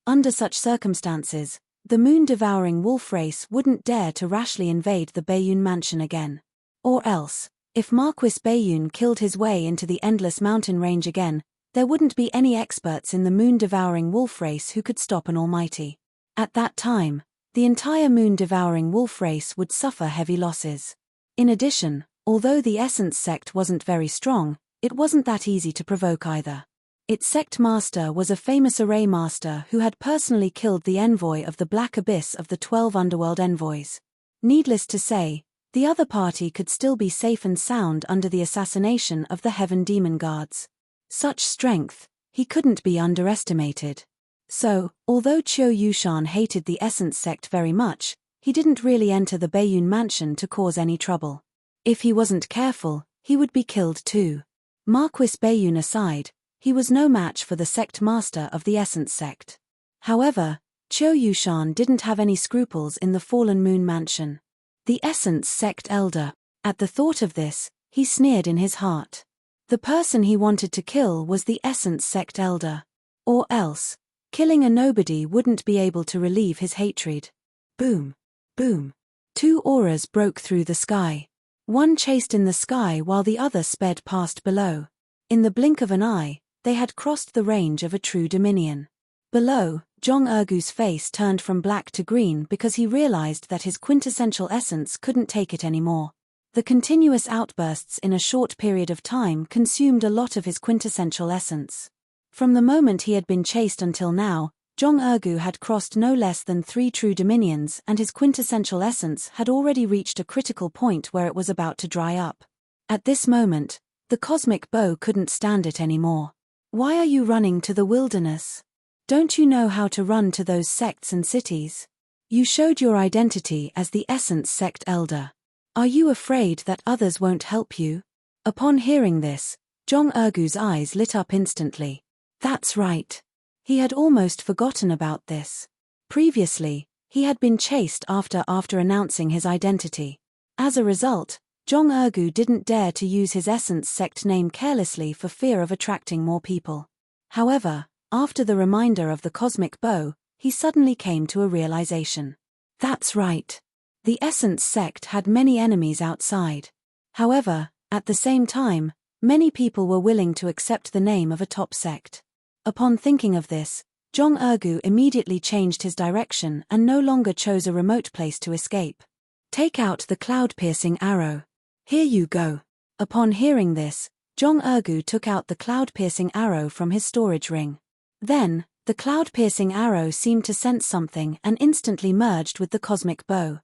Under such circumstances, the moon-devouring wolf race wouldn't dare to rashly invade the Baiyun mansion again. Or else, if Marquis Baiyun killed his way into the Endless Mountain Range again, there wouldn't be any experts in the moon-devouring wolf race who could stop an Almighty. At that time, the entire moon-devouring wolf race would suffer heavy losses. In addition, although the Essence sect wasn't very strong, it wasn't that easy to provoke either. Its sect master was a famous array master who had personally killed the envoy of the Black Abyss of the 12 Underworld envoys. Needless to say, the other party could still be safe and sound under the assassination of the Heaven Demon Guards. Such strength, he couldn't be underestimated. So, although Qiu Yushan hated the Essence sect very much, he didn't really enter the Baiyun mansion to cause any trouble. If he wasn't careful, he would be killed too. Marquis Baiyun aside, he was no match for the sect master of the Essence sect. However, Qiu Yushan didn't have any scruples in the Fallen Moon mansion. The Essence sect elder. At the thought of this, he sneered in his heart. The person he wanted to kill was the Essence sect elder. Or else, killing a nobody wouldn't be able to relieve his hatred. Boom. Boom. Two auras broke through the sky. One chased in the sky while the other sped past below. In the blink of an eye, they had crossed the range of a true dominion. Below, Zhong Ergu's face turned from black to green because he realized that his quintessential essence couldn't take it anymore. The continuous outbursts in a short period of time consumed a lot of his quintessential essence. From the moment he had been chased until now, Zhong Ergu had crossed no less than 3 true dominions and his quintessential essence had already reached a critical point where it was about to dry up. At this moment, the cosmic bow couldn't stand it anymore. Why are you running to the wilderness? Don't you know how to run to those sects and cities? You showed your identity as the Essence sect elder. Are you afraid that others won't help you? Upon hearing this, Zhong Ergu's eyes lit up instantly. That's right. He had almost forgotten about this. Previously, he had been chased after announcing his identity. As a result, Zhong Ergu didn't dare to use his Essence sect name carelessly for fear of attracting more people. However, after the reminder of the cosmic bow, he suddenly came to a realization. That's right. The Essence sect had many enemies outside. However, at the same time, many people were willing to accept the name of a top sect. Upon thinking of this, Zhong Ergu immediately changed his direction and no longer chose a remote place to escape. Take out the cloud-piercing arrow. Here you go. Upon hearing this, Zhong Ergu took out the cloud-piercing arrow from his storage ring. Then, the cloud-piercing arrow seemed to sense something and instantly merged with the cosmic bow.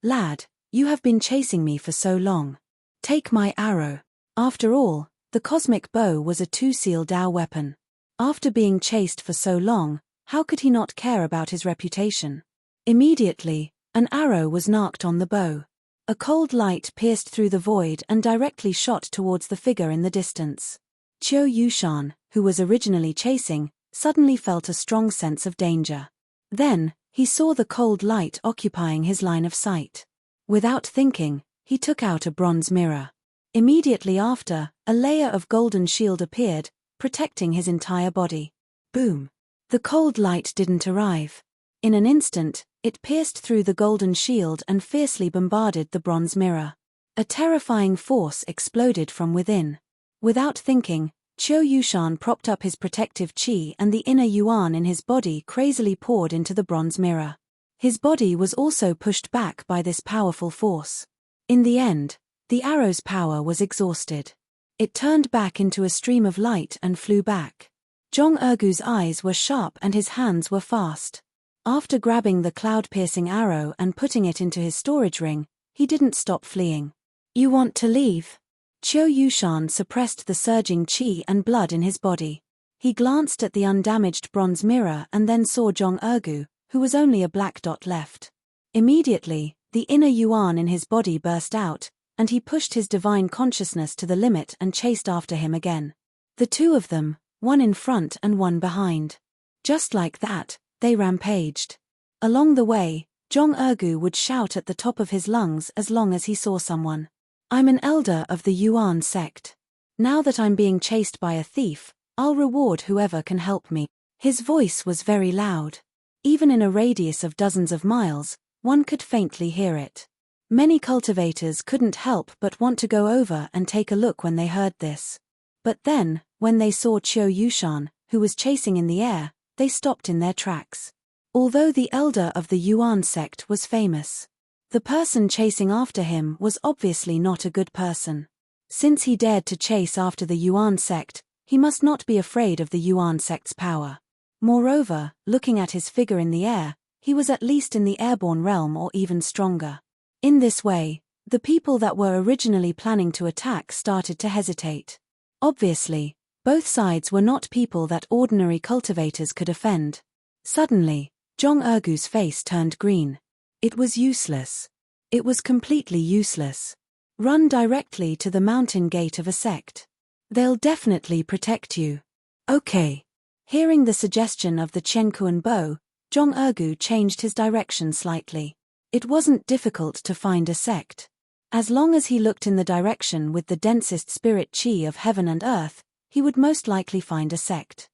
Lad, you have been chasing me for so long. Take my arrow. After all, the cosmic bow was a two-seal Dao weapon. After being chased for so long, how could he not care about his reputation? Immediately, an arrow was narked on the bow. A cold light pierced through the void and directly shot towards the figure in the distance. Qiu Yushan, who was originally chasing, suddenly felt a strong sense of danger. Then, he saw the cold light occupying his line of sight. Without thinking, he took out a bronze mirror. Immediately after, a layer of golden shield appeared, protecting his entire body. Boom! The cold light didn't arrive. In an instant, it pierced through the golden shield and fiercely bombarded the bronze mirror. A terrifying force exploded from within. Without thinking, Qiu Yushan propped up his protective qi and the inner yuan in his body crazily poured into the bronze mirror. His body was also pushed back by this powerful force. In the end, the arrow's power was exhausted. It turned back into a stream of light and flew back. Jong Ergu's eyes were sharp and his hands were fast. After grabbing the cloud-piercing arrow and putting it into his storage ring, he didn't stop fleeing. You want to leave? Qiu Yushan suppressed the surging qi and blood in his body. He glanced at the undamaged bronze mirror and then saw Jong Ergu, who was only a black dot left. Immediately, the inner yuan in his body burst out, and he pushed his divine consciousness to the limit and chased after him again. The two of them, one in front and one behind. Just like that, they rampaged. Along the way, Jong Ergu would shout at the top of his lungs as long as he saw someone. I'm an elder of the Yuan sect. Now that I'm being chased by a thief, I'll reward whoever can help me. His voice was very loud. Even in a radius of dozens of miles, one could faintly hear it. Many cultivators couldn't help but want to go over and take a look when they heard this. But then, when they saw Qiu Yushan, who was chasing in the air, they stopped in their tracks. Although the elder of the Yuan sect was famous, the person chasing after him was obviously not a good person. Since he dared to chase after the Yuan sect, he must not be afraid of the Yuan sect's power. Moreover, looking at his figure in the air, he was at least in the airborne realm or even stronger. In this way, the people that were originally planning to attack started to hesitate. Obviously, both sides were not people that ordinary cultivators could offend. Suddenly, Jong Ergu's face turned green. It was useless. It was completely useless. Run directly to the mountain gate of a sect. They'll definitely protect you. Okay. Hearing the suggestion of the Chenkuan bow, Jong Ergu changed his direction slightly. It wasn't difficult to find a sect. As long as he looked in the direction with the densest spirit qi of heaven and earth, he would most likely find a sect.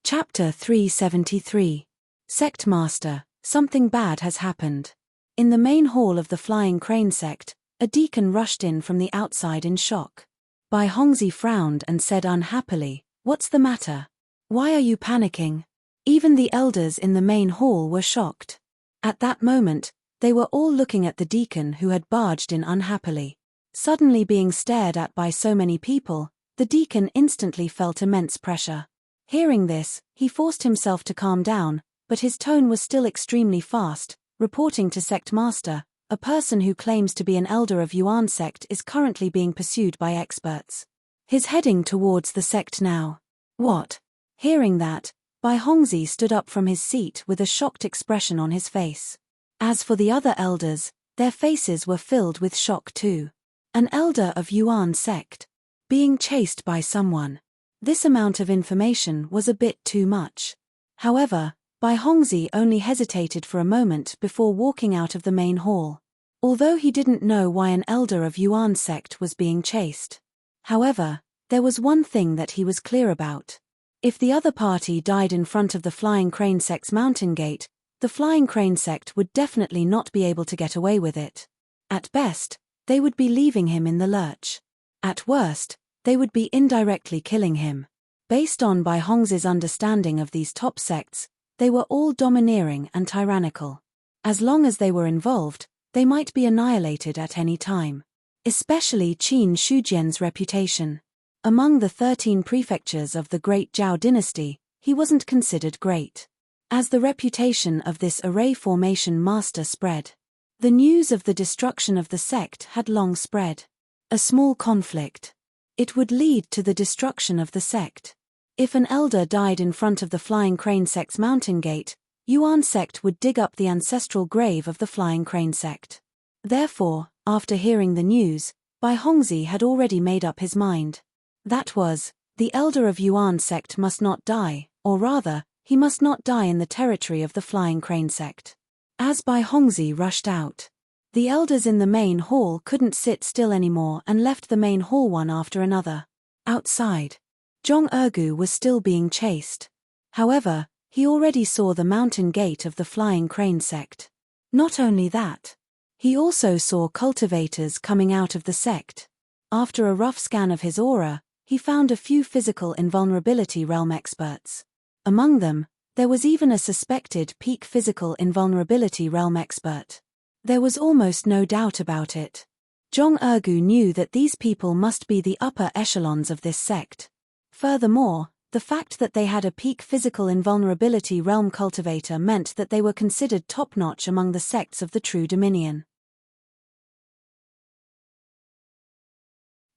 Chapter 373. Sect Master, something bad has happened. In the main hall of the Flying Crane sect, a deacon rushed in from the outside in shock. Bai Hongzhi frowned and said unhappily, "What's the matter? Why are you panicking?" Even the elders in the main hall were shocked. At that moment, they were all looking at the deacon who had barged in unhappily. Suddenly being stared at by so many people, the deacon instantly felt immense pressure. Hearing this, he forced himself to calm down, but his tone was still extremely fast, reporting to Sect Master, "A person who claims to be an elder of Yuan sect is currently being pursued by experts. He's heading towards the sect now." What? Hearing that, Bai Hongzhi stood up from his seat with a shocked expression on his face. As for the other elders, their faces were filled with shock too. An elder of Yuan sect being chased by someone. This amount of information was a bit too much. However, Bai Hongzhi only hesitated for a moment before walking out of the main hall. Although he didn't know why an elder of Yuan sect was being chased. However, there was one thing that he was clear about. If the other party died in front of the Flying Crane sect's mountain gate, the Flying Crane sect would definitely not be able to get away with it. At best, they would be leaving him in the lurch. At worst, they would be indirectly killing him. Based on Bai Hongzhi's understanding of these top sects, they were all domineering and tyrannical. As long as they were involved, they might be annihilated at any time. Especially Qin Shujian's reputation. Among the 13 prefectures of the Great Zhao dynasty, he wasn't considered great. As the reputation of this array formation master spread, the news of the destruction of the sect had long spread. A small conflict. It would lead to the destruction of the sect. If an elder died in front of the Flying Crane sect's mountain gate, Yuan sect would dig up the ancestral grave of the Flying Crane sect. Therefore, after hearing the news, Bai Hongzhi had already made up his mind. That was, the elder of Yuan sect must not die, or rather, he must not die in the territory of the Flying Crane sect. As Bai Hongzhi rushed out, the elders in the main hall couldn't sit still anymore and left the main hall one after another. Outside, Jong Ergu was still being chased. However, he already saw the mountain gate of the Flying Crane sect. Not only that, he also saw cultivators coming out of the sect. After a rough scan of his aura, he found a few physical invulnerability realm experts. Among them, there was even a suspected peak physical invulnerability realm expert. There was almost no doubt about it. Jong Ergu knew that these people must be the upper echelons of this sect. Furthermore, the fact that they had a peak physical invulnerability realm cultivator meant that they were considered top-notch among the sects of the True Dominion.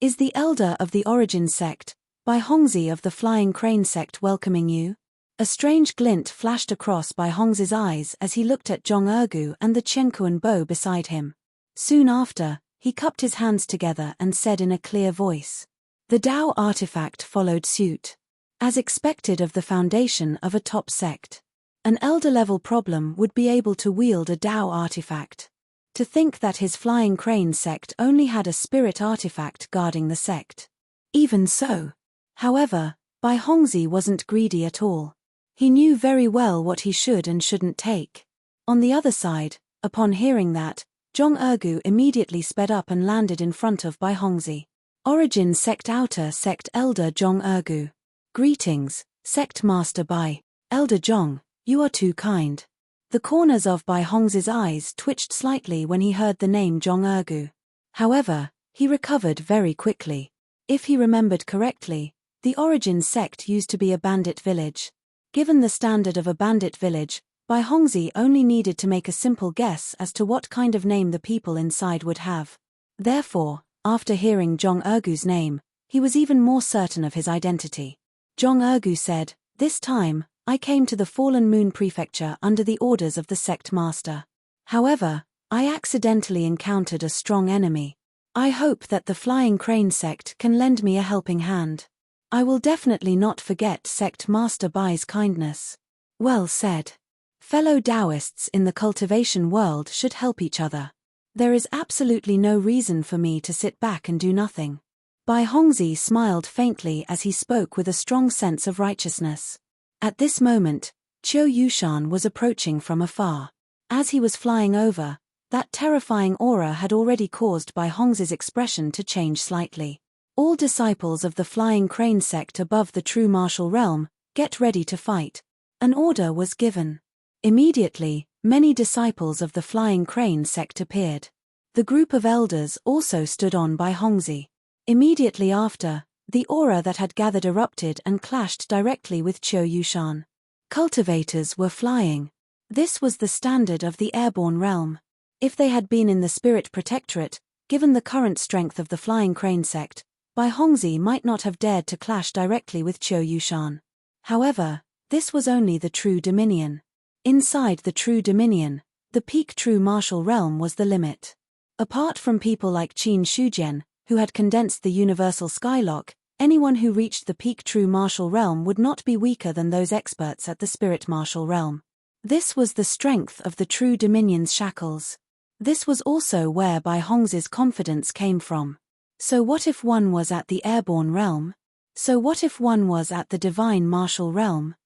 Is the Elder of the Origin Sect, Bai Hongzhi of the Flying Crane Sect, welcoming you? A strange glint flashed across Bai Hongzhi's eyes as he looked at Jong Ergu and the Chenkuan bow beside him. Soon after, he cupped his hands together and said in a clear voice. The Dao artifact followed suit. As expected of the foundation of a top sect. An elder-level problem would be able to wield a Dao artifact. To think that his Flying Crane sect only had a spirit artifact guarding the sect. Even so. However, Bai Hongzhi wasn't greedy at all. He knew very well what he should and shouldn't take. On the other side, upon hearing that, Jong Ergu immediately sped up and landed in front of Bai Hongzhi. Origin Sect Outer Sect Elder Jong Ergu. Greetings, Sect Master Bai. Elder Jong, you are too kind. The corners of Bai Hongzhi's eyes twitched slightly when he heard the name Jong Ergu. However, he recovered very quickly. If he remembered correctly, the Origin Sect used to be a bandit village. Given the standard of a bandit village, Bai Hongzhi only needed to make a simple guess as to what kind of name the people inside would have. Therefore, after hearing Jong Ergu's name, he was even more certain of his identity. Jong Ergu said, this time, I came to the Fallen Moon Prefecture under the orders of the sect master. However, I accidentally encountered a strong enemy. I hope that the Flying Crane sect can lend me a helping hand. I will definitely not forget Sect Master Bai's kindness. Well said. Fellow Taoists in the cultivation world should help each other. There is absolutely no reason for me to sit back and do nothing. Bai Hongzhi smiled faintly as he spoke with a strong sense of righteousness. At this moment, Qiu Yushan was approaching from afar. As he was flying over, that terrifying aura had already caused Bai Hongzhi's expression to change slightly. All disciples of the Flying Crane sect above the true martial realm, get ready to fight. An order was given. Immediately, many disciples of the Flying Crane sect appeared. The group of elders also stood on Bai Hongzhi. Immediately after, the aura that had gathered erupted and clashed directly with Qiu Yushan. Cultivators were flying. This was the standard of the airborne realm. If they had been in the Spirit Protectorate, given the current strength of the Flying Crane sect, Bai Hongzhi might not have dared to clash directly with Qiu Yushan. However, this was only the True Dominion. Inside the True Dominion, the peak true martial realm was the limit. Apart from people like Qin Shujian, who had condensed the universal skylock, anyone who reached the peak true martial realm would not be weaker than those experts at the spirit martial realm. This was the strength of the True Dominion's shackles. This was also where Bai Hongzhi's confidence came from. So what if one was at the airborne realm? So what if one was at the divine martial realm?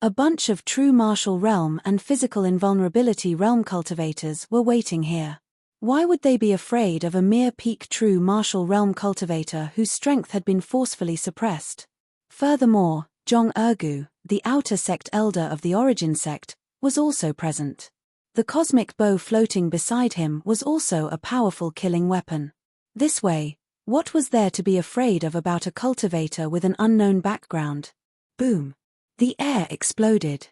A bunch of true martial realm and physical invulnerability realm cultivators were waiting here. Why would they be afraid of a mere peak true martial realm cultivator whose strength had been forcefully suppressed? Furthermore, Jong Ergu, the outer sect elder of the Origin sect, was also present. The cosmic bow floating beside him was also a powerful killing weapon. This way, what was there to be afraid of about a cultivator with an unknown background? Boom! The air exploded.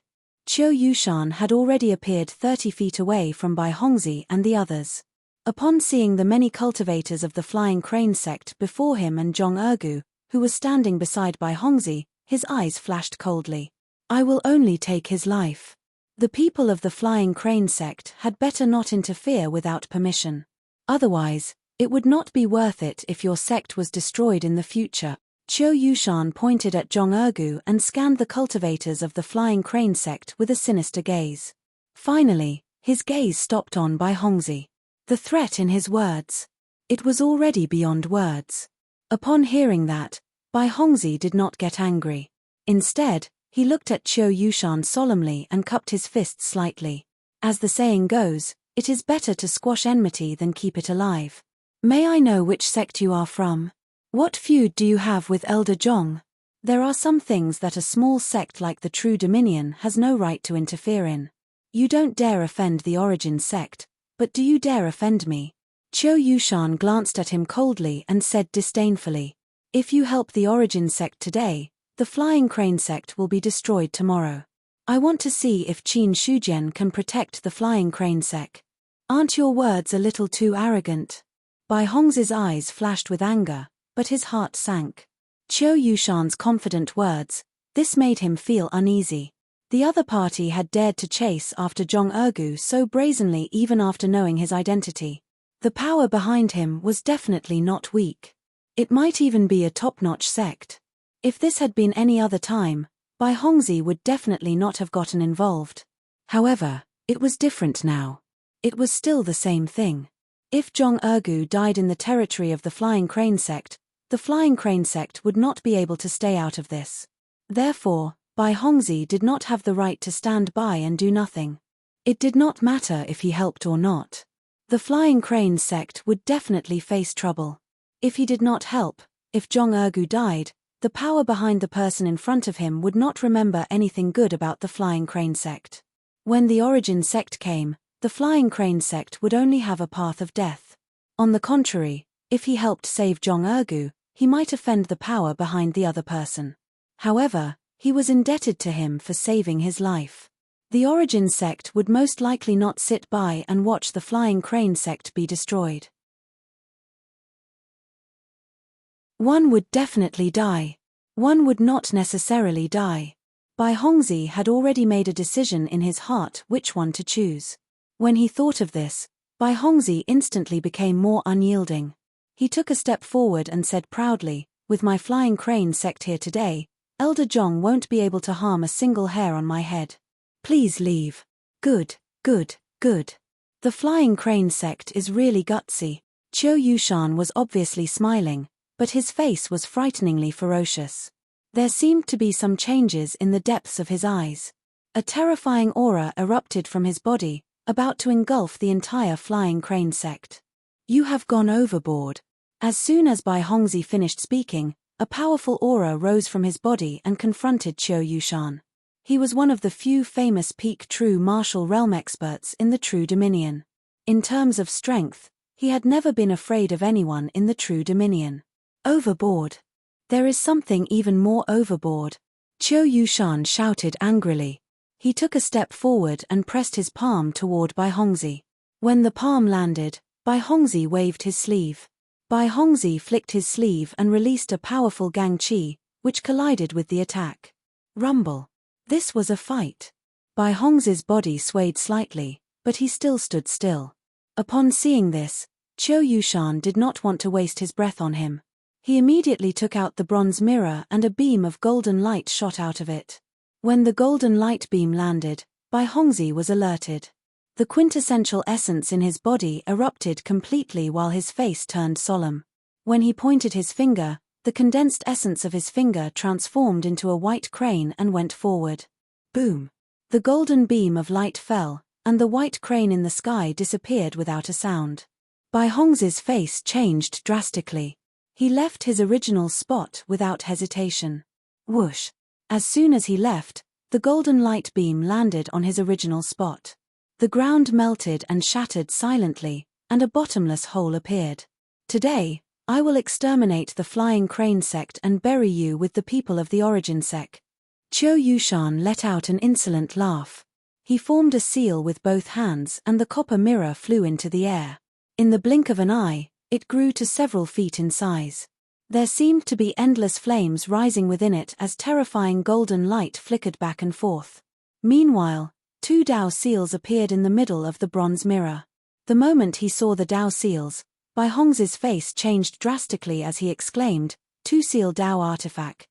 Qiu Yushan had already appeared 30 feet away from Bai Hongzhi and the others. Upon seeing the many cultivators of the Flying Crane sect before him and Jong Ergu, who was standing beside Bai Hongzhi, his eyes flashed coldly. I will only take his life. The people of the Flying Crane sect had better not interfere without permission. Otherwise, it would not be worth it if your sect was destroyed in the future. Qiu Yushan pointed at Jong Ergu and scanned the cultivators of the Flying Crane sect with a sinister gaze. Finally, his gaze stopped on Bai Hongzhi. The threat in his words. It was already beyond words. Upon hearing that, Bai Hongzhi did not get angry. Instead, he looked at Qiu Yushan solemnly and cupped his fists slightly. As the saying goes, it is better to squash enmity than keep it alive. May I know which sect you are from? What feud do you have with Elder Zhong? There are some things that a small sect like the True Dominion has no right to interfere in. You don't dare offend the Origin sect, but do you dare offend me? Qiu Yushan glanced at him coldly and said disdainfully, "If you help the Origin sect today, the Flying Crane sect will be destroyed tomorrow. I want to see if Qin Shujian can protect the Flying Crane sect. Aren't your words a little too arrogant?" Bai Hong's eyes flashed with anger, but his heart sank. Qiu Yushan's confident words, this made him feel uneasy. The other party had dared to chase after Zhong Ergu so brazenly even after knowing his identity. The power behind him was definitely not weak. It might even be a top-notch sect. If this had been any other time, Bai Hongzi would definitely not have gotten involved. However, it was different now. It was still the same thing. If Zhong Ergu died in the territory of the Flying Crane sect, the Flying Crane sect would not be able to stay out of this. Therefore, Bai Hongzi did not have the right to stand by and do nothing. It did not matter if he helped or not. The Flying Crane sect would definitely face trouble. If he did not help, if Zhong Ergu died, the power behind the person in front of him would not remember anything good about the Flying Crane sect. When the Origin sect came, the Flying Crane sect would only have a path of death. On the contrary, if he helped save Zhong Ergu, he might offend the power behind the other person. However, he was indebted to him for saving his life. The Origin sect would most likely not sit by and watch the Flying Crane sect be destroyed. One would definitely die. One would not necessarily die. Bai Hongzi had already made a decision in his heart which one to choose. When he thought of this, Bai Hongzi instantly became more unyielding. He took a step forward and said proudly, "With my Flying Crane sect here today, Elder Zhong won't be able to harm a single hair on my head. Please leave." Good, good, good. The Flying Crane sect is really gutsy. Qiu Yushan was obviously smiling, but his face was frighteningly ferocious. There seemed to be some changes in the depths of his eyes. A terrifying aura erupted from his body, about to engulf the entire Flying Crane sect. "You have gone overboard." As soon as Bai Hongzi finished speaking, a powerful aura rose from his body and confronted Qiu Yushan. He was one of the few famous peak true martial realm experts in the True Dominion. In terms of strength, he had never been afraid of anyone in the True Dominion. Overboard. There is something even more overboard. Qiu Yushan shouted angrily. He took a step forward and pressed his palm toward Bai Hongzi. When the palm landed, Bai Hongzi waved his sleeve. Bai Hongzi flicked his sleeve and released a powerful gang qi, which collided with the attack. Rumble. This was a fight. Bai Hongzi's body swayed slightly, but he still stood still. Upon seeing this, Qiu Yushan did not want to waste his breath on him. He immediately took out the bronze mirror and a beam of golden light shot out of it. When the golden light beam landed, Bai Hongzi was alerted. The quintessential essence in his body erupted completely while his face turned solemn. When he pointed his finger, the condensed essence of his finger transformed into a white crane and went forward. Boom! The golden beam of light fell, and the white crane in the sky disappeared without a sound. Bai Hongzi's face changed drastically. He left his original spot without hesitation. Whoosh! As soon as he left, the golden light beam landed on his original spot. The ground melted and shattered silently, and a bottomless hole appeared. "Today, I will exterminate the Flying Crane sect and bury you with the people of the Origin sect." Qiu Yushan let out an insolent laugh. He formed a seal with both hands and the copper mirror flew into the air. In the blink of an eye, it grew to several feet in size. There seemed to be endless flames rising within it as terrifying golden light flickered back and forth. Meanwhile, 2 Dao seals appeared in the middle of the bronze mirror. The moment he saw the Dao seals, Bai Hongzi's face changed drastically as he exclaimed, "2 Seal Dao artifact."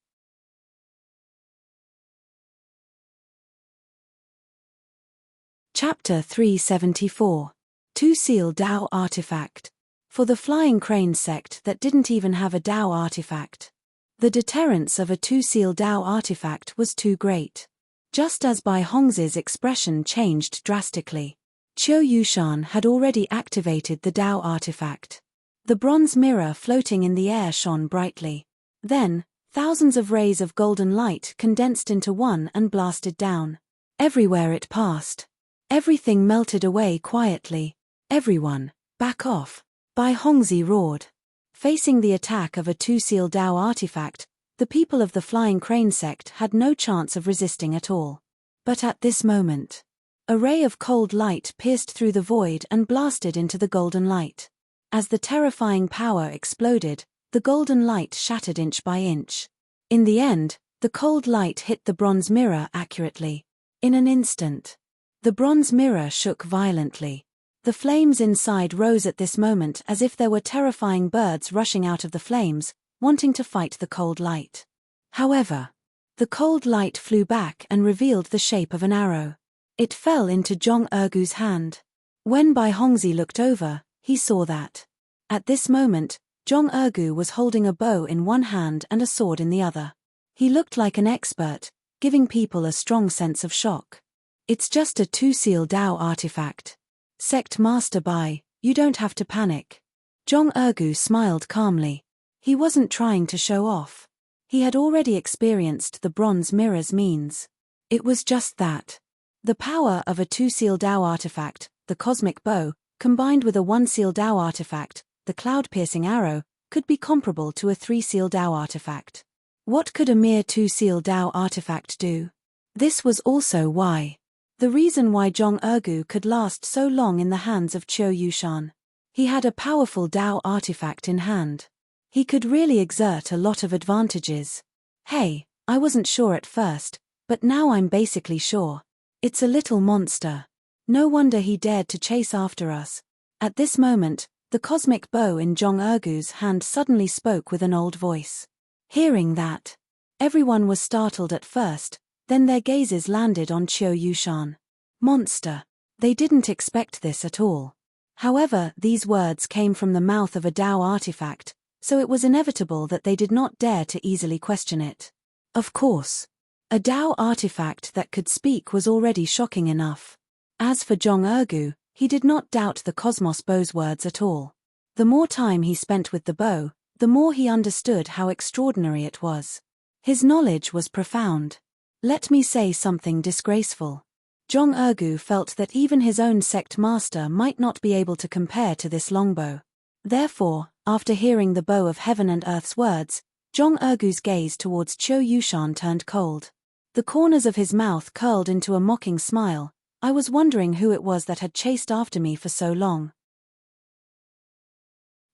Chapter 374. 2 Seal Dao artifact. For the Flying Crane sect that didn't even have a Dao artifact. The deterrence of a 2 Seal Dao artifact was too great. Just as Bai Hongzi's expression changed drastically, Qiu Yushan had already activated the Dao artifact. The bronze mirror floating in the air shone brightly. Then, thousands of rays of golden light condensed into one and blasted down. Everywhere it passed. Everything melted away quietly. Everyone, back off. Bai Hongzhi roared. Facing the attack of a two-seal Dao artifact, the people of the Flying Crane sect had no chance of resisting at all. But at this moment, a ray of cold light pierced through the void and blasted into the golden light. As the terrifying power exploded, the golden light shattered inch by inch. In the end, the cold light hit the bronze mirror accurately. In an instant, the bronze mirror shook violently. The flames inside rose at this moment as if there were terrifying birds rushing out of the flames, wanting to fight the cold light. However, the cold light flew back and revealed the shape of an arrow. It fell into Zhong Ergu's hand. When Bai Hongzhi looked over, he saw that. At this moment, Zhong Ergu was holding a bow in one hand and a sword in the other. He looked like an expert, giving people a strong sense of shock. It's just a two-seal Dao artifact. Sect Master Bai, you don't have to panic. Zhong Ergu smiled calmly. He wasn't trying to show off. He had already experienced the bronze mirror's means. It was just that. The power of a two-seal Dao artifact, the cosmic bow, combined with a one-seal Dao artifact, the cloud-piercing arrow, could be comparable to a three-seal Dao artifact. What could a mere two-seal Dao artifact do? This was also why. The reason why Zhong Ergu could last so long in the hands of Qiu Yushan. He had a powerful Dao artifact in hand. He could really exert a lot of advantages. Hey, I wasn't sure at first, but now I'm basically sure. It's a little monster. No wonder he dared to chase after us. At this moment, the cosmic bow in Zhong Ergu's hand suddenly spoke with an old voice. Hearing that, everyone was startled at first, then their gazes landed on Qiu Yushan. Monster. They didn't expect this at all. However, these words came from the mouth of a Dao artifact, so it was inevitable that they did not dare to easily question it. Of course, a Dao artifact that could speak was already shocking enough. As for Zhong Ergu, he did not doubt the Cosmos Bow's words at all. The more time he spent with the bow, the more he understood how extraordinary it was. His knowledge was profound. Let me say something disgraceful. Zhong Ergu felt that even his own sect master might not be able to compare to this longbow. Therefore, after hearing the bow of heaven and earth's words, Zhong Ergu's gaze towards Qiu Yushan turned cold. The corners of his mouth curled into a mocking smile. I was wondering who it was that had chased after me for so long.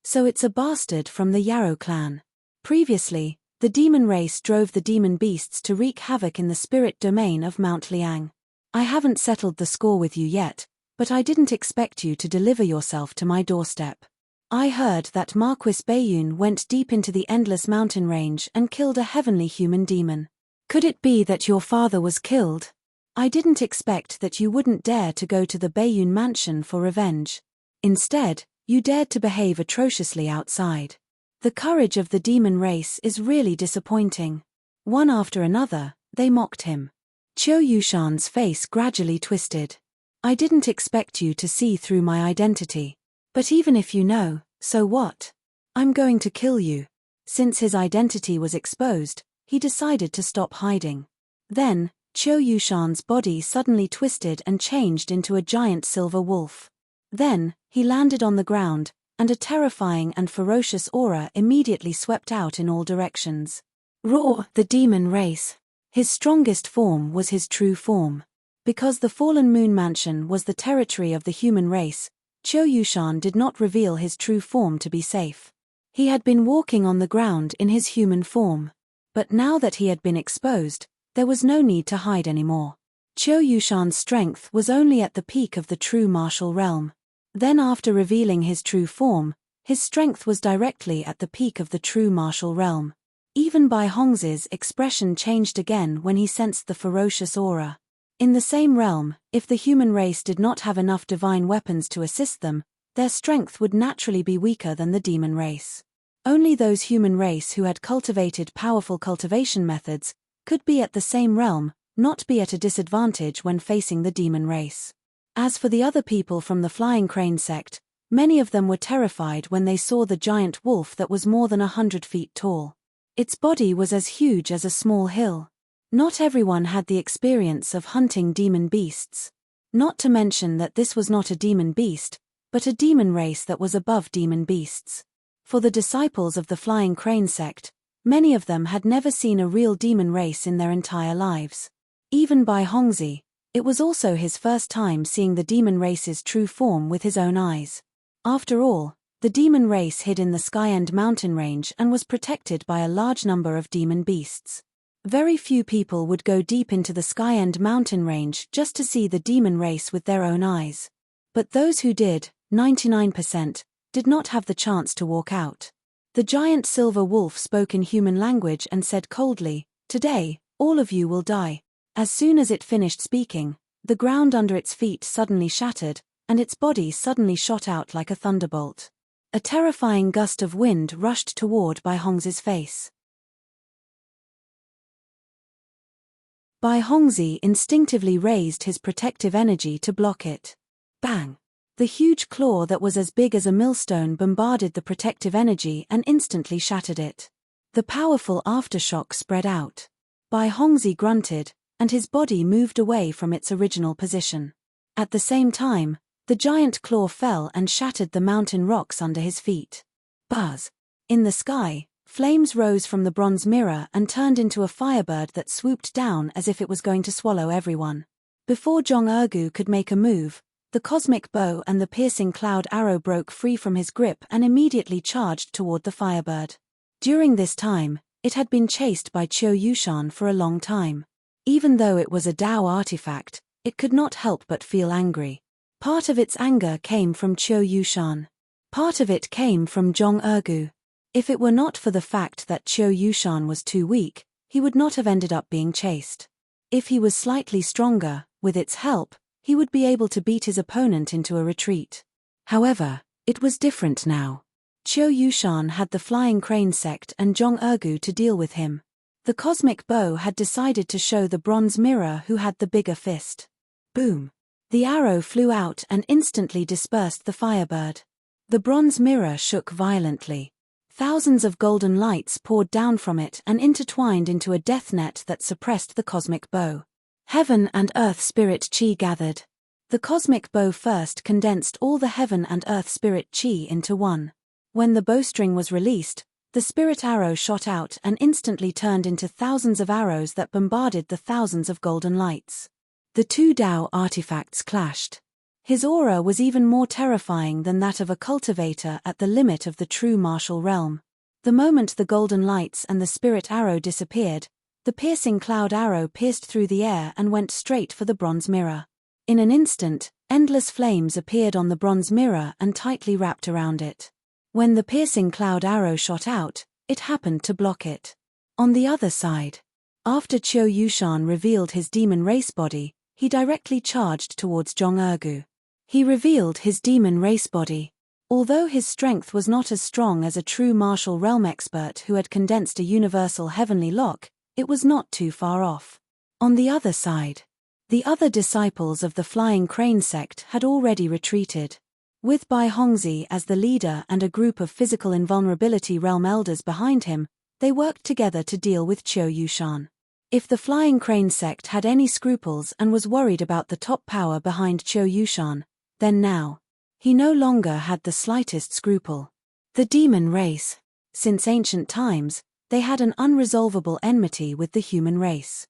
So it's a bastard from the Yarrow clan. Previously, the demon race drove the demon beasts to wreak havoc in the spirit domain of Mount Liang. I haven't settled the score with you yet, but I didn't expect you to deliver yourself to my doorstep. I heard that Marquis Baiyun went deep into the endless mountain range and killed a heavenly human demon. Could it be that your father was killed? I didn't expect that you wouldn't dare to go to the Baiyun mansion for revenge. Instead, you dared to behave atrociously outside. The courage of the demon race is really disappointing. One after another, they mocked him. Qiu Yushan's face gradually twisted. I didn't expect you to see through my identity. But even if you know, so what? I'm going to kill you. Since his identity was exposed, he decided to stop hiding. Then, Qiu Yushan's body suddenly twisted and changed into a giant silver wolf. Then, he landed on the ground, and a terrifying and ferocious aura immediately swept out in all directions. Roar, the demon race. His strongest form was his true form. Because the Fallen Moon Mansion was the territory of the human race, Qiu Yushan did not reveal his true form to be safe. He had been walking on the ground in his human form. But now that he had been exposed, there was no need to hide anymore. Qiu Yushan's strength was only at the peak of the true martial realm. Then after revealing his true form, his strength was directly at the peak of the true martial realm. Even Bai Hongzhi's expression changed again when he sensed the ferocious aura. In the same realm, if the human race did not have enough divine weapons to assist them, their strength would naturally be weaker than the demon race. Only those human race who had cultivated powerful cultivation methods could be at the same realm, not be at a disadvantage when facing the demon race. As for the other people from the Flying Crane sect, Many of them were terrified when they saw the giant wolf that was more than 100 feet tall. Its body was as huge as a small hill. Not everyone had the experience of hunting demon beasts. Not to mention that this was not a demon beast, but a demon race that was above demon beasts. For the disciples of the Flying Crane sect, many of them had never seen a real demon race in their entire lives. Even Bai Hongzhi, it was also his first time seeing the demon race's true form with his own eyes. After all, the demon race hid in the Skyend mountain range and was protected by a large number of demon beasts. Very few people would go deep into the Skyend mountain range just to see the demon race with their own eyes. But those who did, 99%, did not have the chance to walk out. The giant silver wolf spoke in human language and said coldly, "Today, all of you will die." As soon as it finished speaking, the ground under its feet suddenly shattered, and its body suddenly shot out like a thunderbolt. A terrifying gust of wind rushed toward Bai Hongzhi's face. Bai Hongzhi instinctively raised his protective energy to block it. Bang! The huge claw that was as big as a millstone bombarded the protective energy and instantly shattered it. The powerful aftershock spread out. Bai Hongzhi grunted, and his body moved away from its original position. At the same time, the giant claw fell and shattered the mountain rocks under his feet. Buzz! In the sky, flames rose from the bronze mirror and turned into a firebird that swooped down as if it was going to swallow everyone. Before Zhong Ergu could make a move, the cosmic bow and the piercing cloud arrow broke free from his grip and immediately charged toward the firebird. During this time, it had been chased by Qiu Yushan for a long time. Even though it was a Dao artifact, it could not help but feel angry. Part of its anger came from Qiu Yushan. Part of it came from Zhong Ergu. If it were not for the fact that Qiu Yushan was too weak, he would not have ended up being chased. If he was slightly stronger, with its help, he would be able to beat his opponent into a retreat. However, it was different now. Qiu Yushan had the Flying Crane sect and Zhong Ergu to deal with him. The cosmic bow had decided to show the bronze mirror who had the bigger fist. Boom! The arrow flew out and instantly dispersed the firebird. The bronze mirror shook violently. Thousands of golden lights poured down from it and intertwined into a death net that suppressed the cosmic bow. Heaven and earth spirit chi gathered. The cosmic bow first condensed all the heaven and earth spirit chi into one. When the bowstring was released, the spirit arrow shot out and instantly turned into thousands of arrows that bombarded the thousands of golden lights. The two Dao artifacts clashed. His aura was even more terrifying than that of a cultivator at the limit of the true martial realm. The moment the golden lights and the spirit arrow disappeared, the piercing cloud arrow pierced through the air and went straight for the bronze mirror. In an instant, endless flames appeared on the bronze mirror and tightly wrapped around it. When the piercing cloud arrow shot out, it happened to block it. On the other side, after Qiu Yushan revealed his demon race body, he directly charged towards Zhong Ergu. He revealed his demon race body. Although his strength was not as strong as a true martial realm expert who had condensed a universal heavenly lock, it was not too far off. On the other side, the other disciples of the Flying Crane sect had already retreated. With Bai Hongzhi as the leader and a group of physical invulnerability realm elders behind him, they worked together to deal with Qiu Yushan. If the Flying Crane sect had any scruples and was worried about the top power behind Qiu Yushan, then now, he no longer had the slightest scruple. The demon race. Since ancient times, they had an unresolvable enmity with the human race.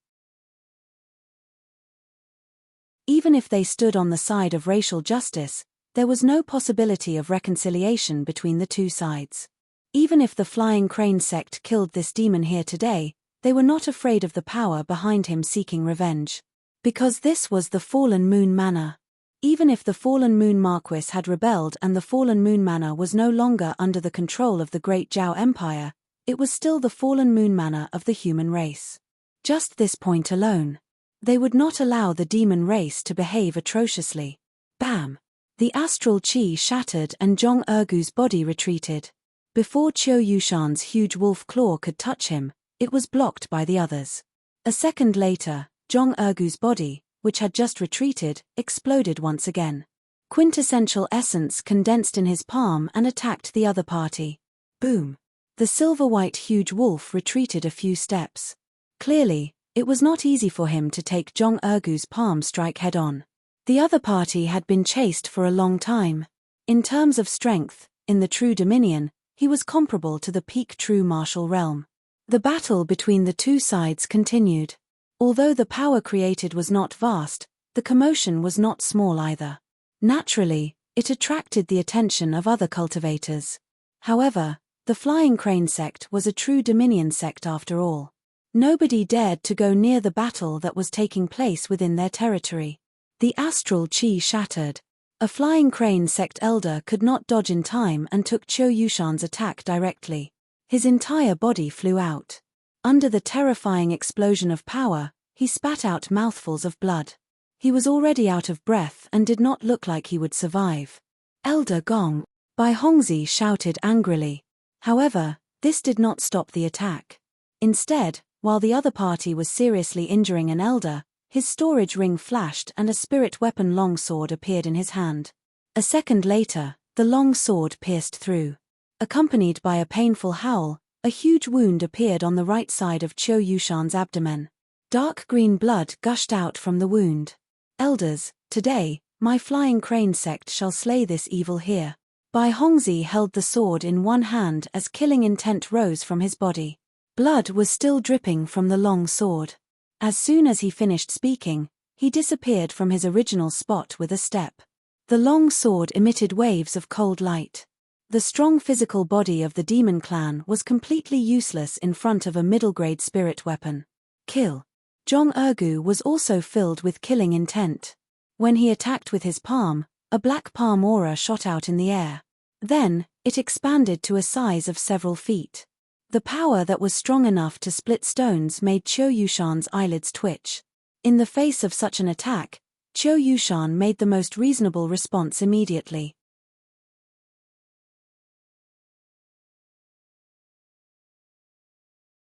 Even if they stood on the side of racial justice, there was no possibility of reconciliation between the two sides. Even if the Flying Crane sect killed this demon here today, they were not afraid of the power behind him seeking revenge. Because this was the Fallen Moon Manor. Even if the Fallen Moon Marquis had rebelled and the Fallen Moon Manor was no longer under the control of the Great Zhao Empire, it was still the Fallen Moon Manor of the human race. Just this point alone. They would not allow the demon race to behave atrociously. Bam! The astral chi shattered and Zhong Ergu's body retreated. Before Qiu Yushan's huge wolf claw could touch him, it was blocked by the others. A second later, Zhong Ergu's body, which had just retreated, exploded once again. quintessential essence condensed in his palm and attacked the other party. Boom! The silver-white huge wolf retreated a few steps. Clearly, it was not easy for him to take Jong Ergu's palm strike head-on. The other party had been chased for a long time. In terms of strength, in the true dominion, he was comparable to the peak true martial realm. The battle between the two sides continued. Although the power created was not vast, the commotion was not small either. Naturally, it attracted the attention of other cultivators. However, the Flying Crane sect was a true dominion sect after all. Nobody dared to go near the battle that was taking place within their territory. The astral chi shattered. A Flying Crane sect elder could not dodge in time and took Qiu Yushan's attack directly. His entire body flew out. Under the terrifying explosion of power, he spat out mouthfuls of blood. He was already out of breath and did not look like he would survive. Elder Gong! Bai Hongzhi shouted angrily. However, this did not stop the attack. Instead, while the other party was seriously injuring an elder, his storage ring flashed and a spirit weapon longsword appeared in his hand. A second later, the long sword pierced through. Accompanied by a painful howl, a huge wound appeared on the right side of Qiu Yushan's abdomen. Dark green blood gushed out from the wound. Elders, today, my Flying Crane sect shall slay this evil here. Bai Hongzhi held the sword in one hand as killing intent rose from his body. Blood was still dripping from the long sword. As soon as he finished speaking, he disappeared from his original spot with a step. The long sword emitted waves of cold light. The strong physical body of the demon clan was completely useless in front of a middle-grade spirit weapon. Kill. Jong Ergu was also filled with killing intent. When he attacked with his palm, a black palm aura shot out in the air. Then, it expanded to a size of several feet. The power that was strong enough to split stones made Qiu Yushan's eyelids twitch. In the face of such an attack, Qiu Yushan made the most reasonable response immediately.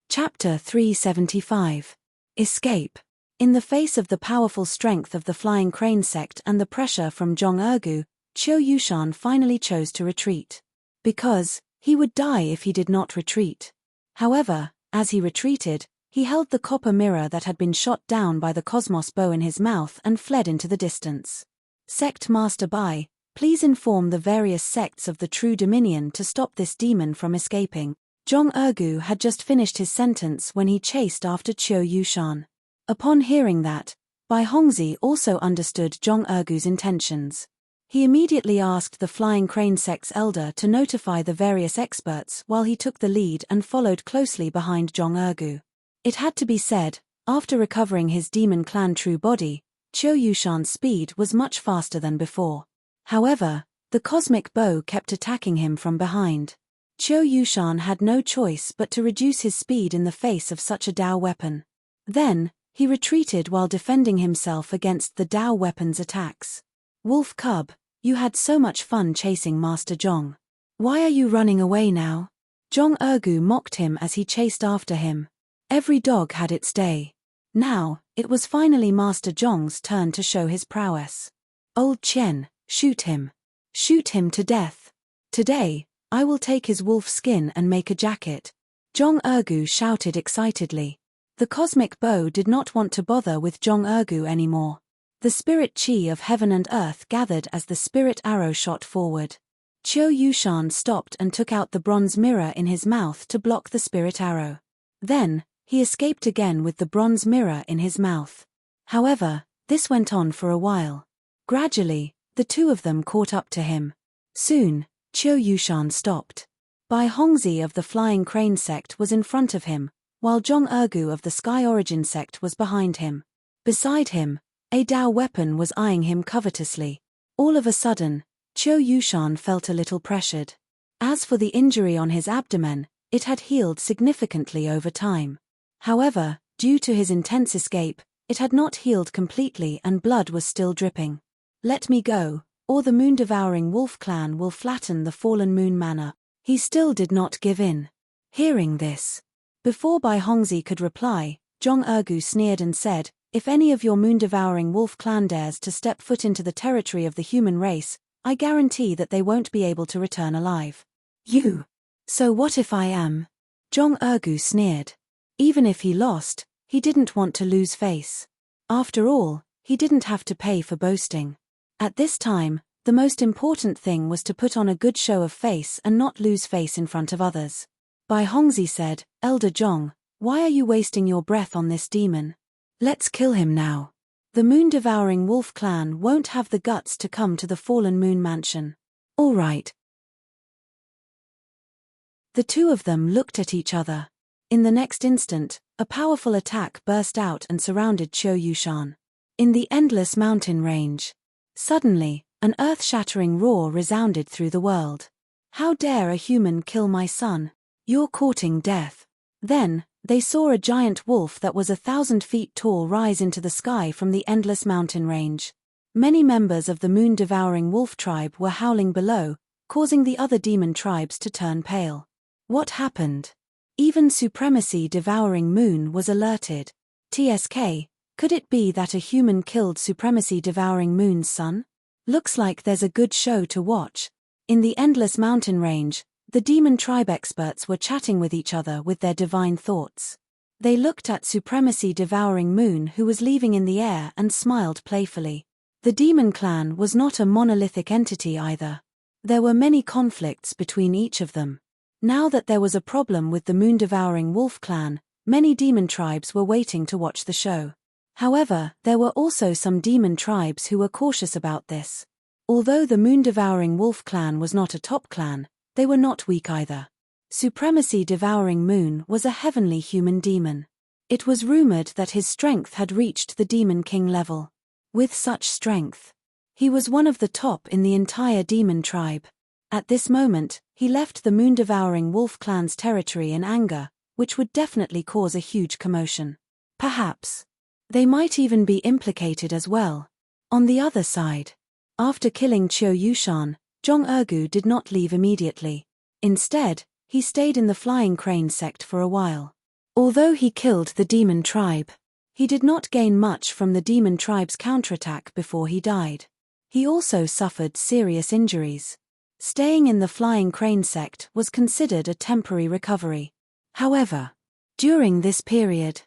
Chapter 375. Escape. In the face of the powerful strength of the Flying Crane sect and the pressure from Jong Ergu, Qiu Yushan finally chose to retreat. Because, he would die if he did not retreat. However, as he retreated, he held the copper mirror that had been shot down by the Cosmos bow in his mouth and fled into the distance. Sect Master Bai, please inform the various sects of the True Dominion to stop this demon from escaping. Jong Ergu had just finished his sentence when he chased after Qiu Yushan. Upon hearing that, Bai Hongzhi also understood Jong Ergu's intentions. He immediately asked the Flying Crane sect's elder to notify the various experts while he took the lead and followed closely behind Jong Ergu. It had to be said, after recovering his demon clan true body, Qiu Yushan's speed was much faster than before. However, the cosmic bow kept attacking him from behind. Qiu Yushan had no choice but to reduce his speed in the face of such a Dao weapon. Then, he retreated while defending himself against the Dao weapon's attacks. Wolf Cub, you had so much fun chasing Master Jong. Why are you running away now? Jong Ergu mocked him as he chased after him. Every dog had its day. Now, it was finally Master Zhong's turn to show his prowess. Old Chen, shoot him. Shoot him to death. Today, I will take his wolf skin and make a jacket. Jong Ergu shouted excitedly. The cosmic bow did not want to bother with Jong Ergu anymore. The spirit chi of heaven and earth gathered as the spirit arrow shot forward. Qiu Yushan stopped and took out the bronze mirror in his mouth to block the spirit arrow. Then, he escaped again with the bronze mirror in his mouth. However, this went on for a while. Gradually, the two of them caught up to him. Soon, Qiu Yushan stopped. Bai Hongzhi of the Flying Crane sect was in front of him, while Jong Ergu of the Sky Origin sect was behind him. Beside him, a Dao weapon was eyeing him covetously. All of a sudden, Qiu Yushan felt a little pressured. As for the injury on his abdomen, it had healed significantly over time. However, due to his intense escape, it had not healed completely and blood was still dripping. Let me go, or the moon-devouring wolf clan will flatten the fallen moon manor. He still did not give in. Hearing this, before Bai Hongzhi could reply, Jong Ergu sneered and said, If any of your moon-devouring wolf clan dares to step foot into the territory of the human race, I guarantee that they won't be able to return alive. You! So what if I am? Jong Ergu sneered. Even if he lost, he didn't want to lose face. After all, he didn't have to pay for boasting. At this time, the most important thing was to put on a good show of face and not lose face in front of others. Bai Hongzhi said, Elder Jong, why are you wasting your breath on this demon? Let's kill him now. The moon-devouring wolf clan won't have the guts to come to the fallen moon mansion. All right. The two of them looked at each other. In the next instant, a powerful attack burst out and surrounded Qiu Yushan. In the endless mountain range. Suddenly, an earth-shattering roar resounded through the world. How dare a human kill my son? You're courting death. Then, they saw a giant wolf that was 1,000 feet tall rise into the sky from the endless mountain range. Many members of the moon-devouring wolf tribe were howling below, causing the other demon tribes to turn pale. What happened? Even Supremacy-devouring Moon was alerted. TSK, could it be that a human killed Supremacy-devouring Moon's son? Looks like there's a good show to watch. In the endless mountain range, the demon tribe experts were chatting with each other with their divine thoughts. They looked at Supremacy-devouring Moon who was leaving in the air and smiled playfully. The demon clan was not a monolithic entity either. There were many conflicts between each of them. Now that there was a problem with the moon-devouring wolf clan, many demon tribes were waiting to watch the show. However, there were also some demon tribes who were cautious about this. Although the moon-devouring wolf clan was not a top clan, they were not weak either. Supremacy-devouring Moon was a heavenly human demon. It was rumored that his strength had reached the Demon King level. With such strength, he was one of the top in the entire demon tribe. At this moment, he left the moon-devouring wolf clan's territory in anger, which would definitely cause a huge commotion. Perhaps they might even be implicated as well. On the other side, after killing Qiu Yushan, Jong Ergu did not leave immediately. Instead, he stayed in the flying crane sect for a while. Although he killed the demon tribe, he did not gain much from the demon tribe's counterattack before he died. He also suffered serious injuries. Staying in the flying crane sect was considered a temporary recovery. However, during this period,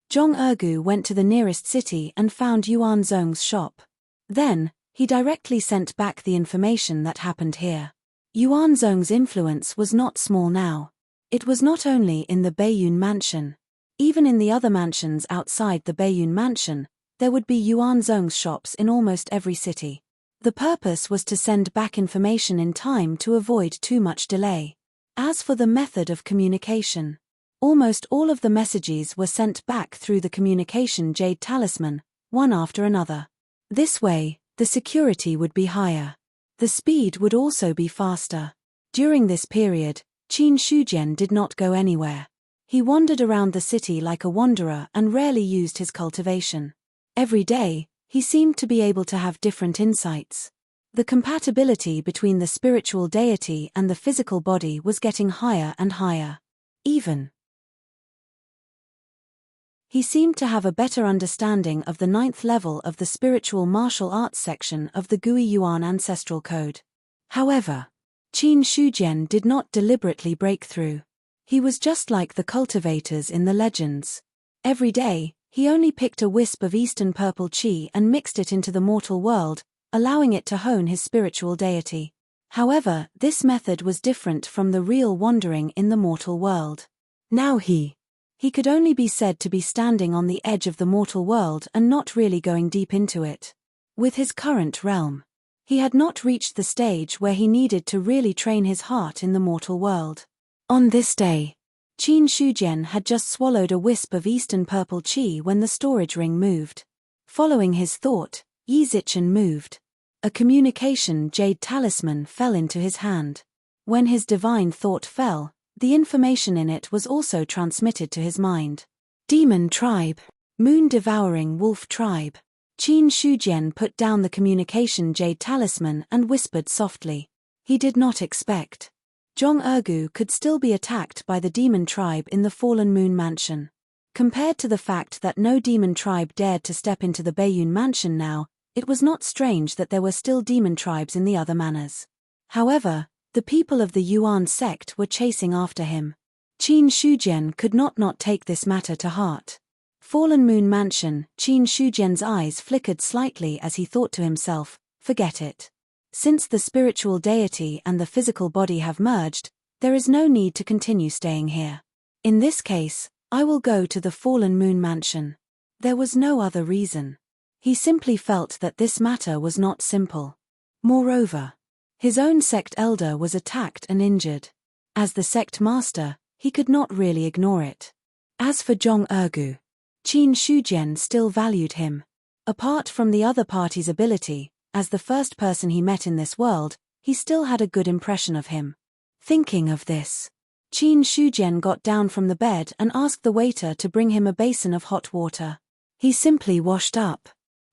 Jong Ergu went to the nearest city and found Yuan Zong's shop. Then, he directly sent back the information that happened here. Yuan Zong's influence was not small now. It was not only in the Baiyun mansion. Even in the other mansions outside the Baiyun mansion, there would be Yuan Zong's shops in almost every city. The purpose was to send back information in time to avoid too much delay. As for the method of communication, almost all of the messages were sent back through the communication jade talisman, one after another. This way, the security would be higher. The speed would also be faster. During this period, Qin Shujian did not go anywhere. He wandered around the city like a wanderer and rarely used his cultivation. Every day, he seemed to be able to have different insights. The compatibility between the spiritual deity and the physical body was getting higher and higher. Even he seemed to have a better understanding of the 9th level of the spiritual martial arts section of the Gui Yuan ancestral code. However, Qin Shujian did not deliberately break through. He was just like the cultivators in the legends. Every day, he only picked a wisp of Eastern purple qi and mixed it into the mortal world, allowing it to hone his spiritual deity. However, this method was different from the real wandering in the mortal world. Now he could only be said to be standing on the edge of the mortal world and not really going deep into it. With his current realm, he had not reached the stage where he needed to really train his heart in the mortal world. On this day, Qin Shujian had just swallowed a wisp of Eastern purple qi when the storage ring moved. Following his thought, Yi Zichen moved. A communication jade talisman fell into his hand. When his divine thought fell, the information in it was also transmitted to his mind. Demon tribe, moon-devouring wolf tribe. Qin Shujian put down the communication jade talisman and whispered softly. He did not expect Jong Ergu could still be attacked by the demon tribe in the fallen moon mansion. Compared to the fact that no demon tribe dared to step into the Bayun mansion now, it was not strange that there were still demon tribes in the other manors. However, the people of the Yuan sect were chasing after him. Qin Shujian could not take this matter to heart. Fallen Moon Mansion, Qin Shujian's eyes flickered slightly as he thought to himself, forget it. Since the spiritual deity and the physical body have merged, there is no need to continue staying here. In this case, I will go to the Fallen Moon Mansion. There was no other reason. He simply felt that this matter was not simple. Moreover, his own sect elder was attacked and injured. As the sect master, he could not really ignore it. As for Zhong Ergu, Qin Shujian still valued him. Apart from the other party's ability, as the first person he met in this world, he still had a good impression of him. Thinking of this, Qin Shujian got down from the bed and asked the waiter to bring him a basin of hot water. He simply washed up.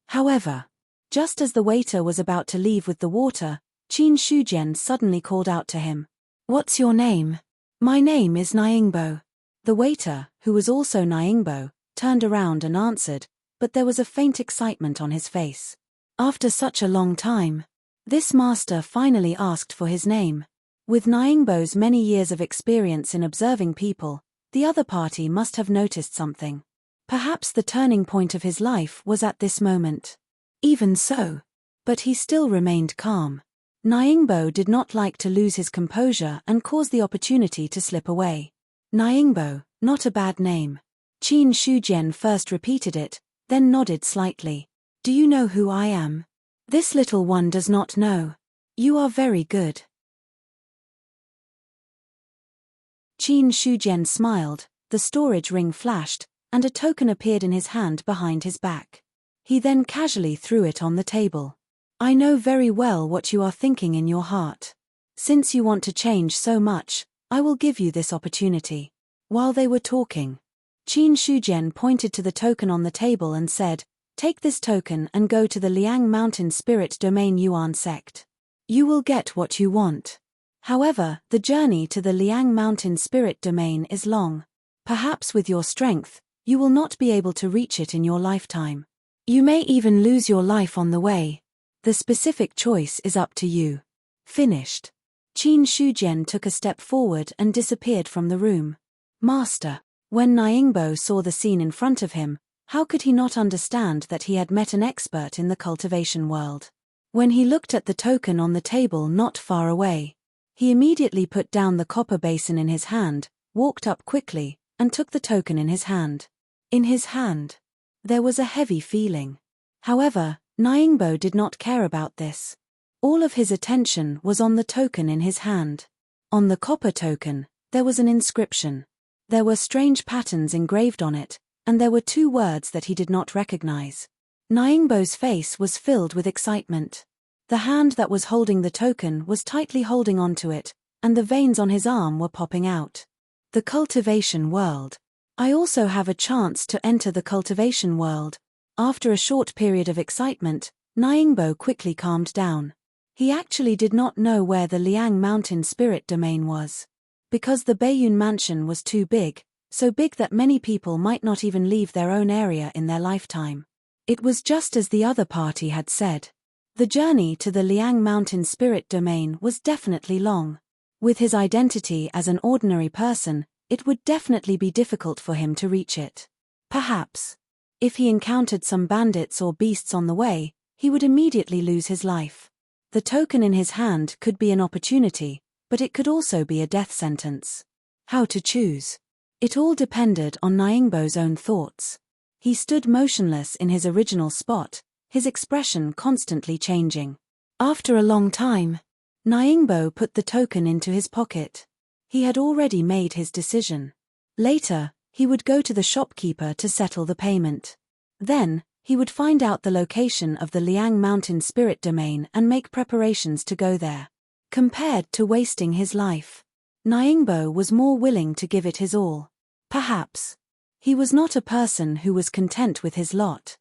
However, just as the waiter was about to leave with the water, Qin Shujian suddenly called out to him. "What's your name?" "My name is Nyingbo." The waiter, who was also Nyingbo, turned around and answered, but there was a faint excitement on his face. After such a long time, this master finally asked for his name. With Nyingbo's many years of experience in observing people, the other party must have noticed something. Perhaps the turning point of his life was at this moment. Even so, but he still remained calm. Nyingbo did not like to lose his composure and cause the opportunity to slip away. Nyingbo, not a bad name. Qin Shujian first repeated it, then nodded slightly. "Do you know who I am?" "This little one does not know." "You are very good." Qin Shujian smiled, the storage ring flashed, and a token appeared in his hand behind his back. He then casually threw it on the table. "I know very well what you are thinking in your heart. Since you want to change so much, I will give you this opportunity." While they were talking, Qin Shujian pointed to the token on the table and said, "Take this token and go to the Liang Mountain Spirit Domain Yuan sect. You will get what you want. However, the journey to the Liang Mountain Spirit Domain is long. Perhaps with your strength, you will not be able to reach it in your lifetime. You may even lose your life on the way. The specific choice is up to you." Finished. Qin Shujian took a step forward and disappeared from the room. Master. When Nyingbo saw the scene in front of him, how could he not understand that he had met an expert in the cultivation world? When he looked at the token on the table not far away, he immediately put down the copper basin in his hand, walked up quickly, and took the token in his hand. In his hand, there was a heavy feeling. However, Nyingbo did not care about this. All of his attention was on the token in his hand. On the copper token, there was an inscription. There were strange patterns engraved on it, and there were two words that he did not recognize. Nyingbo's face was filled with excitement. The hand that was holding the token was tightly holding onto it, and the veins on his arm were popping out. The cultivation world. I also have a chance to enter the cultivation world. After a short period of excitement, Nyingbo quickly calmed down. He actually did not know where the Liang Mountain Spirit Domain was. Because the Bayun Mansion was too big, so big that many people might not even leave their own area in their lifetime. It was just as the other party had said. The journey to the Liang Mountain Spirit Domain was definitely long. With his identity as an ordinary person, it would definitely be difficult for him to reach it. Perhaps, if he encountered some bandits or beasts on the way, he would immediately lose his life. The token in his hand could be an opportunity, but it could also be a death sentence. How to choose? It all depended on Nyingbo's own thoughts. He stood motionless in his original spot, his expression constantly changing. After a long time, Nyingbo put the token into his pocket. He had already made his decision. Later, he would go to the shopkeeper to settle the payment. Then, he would find out the location of the Liang Mountain Spirit Domain and make preparations to go there. Compared to wasting his life, Nyingbo was more willing to give it his all. Perhaps, he was not a person who was content with his lot.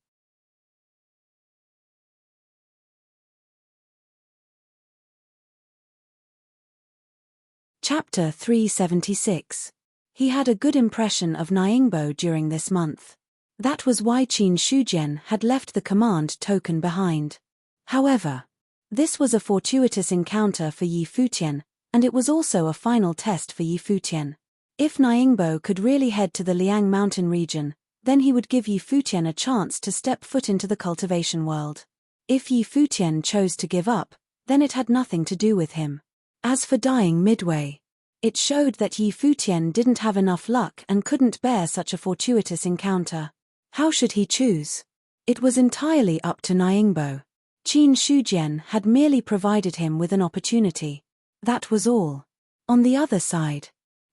Chapter 376. He had a good impression of Nyingbo during this month. That was why Qin Shujian had left the command token behind. However, this was a fortuitous encounter for Yi Futian, and it was also a final test for Yi Futian. If Nyingbo could really head to the Liang mountain region, then he would give Yi Futian a chance to step foot into the cultivation world. If Yi Futian chose to give up, then it had nothing to do with him. As for dying midway, it showed that Yi Futian didn't have enough luck and couldn't bear such a fortuitous encounter. How should he choose? It was entirely up to Nyingbo. Qin Shujian had merely provided him with an opportunity. That was all. On the other side,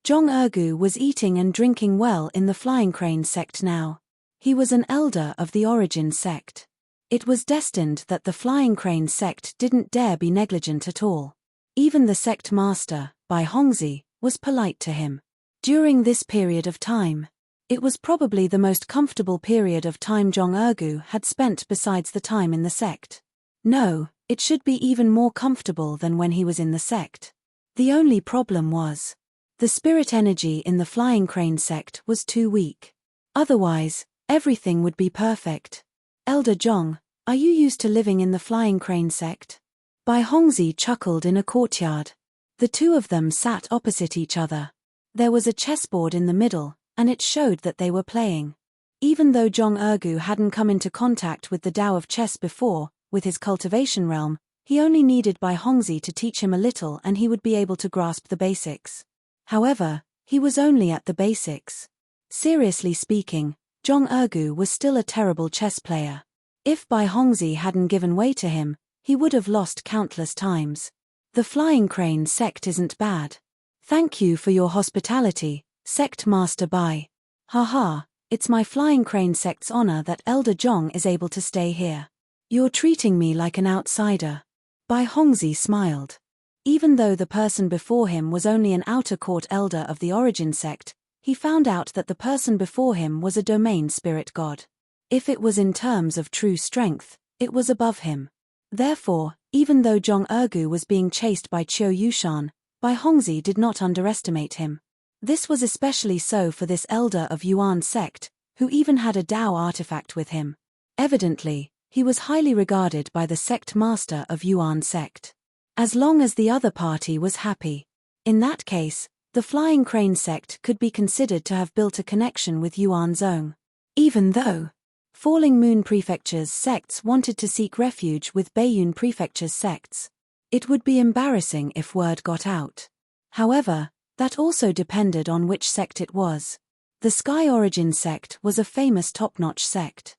Zhong Ergu was eating and drinking well in the Flying Crane sect now. He was an elder of the Origin sect. It was destined that the Flying Crane sect didn't dare be negligent at all. Even the sect master, Bai Hongzi, was polite to him. During this period of time, it was probably the most comfortable period of time Zhong Ergu had spent besides the time in the sect. No, it should be even more comfortable than when he was in the sect. The only problem was, the spirit energy in the Flying Crane sect was too weak. Otherwise, everything would be perfect. Elder Zhong, are you used to living in the Flying Crane sect? Bai Hongzi chuckled in a courtyard. The two of them sat opposite each other. There was a chessboard in the middle, and it showed that they were playing. Even though Zhong Ergu hadn't come into contact with the Tao of chess before, with his cultivation realm, he only needed Bai Hongzi to teach him a little and he would be able to grasp the basics. However, he was only at the basics. Seriously speaking, Zhong Ergu was still a terrible chess player. If Bai Hongzi hadn't given way to him, he would have lost countless times. The Flying Crane sect isn't bad. Thank you for your hospitality, Sect Master Bai. Haha, it's my Flying Crane sect's honor that Elder Zhong is able to stay here. You're treating me like an outsider. Bai Hongzi smiled. Even though the person before him was only an outer court elder of the Origin sect, he found out that the person before him was a domain spirit god. If it was in terms of true strength, it was above him. Therefore, even though Zhong Ergu was being chased by Qiu Yushan, Bai Hongzi did not underestimate him. This was especially so for this elder of Yuan sect, who even had a Dao artifact with him. Evidently, he was highly regarded by the sect master of Yuan sect. As long as the other party was happy. In that case, the Flying Crane sect could be considered to have built a connection with Yuan Zong. Even though Falling Moon Prefecture's sects wanted to seek refuge with Baiyun Prefecture's sects, it would be embarrassing if word got out. However, that also depended on which sect it was. The Sky Origin sect was a famous top-notch sect.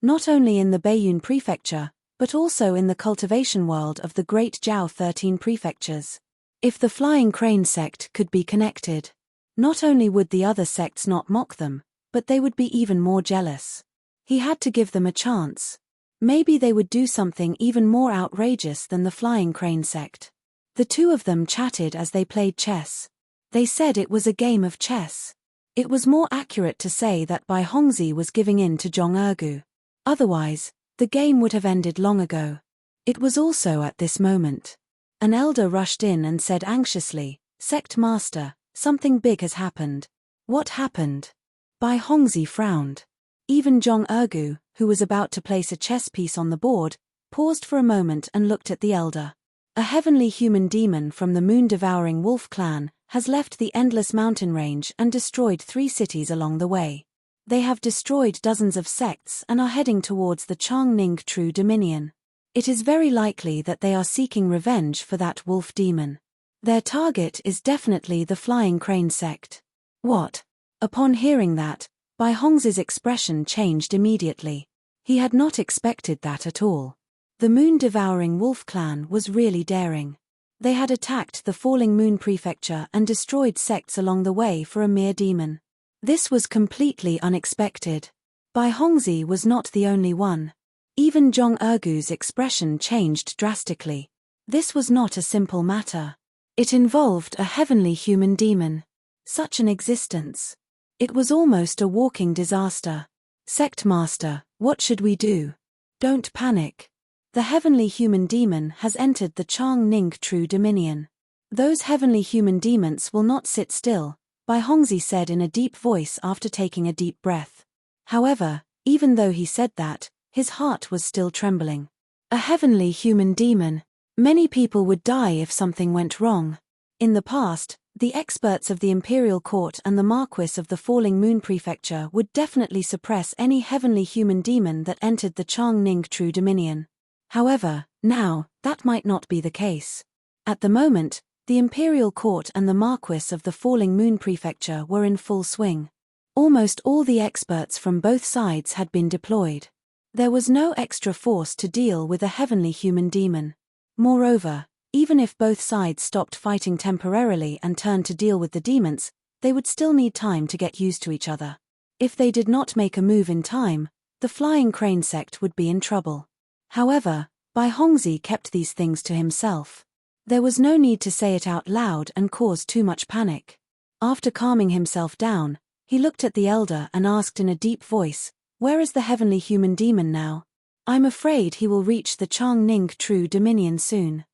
Not only in the Baiyun Prefecture, but also in the cultivation world of the Great Zhao 13 prefectures. If the Flying Crane sect could be connected, not only would the other sects not mock them, but they would be even more jealous. He had to give them a chance. Maybe they would do something even more outrageous than the Flying Crane sect. The two of them chatted as they played chess. They said it was a game of chess. It was more accurate to say that Bai Hongzi was giving in to Zhong Ergu. Otherwise, the game would have ended long ago. It was also at this moment. An elder rushed in and said anxiously, "Sect Master, something big has happened." What happened? Bai Hongzi frowned. Even Zhong Ergu, who was about to place a chess piece on the board, paused for a moment and looked at the elder. A heavenly human demon from the moon-devouring wolf clan has left the endless mountain range and destroyed 3 cities along the way. They have destroyed dozens of sects and are heading towards the Changning True Dominion. It is very likely that they are seeking revenge for that wolf demon. Their target is definitely the Flying Crane sect. What? Upon hearing that, Bai Hongzi's expression changed immediately. He had not expected that at all. The moon-devouring wolf clan was really daring. They had attacked the Falling Moon Prefecture and destroyed sects along the way for a mere demon. This was completely unexpected. Bai Hongzi was not the only one. Even Zhong Ergu's expression changed drastically. This was not a simple matter. It involved a heavenly human demon. Such an existence. It was almost a walking disaster. Sect Master, what should we do? Don't panic. The heavenly human demon has entered the Chang Ning true dominion. Those heavenly human demons will not sit still, Bai Hongzhi said in a deep voice after taking a deep breath. However, even though he said that, his heart was still trembling. A heavenly human demon. Many people would die if something went wrong. In the past, the experts of the Imperial Court and the Marquis of the Falling Moon Prefecture would definitely suppress any heavenly human demon that entered the Chang Ning true dominion. However, now, that might not be the case. At the moment, the Imperial Court and the Marquis of the Falling Moon Prefecture were in full swing. Almost all the experts from both sides had been deployed. There was no extra force to deal with a heavenly human demon. Moreover, even if both sides stopped fighting temporarily and turned to deal with the demons, they would still need time to get used to each other. If they did not make a move in time, the Flying Crane sect would be in trouble. However, Bai Hongzhi kept these things to himself. There was no need to say it out loud and cause too much panic. After calming himself down, he looked at the elder and asked in a deep voice, "Where is the heavenly human demon now? I'm afraid he will reach the Chang Ning true dominion soon."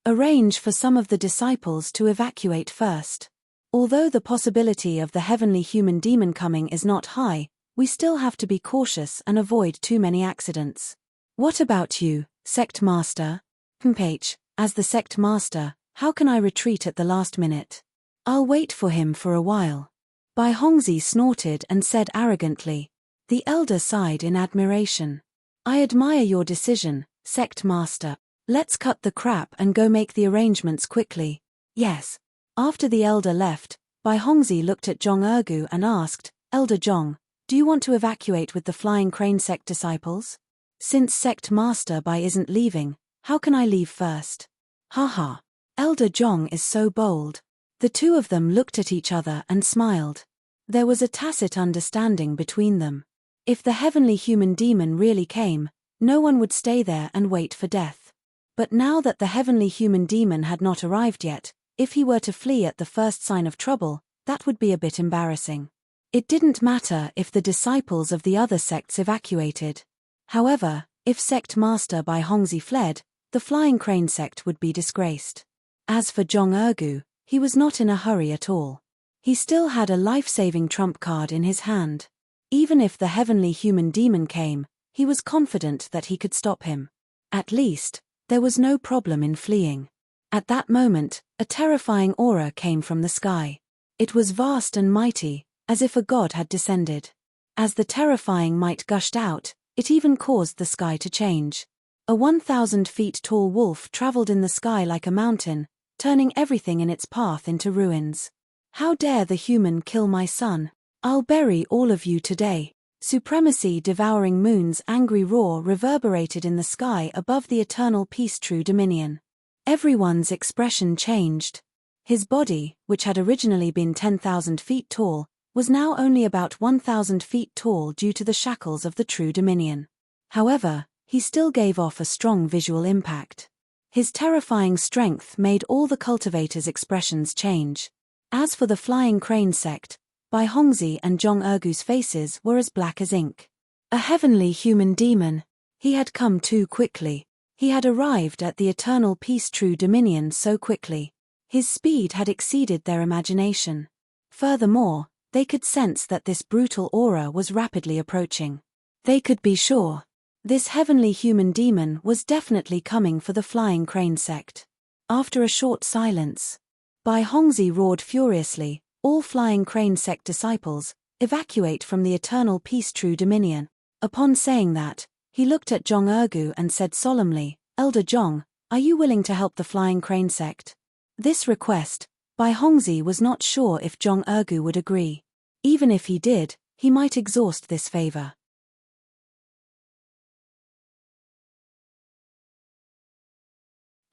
Arrange for some of the disciples to evacuate first. Although the possibility of the heavenly human demon coming is not high, we still have to be cautious and avoid too many accidents. What about you, Sect Master? H. As the Sect Master, how can I retreat at the last minute? I'll wait for him for a while. Bai Hongzhi snorted and said arrogantly. The elder sighed in admiration. I admire your decision, Sect Master. Let's cut the crap and go make the arrangements quickly. Yes. After the elder left, Bai Hongzhi looked at Zhong Ergu and asked, Elder Zhong, do you want to evacuate with the Flying Crane sect disciples? Since Sect Master Bai isn't leaving, how can I leave first? Haha. Elder Zhong is so bold. The two of them looked at each other and smiled. There was a tacit understanding between them. If the heavenly human demon really came, no one would stay there and wait for death. But now that the heavenly human demon had not arrived yet, if he were to flee at the first sign of trouble, that would be a bit embarrassing. It didn't matter if the disciples of the other sects evacuated. However, if Sect Master Bai Hongzhi fled, the Flying Crane sect would be disgraced. As for Zhong Ergu, he was not in a hurry at all. He still had a life-saving trump card in his hand. Even if the heavenly human demon came, he was confident that he could stop him. At least, there was no problem in fleeing. At that moment, a terrifying aura came from the sky. It was vast and mighty, as if a god had descended. As the terrifying might gushed out, it even caused the sky to change. A 1,000 feet tall wolf traveled in the sky like a mountain, turning everything in its path into ruins. How dare the human kill my son? I'll bury all of you today. Supremacy devouring moon's angry roar reverberated in the sky above the eternal peace true dominion. Everyone's expression changed. His body, which had originally been 10,000 feet tall, was now only about 1,000 feet tall due to the shackles of the true dominion. However, he still gave off a strong visual impact. His terrifying strength made all the cultivators' expressions change. As for the Flying Crane sect, Bai Hongzhi and Zhong Ergu's faces were as black as ink. A heavenly human demon. He had come too quickly. He had arrived at the eternal peace true dominion so quickly. His speed had exceeded their imagination. Furthermore, they could sense that this brutal aura was rapidly approaching. They could be sure. This heavenly human demon was definitely coming for the Flying Crane sect. After a short silence, Bai Hongzhi roared furiously, all Flying Crane sect disciples, evacuate from the eternal peace true dominion. Upon saying that, he looked at Zhong Ergu and said solemnly, Elder Zhong, are you willing to help the Flying Crane sect? This request, Bai Hongzhi was not sure if Zhong Ergu would agree. Even if he did, he might exhaust this favor.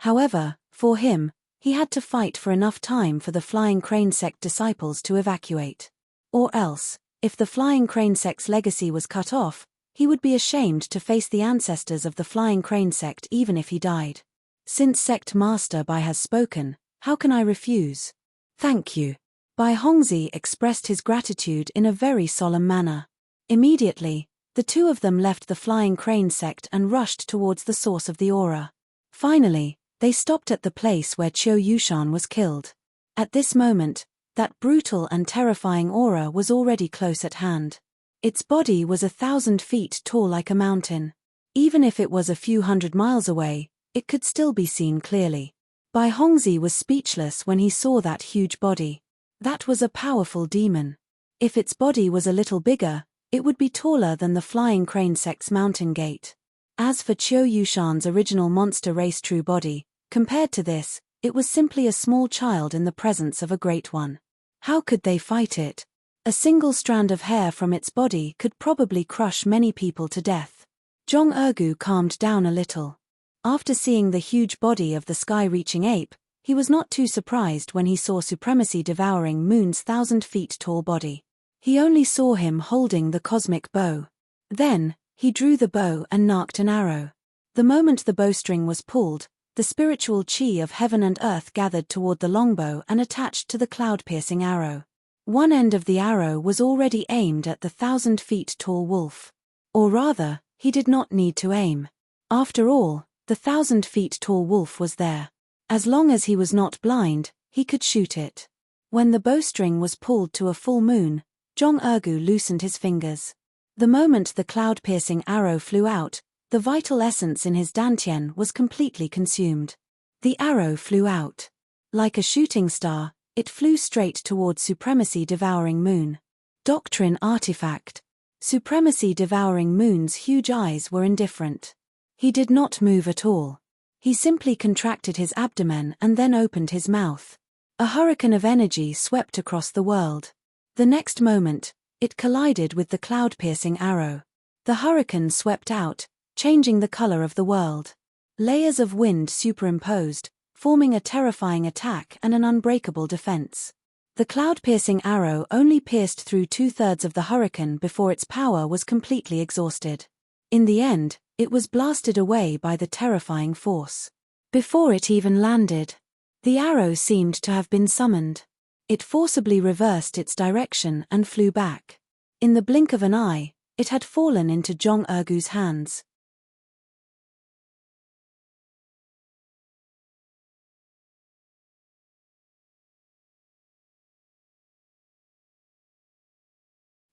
However, for him, he had to fight for enough time for the Flying Crane sect disciples to evacuate. Or else, if the Flying Crane sect's legacy was cut off, he would be ashamed to face the ancestors of the Flying Crane sect even if he died. Since Sect Master Bai has spoken, how can I refuse? Thank you. Bai Hongzhi expressed his gratitude in a very solemn manner. Immediately, the two of them left the flying crane sect and rushed towards the source of the aura. Finally, they stopped at the place where Qiu Yushan was killed. At this moment, that brutal and terrifying aura was already close at hand. Its body was 1,000 feet tall like a mountain. Even if it was a few hundred miles away, it could still be seen clearly. Bai Hongzhi was speechless when he saw that huge body. That was a powerful demon. If its body was a little bigger, it would be taller than the flying crane sect's mountain gate. As for Qiu Yushan's original monster race true body, compared to this, it was simply a small child in the presence of a great one. How could they fight it? A single strand of hair from its body could probably crush many people to death. Zhong Ergu calmed down a little. After seeing the huge body of the sky-reaching ape, he was not too surprised when he saw Supremacy Devouring Moon's 1,000 feet tall body. He only saw him holding the cosmic bow. Then, he drew the bow and narked an arrow. The moment the bowstring was pulled, the spiritual chi of heaven and earth gathered toward the longbow and attached to the cloud-piercing arrow. One end of the arrow was already aimed at the 1,000 feet tall wolf. Or rather, he did not need to aim. After all, the 1,000 feet tall wolf was there. As long as he was not blind, he could shoot it. When the bowstring was pulled to a full moon, Zhong Ergu loosened his fingers. The moment the cloud-piercing arrow flew out, the vital essence in his dantian was completely consumed. The arrow flew out. Like a shooting star, it flew straight toward Supremacy Devouring Moon. Doctrine Artifact. Supremacy Devouring Moon's huge eyes were indifferent. He did not move at all. He simply contracted his abdomen and then opened his mouth. A hurricane of energy swept across the world. The next moment, it collided with the cloud-piercing arrow. The hurricane swept out, changing the color of the world. Layers of wind superimposed, forming a terrifying attack and an unbreakable defense. The cloud-piercing arrow only pierced through 2/3 of the hurricane before its power was completely exhausted. In the end, it was blasted away by the terrifying force. Before it even landed, the arrow seemed to have been summoned. It forcibly reversed its direction and flew back. In the blink of an eye, it had fallen into Zhong Ergu's hands.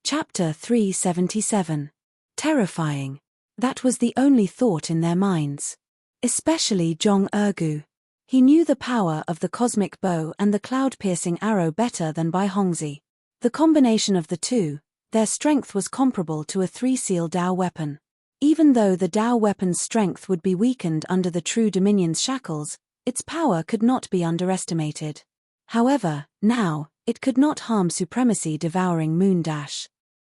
Chapter 377. Terrifying. That was the only thought in their minds. Especially Zhong Ergu. He knew the power of the cosmic bow and the cloud-piercing arrow better than Bai Hongzhi. The combination of the two, their strength was comparable to a 3-seal Dao weapon. Even though the Dao weapon's strength would be weakened under the True Dominion's shackles, its power could not be underestimated. However, now, it could not harm Supremacy Devouring Moon.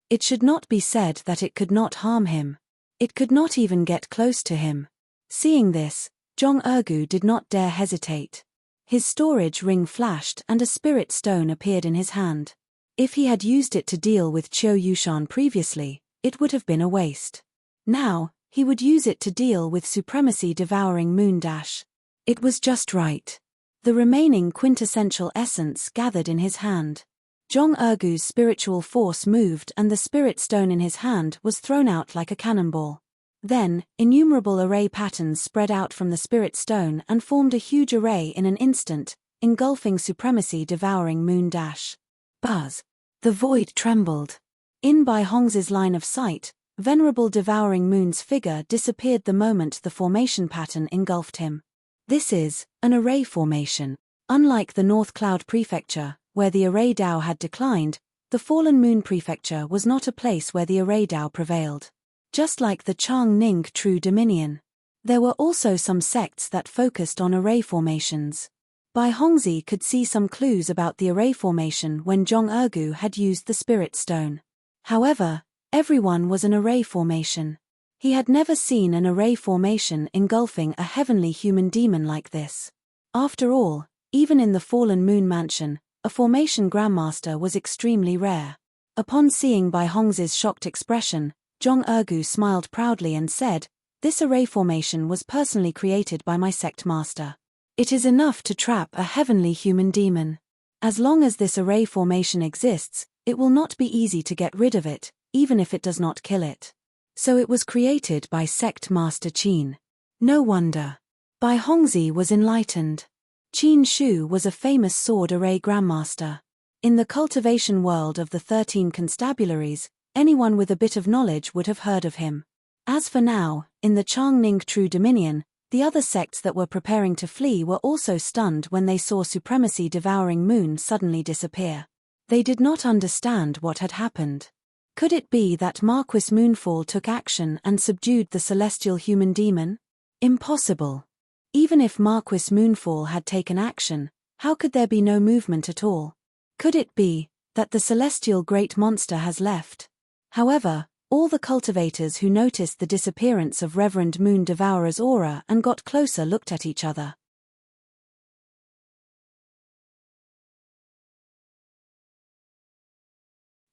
It should not be said that it could not harm him. It could not even get close to him. Seeing this, Zhong Ergu did not dare hesitate. His storage ring flashed and a spirit stone appeared in his hand. If he had used it to deal with Qiu Yushan previously, it would have been a waste. Now, he would use it to deal with Supremacy Devouring Moon. It was just right. The remaining quintessential essence gathered in his hand. Zhong Ergu's spiritual force moved and the spirit stone in his hand was thrown out like a cannonball. Then, innumerable array patterns spread out from the spirit stone and formed a huge array in an instant, engulfing Supremacy Devouring Moon. Buzz. The void trembled. In Bai Hongzhi's line of sight, Venerable Devouring Moon's figure disappeared the moment the formation pattern engulfed him. This is an array formation. Unlike the North Cloud Prefecture, where the array Dao had declined, the Fallen Moon Prefecture was not a place where the array Dao prevailed. Just like the Chang Ning True Dominion, there were also some sects that focused on array formations. Bai Hongzhi could see some clues about the array formation when Zhong Ergu had used the Spirit Stone. However, everyone was an array formation. He had never seen an array formation engulfing a heavenly human demon like this. After all, even in the Fallen Moon Mansion, a formation Grandmaster was extremely rare. Upon seeing Bai Hongzhi's shocked expression, Zhong Ergu smiled proudly and said, "This array formation was personally created by my sect master. It is enough to trap a heavenly human demon." As long as this array formation exists, it will not be easy to get rid of it, even if it does not kill it. So it was created by sect master Qin. No wonder. Bai Hongzhi was enlightened. Qin Shu was a famous sword array grandmaster. In the cultivation world of the 13 constabularies, anyone with a bit of knowledge would have heard of him. As for now, in the Changning True Dominion, the other sects that were preparing to flee were also stunned when they saw Supremacy Devouring Moon suddenly disappear. They did not understand what had happened. Could it be that Marquis Moonfall took action and subdued the celestial human demon? Impossible. Even if Marquis Moonfall had taken action, how could there be no movement at all? Could it be that the celestial great monster has left? However, all the cultivators who noticed the disappearance of Reverend Moon Devourer's aura and got closer looked at each other.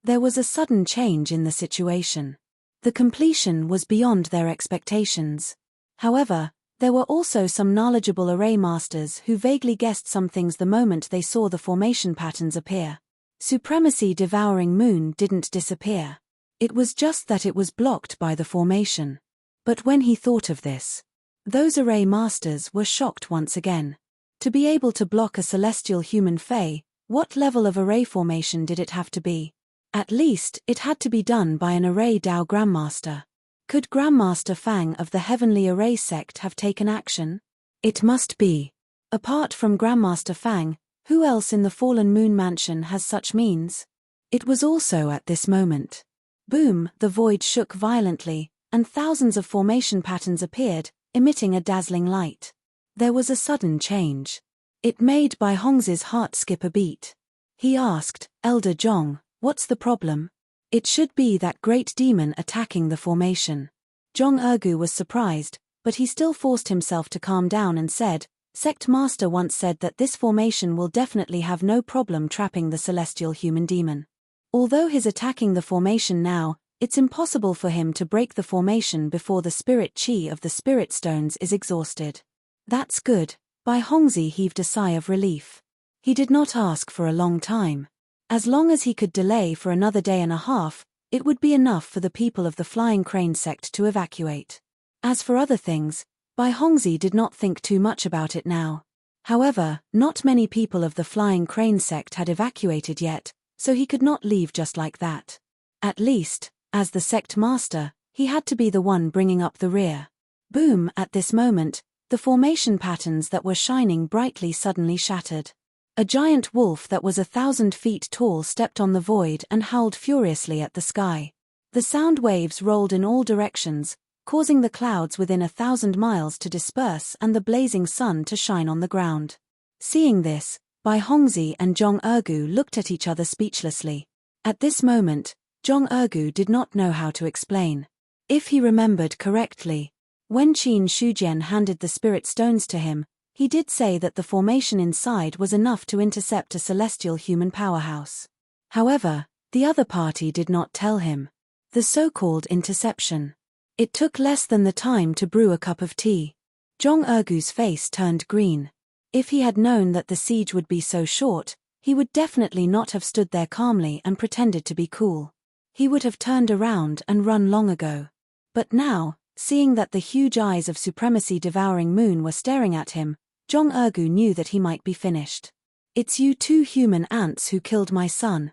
There was a sudden change in the situation. The completion was beyond their expectations. However, there were also some knowledgeable array masters who vaguely guessed some things the moment they saw the formation patterns appear. Supremacy Devouring Moon didn't disappear. It was just that it was blocked by the formation. But when he thought of this, those array masters were shocked once again. To be able to block a celestial human fae, what level of array formation did it have to be? At least, it had to be done by an array Dao Grandmaster. Could Grandmaster Fang of the Heavenly Array sect have taken action? It must be. Apart from Grandmaster Fang, who else in the Fallen Moon Mansion has such means? It was also at this moment. Boom, the void shook violently, and thousands of formation patterns appeared, emitting a dazzling light. There was a sudden change. It made Bai Hongzhi's heart skip a beat. He asked, Elder Zhong, what's the problem? It should be that great demon attacking the formation. Zhong Ergu was surprised, but he still forced himself to calm down and said, Sect Master once said that this formation will definitely have no problem trapping the celestial human demon. Although he's attacking the formation now, it's impossible for him to break the formation before the spirit chi of the spirit stones is exhausted. That's good. Bai Hongzhi heaved a sigh of relief. He did not ask for a long time. As long as he could delay for another day and a half, it would be enough for the people of the Flying Crane sect to evacuate. As for other things, Bai Hongzhi did not think too much about it now. However, not many people of the Flying Crane sect had evacuated yet, so he could not leave just like that. At least, as the sect master, he had to be the one bringing up the rear. Boom, at this moment, the formation patterns that were shining brightly suddenly shattered. A giant wolf that was 1,000 feet tall stepped on the void and howled furiously at the sky. The sound waves rolled in all directions, causing the clouds within 1,000 miles to disperse and the blazing sun to shine on the ground. Seeing this, Bai Hongzhi and Zhong Ergu looked at each other speechlessly. At this moment, Zhong Ergu did not know how to explain. If he remembered correctly, when Qin Shujian handed the spirit stones to him, he did say that the formation inside was enough to intercept a celestial human powerhouse. However, the other party did not tell him. The so-called interception. It took less than the time to brew a cup of tea. Zhong Ergu's face turned green. If he had known that the siege would be so short, he would definitely not have stood there calmly and pretended to be cool. He would have turned around and run long ago. But now, seeing that the huge eyes of Supremacy Devouring Moon were staring at him, Zhong Ergu knew that he might be finished. It's you two human ants who killed my son.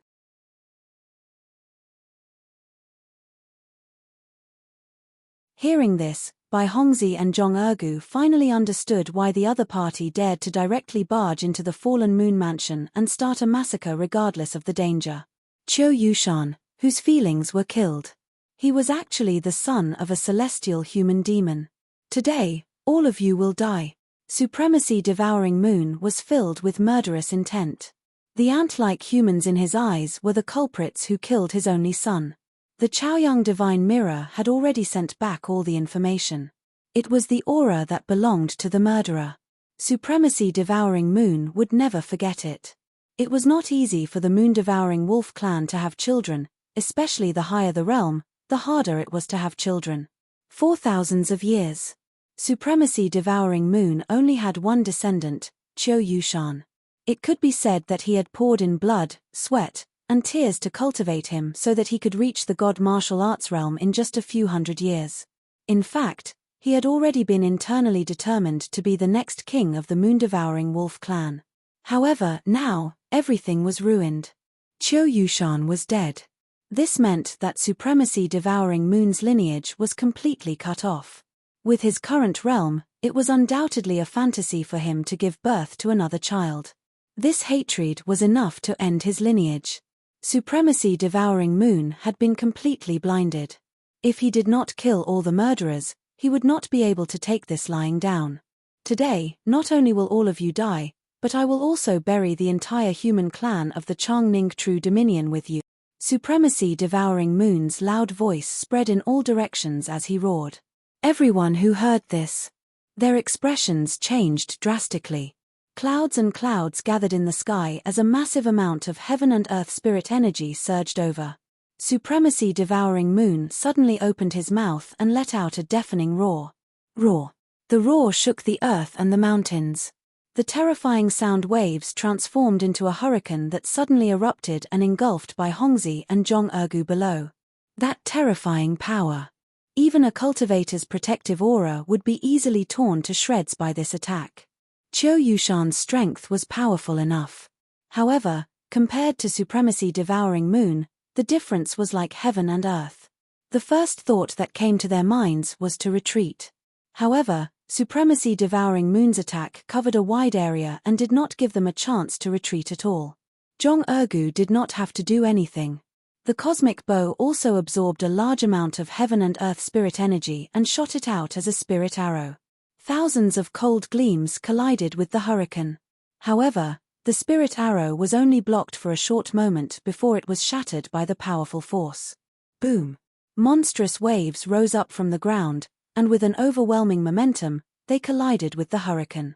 Hearing this, Bai Hongzhi and Zhong Ergu finally understood why the other party dared to directly barge into the Fallen Moon Mansion and start a massacre regardless of the danger. Qiu Yushan, whose feelings were killed. He was actually the son of a celestial human demon. Today, all of you will die. Supremacy Devouring Moon was filled with murderous intent. The ant-like humans in his eyes were the culprits who killed his only son. The Chaoyang Divine Mirror had already sent back all the information. It was the aura that belonged to the murderer. Supremacy Devouring Moon would never forget it. It was not easy for the Moon-Devouring Wolf clan to have children, especially the higher the realm, the harder it was to have children. For thousands of years, Supremacy Devouring Moon only had one descendant, Qiu Yushan. It could be said that he had poured in blood, sweat, and tears to cultivate him so that he could reach the god martial arts realm in just a few hundred years. In fact, he had already been internally determined to be the next king of the moon-devouring wolf clan. However, now, everything was ruined. Qiu Yushan was dead. This meant that supremacy-devouring moon's lineage was completely cut off. With his current realm, it was undoubtedly a fantasy for him to give birth to another child. This hatred was enough to end his lineage. Supremacy-devouring moon had been completely blinded. If he did not kill all the murderers, he would not be able to take this lying down. Today, not only will all of you die, but I will also bury the entire human clan of the Changning True Dominion with you. Supremacy-devouring moon's loud voice spread in all directions as he roared. Everyone who heard this, their expressions changed drastically. Clouds and clouds gathered in the sky as a massive amount of heaven and earth spirit energy surged over. Supremacy-devouring moon suddenly opened his mouth and let out a deafening roar. Roar. The roar shook the earth and the mountains. The terrifying sound waves transformed into a hurricane that suddenly erupted and engulfed by Hongzi and Zhong below. That terrifying power. Even a cultivator's protective aura would be easily torn to shreds by this attack. Qiu Yushan's strength was powerful enough. However, compared to supremacy-devouring moon, the difference was like heaven and earth. The first thought that came to their minds was to retreat. However, supremacy-devouring moon's attack covered a wide area and did not give them a chance to retreat at all. Zhong did not have to do anything. The cosmic bow also absorbed a large amount of heaven and earth spirit energy and shot it out as a spirit arrow. Thousands of cold gleams collided with the hurricane. However, the spirit arrow was only blocked for a short moment before it was shattered by the powerful force. Boom! Monstrous waves rose up from the ground, and with an overwhelming momentum, they collided with the hurricane.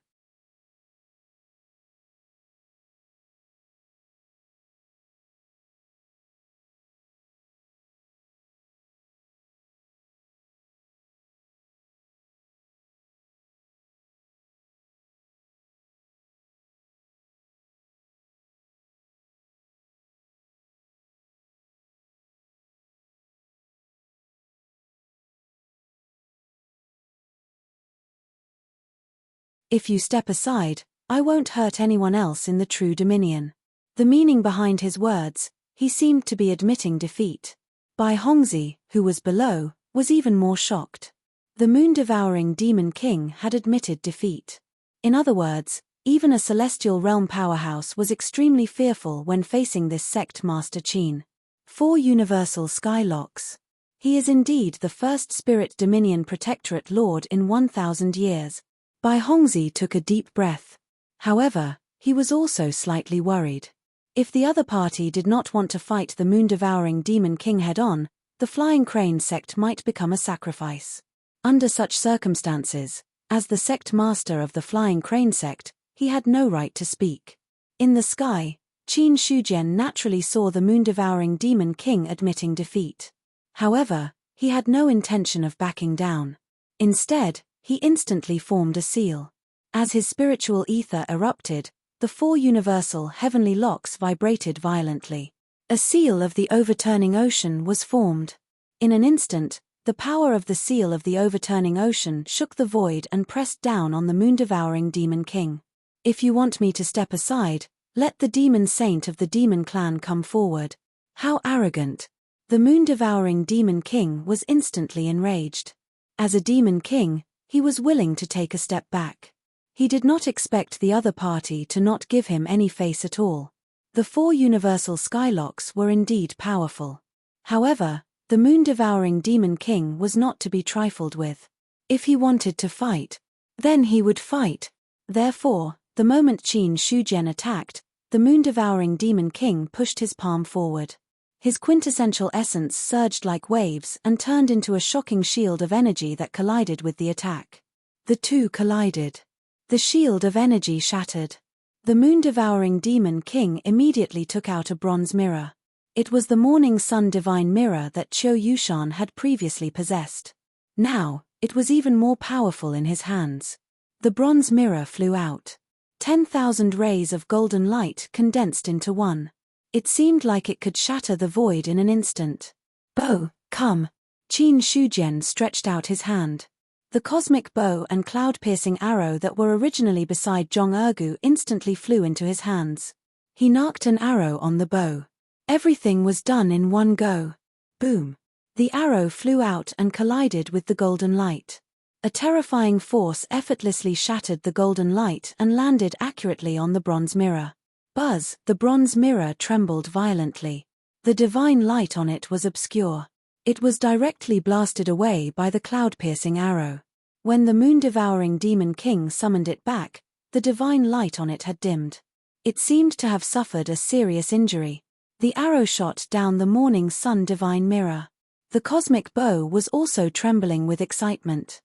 If you step aside, I won't hurt anyone else in the True Dominion. The meaning behind his words, he seemed to be admitting defeat. Bai Hongzi, who was below, was even more shocked. The moon-devouring demon king had admitted defeat. In other words, even a celestial realm powerhouse was extremely fearful when facing this sect master Qin. 4 Universal Skylocks. He is indeed the first Spirit Dominion Protectorate Lord in 1,000 years. Bai Hongzi took a deep breath. However, he was also slightly worried. If the other party did not want to fight the moon-devouring demon king head-on, the Flying Crane sect might become a sacrifice. Under such circumstances, as the sect master of the Flying Crane sect, he had no right to speak. In the sky, Qin Shujian naturally saw the moon-devouring demon king admitting defeat. However, he had no intention of backing down. Instead, he instantly formed a seal. As his spiritual ether erupted, the 4 universal heavenly locks vibrated violently. A seal of the overturning ocean was formed. In an instant, the power of the seal of the overturning ocean shook the void and pressed down on the moon-devouring demon king. If you want me to step aside, let the demon saint of the demon clan come forward. How arrogant! The moon-devouring demon king was instantly enraged. As a demon king, he was willing to take a step back. He did not expect the other party to not give him any face at all. The 4 universal skylocks were indeed powerful. However, the moon-devouring demon king was not to be trifled with. If he wanted to fight, then he would fight. Therefore, the moment Qin Shujian attacked, the moon-devouring demon king pushed his palm forward. His quintessential essence surged like waves and turned into a shocking shield of energy that collided with the attack. The two collided. The shield of energy shattered. The moon-devouring demon king immediately took out a bronze mirror. It was the morning sun divine mirror that Qiu Yushan had previously possessed. Now, it was even more powerful in his hands. The bronze mirror flew out. 10,000 rays of golden light condensed into one. It seemed like it could shatter the void in an instant. Bow, come. Qin Shujian stretched out his hand. The cosmic bow and cloud-piercing arrow that were originally beside Zhong Ergu instantly flew into his hands. He knocked an arrow on the bow. Everything was done in one go. Boom. The arrow flew out and collided with the golden light. A terrifying force effortlessly shattered the golden light and landed accurately on the bronze mirror. Buzz, the bronze mirror trembled violently. The divine light on it was obscure. It was directly blasted away by the cloud-piercing arrow. When the moon-devouring demon king summoned it back, the divine light on it had dimmed. It seemed to have suffered a serious injury. The arrow shot down the morning sun divine mirror. The cosmic bow was also trembling with excitement.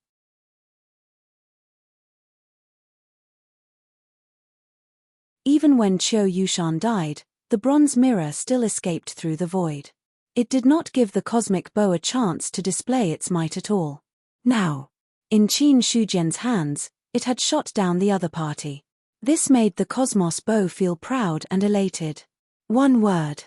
Even when Qiu Yushan died, the bronze mirror still escaped through the void. It did not give the cosmic bow a chance to display its might at all. Now, in Qin Shujian's hands, it had shot down the other party. This made the cosmos bow feel proud and elated. One word.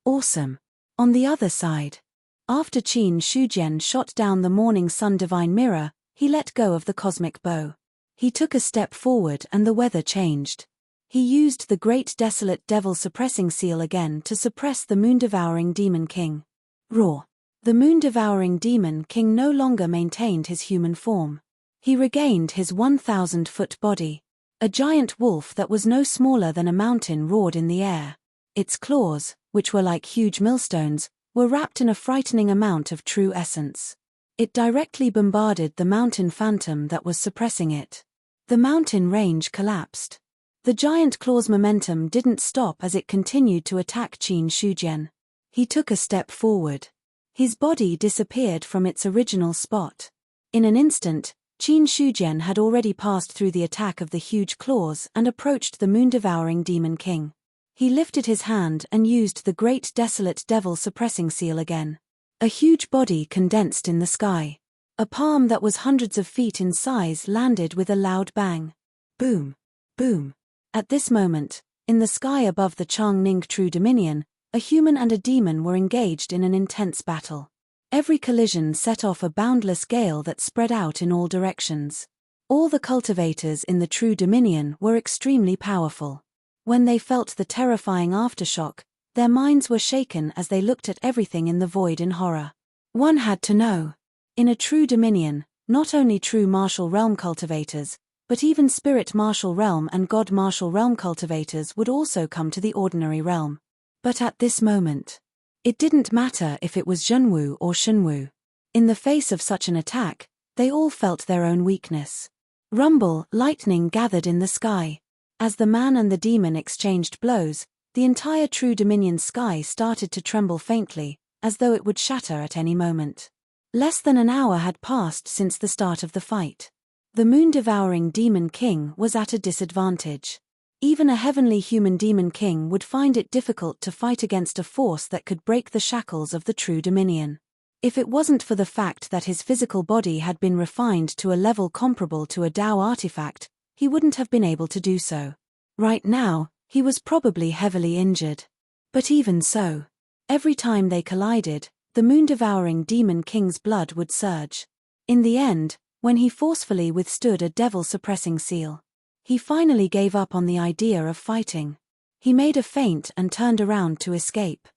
Awesome. On the other side, after Qin Shujian shot down the morning sun divine mirror, he let go of the cosmic bow. He took a step forward and the weather changed. He used the great desolate devil suppressing seal again to suppress the moon-devouring demon king. Roar. The moon-devouring demon king no longer maintained his human form. He regained his 1,000-foot body. A giant wolf that was no smaller than a mountain roared in the air. Its claws, which were like huge millstones, were wrapped in a frightening amount of true essence. It directly bombarded the mountain phantom that was suppressing it. The mountain range collapsed. The giant claw's momentum didn't stop as it continued to attack Qin Shujian. He took a step forward. His body disappeared from its original spot. In an instant, Qin Shujian had already passed through the attack of the huge claws and approached the moon-devouring demon king. He lifted his hand and used the great desolate devil suppressing seal again. A huge body condensed in the sky. A palm that was hundreds of feet in size landed with a loud bang. Boom. Boom. At this moment, in the sky above the Changning True Dominion, a human and a demon were engaged in an intense battle. Every collision set off a boundless gale that spread out in all directions. All the cultivators in the True Dominion were extremely powerful. When they felt the terrifying aftershock, their minds were shaken as they looked at everything in the void in horror. One had to know. In a True Dominion, not only true martial realm cultivators, but even spirit martial realm and god martial realm cultivators would also come to the ordinary realm. But at this moment, it didn't matter if it was Zhenwu or Shenwu. In the face of such an attack, they all felt their own weakness. Rumble, lightning gathered in the sky. As the man and the demon exchanged blows, the entire True Dominion sky started to tremble faintly, as though it would shatter at any moment. Less than an hour had passed since the start of the fight. The moon-devouring demon king was at a disadvantage. Even a heavenly human demon king would find it difficult to fight against a force that could break the shackles of the True Dominion. If it wasn't for the fact that his physical body had been refined to a level comparable to a Dao artifact, he wouldn't have been able to do so. Right now, he was probably heavily injured. But even so, every time they collided, the moon-devouring demon king's blood would surge. In the end, when he forcefully withstood a devil-suppressing seal, he finally gave up on the idea of fighting. He made a feint and turned around to escape.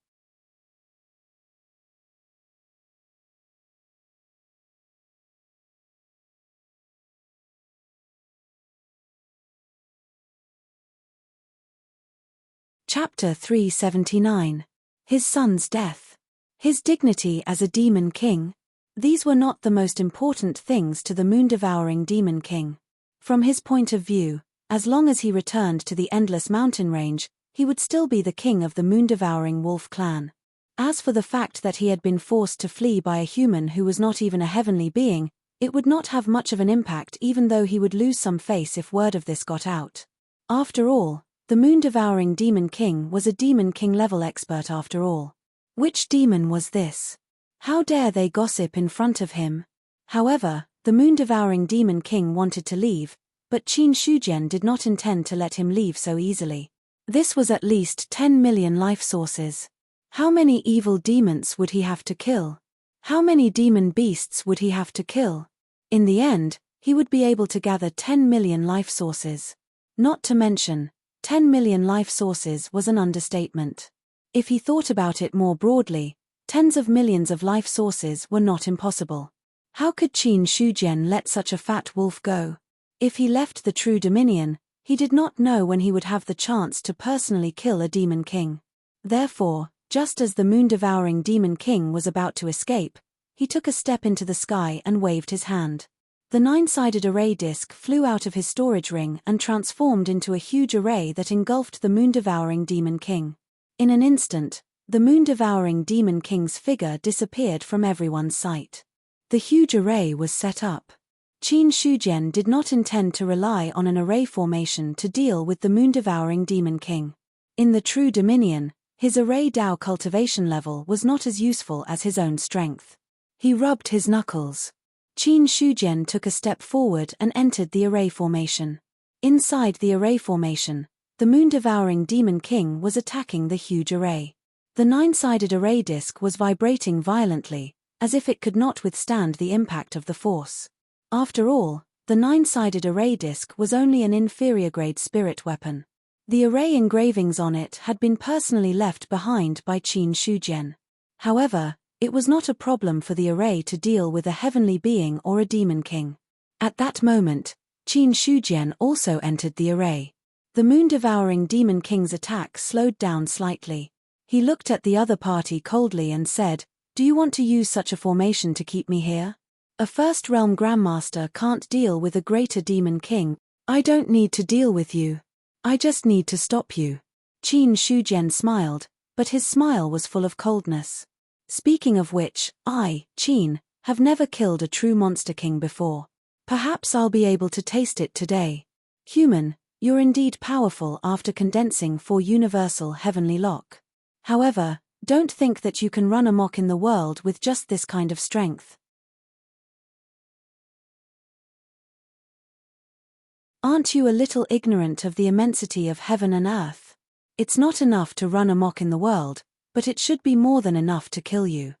Chapter 379. His son's death. His dignity as a demon king. These were not the most important things to the moon-devouring demon king. From his point of view, as long as he returned to the endless mountain range, he would still be the king of the moon-devouring wolf clan. As for the fact that he had been forced to flee by a human who was not even a heavenly being, it would not have much of an impact, even though he would lose some face if word of this got out. After all, the moon-devouring demon king was a demon king level expert after all. Which demon was this? How dare they gossip in front of him? However, the moon-devouring demon king wanted to leave, but Qin Shujian did not intend to let him leave so easily. This was at least 10 million life sources. How many evil demons would he have to kill? How many demon beasts would he have to kill? In the end, he would be able to gather 10 million life sources. Not to mention, 10 million life sources was an understatement. If he thought about it more broadly, tens of millions of life sources were not impossible. How could Qin Shujian let such a fat wolf go? If he left the True Dominion, he did not know when he would have the chance to personally kill a demon king. Therefore, just as the moon-devouring demon king was about to escape, he took a step into the sky and waved his hand. The 9-sided array disk flew out of his storage ring and transformed into a huge array that engulfed the moon-devouring demon king. In an instant, the moon-devouring demon king's figure disappeared from everyone's sight. The huge array was set up. Qin Shujian did not intend to rely on an array formation to deal with the moon-devouring demon king. In the True Dominion, his array Dao cultivation level was not as useful as his own strength. He rubbed his knuckles. Qin Shujian took a step forward and entered the array formation. Inside the array formation, the moon-devouring demon king was attacking the huge array. The 9-sided array disk was vibrating violently, as if it could not withstand the impact of the force. After all, the 9-sided array disk was only an inferior-grade spirit weapon. The array engravings on it had been personally left behind by Qin Shujian. However, it was not a problem for the array to deal with a heavenly being or a demon king. At that moment, Qin Shujian also entered the array. The moon-devouring demon king's attack slowed down slightly. He looked at the other party coldly and said, "Do you want to use such a formation to keep me here? A First Realm Grandmaster can't deal with a greater demon king. I don't need to deal with you. I just need to stop you." Qin Shujian smiled, but his smile was full of coldness. Speaking of which, I, Qin, have never killed a true monster king before. Perhaps I'll be able to taste it today. Human, you're indeed powerful after condensing 4 universal heavenly lock. However, don't think that you can run amok in the world with just this kind of strength. Aren't you a little ignorant of the immensity of heaven and earth? It's not enough to run amok in the world, but it should be more than enough to kill you.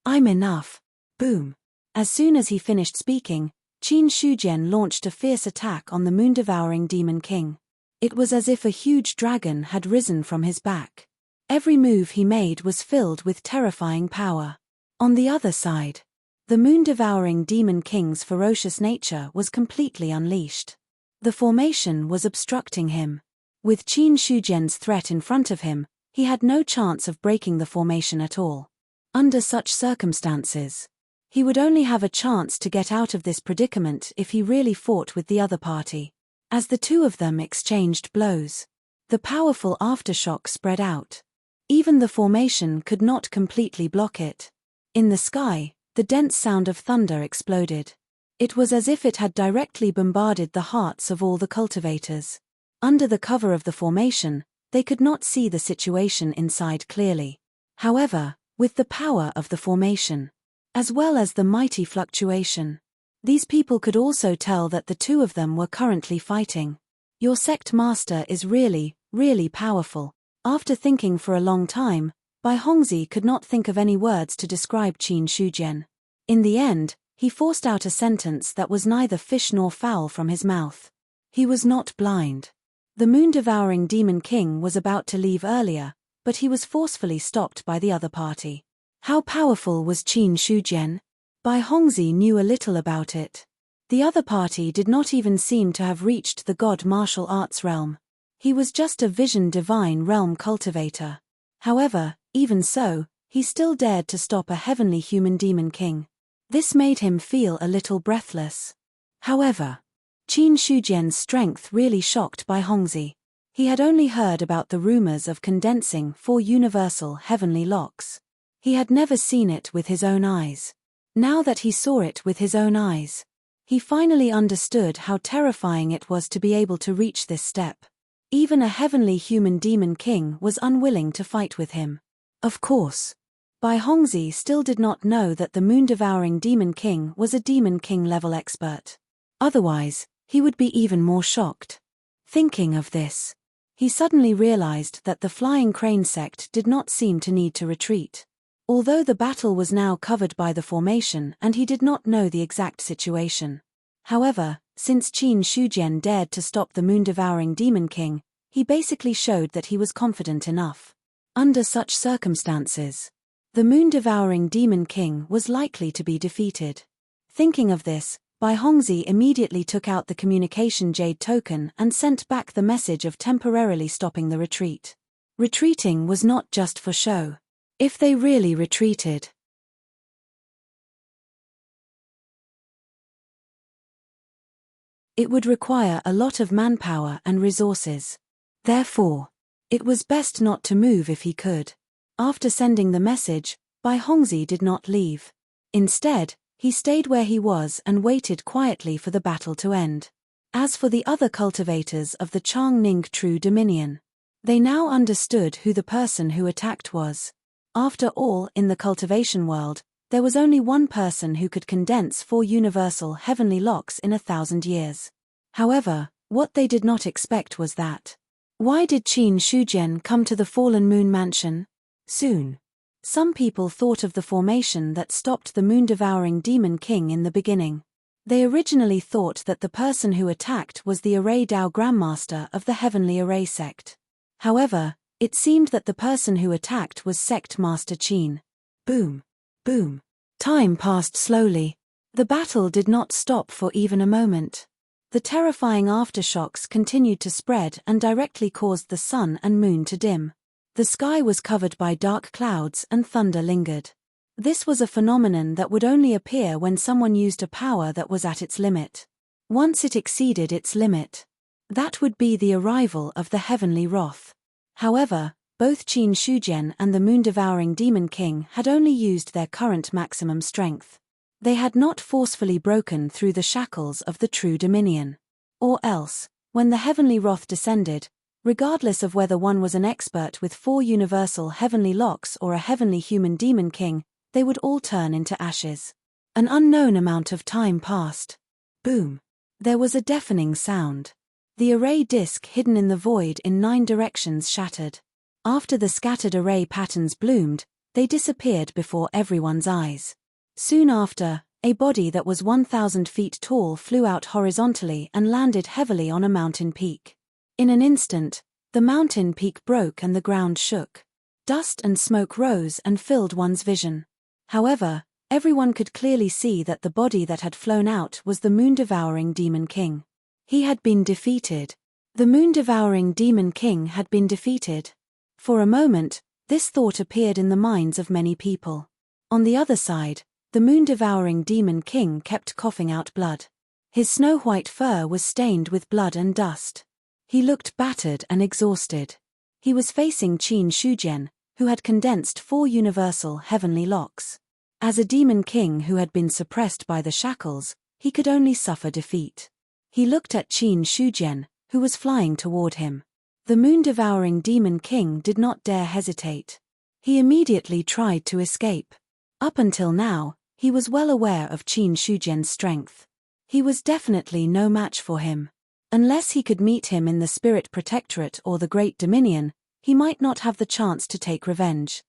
I'm enough. Boom. As soon as he finished speaking, Qin Shujian launched a fierce attack on the moon-devouring demon king. It was as if a huge dragon had risen from his back. Every move he made was filled with terrifying power. On the other side, the moon-devouring demon king's ferocious nature was completely unleashed. The formation was obstructing him. With Qin Shujian's threat in front of him, he had no chance of breaking the formation at all. Under such circumstances, he would only have a chance to get out of this predicament if he really fought with the other party. As the two of them exchanged blows, the powerful aftershock spread out. Even the formation could not completely block it. In the sky, the dense sound of thunder exploded. It was as if it had directly bombarded the hearts of all the cultivators. Under the cover of the formation, they could not see the situation inside clearly. However, with the power of the formation, as well as the mighty fluctuation, these people could also tell that the two of them were currently fighting. Your sect master is really, really powerful. After thinking for a long time, Bai Hongzhi could not think of any words to describe Qin Shujian. In the end, he forced out a sentence that was neither fish nor fowl from his mouth. He was not blind. The moon-devouring demon king was about to leave earlier, but he was forcefully stopped by the other party. How powerful was Qin Shujian? Bai Hongzhi knew a little about it. The other party did not even seem to have reached the god martial arts realm. He was just a vision divine realm cultivator. However, even so, he still dared to stop a heavenly human demon king. This made him feel a little breathless. However, Qin Shujian's strength really shocked Bai Hongzhi. He had only heard about the rumors of condensing 4 universal heavenly locks. He had never seen it with his own eyes. Now that he saw it with his own eyes, he finally understood how terrifying it was to be able to reach this step. Even a heavenly human demon king was unwilling to fight with him. Of course, Bai Hongzhi still did not know that the moon-devouring demon king was a demon king level expert. Otherwise, he would be even more shocked. Thinking of this, he suddenly realized that the flying crane sect did not seem to need to retreat. Although the battle was now covered by the formation and he did not know the exact situation. However, since Qin Shujian dared to stop the moon-devouring Demon King, he basically showed that he was confident enough. Under such circumstances, the moon-devouring Demon King was likely to be defeated. Thinking of this, Bai Hongzhi immediately took out the communication jade token and sent back the message of temporarily stopping the retreat. Retreating was not just for show. If they really retreated, it would require a lot of manpower and resources. Therefore, it was best not to move if he could. After sending the message, Bai Hongzhi did not leave. Instead, he stayed where he was and waited quietly for the battle to end. As for the other cultivators of the Changning True Dominion, they now understood who the person who attacked was. After all, in the cultivation world, there was only one person who could condense 4 universal heavenly locks in 1,000 years. However, what they did not expect was that. Why did Qin Shujian come to the Fallen Moon Mansion? Soon. Some people thought of the formation that stopped the moon-devouring Demon King in the beginning. They originally thought that the person who attacked was the Array Dao Grandmaster of the Heavenly Array sect. However, it seemed that the person who attacked was Sect Master Qin. Boom. Boom. Time passed slowly. The battle did not stop for even a moment. The terrifying aftershocks continued to spread and directly caused the sun and moon to dim. The sky was covered by dark clouds and thunder lingered. This was a phenomenon that would only appear when someone used a power that was at its limit. Once it exceeded its limit, that would be the arrival of the heavenly wrath. However, both Qin Shujian and the moon-devouring Demon King had only used their current maximum strength. They had not forcefully broken through the shackles of the true dominion. Or else, when the heavenly wrath descended, regardless of whether one was an expert with 4 universal heavenly locks or a heavenly human Demon King, they would all turn into ashes. An unknown amount of time passed. Boom. There was a deafening sound. The array disk hidden in the void in 9 directions shattered. After the scattered array patterns bloomed, they disappeared before everyone's eyes. Soon after, a body that was 1,000 feet tall flew out horizontally and landed heavily on a mountain peak. In an instant, the mountain peak broke and the ground shook. Dust and smoke rose and filled one's vision. However, everyone could clearly see that the body that had flown out was the moon-devouring Demon King. He had been defeated. The moon-devouring Demon King had been defeated. For a moment, this thought appeared in the minds of many people. On the other side, the moon-devouring Demon King kept coughing out blood. His snow-white fur was stained with blood and dust. He looked battered and exhausted. He was facing Qin Shujian, who had condensed 4 universal heavenly locks. As a Demon King who had been suppressed by the shackles, he could only suffer defeat. He looked at Qin Shujian, who was flying toward him. The moon-devouring Demon King did not dare hesitate. He immediately tried to escape. Up until now, he was well aware of Qin Shujian's strength. He was definitely no match for him. Unless he could meet him in the Spirit Protectorate or the Great Dominion, he might not have the chance to take revenge.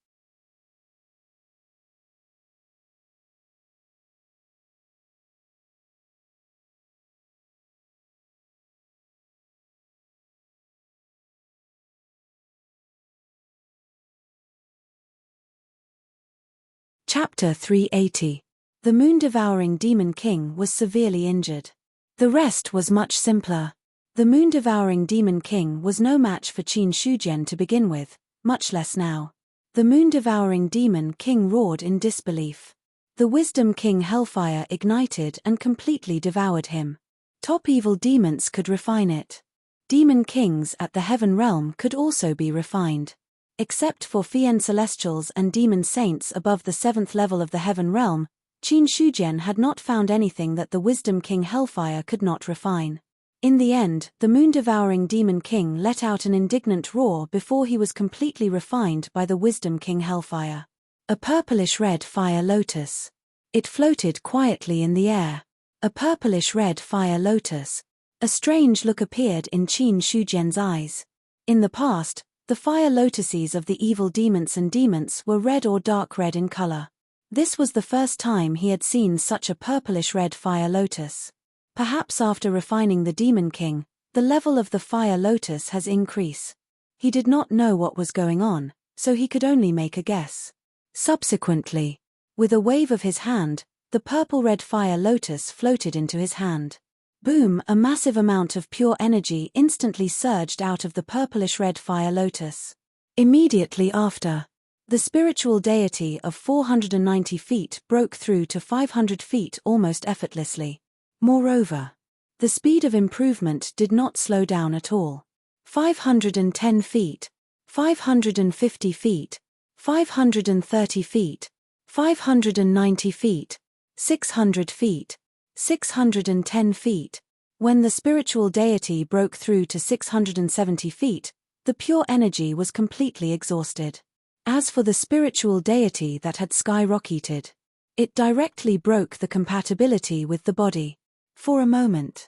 Chapter 380. The moon-devouring Demon King was severely injured. The rest was much simpler. The moon-devouring Demon King was no match for Qin Shujian to begin with, much less now. The moon-devouring Demon King roared in disbelief. The Wisdom King Hellfire ignited and completely devoured him. Top evil demons could refine it. Demon Kings at the Heaven Realm could also be refined. Except for Fian Celestials and Demon Saints above the 7th level of the Heaven Realm, Qin Shujian had not found anything that the Wisdom King Hellfire could not refine. In the end, the moon-devouring Demon King let out an indignant roar before he was completely refined by the Wisdom King Hellfire. A purplish-red fire lotus. It floated quietly in the air. A purplish-red fire lotus. A strange look appeared in Qin Shujian's eyes. In the past, the fire lotuses of the evil demons and demons were red or dark red in color. This was the first time he had seen such a purplish-red fire lotus. Perhaps after refining the Demon King, the level of the fire lotus has increased. He did not know what was going on, so he could only make a guess. Subsequently, with a wave of his hand, the purple-red fire lotus floated into his hand. Boom! A massive amount of pure energy instantly surged out of the purplish-red fire lotus. Immediately after, the spiritual deity of 490 feet broke through to 500 feet almost effortlessly. Moreover, the speed of improvement did not slow down at all. 510 feet, 550 feet, 530 feet, 590 feet, 600 feet, 610 feet. When the spiritual deity broke through to 670 feet, the pure energy was completely exhausted. As for the spiritual deity that had skyrocketed, it directly broke the compatibility with the body. For a moment,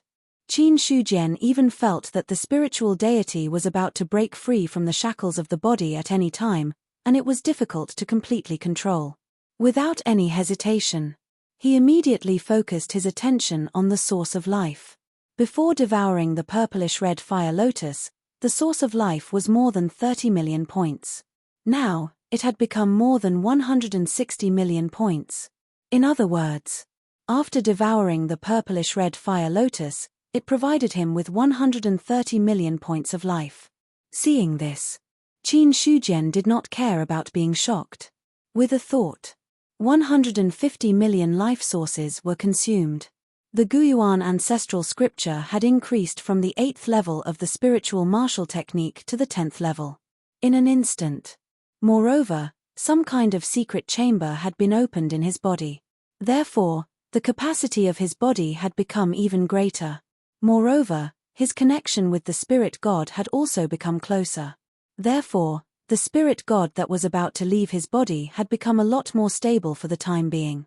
Qin Shujian even felt that the spiritual deity was about to break free from the shackles of the body at any time, and it was difficult to completely control. Without any hesitation, he immediately focused his attention on the source of life. Before devouring the purplish-red fire lotus, the source of life was more than 30 million points. Now, it had become more than 160 million points. In other words, after devouring the purplish-red fire lotus, it provided him with 130 million points of life. Seeing this, Qin Shujian did not care about being shocked. With a thought, 150 million life sources were consumed. The Guyuan ancestral scripture had increased from the 8th level of the spiritual martial technique to the 10th level. In an instant. Moreover, some kind of secret chamber had been opened in his body. Therefore, the capacity of his body had become even greater. Moreover, his connection with the spirit god had also become closer. Therefore, the spirit god that was about to leave his body had become a lot more stable for the time being.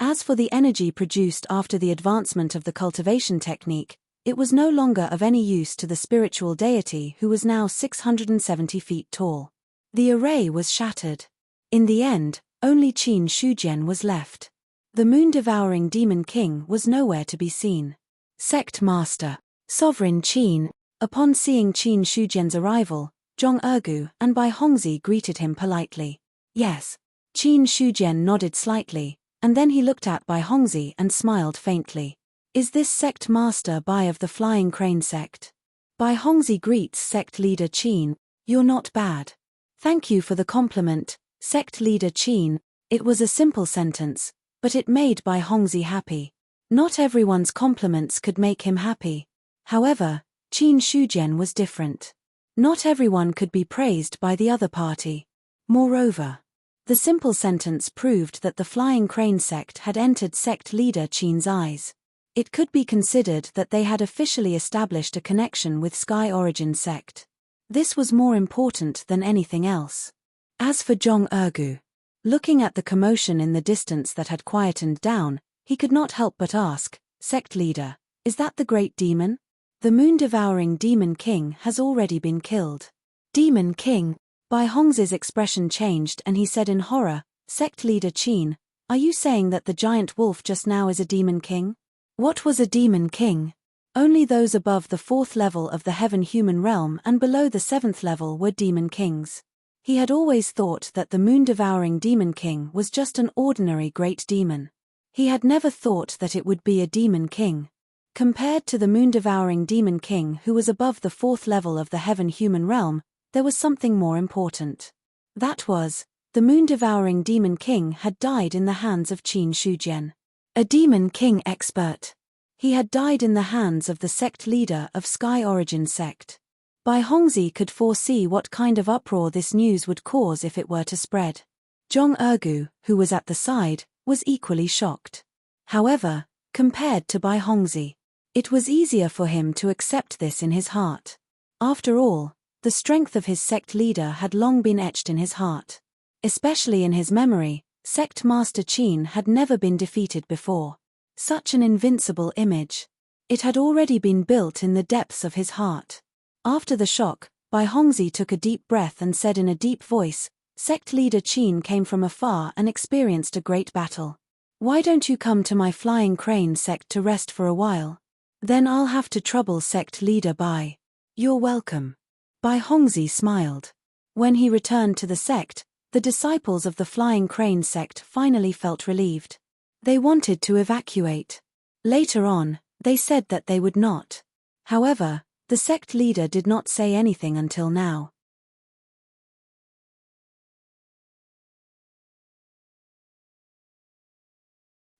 As for the energy produced after the advancement of the cultivation technique, it was no longer of any use to the spiritual deity who was now 670 feet tall. The array was shattered. In the end, only Qin Shujian was left. The moon-devouring demon king was nowhere to be seen. Sect Master, Sovereign Qin, upon seeing Qin Shujian's arrival, Zhong Ergu and Bai Hongzi greeted him politely. Yes. Qin Shujian nodded slightly, and then he looked at Bai Hongzi and smiled faintly. Is this Sect Master Bai of the Flying Crane Sect? Bai Hongzi greets Sect Leader Qin. You're not bad. Thank you for the compliment, Sect Leader Qin. It was a simple sentence, but it made Bai Hongzi happy. Not everyone's compliments could make him happy. However, Qin Shujian was different. Not everyone could be praised by the other party. Moreover, the simple sentence proved that the Flying Crane Sect had entered Sect Leader Qin's eyes. It could be considered that they had officially established a connection with Sky Origin Sect. This was more important than anything else. As for Zhong Ergu, looking at the commotion in the distance that had quietened down, he could not help but ask, Sect Leader, is that the great demon? The moon-devouring demon king has already been killed. Demon king? Bai Hongzi's expression changed and he said in horror, Sect Leader Qin, are you saying that the giant wolf just now is a demon king? What was a demon king? Only those above the 4th level of the heaven-human realm and below the 7th level were demon kings. He had always thought that the moon-devouring demon king was just an ordinary great demon. He had never thought that it would be a demon king. Compared to the moon-devouring demon king who was above the 4th level of the heaven-human realm, there was something more important. That was, the moon-devouring demon king had died in the hands of Qin Shujian. A demon king expert. He had died in the hands of the sect leader of Sky Origin Sect. Bai Hongzi could foresee what kind of uproar this news would cause if it were to spread. Zhong Ergu, who was at the side, was equally shocked. However, compared to Bai Hongzi, it was easier for him to accept this in his heart. After all, the strength of his sect leader had long been etched in his heart. Especially in his memory, Sect Master Qin had never been defeated before. Such an invincible image. It had already been built in the depths of his heart. After the shock, Bai Hongzhi took a deep breath and said in a deep voice, "Sect leader Qin came from afar and experienced a great battle. Why don't you come to my flying crane sect to rest for a while? Then I'll have to trouble sect leader Bai." "You're welcome." Bai Hongzhi smiled. When he returned to the sect, the disciples of the flying crane sect finally felt relieved. They wanted to evacuate. Later on, they said that they would not. However, the sect leader did not say anything until now.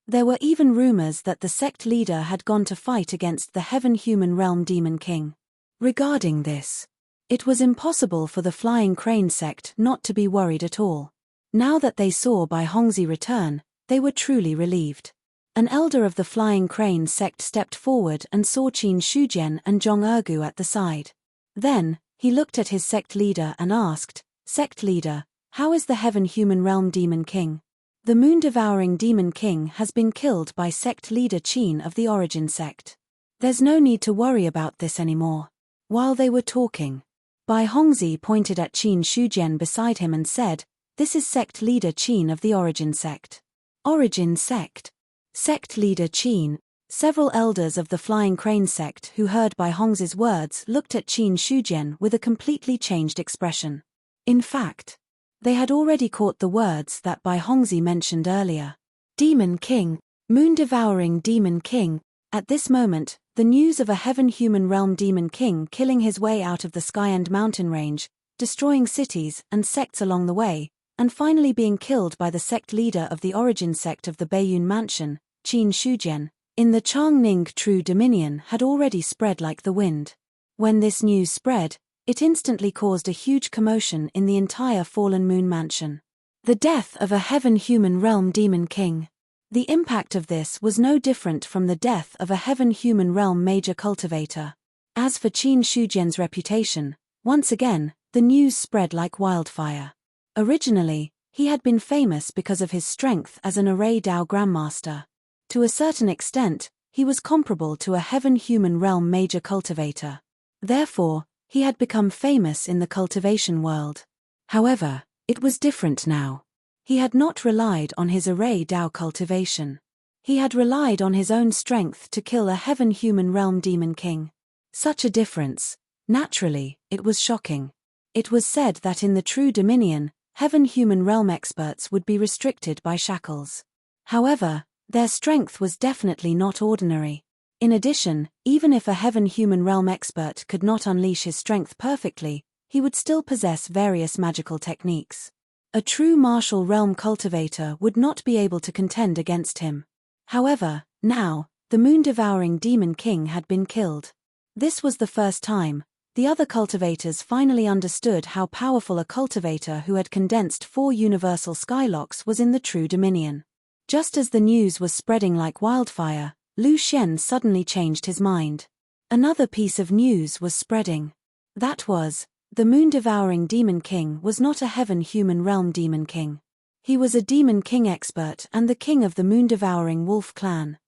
There were even rumors that the sect leader had gone to fight against the Heaven-Human Realm Demon King. Regarding this, it was impossible for the Flying Crane sect not to be worried at all. Now that they saw Bai Hongzhi return, they were truly relieved. An elder of the Flying Crane sect stepped forward and saw Qin Shujian and Zhong Ergu at the side. Then, he looked at his sect leader and asked, "Sect leader, how is the Heaven-Human Realm Demon King?" "The moon-devouring Demon King has been killed by sect leader Qin of the Origin sect. There's no need to worry about this anymore." While they were talking, Bai Hongzhi pointed at Qin Shujian beside him and said, "This is sect leader Qin of the Origin sect." Origin sect. Sect leader Qin. Several elders of the Flying Crane sect who heard Bai Hongzhi's words looked at Qin Shujian with a completely changed expression. In fact, they had already caught the words that Bai Hongzhi mentioned earlier. Demon King, moon-devouring Demon King. At this moment, the news of a Heaven-Human Realm Demon King killing his way out of the sky and mountain range, destroying cities and sects along the way, and finally being killed by the sect leader of the Origin sect of the Baiyun Mansion, Qin Shujian, in the Changning True Dominion had already spread like the wind. When this news spread, it instantly caused a huge commotion in the entire Fallen Moon Mansion. The death of a Heaven-Human Realm Demon King. The impact of this was no different from the death of a Heaven-Human Realm major cultivator. As for Qin Shujian's reputation, once again, the news spread like wildfire. Originally, he had been famous because of his strength as an Array Dao Grandmaster. To a certain extent, he was comparable to a Heaven-Human Realm major cultivator. Therefore, he had become famous in the cultivation world. However, it was different now. He had not relied on his Array Dao cultivation. He had relied on his own strength to kill a Heaven-Human Realm Demon King. Such a difference. Naturally, it was shocking. It was said that in the True Dominion, Heaven-Human Realm experts would be restricted by shackles. However, their strength was definitely not ordinary. In addition, even if a Heaven-Human Realm expert could not unleash his strength perfectly, he would still possess various magical techniques. A true martial realm cultivator would not be able to contend against him. However, now, the moon-devouring Demon King had been killed. This was the first time the other cultivators finally understood how powerful a cultivator who had condensed 4 universal skylocks was in the True Dominion. Just as the news was spreading like wildfire, Lu Xian suddenly changed his mind. Another piece of news was spreading. That was, the moon-devouring Demon King was not a Heaven-Human Realm Demon King. He was a Demon King expert and the king of the moon-devouring Wolf clan.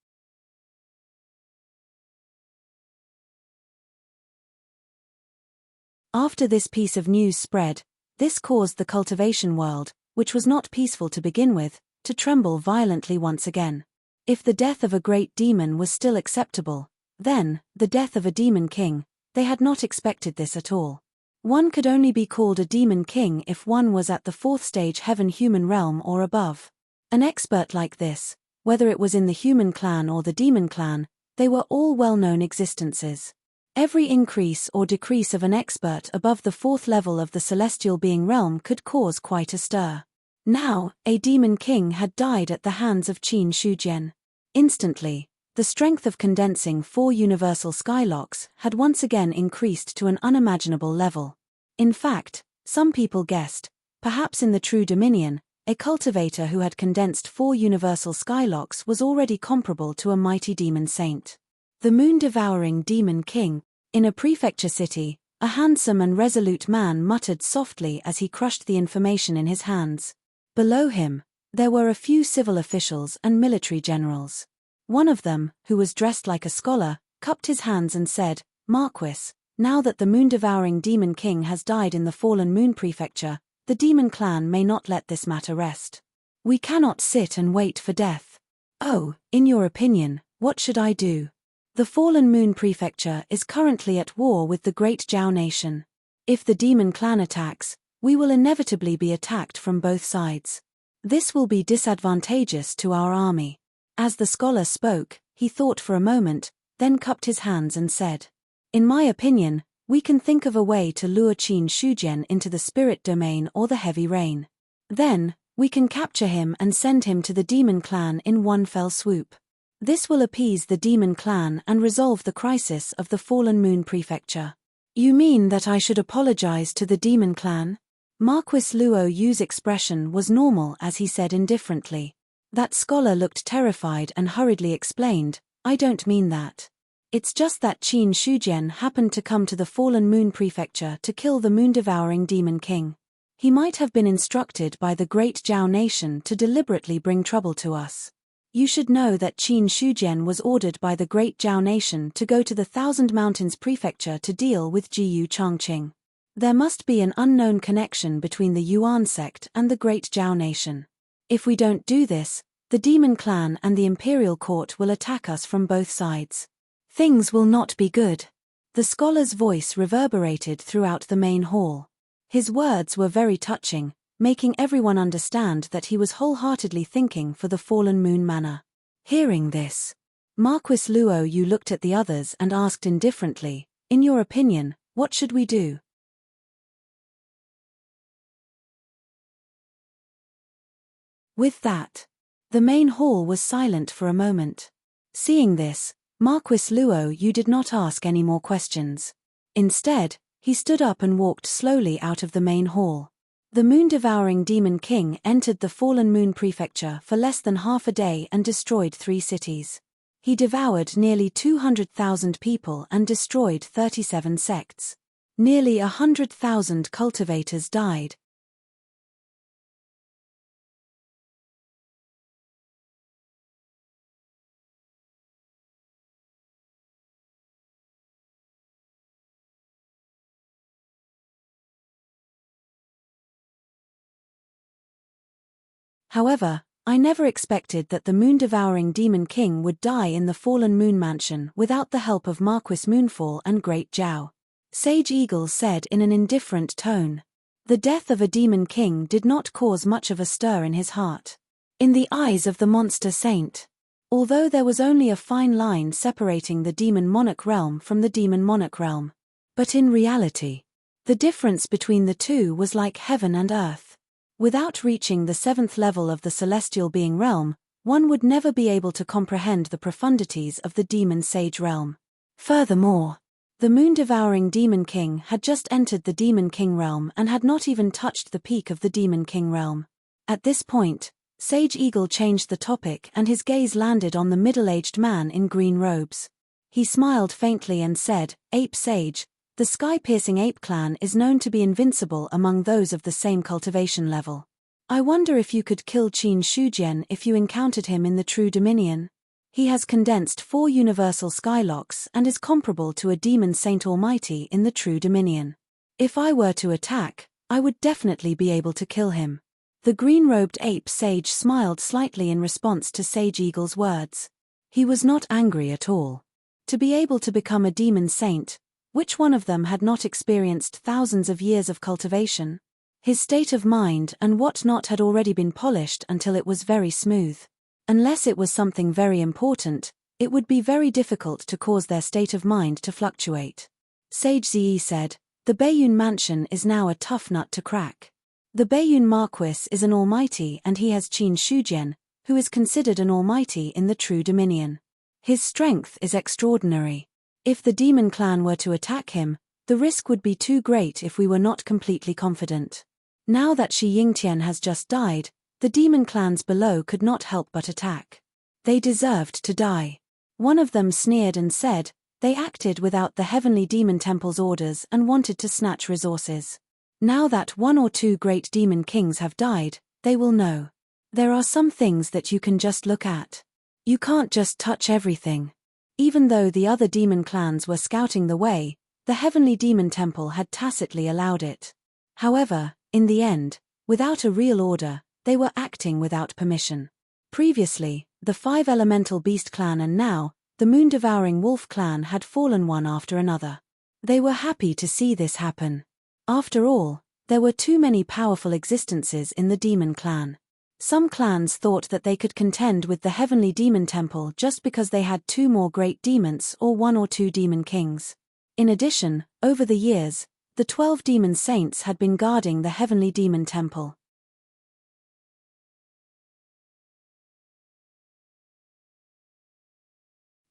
After this piece of news spread, this caused the cultivation world, which was not peaceful to begin with, to tremble violently once again. If the death of a great demon was still acceptable, then, the death of a Demon King, they had not expected this at all. One could only be called a Demon King if one was at the 4th stage Heaven-Human Realm or above. An expert like this, whether it was in the Human Clan or the Demon Clan, they were all well-known existences. Every increase or decrease of an expert above the 4th level of the Celestial Being Realm could cause quite a stir. Now, a Demon King had died at the hands of Qin Shujian. Instantly, the strength of condensing 4 universal skylocks had once again increased to an unimaginable level. In fact, some people guessed, perhaps in the True Dominion, a cultivator who had condensed 4 universal skylocks was already comparable to a mighty demon saint. The moon-devouring Demon King. In a prefecture city, a handsome and resolute man muttered softly as he crushed the information in his hands. Below him, There were a few civil officials and military generals. One of them, who was dressed like a scholar, cupped his hands and said, "Marquis, now that the moon-devouring demon king has died in the fallen moon prefecture, the demon clan may not let this matter rest. We cannot sit and wait for death. Oh, in your opinion, what should I do? The fallen moon prefecture is currently at war with the great Zhao nation. If the demon clan attacks, we will inevitably be attacked from both sides. This will be disadvantageous to our army." As the scholar spoke, he thought for a moment, then cupped his hands and said, "In my opinion, we can think of a way to lure Qin Shujian into the spirit domain or the heavy rain. Then, we can capture him and send him to the demon clan in one fell swoop. This will appease the demon clan and resolve the crisis of the fallen moon prefecture." "You mean that I should apologize to the demon clan?" Marquis Luo Yu's expression was normal as he said indifferently. That scholar looked terrified and hurriedly explained, "I don't mean that. It's just that Qin Shujian happened to come to the fallen moon prefecture to kill the moon-devouring demon king. He might have been instructed by the great Zhao nation to deliberately bring trouble to us. You should know that Qin Shujian was ordered by the great Zhao nation to go to the Thousand Mountains prefecture to deal with Jiyu Chongqing. There must be an unknown connection between the Yuan sect and the great Zhao nation. If we don't do this, the demon clan and the imperial court will attack us from both sides. Things will not be good." The scholar's voice reverberated throughout the main hall. His words were very touching, making everyone understand that he was wholeheartedly thinking for the fallen moon manor. Hearing this, Marquis Luo Yu looked at the others and asked indifferently, "In your opinion, what should we do?" With that, the main hall was silent for a moment. Seeing this, Marquis Luo Yu did not ask any more questions. Instead, he stood up and walked slowly out of the main hall. The moon-devouring demon king entered the fallen moon prefecture for less than half a day and destroyed 3 cities. He devoured nearly 200,000 people and destroyed 37 sects. Nearly 100,000 cultivators died. However, I never expected that the moon-devouring demon king would die in the fallen moon mansion without the help of Marquis Moonfall and Great Zhao. Sage Eagle said in an indifferent tone. The death of a demon king did not cause much of a stir in his heart. In the eyes of the monster saint, although there was only a fine line separating the demon monarch realm from the demon monarch realm. But in reality, the difference between the two was like heaven and earth. Without reaching the 7th level of the celestial being realm, one would never be able to comprehend the profundities of the demon sage realm. Furthermore, the moon-devouring demon king had just entered the demon king realm and had not even touched the peak of the demon king realm. At this point, Sage Eagle changed the topic and his gaze landed on the middle-aged man in green robes. He smiled faintly and said, "Ape Sage, the sky-piercing ape clan is known to be invincible among those of the same cultivation level. I wonder if you could kill Qin Shujian if you encountered him in the True Dominion. He has condensed 4 universal skylocks and is comparable to a demon saint almighty in the True Dominion. If I were to attack, I would definitely be able to kill him." The green-robed ape sage smiled slightly in response to Sage Eagle's words. He was not angry at all. To be able to become a demon saint, which one of them had not experienced thousands of years of cultivation? His state of mind and what not had already been polished until it was very smooth. Unless it was something very important, it would be very difficult to cause their state of mind to fluctuate. Sage Zi said, "The Baiyun mansion is now a tough nut to crack. The Baiyun Marquis is an almighty and he has Qin Shujian, who is considered an almighty in the True Dominion. His strength is extraordinary. If the demon clan were to attack him, the risk would be too great if we were not completely confident. Now that Shi Yingtian has just died, the demon clans below could not help but attack. They deserved to die." One of them sneered and said, "They acted without the Heavenly Demon Temple's orders and wanted to snatch resources. Now that 1 or 2 great demon kings have died, they will know." There are some things that you can just look at. You can't just touch everything. Even though the other demon clans were scouting the way, the Heavenly Demon Temple had tacitly allowed it. However, in the end, without a real order, they were acting without permission. Previously, the 5 Elemental Beast clan and now, the Moon-Devouring Wolf clan had fallen one after another. They were happy to see this happen. After all, there were too many powerful existences in the Demon Clan. Some clans thought that they could contend with the Heavenly Demon Temple just because they had 2 more great demons or 1 or 2 demon kings. In addition, over the years, the 12 demon saints had been guarding the Heavenly Demon Temple.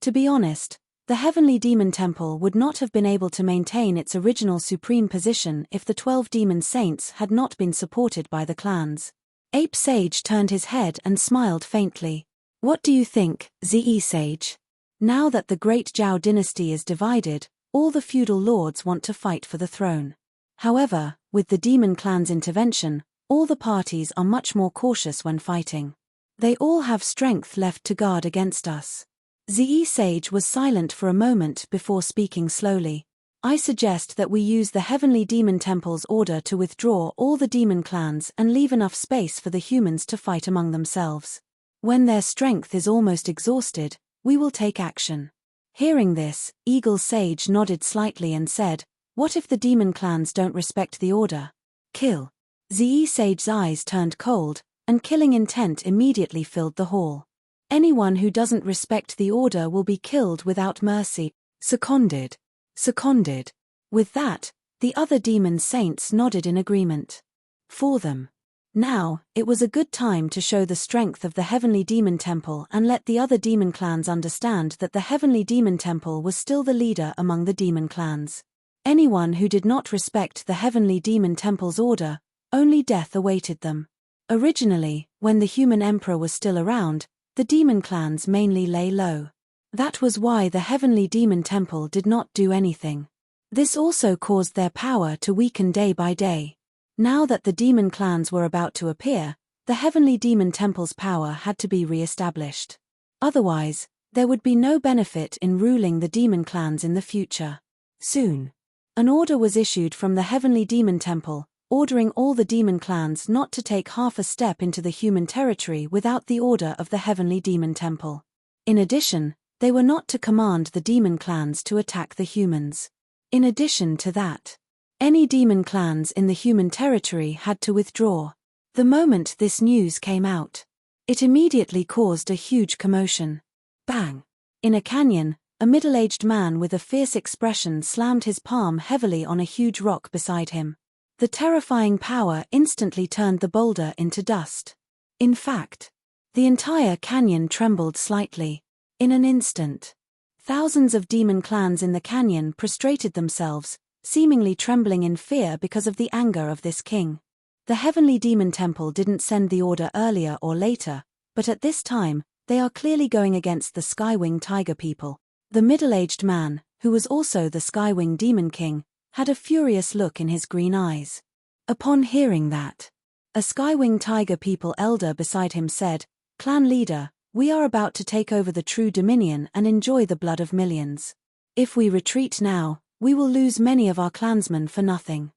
To be honest, the Heavenly Demon Temple would not have been able to maintain its original supreme position if the 12 demon saints had not been supported by the clans. Ape Sage turned his head and smiled faintly. What do you think, Ze Sage? Now that the Great Zhao dynasty is divided, all the feudal lords want to fight for the throne. However, with the demon clan's intervention, all the parties are much more cautious when fighting. They all have strength left to guard against us. Ze Sage was silent for a moment before speaking slowly. I suggest that we use the Heavenly Demon Temple's order to withdraw all the demon clans and leave enough space for the humans to fight among themselves. When their strength is almost exhausted, we will take action. Hearing this, Eagle Sage nodded slightly and said, "What if the demon clans don't respect the order? Kill." Ze Sage's eyes turned cold, and killing intent immediately filled the hall. Anyone who doesn't respect the order will be killed without mercy. Seconded. Seconded. With that, the other demon saints nodded in agreement. For them. Now, it was a good time to show the strength of the Heavenly Demon Temple and let the other demon clans understand that the Heavenly Demon Temple was still the leader among the demon clans. Anyone who did not respect the Heavenly Demon Temple's order, only death awaited them. Originally, when the human emperor was still around, the demon clans mainly lay low. That was why the Heavenly Demon Temple did not do anything. This also caused their power to weaken day by day. Now that the demon clans were about to appear, the Heavenly Demon Temple's power had to be re-established. Otherwise, there would be no benefit in ruling the demon clans in the future. Soon, an order was issued from the Heavenly Demon Temple, ordering all the demon clans not to take half a step into the human territory without the order of the Heavenly Demon Temple. In addition, they were not to command the demon clans to attack the humans. In addition to that, any demon clans in the human territory had to withdraw. The moment this news came out, it immediately caused a huge commotion. Bang! In a canyon, a middle-aged man with a fierce expression slammed his palm heavily on a huge rock beside him. The terrifying power instantly turned the boulder into dust. In fact, the entire canyon trembled slightly. In an instant, thousands of demon clans in the canyon prostrated themselves, seemingly trembling in fear because of the anger of this king. The Heavenly Demon Temple didn't send the order earlier or later, but at this time, they are clearly going against the Skywing Tiger people. The middle-aged man, who was also the Skywing Demon King, had a furious look in his green eyes. Upon hearing that, a Skywing Tiger people elder beside him said, "Clan leader, we are about to take over the true dominion and enjoy the blood of millions. If we retreat now, we will lose many of our clansmen for nothing."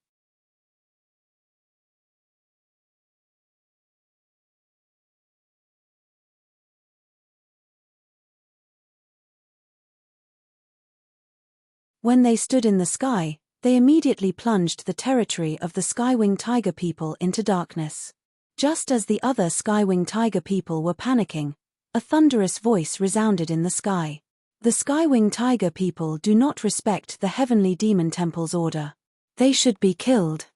When they stood in the sky, they immediately plunged the territory of the Skywing Tiger people into darkness. Just as the other Skywing Tiger people were panicking, a thunderous voice resounded in the sky. The Skywing Tiger people do not respect the Heavenly Demon Temple's order. They should be killed.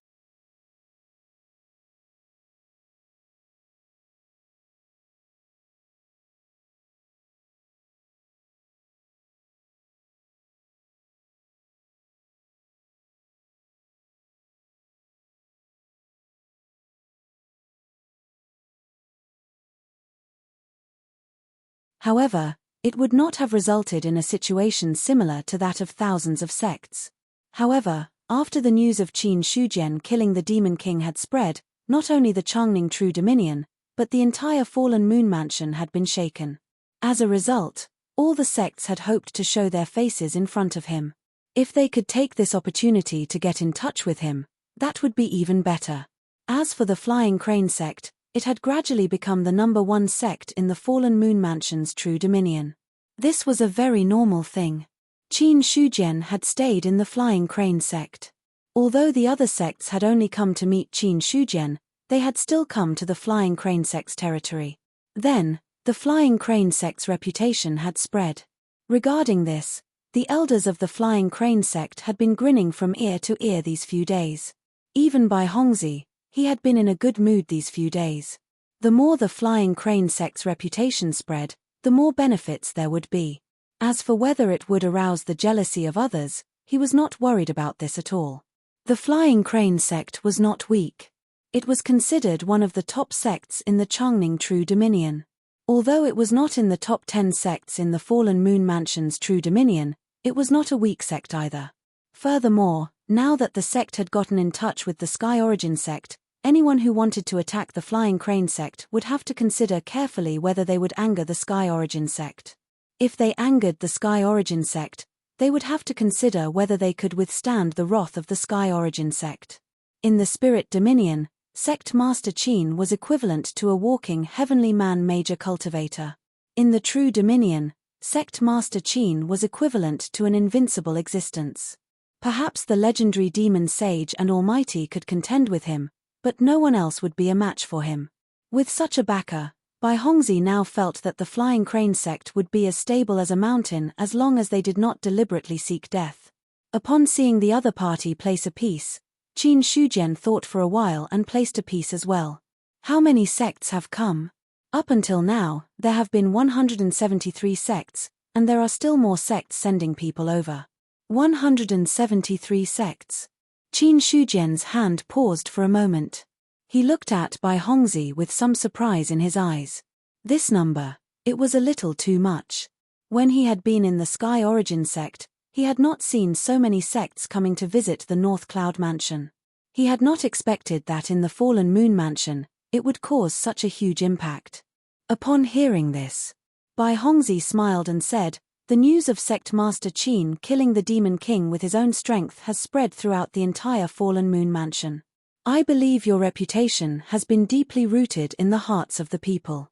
However, it would not have resulted in a situation similar to that of thousands of sects. However, after the news of Qin Shujian killing the Demon King had spread, not only the Changning True Dominion, but the entire fallen moon mansion had been shaken. As a result, all the sects had hoped to show their faces in front of him. If they could take this opportunity to get in touch with him, that would be even better. As for the Flying Crane sect, it had gradually become the #1 sect in the fallen moon mansion's true dominion. This was a very normal thing. Qin Shujian had stayed in the Flying Crane sect. Although the other sects had only come to meet Qin Shujian, they had still come to the Flying Crane sect's territory. Then, the Flying Crane sect's reputation had spread. Regarding this, the elders of the Flying Crane sect had been grinning from ear to ear these few days. Even Bai Hongzi, he had been in a good mood these few days. The more the Flying Crane sect's reputation spread, the more benefits there would be. As for whether it would arouse the jealousy of others, he was not worried about this at all. The Flying Crane sect was not weak. It was considered one of the top sects in the Changning True Dominion. Although it was not in the top 10 sects in the Fallen Moon Mansion's True Dominion, it was not a weak sect either. Furthermore, now that the sect had gotten in touch with the Sky Origin sect, anyone who wanted to attack the Flying Crane sect would have to consider carefully whether they would anger the Sky Origin sect. If they angered the Sky Origin sect, they would have to consider whether they could withstand the wrath of the Sky Origin sect. In the Spirit Dominion, Sect Master Qin was equivalent to a walking heavenly man major cultivator. In the True Dominion, Sect Master Qin was equivalent to an invincible existence. Perhaps the legendary demon sage and Almighty could contend with him, but no one else would be a match for him. With such a backer, Bai Hongzi now felt that the Flying Crane sect would be as stable as a mountain as long as they did not deliberately seek death. Upon seeing the other party place a piece, Qin Shujian thought for a while and placed a piece as well. How many sects have come? Up until now, there have been 173 sects, and there are still more sects sending people over. 173 sects. Qin Shujian's hand paused for a moment. He looked at Bai Hongzi with some surprise in his eyes. This number, it was a little too much. When he had been in the Sky Origin sect, he had not seen so many sects coming to visit the North Cloud Mansion. He had not expected that in the Fallen Moon Mansion, it would cause such a huge impact. Upon hearing this, Bai Hongzi smiled and said, "The news of Sect Master Qin killing the Demon King with his own strength has spread throughout the entire Fallen Moon Mansion. I believe your reputation has been deeply rooted in the hearts of the people.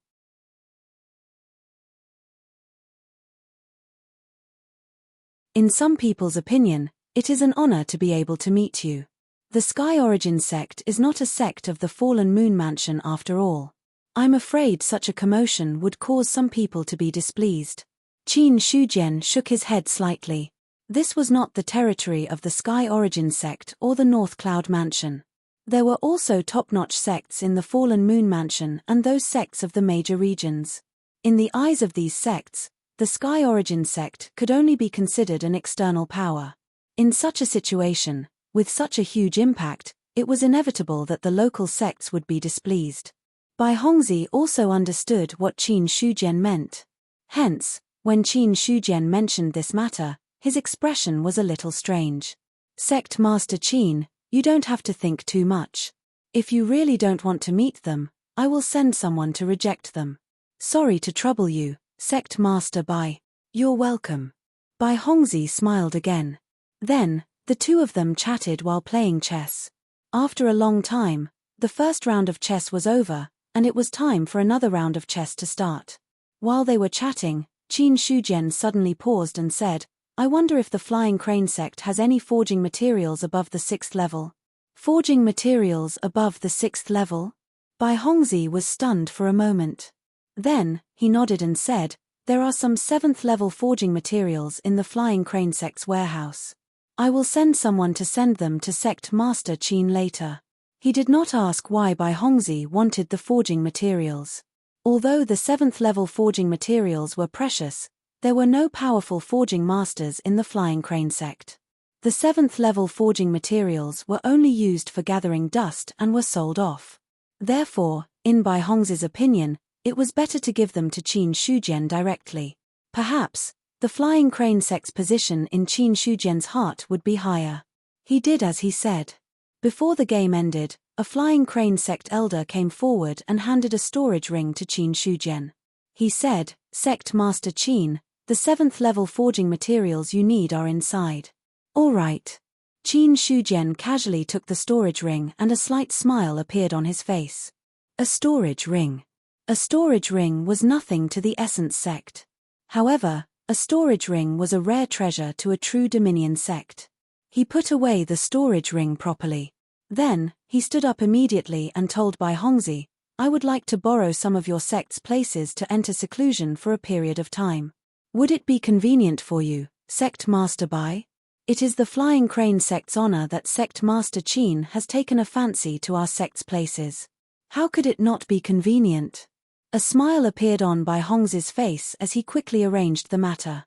In some people's opinion, it is an honor to be able to meet you. The Sky Origin sect is not a sect of the Fallen Moon Mansion after all. I'm afraid such a commotion would cause some people to be displeased." Qin Shujian shook his head slightly. This was not the territory of the Sky Origin sect or the North Cloud Mansion. There were also top-notch sects in the Fallen Moon Mansion and those sects of the major regions. In the eyes of these sects, the Sky Origin sect could only be considered an external power. In such a situation, with such a huge impact, it was inevitable that the local sects would be displeased. Bai Hongzi also understood what Qin Shujian meant. Hence, when Qin Shujian mentioned this matter, his expression was a little strange. "Sect Master Qin, you don't have to think too much. If you really don't want to meet them, I will send someone to reject them. Sorry to trouble you, Sect Master Bai. You're welcome." Bai Hongzi smiled again. Then, the two of them chatted while playing chess. After a long time, the first round of chess was over, and it was time for another round of chess to start. While they were chatting, Qin Shujian suddenly paused and said, "I wonder if the Flying Crane sect has any forging materials above the 6th level." Forging materials above the 6th level? Bai Hongzi was stunned for a moment. Then, he nodded and said, "There are some 7th level forging materials in the Flying Crane sect's warehouse. I will send someone to send them to Sect Master Qin later." He did not ask why Bai Hongzi wanted the forging materials. Although the 7th level forging materials were precious, there were no powerful forging masters in the Flying Crane sect. The 7th level forging materials were only used for gathering dust and were sold off. Therefore, in Bai Hongzi's opinion, it was better to give them to Qin Shujian directly. Perhaps, the Flying Crane sect's position in Qin Shujian's heart would be higher. He did as he said. Before the game ended, a flying crane sect elder came forward and handed a storage ring to Qin Shujian. He said, "Sect Master Qin, the 7th level forging materials you need are inside." "All right." Qin Shujian casually took the storage ring and a slight smile appeared on his face. A storage ring. A storage ring was nothing to the Essence sect. However, a storage ring was a rare treasure to a true Dominion sect. He put away the storage ring properly. Then, he stood up immediately and told Bai Hongzi, "I would like to borrow some of your sect's places to enter seclusion for a period of time. Would it be convenient for you, Sect Master Bai? It is the Flying Crane sect's honor that Sect Master Qin has taken a fancy to our sect's places. How could it not be convenient?" A smile appeared on Bai Hongzi's face as he quickly arranged the matter.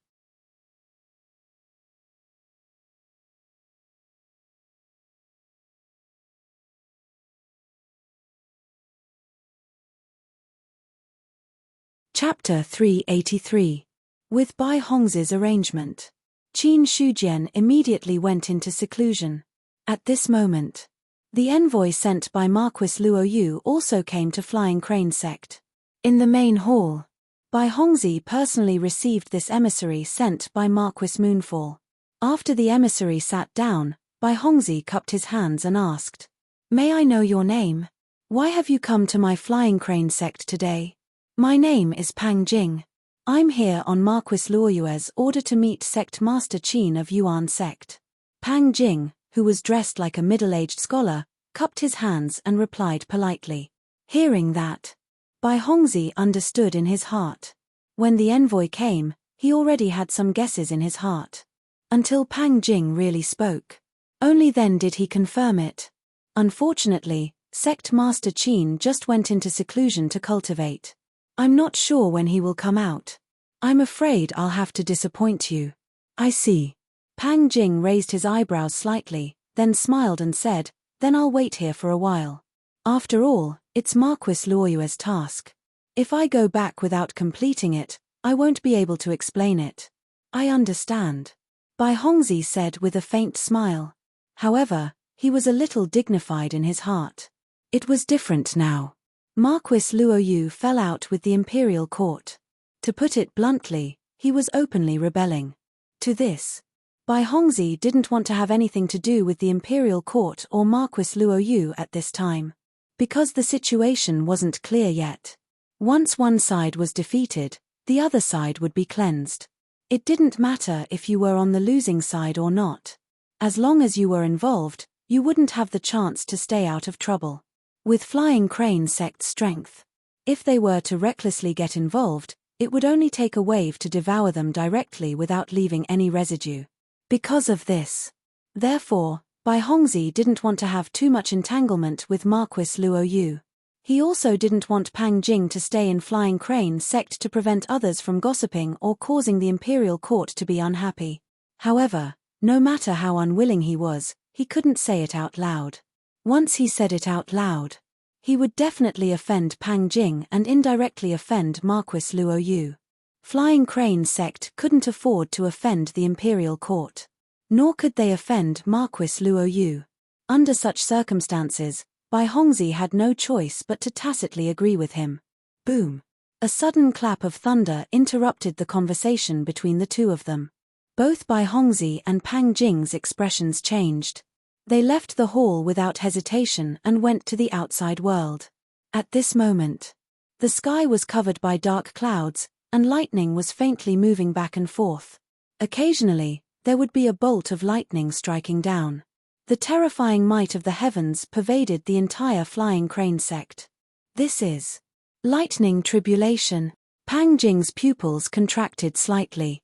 Chapter 383. With Bai Hongzi's arrangement, Qin Shujian immediately went into seclusion. At this moment, the envoy sent by Marquis Luoyu also came to Flying Crane sect. In the main hall, Bai Hongzi personally received this emissary sent by Marquis Moonfall. After the emissary sat down, Bai Hongzi cupped his hands and asked, "May I know your name? Why have you come to my Flying Crane sect today?" "My name is Pang Jing. I'm here on Marquis Luoyue's order to meet Sect Master Qin of Yuan sect." Pang Jing, who was dressed like a middle-aged scholar, cupped his hands and replied politely. Hearing that, Bai Hongzi understood in his heart. When the envoy came, he already had some guesses in his heart. Until Pang Jing really spoke. Only then did he confirm it. Unfortunately, Sect Master Qin just went into seclusion to cultivate. I'm not sure when he will come out. I'm afraid I'll have to disappoint you. I see. Pang Jing raised his eyebrows slightly, then smiled and said, "Then I'll wait here for a while. After all, it's Marquis Luoyue's task. If I go back without completing it, I won't be able to explain it." "I understand," Bai Hongzi said with a faint smile. However, he was a little dignified in his heart. It was different now. Marquis Luoyu fell out with the imperial court. To put it bluntly, he was openly rebelling. To this, Bai Hongzi didn't want to have anything to do with the imperial court or Marquis Luoyu at this time. Because the situation wasn't clear yet. Once one side was defeated, the other side would be cleansed. It didn't matter if you were on the losing side or not. As long as you were involved, you wouldn't have the chance to stay out of trouble. With Flying Crane sect's strength, if they were to recklessly get involved, it would only take a wave to devour them directly without leaving any residue. Because of this, therefore, Bai Hongzi didn't want to have too much entanglement with Marquis Luoyu. He also didn't want Pang Jing to stay in Flying Crane sect to prevent others from gossiping or causing the imperial court to be unhappy. However, no matter how unwilling he was, he couldn't say it out loud. Once he said it out loud, he would definitely offend Pang Jing and indirectly offend Marquis Luoyu. Flying Crane sect couldn't afford to offend the imperial court. Nor could they offend Marquis Luoyu. Under such circumstances, Bai Hongzi had no choice but to tacitly agree with him. Boom! A sudden clap of thunder interrupted the conversation between the two of them. Both Bai Hongzi and Pang Jing's expressions changed. They left the hall without hesitation and went to the outside world. At this moment, the sky was covered by dark clouds, and lightning was faintly moving back and forth. Occasionally, there would be a bolt of lightning striking down. The terrifying might of the heavens pervaded the entire Flying Crane sect. This is lightning tribulation. Pang Jing's pupils contracted slightly.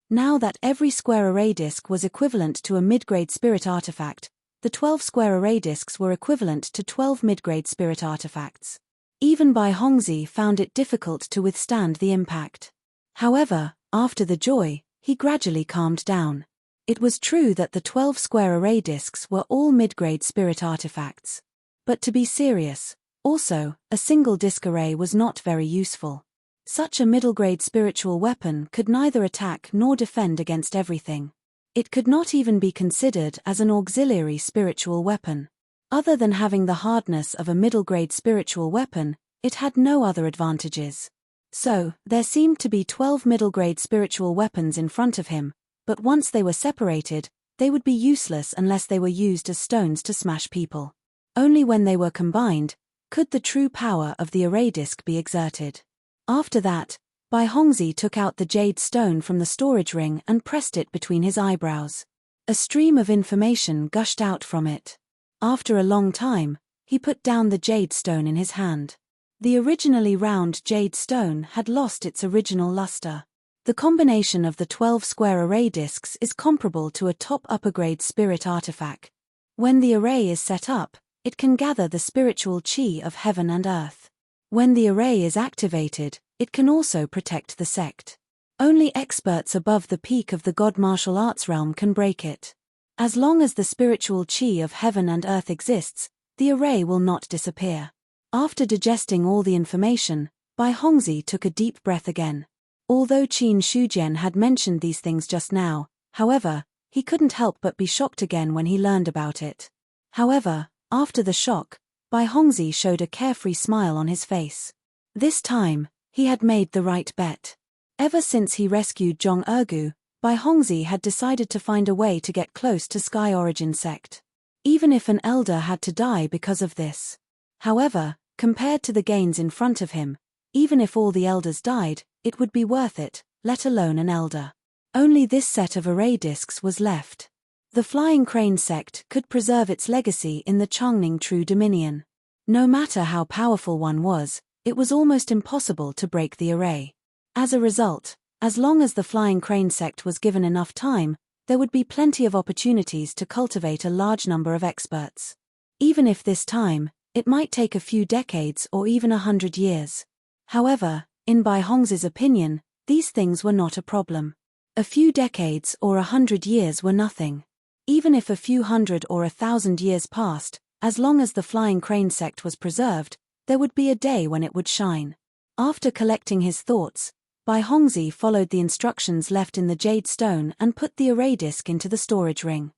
Now that every square array disk was equivalent to a mid-grade spirit artifact, the 12 square array disks were equivalent to 12 mid-grade spirit artifacts. Even Bai Hongzhi found it difficult to withstand the impact. However, after the joy, he gradually calmed down. It was true that the 12 square array disks were all mid-grade spirit artifacts. But to be serious, also, a single disk array was not very useful. Such a middle-grade spiritual weapon could neither attack nor defend against everything. It could not even be considered as an auxiliary spiritual weapon. Other than having the hardness of a middle-grade spiritual weapon, it had no other advantages. So, there seemed to be 12 middle-grade spiritual weapons in front of him, but once they were separated, they would be useless unless they were used as stones to smash people. Only when they were combined, could the true power of the array disk be exerted. After that, Bai Hongzhi took out the jade stone from the storage ring and pressed it between his eyebrows. A stream of information gushed out from it. After a long time, he put down the jade stone in his hand. The originally round jade stone had lost its original luster. The combination of the 12 square array disks is comparable to a top upper-grade spirit artifact. When the array is set up, it can gather the spiritual chi of heaven and earth. When the array is activated, it can also protect the sect. Only experts above the peak of the god martial arts realm can break it. As long as the spiritual chi of heaven and earth exists, the array will not disappear. After digesting all the information, Bai Hongzhi took a deep breath again. Although Qin Shujian had mentioned these things just now, however, he couldn't help but be shocked again when he learned about it. However, after the shock, Bai Hongzhi showed a carefree smile on his face. This time, he had made the right bet. Ever since he rescued Zhong Ergu, Bai Hongzhi had decided to find a way to get close to Sky Origin sect. Even if an elder had to die because of this. However, compared to the gains in front of him, even if all the elders died, it would be worth it, let alone an elder. Only this set of array disks was left. The Flying Crane sect could preserve its legacy in the Changning True Dominion. No matter how powerful one was, it was almost impossible to break the array. As a result, as long as the Flying Crane sect was given enough time, there would be plenty of opportunities to cultivate a large number of experts. Even if this time, it might take a few decades or even 100 years. However, in Bai Hongzhi's opinion, these things were not a problem. A few decades or 100 years were nothing. Even if a few hundred or 1,000 years passed, as long as the Flying Crane sect was preserved, there would be a day when it would shine. After collecting his thoughts, Bai Hongzhi followed the instructions left in the jade stone and put the array disk into the storage ring.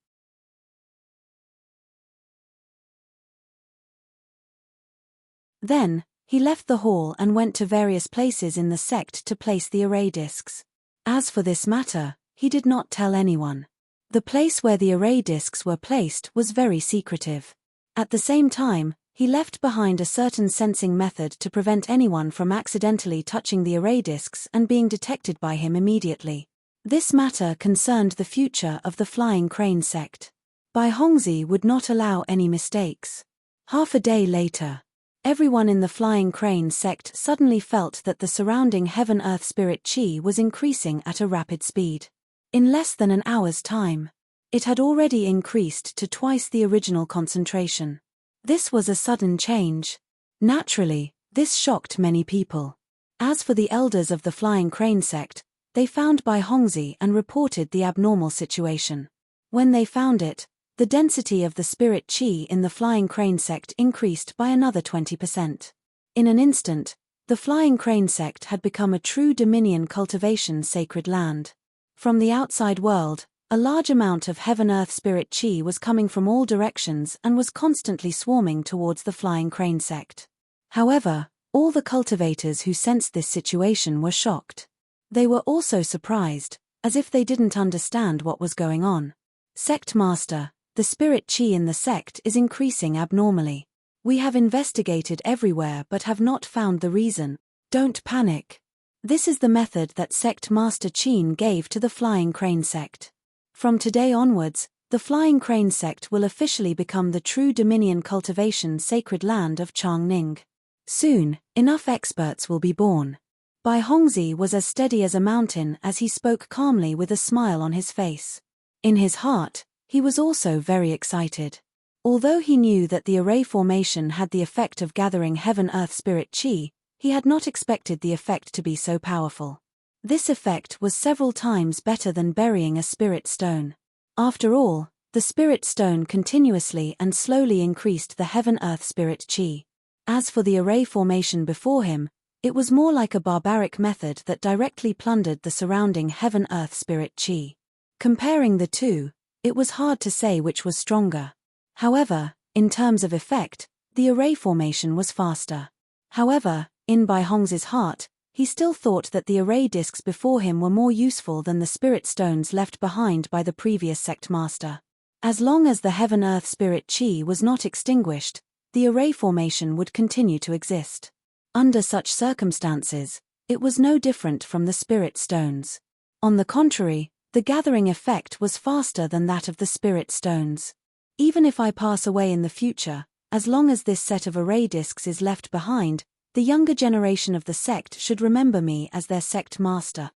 Then, he left the hall and went to various places in the sect to place the array disks. As for this matter, he did not tell anyone. The place where the array disks were placed was very secretive. At the same time, he left behind a certain sensing method to prevent anyone from accidentally touching the array disks and being detected by him immediately. This matter concerned the future of the Flying Crane sect. Bai Hongzhi would not allow any mistakes. Half a day later, everyone in the Flying Crane sect suddenly felt that the surrounding heaven-earth spirit chi was increasing at a rapid speed. In less than an hour's time, it had already increased to twice the original concentration. This was a sudden change. Naturally, this shocked many people. As for the elders of the Flying Crane sect, they found Bai Hongzhi and reported the abnormal situation. When they found it, the density of the spirit chi in the Flying Crane sect increased by another 20%. In an instant, the Flying Crane sect had become a true dominion cultivation sacred land. From the outside world, a large amount of heaven-earth spirit chi was coming from all directions and was constantly swarming towards the Flying Crane sect. However, all the cultivators who sensed this situation were shocked. They were also surprised, as if they didn't understand what was going on. Sect Master, the spirit chi in the sect is increasing abnormally. We have investigated everywhere but have not found the reason. Don't panic. This is the method that Sect Master Qin gave to the Flying Crane sect. From today onwards, the Flying Crane sect will officially become the true dominion cultivation sacred land of Changning. Soon, enough experts will be born. Bai Hongzhi was as steady as a mountain as he spoke calmly with a smile on his face. In his heart, he was also very excited. Although he knew that the array formation had the effect of gathering heaven-earth spirit chi, he had not expected the effect to be so powerful. This effect was several times better than burying a spirit stone. After all, the spirit stone continuously and slowly increased the heaven-earth spirit chi. As for the array formation before him, it was more like a barbaric method that directly plundered the surrounding heaven-earth spirit chi. Comparing the two, it was hard to say which was stronger. However, in terms of effect, the array formation was faster. However, in Bai Hongzhi's heart, he still thought that the array discs before him were more useful than the spirit stones left behind by the previous sect master. As long as the heaven-earth spirit chi was not extinguished, the array formation would continue to exist. Under such circumstances, it was no different from the spirit stones. On the contrary, the gathering effect was faster than that of the spirit stones. Even if I pass away in the future, as long as this set of array discs is left behind, the younger generation of the sect should remember me as their sect master.